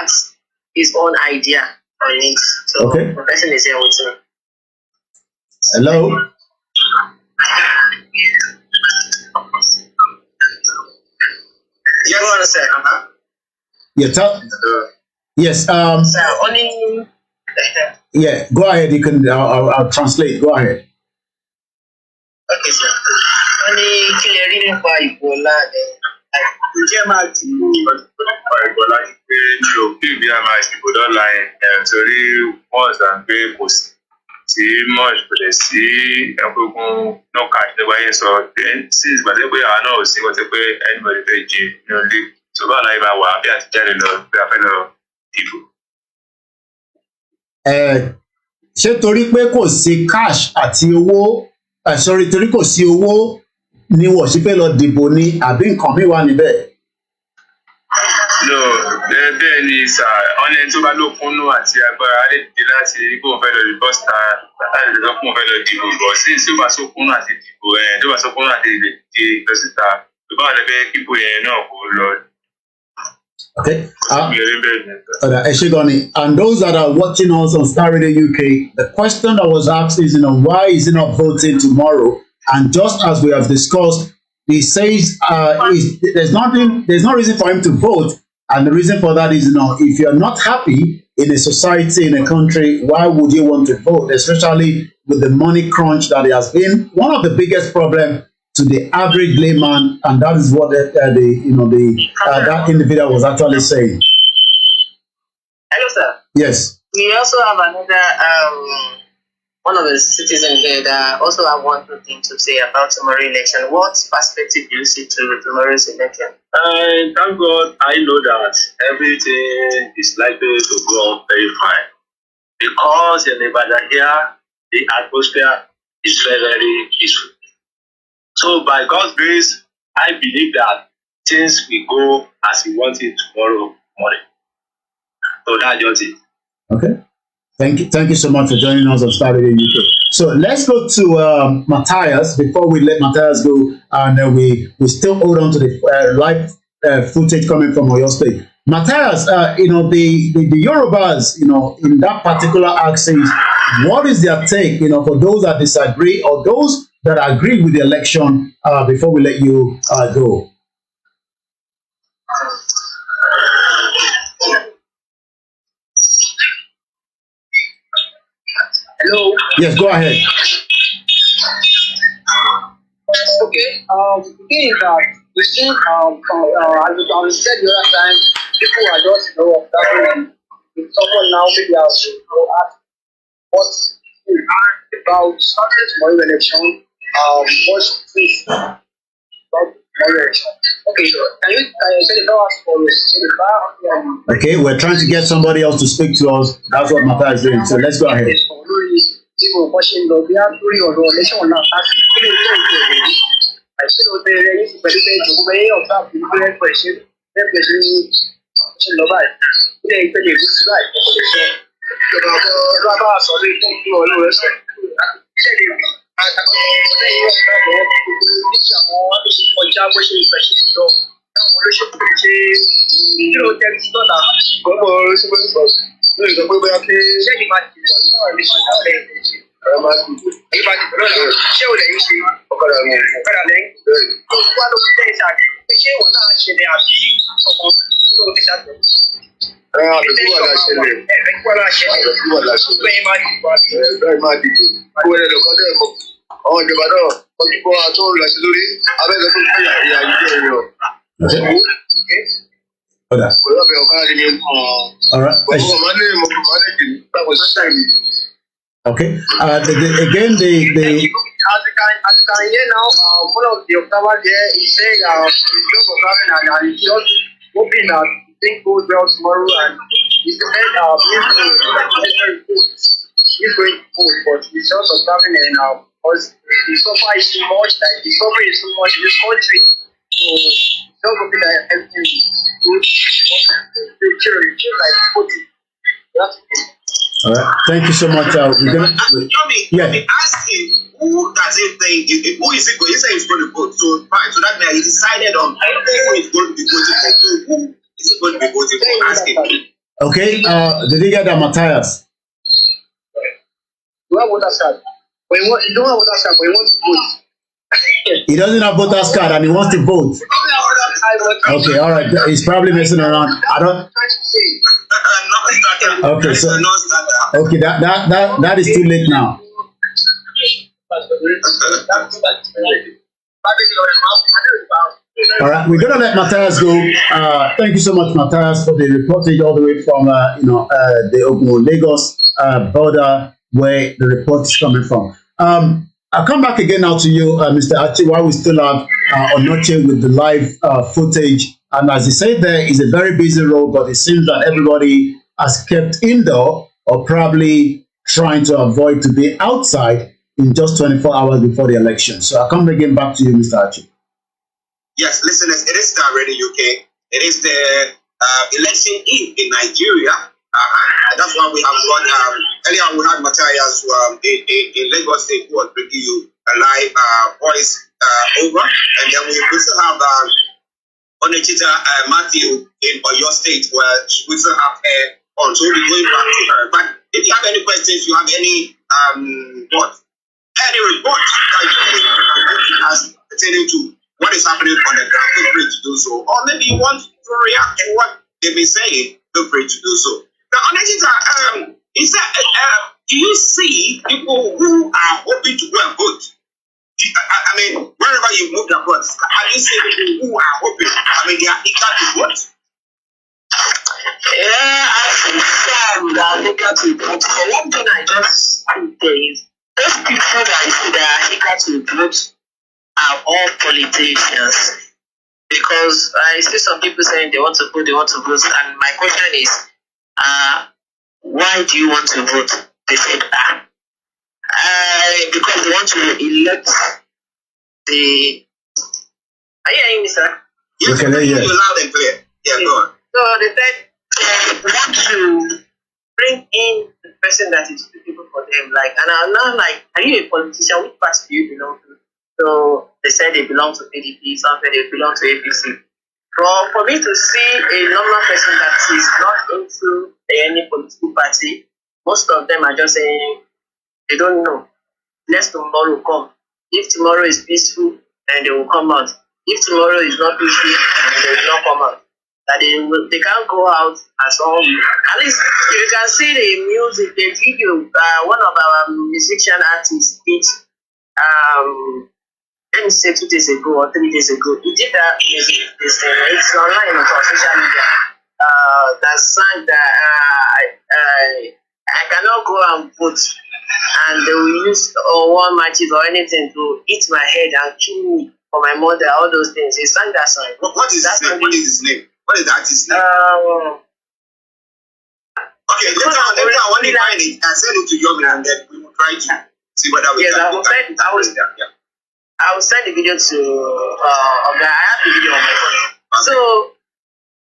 ask his own idea on it. So okay. The person is here with me. Hello. Yeah, go on, sir. Yes. Sir, only. Yeah, go ahead. You can. I'll translate. Go ahead. Okay, sir. Only clearing for Ebola. Ǹjẹ́ máa dìbò nípa Ìgbòlá ní pé mi ò kí ìbí àmà ìdìbò lọ́la yẹn torí wọ́n sàn pé kò sí much kò lè sí ẹgbẹ́gun náà ká ìjọba yẹn sọ sí ìgbàdé pé àwọn náà ò sí wọ́n ti pé anybody fẹ́ jẹ ní ilé tó bá láyé máa wà bí àti jáde lọ bí a fẹ́ lọ dìbò. Ṣé torí pé kò sí cash àti owó torí kò sí owó ni wọ́n sì fẹ́ lọ dìbò ni àbí nǹkan mi wà níbẹ̀? No, bẹ́ẹ̀ ni sà ọ́nà tó bá lókùnú àti agbára lè dìde láti kó o fẹ́ lọ rí bọ́sítà láti lọ kó o fẹ́ lọ dìbò bọ̀ sí tó bá sókùnú àti dìbò tó bá sókùnú àti di lọ́sítà tó bá wà lẹ́fẹ̀ẹ́ kíkó yẹn náà kó lọ. Okay. And those that are watching us on Star Radio UK, the question that was asked is, why is he not voting tomorrow? And just as we have discussed, he says there's no reason for him to vote. And the reason for that is, if you're not happy in a society, in a country, why would you want to vote? Especially with the money crunch that has been one of the biggest problems to the average layman, and that is what that individual was actually saying. Hello, sir. Yes. We also have another one of the citizens here that also have one good thing to say about tomorrow's election. What perspective do you see to tomorrow's election? Thank God I know that everything is likely to go very fine. Because in Nevada here, the atmosphere is very, very peaceful. So by God's grace, I believe that things will go as we want it tomorrow morning. So that's just it. Okay. Thank you so much for joining us on Saturday UK. So let's go to Matthias before we let Matthias go, and we still hold on to the live footage coming from Oyo State. Matthias, the Yorubas, in that particular axis, what is their take, for those that disagree or those that agree with the election? Before we let you go. Hello. Yes, go ahead. Okay. The thing is that we see, as I said the other time, people are just observing. If someone now maybe ask what about tomorrow election, what's this about tomorrow election? Okay, can you say the power for Okay, we're trying to get somebody else to speak to us. That's what Mata is doing. So let's go ahead. All right. Okay. Again, as you can hear now, one of the observers there is saying he's just observing and he's just hoping that things goes well tomorrow, and he said he's going to vote, but he's just observing it now because the suffer is too much, like the suffering is too much in this country. So he's just hoping that everything is good. Like voting. That's it. All right. Thank you so much. Let me ask him, who does he think, who is it going? He said he's going to vote. So, fine. So that means he decided on who is going to be voting for. So, who is he going to be voting for? Ask him. Okay. Did you get that, Matthias? You have voter's card. But you don't have voter's card, but you want to vote. He doesn't have voter's card and he wants to vote. Okay, all right. He's probably messing around. I don't. Okay, so okay, that is too late now. All right, we're gonna let Matthias go. Thank you so much, Matthias, for the reportage all the way from the Ogun Lagos border where the report is coming from. I'll come back again now to you, Mr. Achi, while we still have Onoche with the live footage. And as he said, there is a very busy road, but it seems that everybody has kept indoor or probably trying to avoid to be outside in just 24 hours before the election. So I'll come again back to you, Mr. Achi. Yes, listeners, it is Star Radio UK. It is the election eve in Nigeria. That's why we have got, earlier we had Matthias in Lagos State who was bringing you a live voice over. And then we also have Onechita Matthew in Oyo State where we still have her on. So we'll be going back to her. But if you have any questions, you have any reports that you can ask pertaining to what is happening on the ground, feel free to do so. Or maybe you want to react to what they've been saying, feel free to do so. Now, Onechita, do you see people who are hoping to go and vote I mean, wherever you moved abroad, have you seen people who are hoping? I mean, they are eager to vote. Yeah, I think some that are eager to vote. The one thing I just think is those people that are eager to vote are all politicians. Because I see some people saying they want to vote, and my question is, why do you want to vote? They said, because they want to elect the. Are you hearing me, sir? Yes, Okay, you loud and clear. Yeah, go on. So they said they want to bring in the person that is suitable for them. Like, and I'm not like, are you a politician? Which party do you belong to? So they said they belong to PDP, some said they belong to APC. But for me to see a normal person that is not into any political party, most of them are just saying they don't know. Let tomorrow come. If tomorrow is peaceful, then they will come out. If tomorrow is not peaceful, then they will not come out. That they can't go out as all. At least if you can see the music, the video, one of our musician artists did. Let me say 2 days ago or 3 days ago, he did that music. It's online on social media. That sang that I cannot go and vote, and they will use war matches or anything to hit my head and kill me for my mother. All those things. He sang that song. What is his name? What is his name? What is the artist's name? Okay, let me find it and send it to you, and then we will try to see whether we can. I will send the video to I have the video on my phone. So,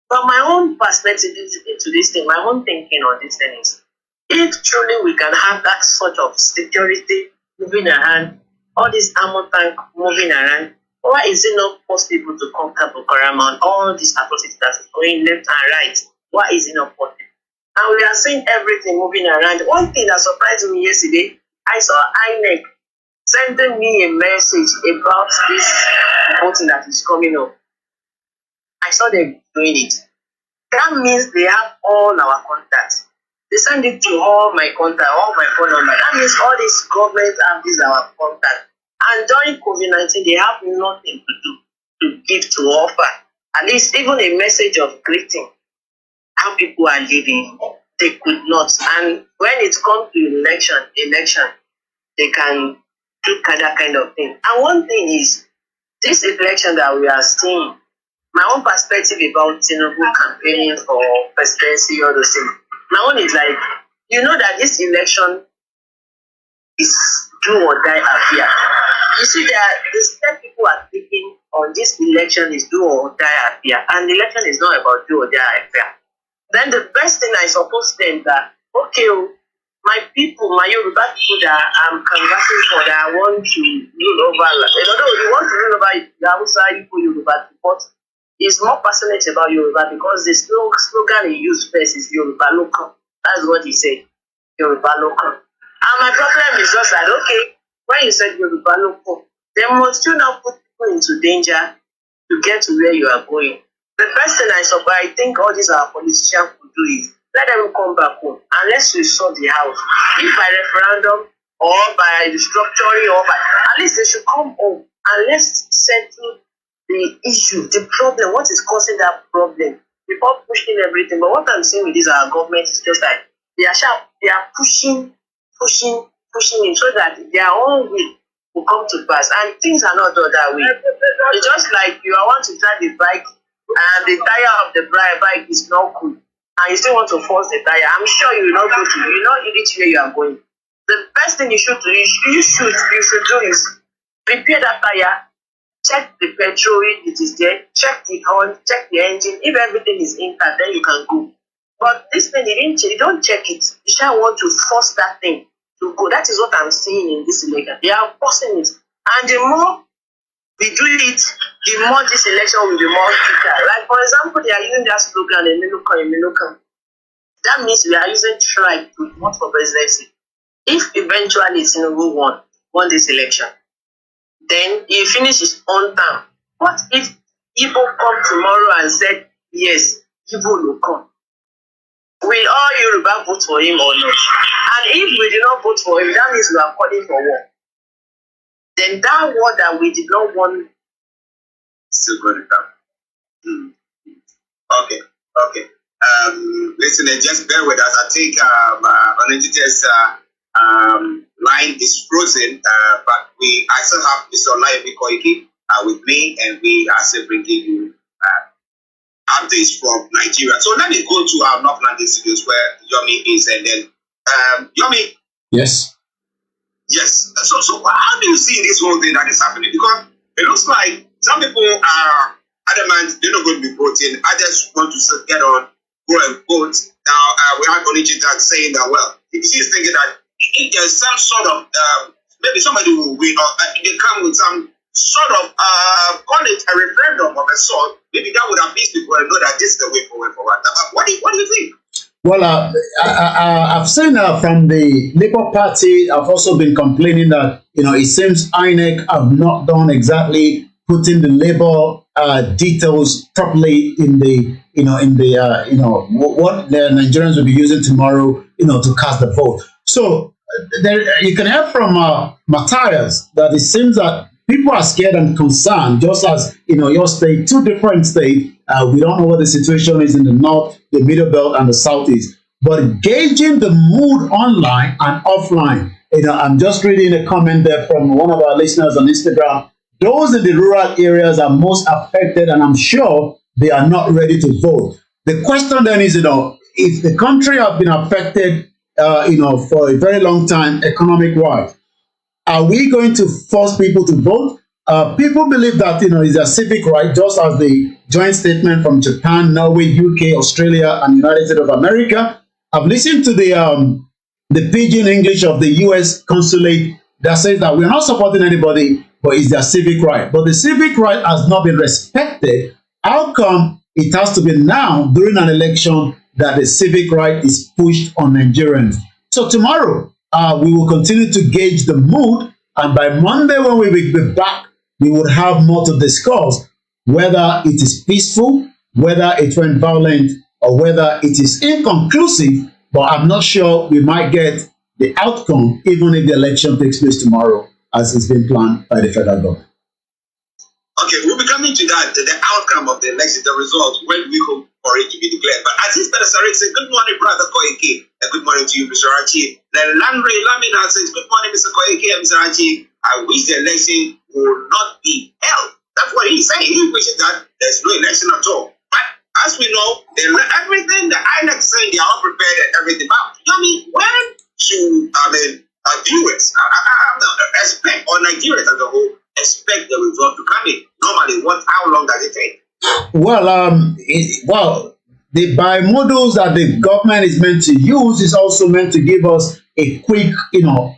from my own perspective into this thing, my own thinking on this thing is, if truly we can have that sort of security moving around, all this armor tank moving around, why is it not possible to conquer Boko Haram and all these atrocities that is going left and right? Why is it not possible? And we are seeing everything moving around. One thing that surprised me yesterday, I saw INEC sending me a message about this voting that is coming up. I saw them doing it. That means they have all our contacts. They send it to all my contacts, all my phone number. That means all these government have these our contacts. And during COVID-19, they have nothing to do, to give, to offer. At least even a message of greeting, how people are living, they could not. And when it comes to election, they can do that kind of thing. And one thing is, this election that we are seeing, my own perspective about Tinubu campaigning for presidency, all those things, my own is like, you know that this election is do or die affair. You see that the step people are taking on this election is do or die affair, and the election is not about do or die affair. Then the best thing I suppose then that, okay, my people, my Yoruba people that I'm canvassing for, that I want to rule over, although you want to rule over the Hausa, Yoruba, but it's more passionate about Yoruba because the slogan he used first is Yoruba local. That's what he said, Yoruba local. And my problem is just that, okay, when you said Yoruba local, then must you now put people into danger to get to where you are going? The first thing I think all these our politicians could do is let them come back home and let's restore the house. If by referendum or by restructuring or by, at least they should come home and let's settle the issue, the problem, what is causing that problem before pushing everything. But what I'm saying with this our government is just like they are pushing in so that their own will come to pass, and things are not done that way. It's just like you want to drive a bike and the tire of the bike is not good, and you still want to force the tire. I'm sure you will not reach where you are going. The best thing you should do is prepare that tire, check the petrol if it is there, check the horn, check the engine. If everything is intact, then you can go. But this thing, you don't check it. You shall want to force that thing to go. That is what I'm seeing in this election. They are forcing it, and the more we do it, the more this election will be more quicker. Like for example, they are using that slogan, Emilukan. That means we are using tribe to vote for presidency. If eventually Tinubu won this election, then he finished his own term. What if Igbo come tomorrow and said, yes, Igbo will come? Will all Yoruba vote for him or not? And if we do not vote for him, that means we are calling for war. Then And that word that we did not want still going to come. Okay. Listen, just bear with us. I think Onejite's line is frozen, but I still have Mr. Olayomi Koiki with me, and we are still bringing you updates from Nigeria. So let me go to our North London studios where Yomi is, and then Yomi. Yes. Yes. So how do you see this whole thing that is happening? Because it looks like some people are adamant they're not going to be voting. Others want to get on, go and vote. Now we have Onijita saying that, well, if she's thinking that if there's some sort of maybe somebody will win, or they come with some sort of call it a referendum of a sort, maybe that would appease people and know that this is the way forward. What do you think? Well, I've seen from the Labour Party, I've also been complaining that, it seems INEC have not done exactly putting the Labour details properly in the, what the Nigerians will be using tomorrow, to cast the vote. So there, you can hear from Matthias that it seems that people are scared and concerned, just as, your state, two different states. We don't know what the situation is in the north, the middle belt, and the southeast. But gauging the mood online and offline, I'm just reading a comment there from one of our listeners on Instagram. Those in the rural areas are most affected, and I'm sure they are not ready to vote. The question then is, if the country has been affected, for a very long time, economic-wise, are we going to force people to vote? People believe that, it's a civic right, just as the joint statement from Japan, Norway, UK, Australia, and United States of America. I've listened to the pidgin English of the US consulate that says that we're not supporting anybody, but it's their civic right. But the civic right has not been respected. How come it has to be now, during an election, that the civic right is pushed on Nigerians? So tomorrow, we will continue to gauge the mood, and by Monday, when we will be back, we would have more to discuss, whether it is peaceful, whether it went violent, or whether it is inconclusive. But I'm not sure we might get the outcome, even if the election takes place tomorrow, as it's been planned by the federal government. Okay, we'll be coming to that, the outcome of the election, the results, when we hope for it to be declared. But as this Sarik said, good morning, Brother Koike, and good morning to you, Mr. Archie. Then Landry Lamina says, good morning, Mr. Koike and Mr. Archie. I wish the election will not be held. That's what he's saying. He wishes that there's no election at all. But as we know, everything the INEC is saying, they are all prepared and everything. But when should viewers expect, or Nigerians as a whole, expect the result to come in? Normally, how long does it take? Well, the bimodals that the government is meant to use is also meant to give us a quick,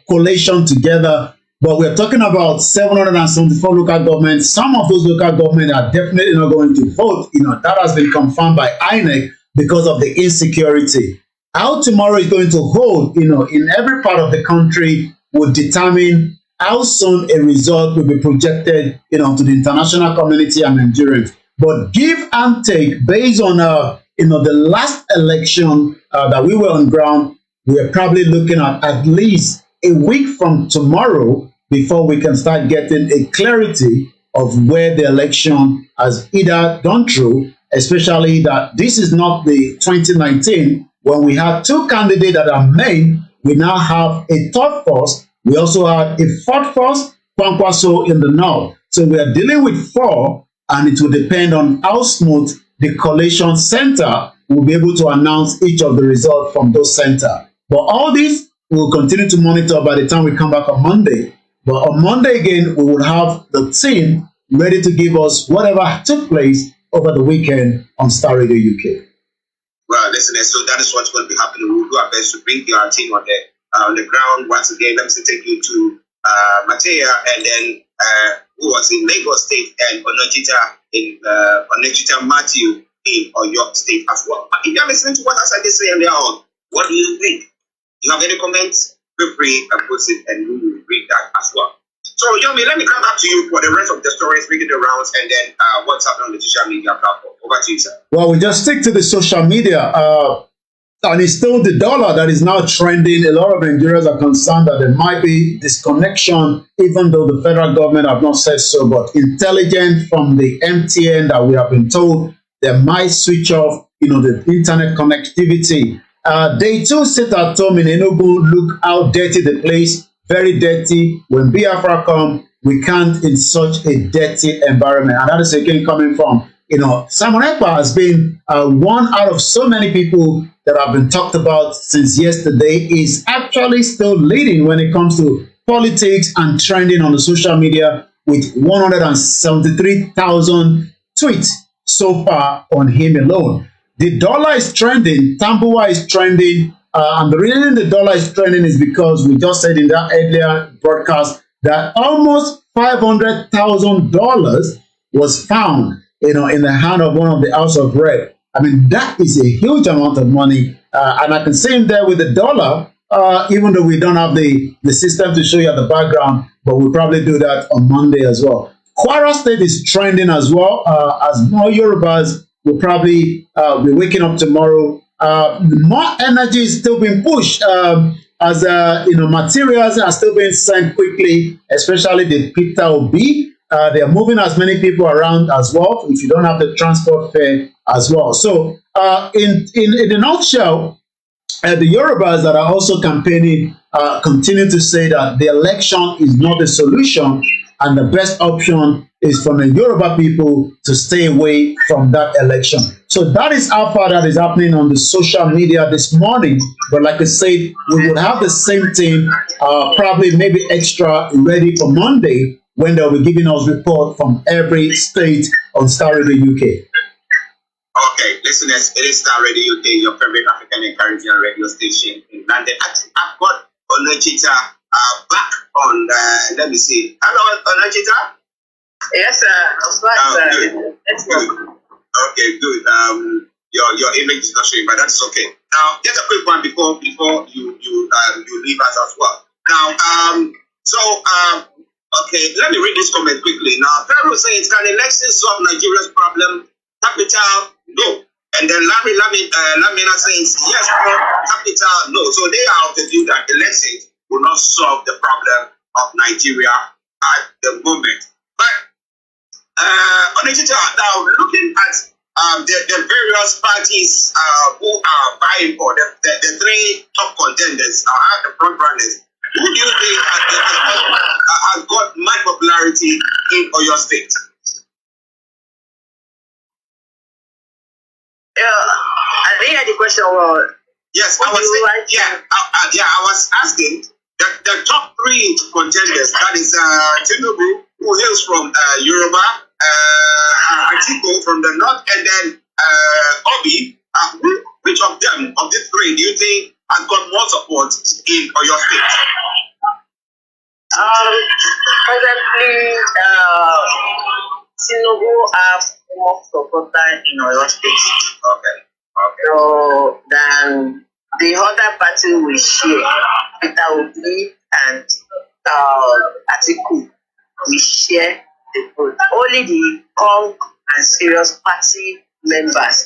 collation together. But we're talking about 774 local governments. Some of those local governments are definitely not going to vote. That has been confirmed by INEC because of the insecurity. How tomorrow is going to hold, in every part of the country will determine how soon a result will be projected, to the international community and Nigerians. But give and take based on, the last election that we were on ground, we are probably looking at least a week from tomorrow before we can start getting a clarity of where the election has either gone through, especially that this is not the 2019 when we had two candidates that are main. We now have a third force. We also had a fourth force, Kwankwaso in the north. So we are dealing with four, and it will depend on how smooth the collation center will be able to announce each of the results from those centers. But all this we'll continue to monitor by the time we come back on Monday. But on Monday again, we will have the team ready to give us whatever took place over the weekend on Star Radio UK. Well, listen, so that is what's going to be happening. We'll do our best to bring our team on the ground. Once again, let me take you to Matea, and then who was in Lagos State, and Onejita Matthew in Oyo State as well. But if you're listening to what I just say earlier on, what do you think? You have any comments? Feel free and post it, and we will read that as well. So, Yomi, let me come back to you for the rest of the stories, making the rounds, and then what's happening on the social media platform. Over to you, sir. Well, we just stick to the social media. And it's still the dollar that is now trending. A lot of Nigerians are concerned that there might be disconnection, even though the federal government have not said so. But intelligence from the MTN that we have been told they might switch off, the internet connectivity. They too sit at home in Enugu. Look how dirty the place, very dirty. When Biafra come, we can't in such a dirty environment. And that is again coming from, Simon Ekpa has been one out of so many people that have been talked about since yesterday, is actually still leading when it comes to politics and trending on the social media with 173,000 tweets so far on him alone. The dollar is trending, Tambuwa is trending, and the reason the dollar is trending is because we just said in that earlier broadcast that almost $500,000 was found, in the hand of one of the House of Rep. I mean, that is a huge amount of money, and I can see him there with the dollar, even though we don't have the system to show you at the background, but we'll probably do that on Monday as well. Kwara State is trending as well, as more Yorubas will probably be waking up tomorrow. More energy is still being pushed, as materials are still being sent quickly, especially the Peter Obi. They are moving as many people around as well, if you don't have the transport fare as well. So in a nutshell, the Yorubas that are also campaigning continue to say that the election is not the solution, and the best option is for the Yoruba people to stay away from that election. So that is how far that is happening on the social media this morning. But like I said, we will have the same thing, probably maybe extra ready for Monday, when they'll be giving us report from every state on Star Radio UK. Okay, listeners, it is Star Radio UK, your favorite African and Caribbean radio station in London. I've got Onojita back on, let me see. Hello, Onojita? Yes, sir. I'm fine, sir. Let's go. Okay, good. Your image is not showing, but that's okay. Now, just a quick one before you leave us as well. Now, okay, let me read this comment quickly. Now, Pharaoh says, can elections solve Nigeria's problem? Capital, no. And then Lamina says, yes, capital, no. So they are of the view that elections will not solve the problem of Nigeria at the moment. But, now looking at the various parties who are vying for the three top contenders, the front runners, who do you think has got much popularity in Oyo State? I didn't hear the question well. Yes, I was saying, I was asking the top three contenders, that is Tinubu, who hails from Yoruba, Atiku from the north, and then Obi. Which of them, of these three, do you think has got more support in Oyo State? Presently, Tinubu have more supporters in Oyo State. Okay. So then the other party will share. Peter Obi and Atiku will share the vote. Only the strong and serious party members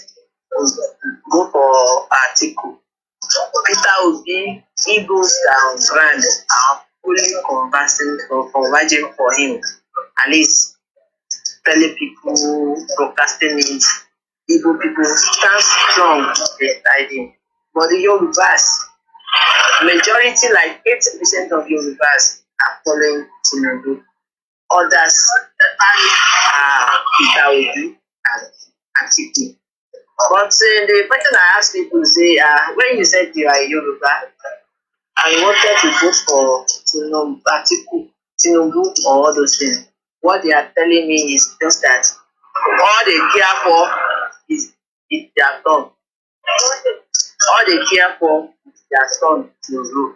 will go for Atiku. Peter Obi, he goes down brand are fully conversing converging for him. At least telling people, broadcasting it, Igbo people stand strong beside him. But the Yorubas, majority, like 80% of Yorubas are following Tinubu. Others are Peter Obi and Atiku. But the question I ask people say, when you said you are a Yoruba and you wanted to vote for Tinubu or all those things, what they are telling me is just that all they care for is their son. All they care for is their son to rule.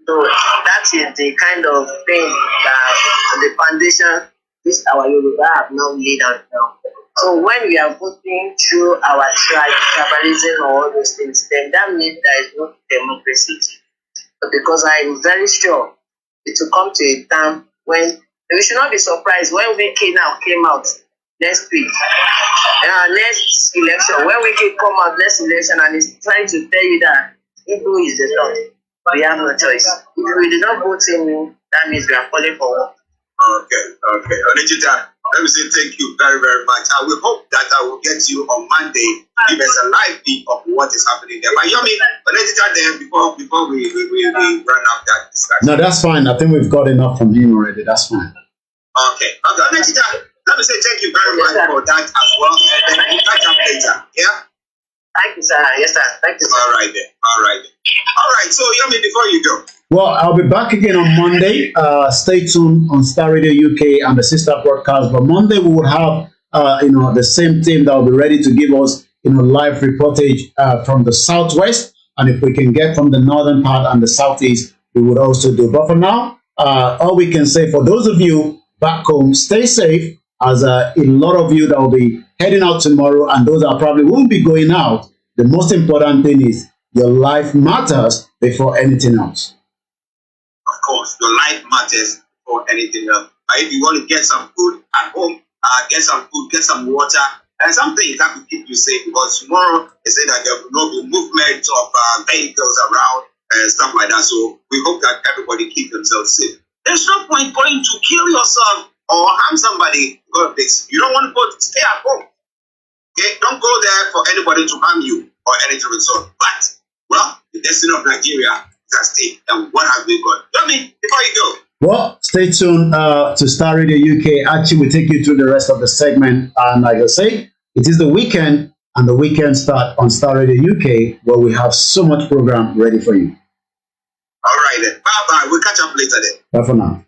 So that is the kind of thing that the foundation which our Yoruba have now laid out now. So when we are voting through our tribalism or all those things, then that means there is no democracy. But because I am very sure it will come to a time when we should not be surprised when VK now came out. next week. Next election, when we can come out next election and it's trying to tell you that Igbo is the law, we have no choice. If we do not vote in, that means we are calling for war. Okay. Onechita, let me say thank you very, very much. I will hope that I will get you on Monday. Give us a live feed of what is happening there. But Yomi, Onechita, then before we run out that discussion. No, that's fine. I think we've got enough from him already. That's fine. Okay. Onechita, let me say thank you very much for that as well. And then we'll catch up later. Yeah? Thank you, sir. Yes, sir. Thank you, sir. All right. So Yomi, before you go. Well, I'll be back again on Monday. Stay tuned on Star Radio UK and the sister broadcast. But Monday we will have, the same team that will be ready to give us, live reportage from the southwest, and if we can get from the northern part and the southeast, we would also do. But for now, all we can say for those of you back home, stay safe. As a lot of you that will be heading out tomorrow, and those that probably won't be going out, the most important thing is your life matters before anything else. Of course, your life matters before anything else. If you want to get some food at home, get some food, get some water, and some things that will keep you safe, because tomorrow they say that there will not be movement of vehicles around and stuff like that. So we hope that everybody keep themselves safe. There's no point going to kill yourself or harm somebody because this. You don't want to go to stay at home. Okay? Don't go there for anybody to harm you or anything of the sort. But, well, the destiny of Nigeria is at stake. And what have we got? Tell me before you go. Well, stay tuned to Star Radio UK. Archie will take you through the rest of the segment. And like I say, it is the weekend, and the weekend start on Star Radio UK, where we have so much program ready for you. All right then. Bye-bye. We'll catch up later then. Bye for now.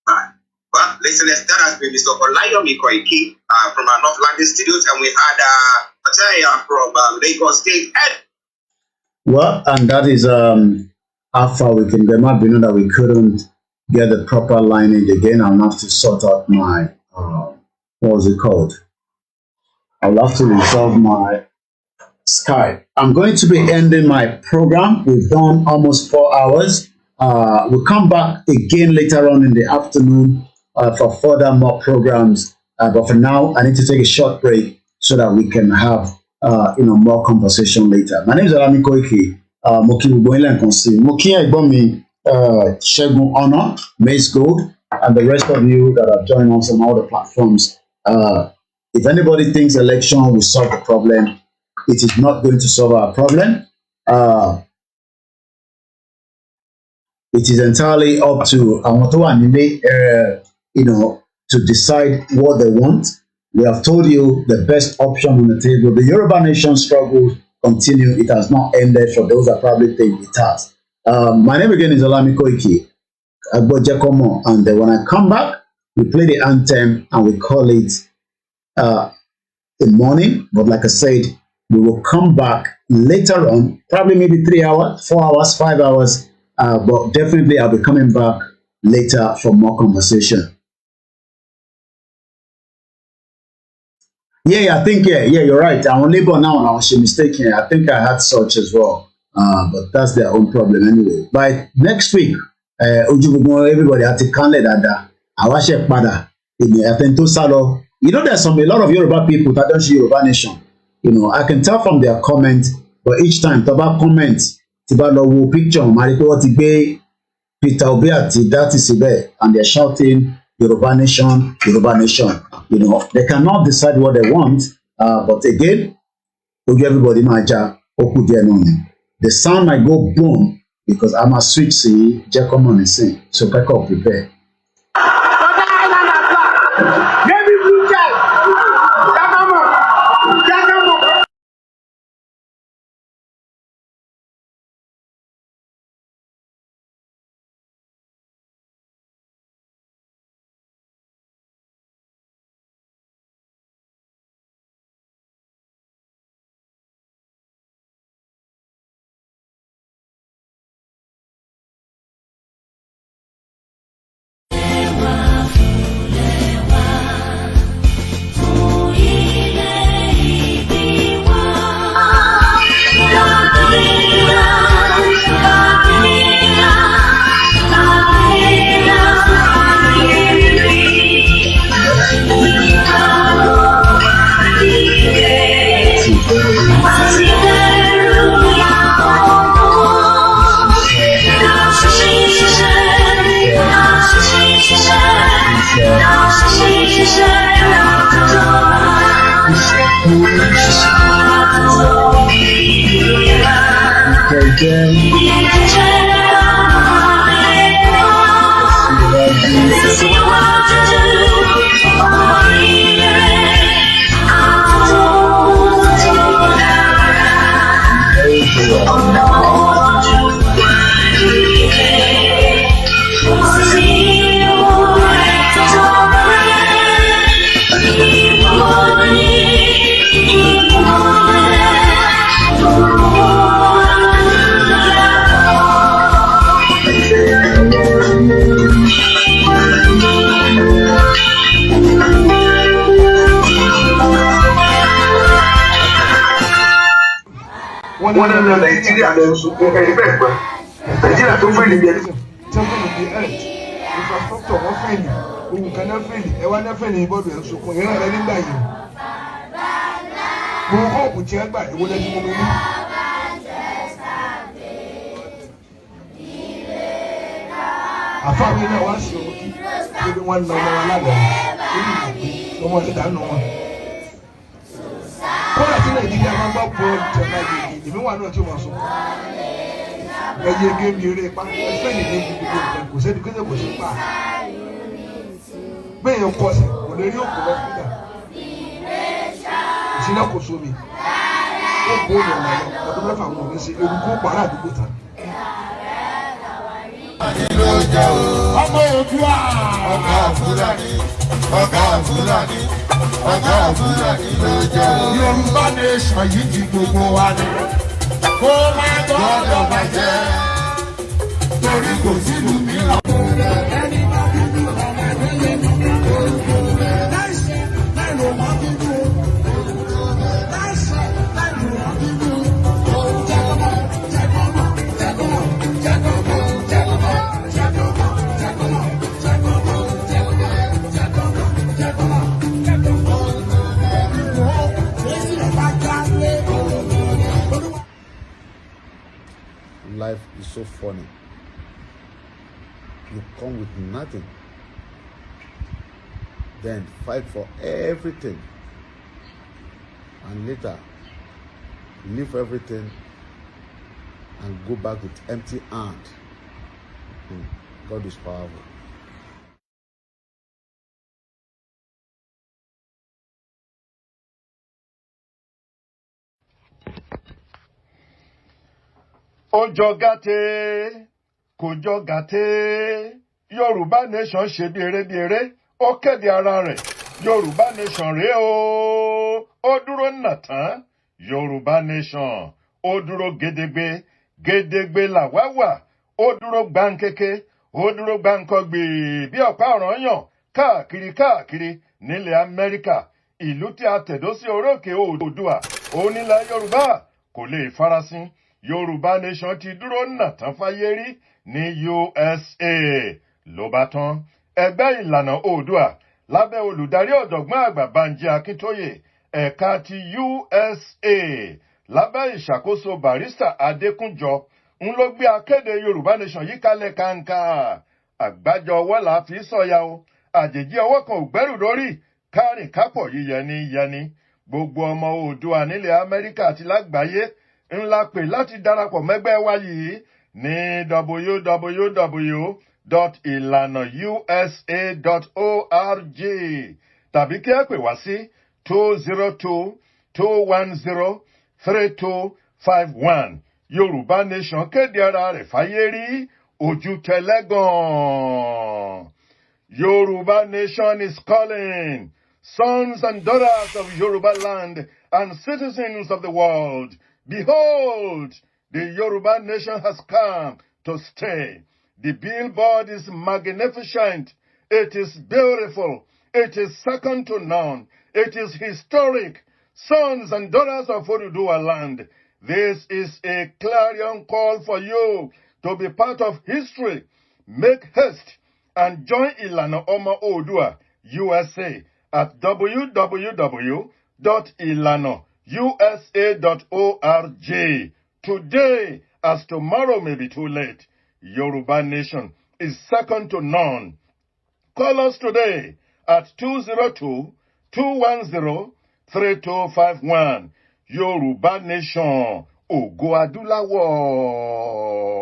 Bye. Well, listeners, that has been Mr. Olayomi Koiki from our North London studios, and we had Ataya from Lagos State. Well, and that is how far we can go. It might be known that we couldn't get the proper lineage again. I'll have to sort out my, what was it called? I'll have to resolve my Skype. I'm going to be ending my program. We've done almost 4 hours. We'll come back again later on in the afternoon for further more programs. But for now, I need to take a short break so that we can have more conversation later. My name is Alami Koiki. Moki Buboyinle Nkansi. Moki Egbomi Shegun Honor, Mace Gold, and the rest of you that have joined us on all the platforms. If anybody thinks election will solve the problem, it is not going to solve our problem. It is entirely up to Amoto and to decide what they want. We have told you the best option on the table. The Yoruba Nation struggle continue. It has not ended for those that probably think it has. My name again is Olami Koiki, Agbojekomo, and when I come back, we play the anthem and we call it the morning. But like I said, we will come back later on, probably maybe 3 hours, 4 hours, 5 hours, but definitely I'll be coming back later for more conversation. I think, you're right. I'm on labor now and I was mistaken. I think I had such as well. But that's their own problem anyway. By next week, everybody had to can't let that. I watch it pada. There's a lot of Yoruba people that don't see Yoruba Nation. I can tell from their comments, but each time Toba comments, Tiba Lowo picture, Mariko Tibe, Peter Obiati, that is Ibe, and they're shouting Yoruba Nation, Yoruba Nation. They cannot decide what they want, but again, everybody maja, the sound might go boom because I'm a switch see, Jacob and sing. So prepare. wọ́n náà na nàìjíríà lọ sunkún ẹni bẹ́ẹ̀ gbọ́ nàìjíríà tó fẹ́ nìyẹn. infrastructure wọ́n fẹ́ẹ̀lì ohun kan náà fẹ́ẹ̀lì ẹ̀wá náà fẹ́ẹ̀lì ìbọ̀dù ẹ̀ ń sunkún ìran rẹ̀ nígbà yìí gbogbo kọ́ọ̀pù tí ẹ gbà ìwọ lẹ́jú mọ́ mi ní. àfáàmì náà wá sí ọmọ kí wọ́n na ọmọ wa lágbàá lórí ìgbà ọmọ ẹ̀dá nù wọn. kọ́lá tí nàìjíríà máa ń bá bọ́ ìjọba yìí èmi wà náà tí ó máa sọ ẹyẹ gémi eré pa ẹfẹ́ nìyẹn ní gbogbo nǹkan kò sẹ́ni kéde kò sí pa bẹ́ẹ̀ yẹn kọ́ sí kò lè rí òkú lọ fúnjà kò sí náà kò sómi ó bó yẹn lọ ọdún mẹ́fà wọn ò ní ṣe eruku pàrọ̀ àdúgbò tán. ọmọ Oòduà ọ̀gá Fúlàní ọ̀gá Fúlàní ọ̀gá Fúlàní ló jẹ́ o. Yorùbá nation yìí ti gbogbo wa ni kó má gbọ́dọ̀ bàjẹ́ torí kò sílùú mìíràn. Life is so funny. You come with nothing, then fight for everything, and later leave everything and go back with empty hand. God is powerful. ó jọ gàté kò jọ gàté Yorùbá Nation ṣe bí eré ó kéde ara rẹ̀ Yorùbá Nation rèé o ó dúró nàtán Yorùbá Nation ó dúró gédégbé làwáwà ó dúró gbáǹkéké ó dúró gbáǹkọ́gbì bí ọ̀pá ọ̀ranyàn káàkiri nílẹ̀ Amẹ́ríkà ìlú tí a tẹ̀dó sí orókè Oòduà onílẹ̀ Yorùbá kò lè farasin Yorùbá Nation ti dúró nàtán fáyé rí ní USA ló bá tán ẹgbẹ́ ìlànà Oòduà lábẹ́ olùdarí ọ̀jọ̀gbọ́n àgbà Bánjí Akíntóyè ẹ̀ka ti USA lábẹ́ ìṣàkóso Barrister Adékúnjọ ń ló gbé akéde Yorùbá Nation yìí kalẹ̀ kàǹkà àgbájọ ọwọ́ là fi sọ̀yà o àjèjì ọwọ́ kan ò gbẹ́rù lórí kárìn kápọ̀ yíyẹni gbogbo ọmọ Oòduà nílẹ̀ Amẹ́ríkà àti lágbàáyé ńlá pè láti darapọ̀ mẹ́gbẹ́ wa yìí ní www.ilanausa.org tàbí kí ẹ pè wá sí 202-210-3251 Yorùbá Nation kéde ara rẹ̀ fáyé rí ojú tẹlẹ́gàn. Yoruba Nation is calling sons and daughters of Yoruba land and citizens of the world. Behold, the Yoruba Nation has come to stay. The billboard is magnificent. It is beautiful. It is second to none. It is historic. Sons and daughters of Oduduwa land, this is a clarion call for you to be part of history. Make haste and join Ilana Oma Oòduà USA at www.ilanausa.org. Today, as tomorrow may be too late, Yoruba Nation is second to none. Call us today at 202-210-3251 3251. Yoruba Nation, Ògo Adúláwọ̀.